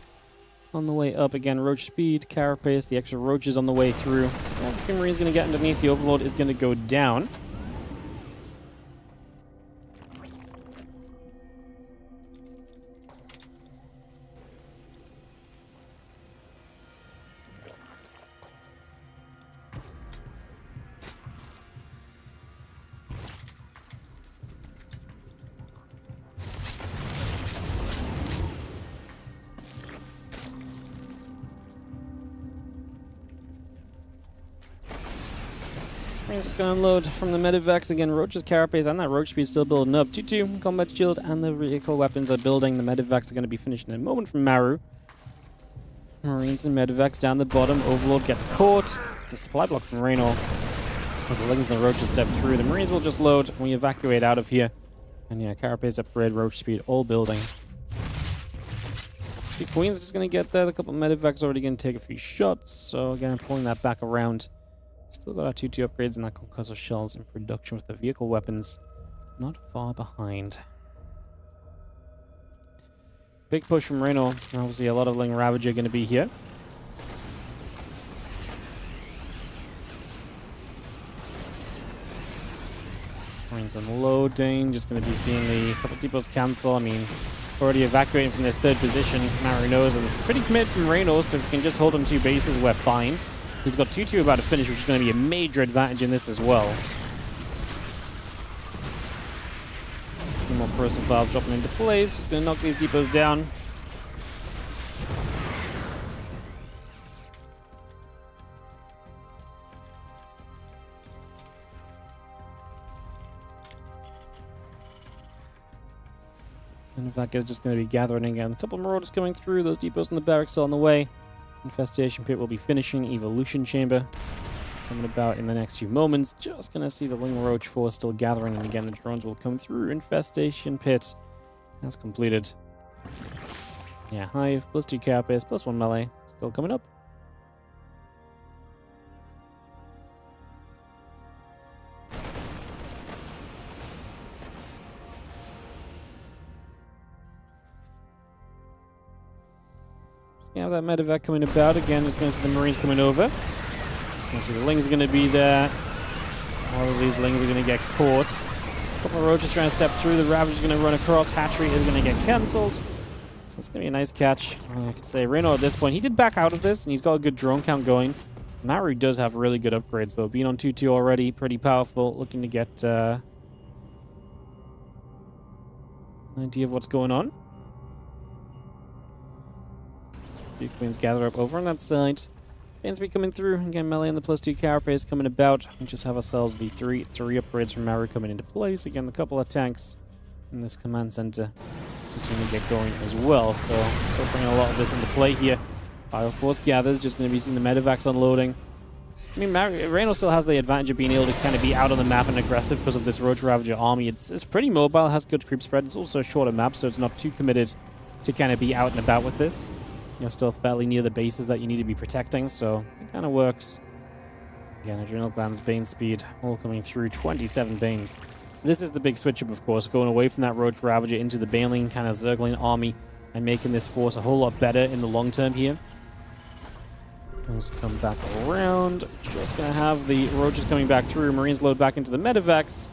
on the way up. Again, Roach speed, carapace, the extra roaches on the way through. So a few Marines going to get underneath. The Overlord is going to go down. Just going to unload from the Medivacs. Again, Roach's carapace and that Roach speed still building up. 2-2, combat shield and the vehicle weapons are building. The Medivacs are going to be finished in a moment from Maru. Marines and Medivacs down the bottom. Overlord gets caught. It's a supply block from Reynor. As the Lings and the Roaches step through, the Marines will just load and we evacuate out of here. And yeah, carapace upgrade, Roach speed, all building. The Queen's just going to get there. The couple of Medivacs already going to take a few shots. So again, pulling that back around. Still got our 2-2 upgrades and that concussor shells in production with the vehicle weapons. Not far behind. Big push from Reynor. Obviously a lot of Ling Ravager going to be here. Marines unloading. Just going to be seeing the couple depots cancel. I mean, already evacuating from this third position. Maru knows that this is pretty committed from Reynor, so if we can just hold on 2 bases, we're fine. He's got 2-2 about to finish, which is going to be a major advantage in this as well. More corrosive files dropping into place. Just going to knock these depots down. And in fact, it's just going to be gathering again. A couple of Marauders coming through. Those depots in the barracks are on the way. Infestation Pit will be finishing. Evolution Chamber coming about in the next few moments. Just going to see the Ling Roach force still gathering, and again the drones will come through. Infestation Pit that's completed. Yeah, Hive, +2 carapace, +1 melee, still coming up. Yeah, that medevac coming about again. Just going to see the Marines coming over. Just going to see the Lings going to be there. All of these Lings are going to get caught. A couple of Roaches trying to step through. The Ravager is going to run across. Hatchery is going to get cancelled. So it's going to be a nice catch. I could say Reynor at this point, he did back out of this, and he's got a good drone count going. Maru does have really good upgrades, though. Being on 2-2 already, pretty powerful. Looking to get an idea of what's going on. Two Queens gather up over on that side. Bansby coming through. Again, melee and the +2 carapace coming about. We just have ourselves the three upgrades from Maru coming into place. Again, a couple of tanks in this command center continue to get going as well. So, still bringing a lot of this into play here. Bioforce gathers, just going to be seeing the medevacs unloading. I mean, Reynor still has the advantage of being able to kind of be out on the map and aggressive because of this Roach Ravager army. It's pretty mobile, has good creep spread. It's also a shorter map, so it's not too committed to kind of be out and about with this. You're still fairly near the bases that you need to be protecting, so it kind of works. Again, Adrenal Glands, Bane Speed, all coming through. 27 Banes. This is the big switch up, of course, going away from that Roach Ravager into the Baneling kind of Zergling army and making this force a whole lot better in the long term here. Let's come back around. Just going to have the Roaches coming back through. Marines load back into the medevacs.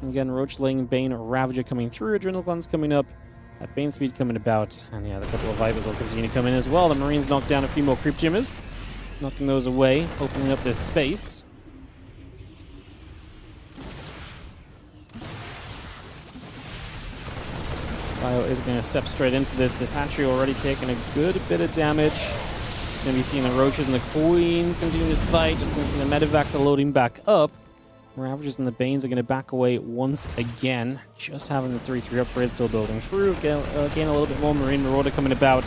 Again, Roachling, Bane, Ravager coming through. Adrenal Glands coming up. That Bane Speed coming about. And yeah, the couple of Vipers will continue to come in as well. The Marines knock down a few more Creep Jimmers. Knocking those away. Opening up this space. Bio is going to step straight into this. This hatchery already taking a good bit of damage. Just going to be seeing the Roaches and the Queens continue to fight. Just going to see the medevacs are loading back up. Ravagers and the Banes are going to back away once again. Just having the 3-3 upgrade still building through. Again, a little bit more Marine Marauder coming about.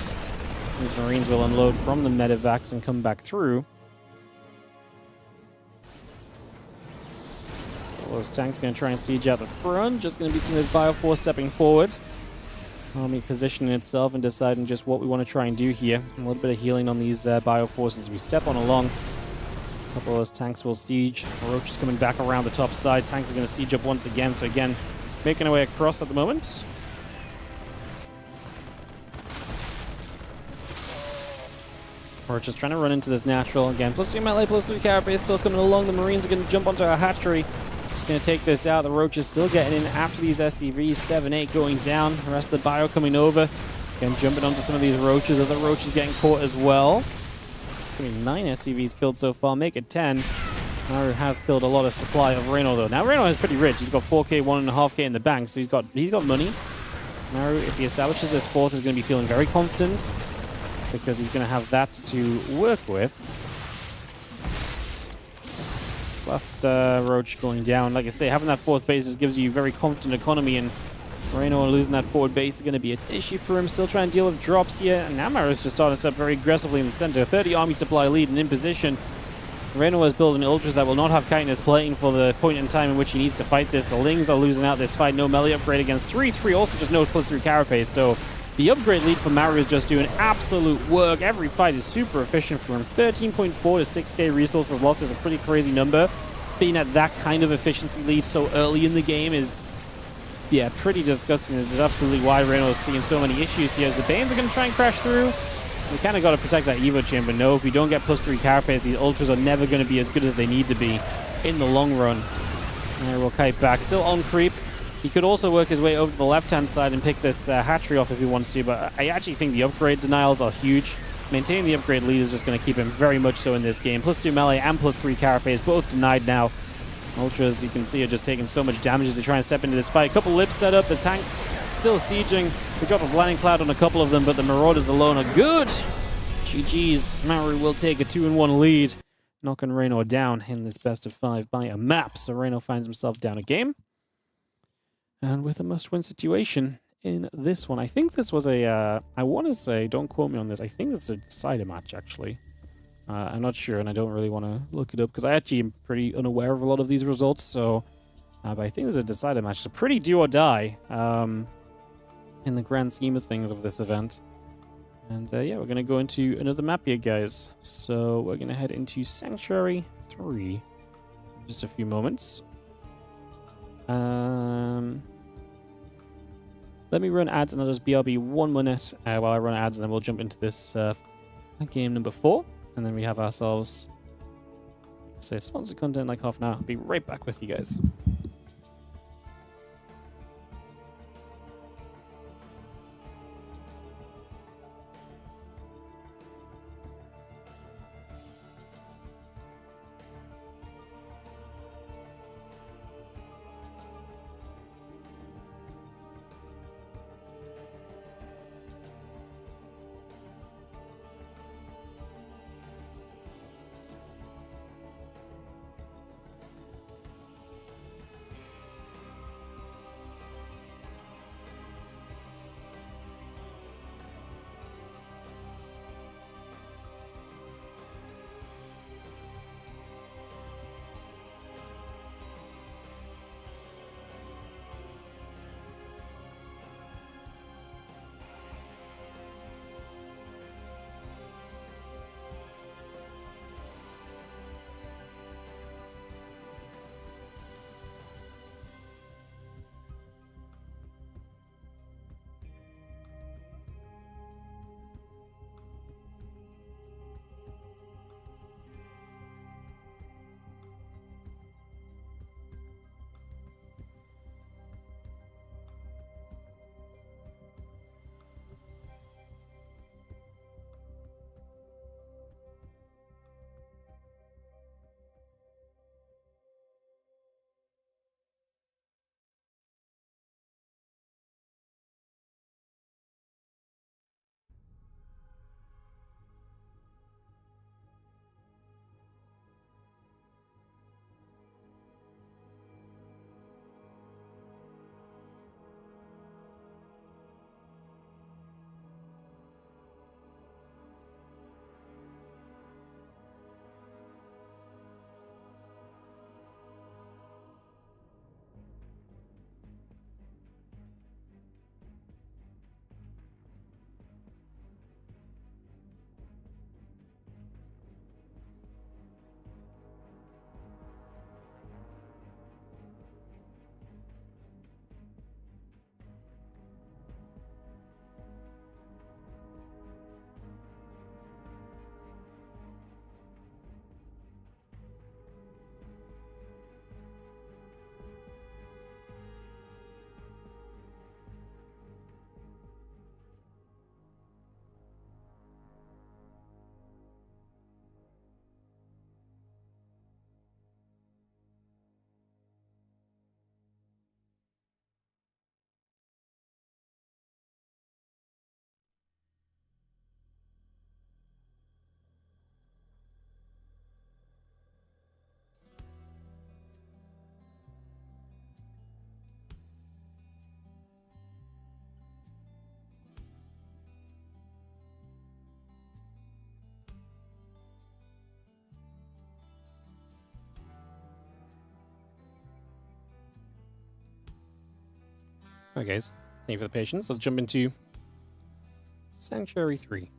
These Marines will unload from the medevacs and come back through. All those tanks going to try and siege out the front. Just going to be seeing this Bioforce stepping forward. Army positioning itself and deciding just what we want to try and do here. A little bit of healing on these Bioforces as we step on along. A couple of those tanks will siege. Roach is coming back around the top side. Tanks are going to siege up once again. So again, making our way across at the moment. Roach is trying to run into this natural again. +2 melee, +3 carapace still coming along. The Marines are going to jump onto our hatchery. Just going to take this out. The Roach is still getting in after these SCVs. 7-8 going down. The rest of the Bio coming over. Again, jumping onto some of these Roaches. Other Roaches getting caught as well. It's going to be 9 SCVs killed so far. Make it 10. Maru has killed a lot of supply of Reynor, though. Now, Reynor is pretty rich. He's got 4k, 1.5k in the bank, so he's got money. Maru, if he establishes this fourth, is going to be feeling very confident because he's going to have that to work with. Last Roach going down. Like I say, having that fourth base just gives you very confident economy, and Reynor losing that forward base is going to be an issue for him. Still trying to deal with drops here, and now Maru's just starting us up very aggressively in the center. 30 army supply lead and in position. Reynor is building ultras that will not have chitinous plating for the point in time in which he needs to fight this. The Lings are losing out this fight. No melee upgrade against 3-3. Also just no +3 carapace. So the upgrade lead for Maru is just doing absolute work. Every fight is super efficient for him. 13.4 to 6k resources lost is a pretty crazy number. Being at that kind of efficiency lead so early in the game is, yeah, pretty disgusting. This is absolutely why Reynor is seeing so many issues here. As the Banes are going to try and crash through. We kind of got to protect that Evo chamber. No, if we don't get +3 carapace, these ultras are never going to be as good as they need to be in the long run. There, we'll kite back. Still on creep. He could also work his way over to the left-hand side and pick this hatchery off if he wants to, but I actually think the upgrade denials are huge. Maintaining the upgrade lead is just going to keep him very much so in this game. +2 melee and +3 carapace, both denied now. Ultras, you can see, are just taking so much damage as they try and step into this fight. A couple lips set up, the tanks still sieging. We dropped a blinding cloud on a couple of them, but the Marauders alone are good. GG's. Maru will take a 2-1 lead, knocking Reynor down in this best of 5 by a map. So Reynor finds himself down a game. And with a must-win situation in this one. I think this was a, I want to say, don't quote me on this, I think this is a decider match, actually. I'm not sure, and I don't really want to look it up, because I actually am pretty unaware of a lot of these results, so... but I think there's a decider match. It's a pretty do or die, in the grand scheme of things of this event. And, yeah, we're going to go into another map here, guys. So, we're going to head into Sanctuary 3 in just a few moments. Let me run ads and I'll just BRB 1 minute while I run ads, and then we'll jump into this game number 4. And then we have ourselves Say sponsored content in like half an hour. I'll be right back with you guys. Okay, guys. Thank you for the patience. Let's jump into Sanctuary 3.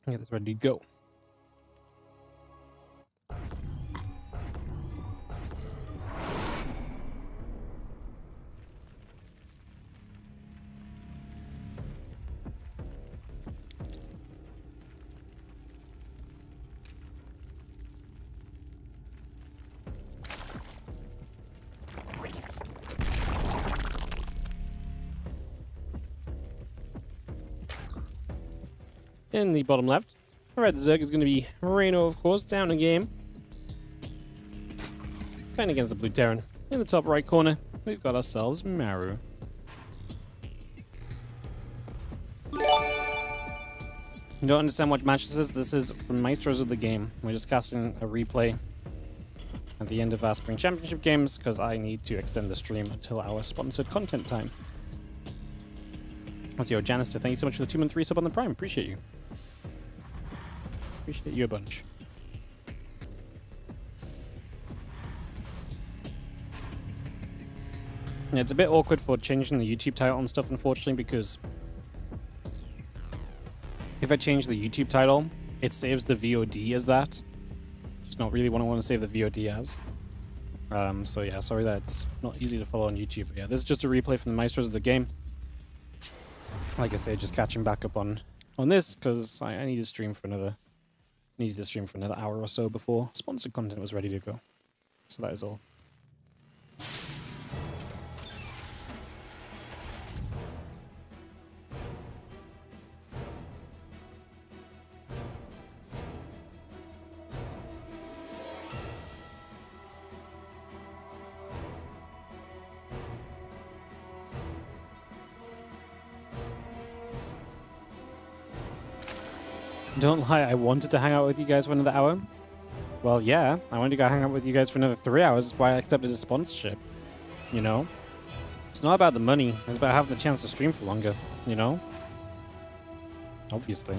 Get this ready to go. In the bottom left, red Zerg is going to be Reynor, of course, down a game. Playing against the blue Terran. In the top right corner, we've got ourselves Maru. You don't understand what match this is? This is from Maestros of the Game. We're just casting a replay at the end of our Spring Championship games because I need to extend the stream until our sponsored content time. That's your Janister. Thank you so much for the 2-month resub on the Prime. Appreciate you. Appreciate you a bunch. Yeah, it's a bit awkward for changing the YouTube title and stuff, unfortunately, because if I change the YouTube title, it saves the VOD as that. Just not really what I want to save the VOD as. So yeah, sorry that it's not easy to follow on YouTube. But yeah, this is just a replay from the Maestros of the Game. Like I say, just catching back up on this, because I need to stream for another Needed to stream for another hour or so before sponsored content was ready to go. So that is all. Don't lie, I wanted to hang out with you guys for another hour. Well, yeah, I wanted to go hang out with you guys for another 3 hours. That's why I accepted a sponsorship. You know? It's not about the money. It's about having the chance to stream for longer. You know? Obviously.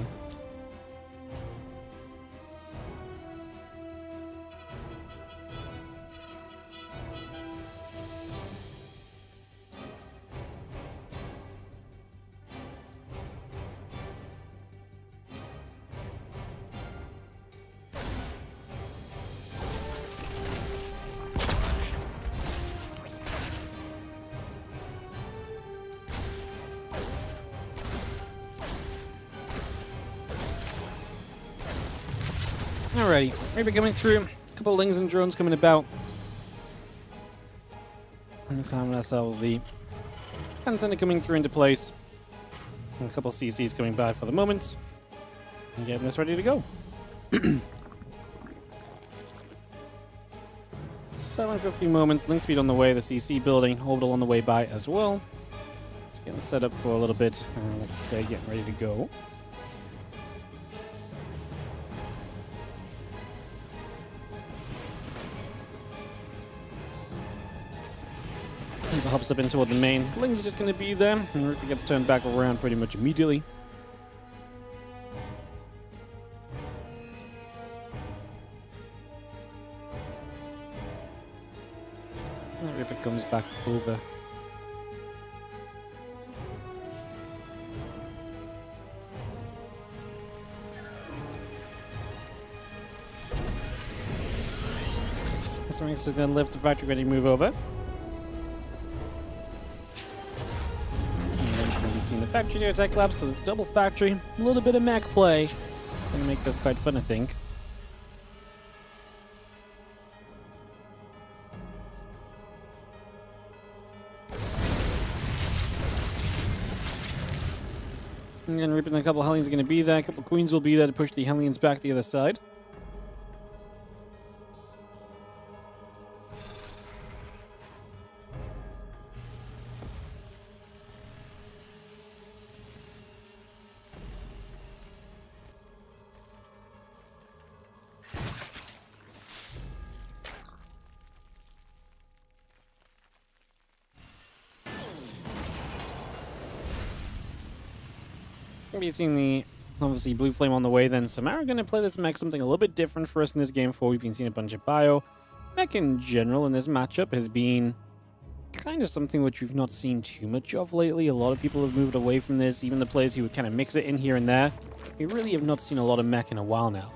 Alrighty, maybe coming through. A couple of lings and drones coming about. And let's have ourselves the antenna coming through into place. And a couple of CCs coming by for the moment. And getting this ready to go. Silent for a few moments. Link speed on the way. The CC building. Orbital on the way by as well. Just getting set up for a little bit. Like I say, getting ready to go. Hops up in toward the main. Ling's are just going to be there, and Rupert gets turned back around pretty much immediately. And Rupert comes back over. This Reynor is going to lift the factory ready to move over. You've seen the factory here, Tech Lab, so this double factory, a little bit of mech play. Gonna make this quite fun, I think. And again, ripping a couple of Hellions are gonna be there, a couple of Queens will be there to push the Hellions back to the other side. Be seeing the obviously blue flame on the way then. So Maru going to play this mech something a little bit different for us in this game before we've been seeing a bunch of bio. Mech in general in this matchup has been kind of something which we've not seen too much of lately. A lot of people have moved away from this, even the players who would kind of mix it in here and there. We really have not seen a lot of mech in a while now.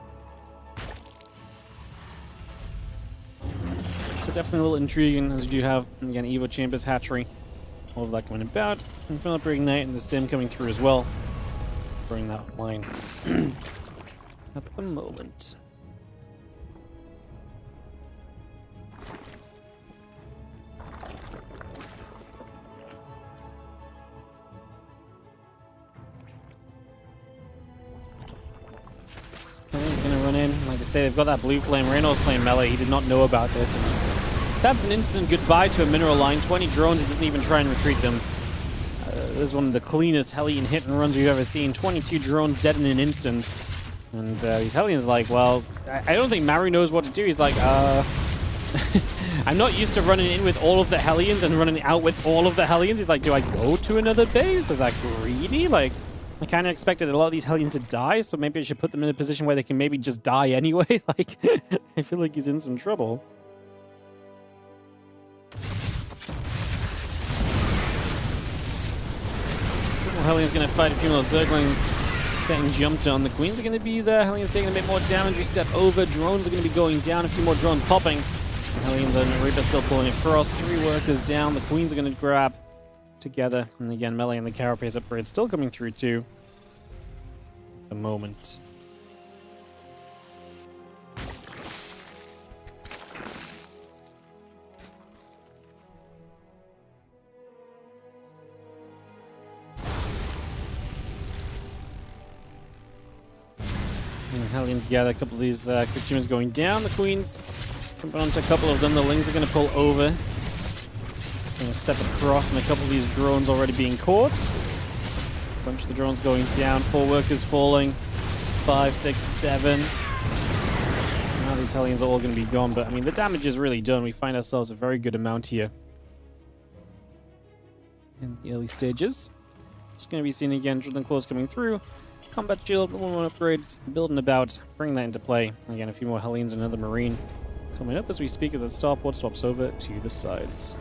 So definitely a little intriguing as we do have, again, Evo Chambers, Hatchery, all of that coming about. And Philip Ignite and the Stim coming through as well. Bring that line at the moment. Kelly's gonna run in. Like I say, they've got that blue flame. Reynor's playing melee. He did not know about this. And that's an instant goodbye to a mineral line. 20 drones. He doesn't even try and retreat them. This is one of the cleanest Hellion hit and runs we've ever seen. 22 drones dead in an instant. And these Hellions like, well, I don't think Maru knows what to do. He's like, I'm not used to running in with all of the Hellions and running out with all of the Hellions. He's like, do I go to another base? Is that greedy? Like, I kind of expected a lot of these Hellions to die, so maybe I should put them in a position where they can maybe just die anyway. Like, I feel like he's in some trouble. Hellion's going to fight a few more Zerglings getting jumped on. The Queens are going to be there. Hellion's taking a bit more damage. We step over. Drones are going to be going down. A few more drones popping. And Hellions and Reaper still pulling across. 3 workers down. The Queens are going to grab together. And again, Melee and the Carapace upgrade still coming through too. At the moment. Hellions gather a couple of these quick humans going down. The Queens jumping onto a couple of them. The Lings are going to pull over. Going to step across, and a couple of these drones already being caught. A bunch of the drones going down. 4 workers falling. 5, 6, 7. Now these Hellions are all going to be gone, but I mean, the damage is really done. We find ourselves a very good amount here in the early stages. It's going to be seen again. Drill and Claws coming through. Combat shield, 1-1 upgrades, building about, bring that into play. Again, a few more Hellions and another Marine coming up as we speak as the starport swaps over to the sides.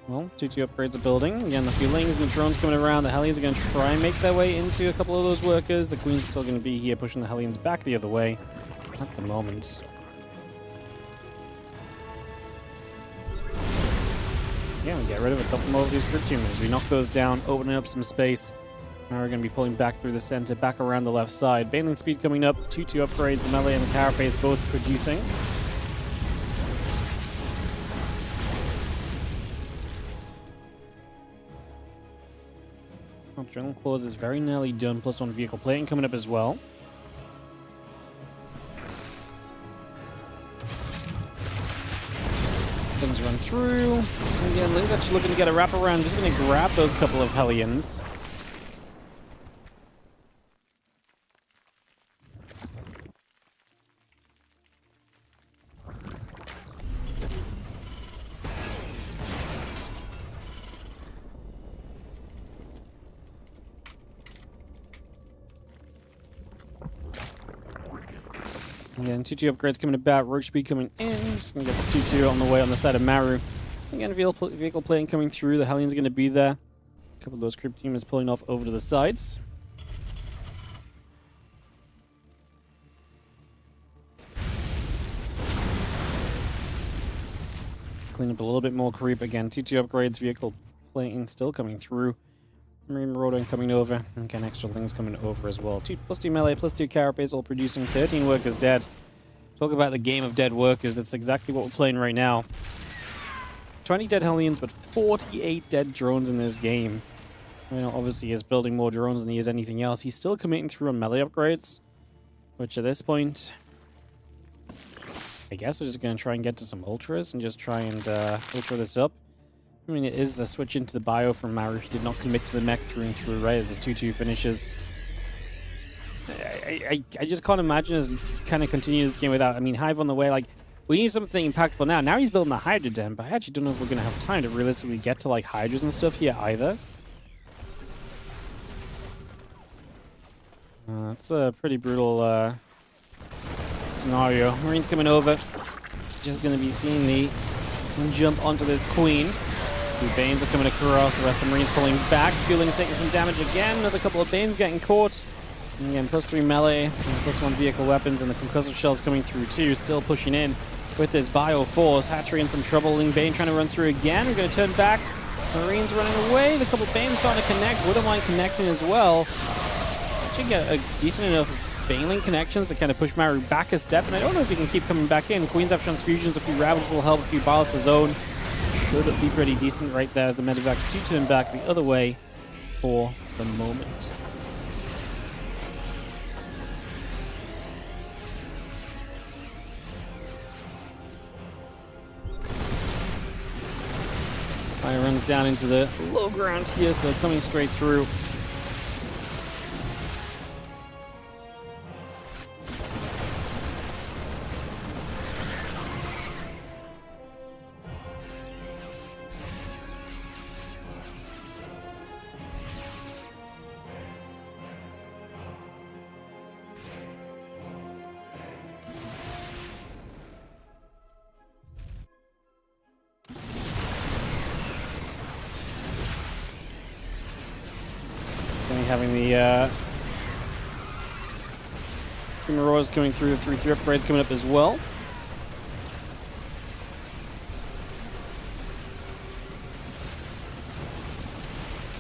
Well, 2-2 upgrades are building. Again, a few Lings and the drones coming around. The Hellions are going to try and make their way into a couple of those workers. The Queens are still going to be here, pushing the Hellions back the other way at the moment. Yeah, we get rid of a couple more of these crypt humans. We knock those down, opening up some space. Now we're going to be pulling back through the center, back around the left side. Baneling speed coming up, 2-2 upgrades, the melee and the carapace both producing. Well, Drill Claws is very nearly done, +1 vehicle plating coming up as well. Things run through. Again, Ling's actually looking to get a wraparound. Just going to grab those couple of Hellions. Again, 2-2 upgrades coming about, roach speed coming in. Just going to get the 2-2 on the way on the side of Maru. Again, vehicle plating coming through. The Hellions are going to be there. A couple of those crypt humans pulling off over to the sides. Clean up a little bit more creep. Again, 2-2 upgrades, vehicle plating still coming through. Marine Marauder coming over, and again, extra things coming over as well. +2 melee, +2 carapace, all producing 13 workers dead. Talk about the game of dead workers. That's exactly what we're playing right now. 20 dead Hellions, but 48 dead drones in this game. You know, obviously, he's building more drones than he is anything else. He's still committing through on melee upgrades, which at this point, I guess we're just going to try and get to some ultras and just try and ultra this up. I mean, it is a switch into the bio from Maru. He did not commit to the mech through and through, right, as his 2-2 finishes. I just can't imagine us kind of continue this game without, I mean, Hive on the way, like, we need something impactful now. Now he's building the Hydra Den, but I actually don't know if we're going to have time to realistically get to, like, Hydras and stuff here either. That's a pretty brutal scenario. Marine's coming over. Just going to be seeing the jump onto this Queen. 2 Banes are coming across, the rest of the Marines pulling back. Fueling's taking some damage again. Another couple of Banes getting caught. And again, +3 melee, and +1 vehicle weapons, and the concussive shells coming through too. Still pushing in with this bio force. Hatchery in some trouble. Ling Bane trying to run through again. We're going to turn back. Marines running away. The couple of Banes starting to connect. Wouldn't mind connecting as well. Actually get a decent enough Baneling connections to kind of push Maru back a step. And I don't know if he can keep coming back in. Queens have transfusions. A few Ravagers will help. A few Biles to zone. Should be pretty decent right there as the Medivacs do turn back the other way for the moment. Fire runs down into the low ground here, so coming straight through. Having the Marauders coming through, 3-3 upgrades coming up as well.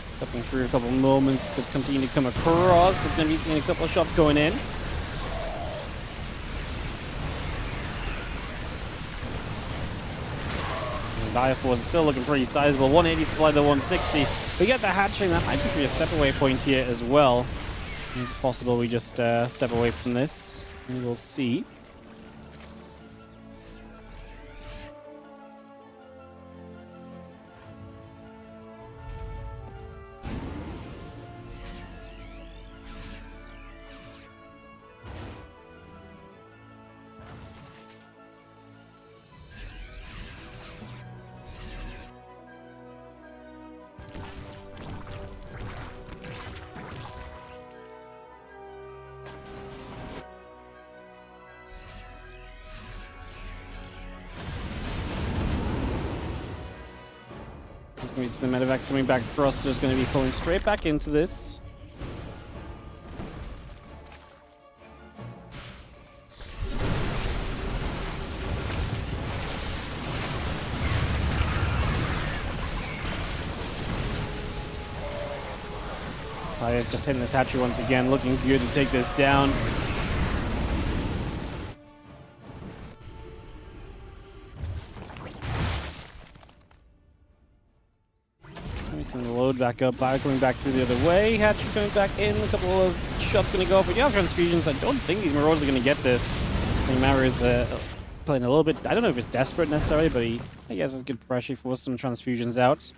Stepping through a couple of moments, just continue to come across. Just going to be seeing a couple of shots going in. Dire Force is still looking pretty sizable. 180 supply to 160. We get the hatching. That might just be a step away point here as well. Is it possible we just step away from this? We will see. The medevacs coming back across, just going to be pulling straight back into this. Just hitting this hatchery once again, looking good to take this down. Some load back up, Bio coming back through the other way, Hatcher coming back in, a couple of shots going to go, but you have transfusions. I don't think these Marauders are going to get this. I think Maru is playing a little bit, I don't know if it's desperate necessarily, but he has good pressure for some transfusions out.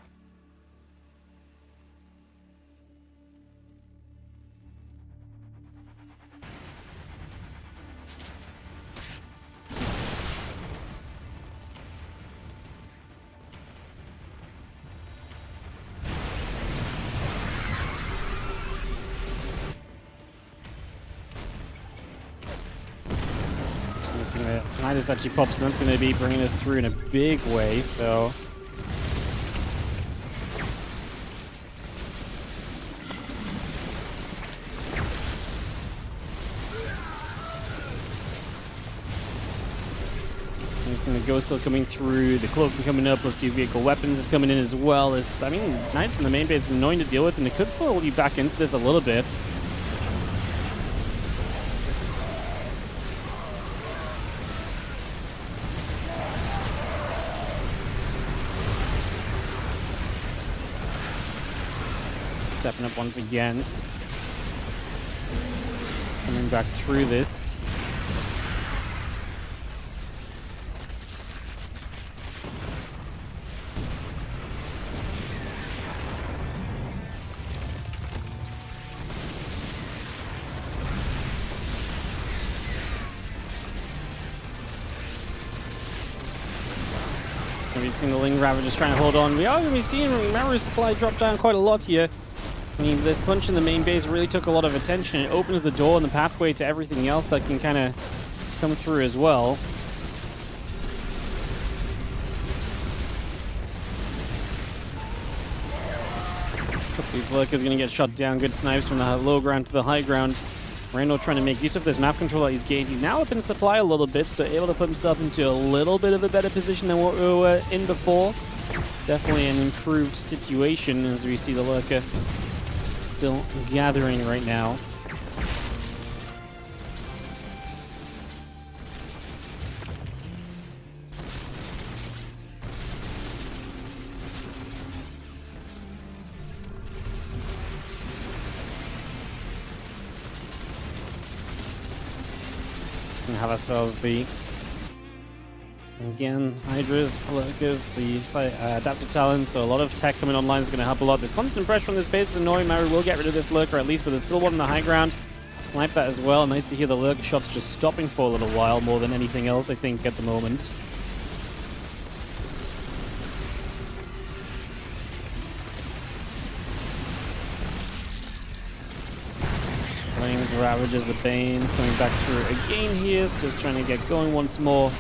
Nidus actually pops, and that's going to be bringing us through in a big way, so... We've seen the Ghost still coming through, the Cloak coming up, plus 2 vehicle weapons is coming in as well. I mean, Nidus in the main base is annoying to deal with, and it could pull you back into this a little bit. Stepping up once again. Coming back through this. It's going to be seeing the Ling Ravagers trying to hold on. We are going to be seeing Maru's supply drop down quite a lot here. I mean, this punch in the main base really took a lot of attention. It opens the door and the pathway to everything else that can kind of come through as well. These lurkers are going to get shot down. Good snipes from the low ground to the high ground. Reynor trying to make use of this map control that he's gained. He's now up in supply a little bit, so able to put himself into a little bit of a better position than what we were in before. Definitely an improved situation as we see the lurker still gathering right now. Just gonna have ourselves the again, Hydras, Lurkers, the Adaptive Talons, so a lot of tech coming online is going to help a lot. This constant pressure on this base is annoying. Maru will get rid of this Lurker at least, but there's still one on the high ground. Snipe that as well. Nice to hear the Lurker shots just stopping for a little while more than anything else, I think, at the moment. Flames, Ravages, the Banes coming back through again here, so just trying to get going once more.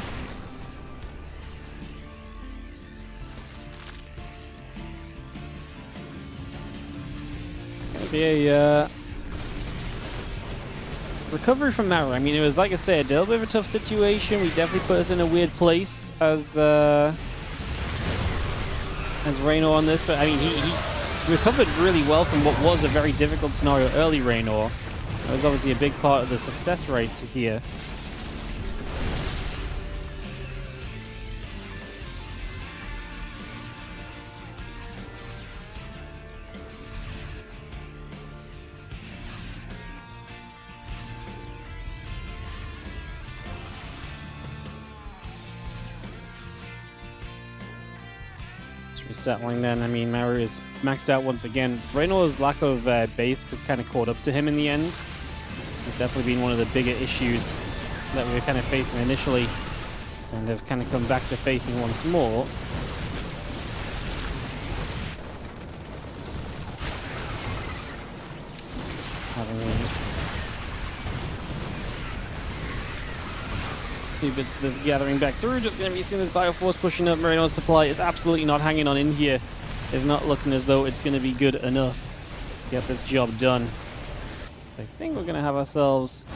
Be a recovery from Maru. I mean, it was, like I said, a little bit of a tough situation. We definitely put us in a weird place as Reynor on this, but I mean, he recovered really well from what was a very difficult scenario early. Reynor, that was obviously a big part of the success rate here. Just settling then. I mean, Maru is maxed out once again. Reynor's lack of base has kind of caught up to him in the end. It's definitely been one of the bigger issues that we were kind of facing initially, and have kind of come back to facing once more. Few bits of this gathering back through. Just going to be seeing this Bioforce pushing up. Reynor's supply is absolutely not hanging on in here. It's not looking as though it's going to be good enough to get this job done. So I think we're going to have ourselves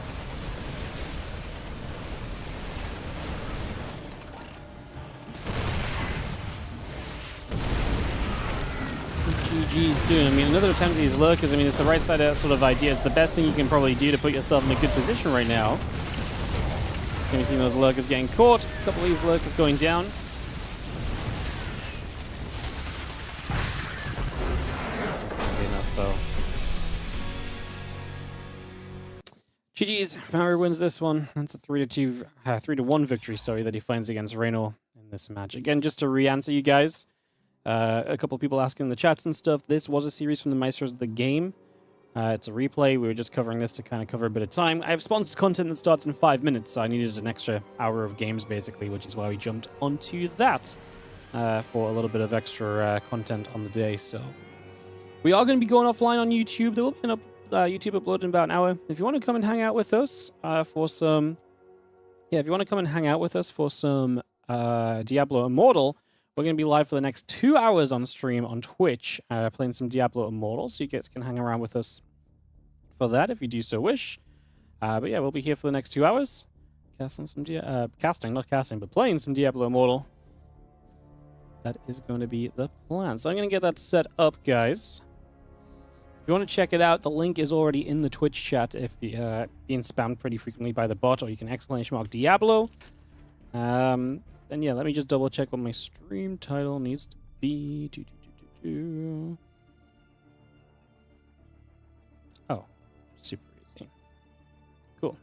GG's soon. I mean, another attempt at these lurkers. I mean, it's the right side out sort of idea. It's the best thing you can probably do to put yourself in a good position right now. Just going to be seeing those lurkers getting caught. A couple of these lurkers going down. That's going to be enough, though. GG's. Maru wins this one. That's a 3-1 victory, sorry, that he finds against Reynor in this match. Again, just to re-answer you guys, a couple of people asking in the chats and stuff, this was a series from the Maestros of the game. It's a replay. We were just covering this to kind of cover a bit of time. I have sponsored content that starts in 5 minutes, so I needed an extra hour of games, basically, which is why we jumped onto that for a little bit of extra content on the day. So we are going to be going offline on YouTube. There will be an YouTube upload in about an hour. If you want to come and hang out with us for some... Yeah, if you want to come and hang out with us for some Diablo Immortal, we're going to be live for the next 2 hours on stream on Twitch, playing some Diablo Immortal, so you guys can hang around with us for that if you do so wish. But yeah, we'll be here for the next 2 hours, casting some playing some Diablo Immortal. That is going to be the plan. So I'm going to get that set up, guys. If you want to check it out, the link is already in the Twitch chat if you're being spammed pretty frequently by the bot, or you can !mark Diablo. And yeah, let me just double check what my stream title needs to be. Oh, super easy. Cool.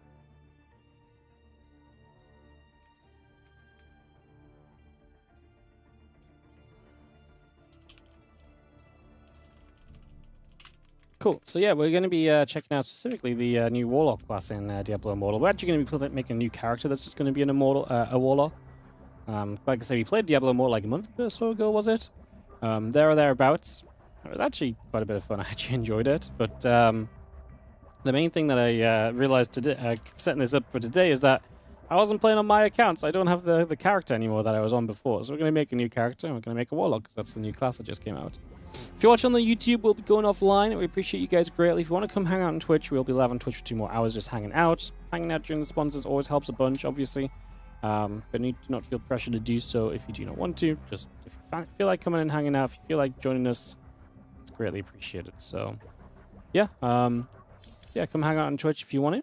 Cool. So yeah, we're going to be checking out specifically the new Warlock class in Diablo Immortal. We're actually going to be making a new character that's just going to be an Immortal, a Warlock. Like I said, we played Diablo Immortal like a month or so ago, was it? There or thereabouts. It was actually quite a bit of fun. I actually enjoyed it. But the main thing that I realized today, setting this up for today, is that I wasn't playing on my account, so I don't have the character anymore that I was on before. So we're going to make a new character, and we're going to make a Warlock, because that's the new class that just came out. If you're watching on the YouTube, we'll be going offline, and we appreciate you guys greatly. If you want to come hang out on Twitch, we'll be live on Twitch for 2 more hours just hanging out. Hanging out during the sponsors always helps a bunch, obviously. But you do not feel pressure to do so if you do not want to. Just if you feel like coming and hanging out, if you feel like joining us, it's greatly appreciated. So, yeah. Yeah, come hang out on Twitch if you want to.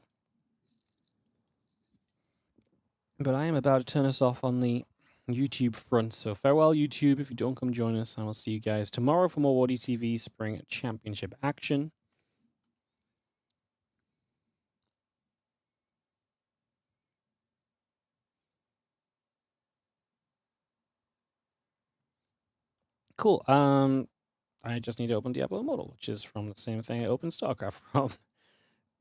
But I am about to turn us off on the YouTube front. So farewell, YouTube, if you don't come join us. And I'll see you guys tomorrow for more WardiTV Spring Championship action. Cool. I just need to open Diablo Immortal, which is from the same thing I opened StarCraft from.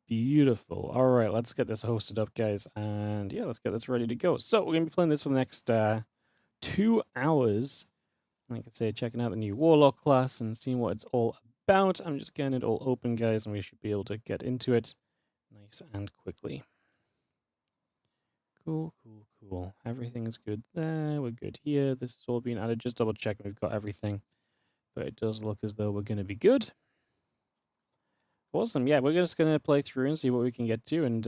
Beautiful. All right, let's get this hosted up, guys. And yeah, let's get this ready to go. So we're going to be playing this for the next 2 hours. Like I say, checking out the new Warlock class and seeing what it's all about. I'm just getting it all open, guys, and we should be able to get into it nice and quickly. Cool, cool, cool. Everything is good there. We're good here. This is all being added. Just double checking we've got everything. But it does look as though we're going to be good. Awesome. Yeah, we're just going to play through and see what we can get to. And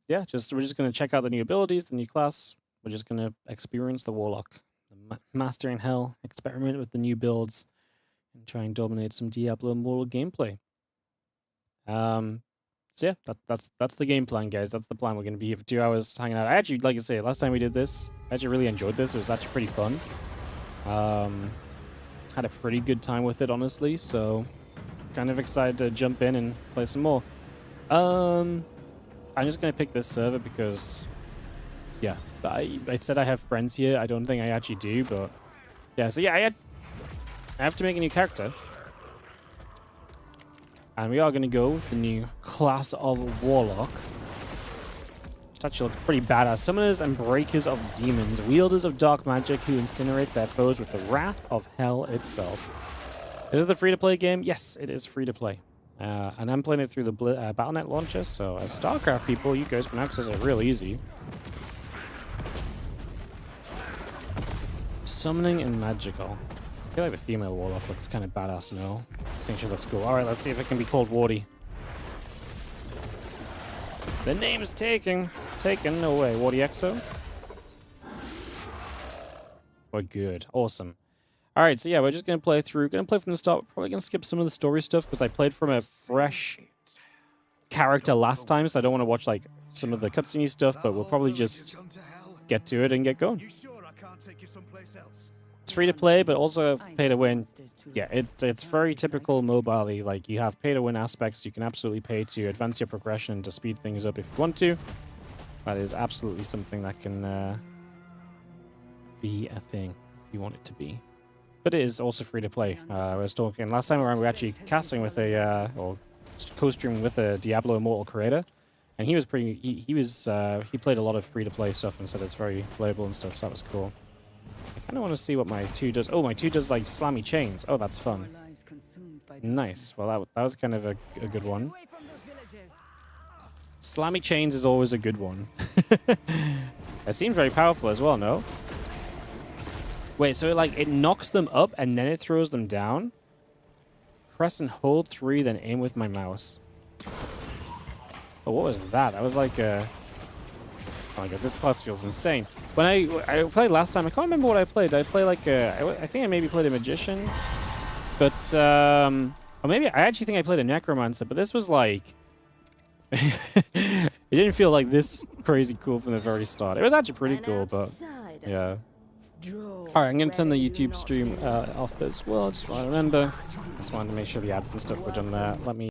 yeah, we're just going to check out the new abilities, the new class. We're just going to experience the Warlock. The Master in Hell, experiment with the new builds, and try and dominate some Diablo Immortal gameplay. So yeah, that's the game plan, guys. That's the plan. We're going to be here for 2 hours hanging out. I actually, like I say, last time we did this, I actually really enjoyed this. It was actually pretty fun. Had a pretty good time with it, honestly. So kind of excited to jump in and play some more. I'm just going to pick this server because, yeah, I said I have friends here. I don't think I actually do, but Yeah, so yeah, I have to make a new character. And we are going to go with the new class of Warlock. Which actually looks pretty badass. Summoners and breakers of demons. Wielders of dark magic who incinerate their foes with the wrath of hell itself. Is it the free-to-play game? Yes, it is free-to-play. And I'm playing it through the Battle.net launcher. So as StarCraft people, you guys can access it real easy. Summoning and magical. I feel like the female Warlock looks kind of badass now. I think she looks cool. Alright, let's see if it can be called Wardy. The name is taken. No way. Wardy EXO? We're good. Awesome. Alright, so yeah, we're just going to play through. Going to play from the start. We're probably going to skip some of the story stuff because I played from a fresh character last time, so I don't want to watch like some of the cutscene stuff, but we'll probably just get to it and get going. It's free to play, but also pay to win. Yeah, it's very typical mobile-y. Like, you have pay to win aspects. You can absolutely pay to advance your progression, to speed things up if you want to. That is absolutely something that can be a thing if you want it to be. But it is also free to play. I was talking last time around, we were actually casting with a or co-streaming with a Diablo Immortal creator, and he was pretty. He played a lot of free to play stuff and said it's very playable and stuff. So that was cool. I kind of want to see what my 2 does. Oh, my 2 does like slammy chains. Oh, that's fun. Nice. Well, that was kind of a good one. Slammy chains is always a good one. It seems very powerful as well, no? Wait, so it knocks them up and then it throws them down? Press and hold 3, then aim with my mouse. Oh, what was that? That was like a... Oh my god, this class feels insane. When I played last time, I can't remember what I played. Did I play like a... I think I maybe played a Magician. But, or maybe I actually think I played a Necromancer, but this was like... It didn't feel like this crazy cool from the very start. It was actually pretty cool, but... Yeah. Alright, I'm going to turn the YouTube stream off as well. Just want to remember. Just wanted to make sure the ads and stuff were done there. Let me...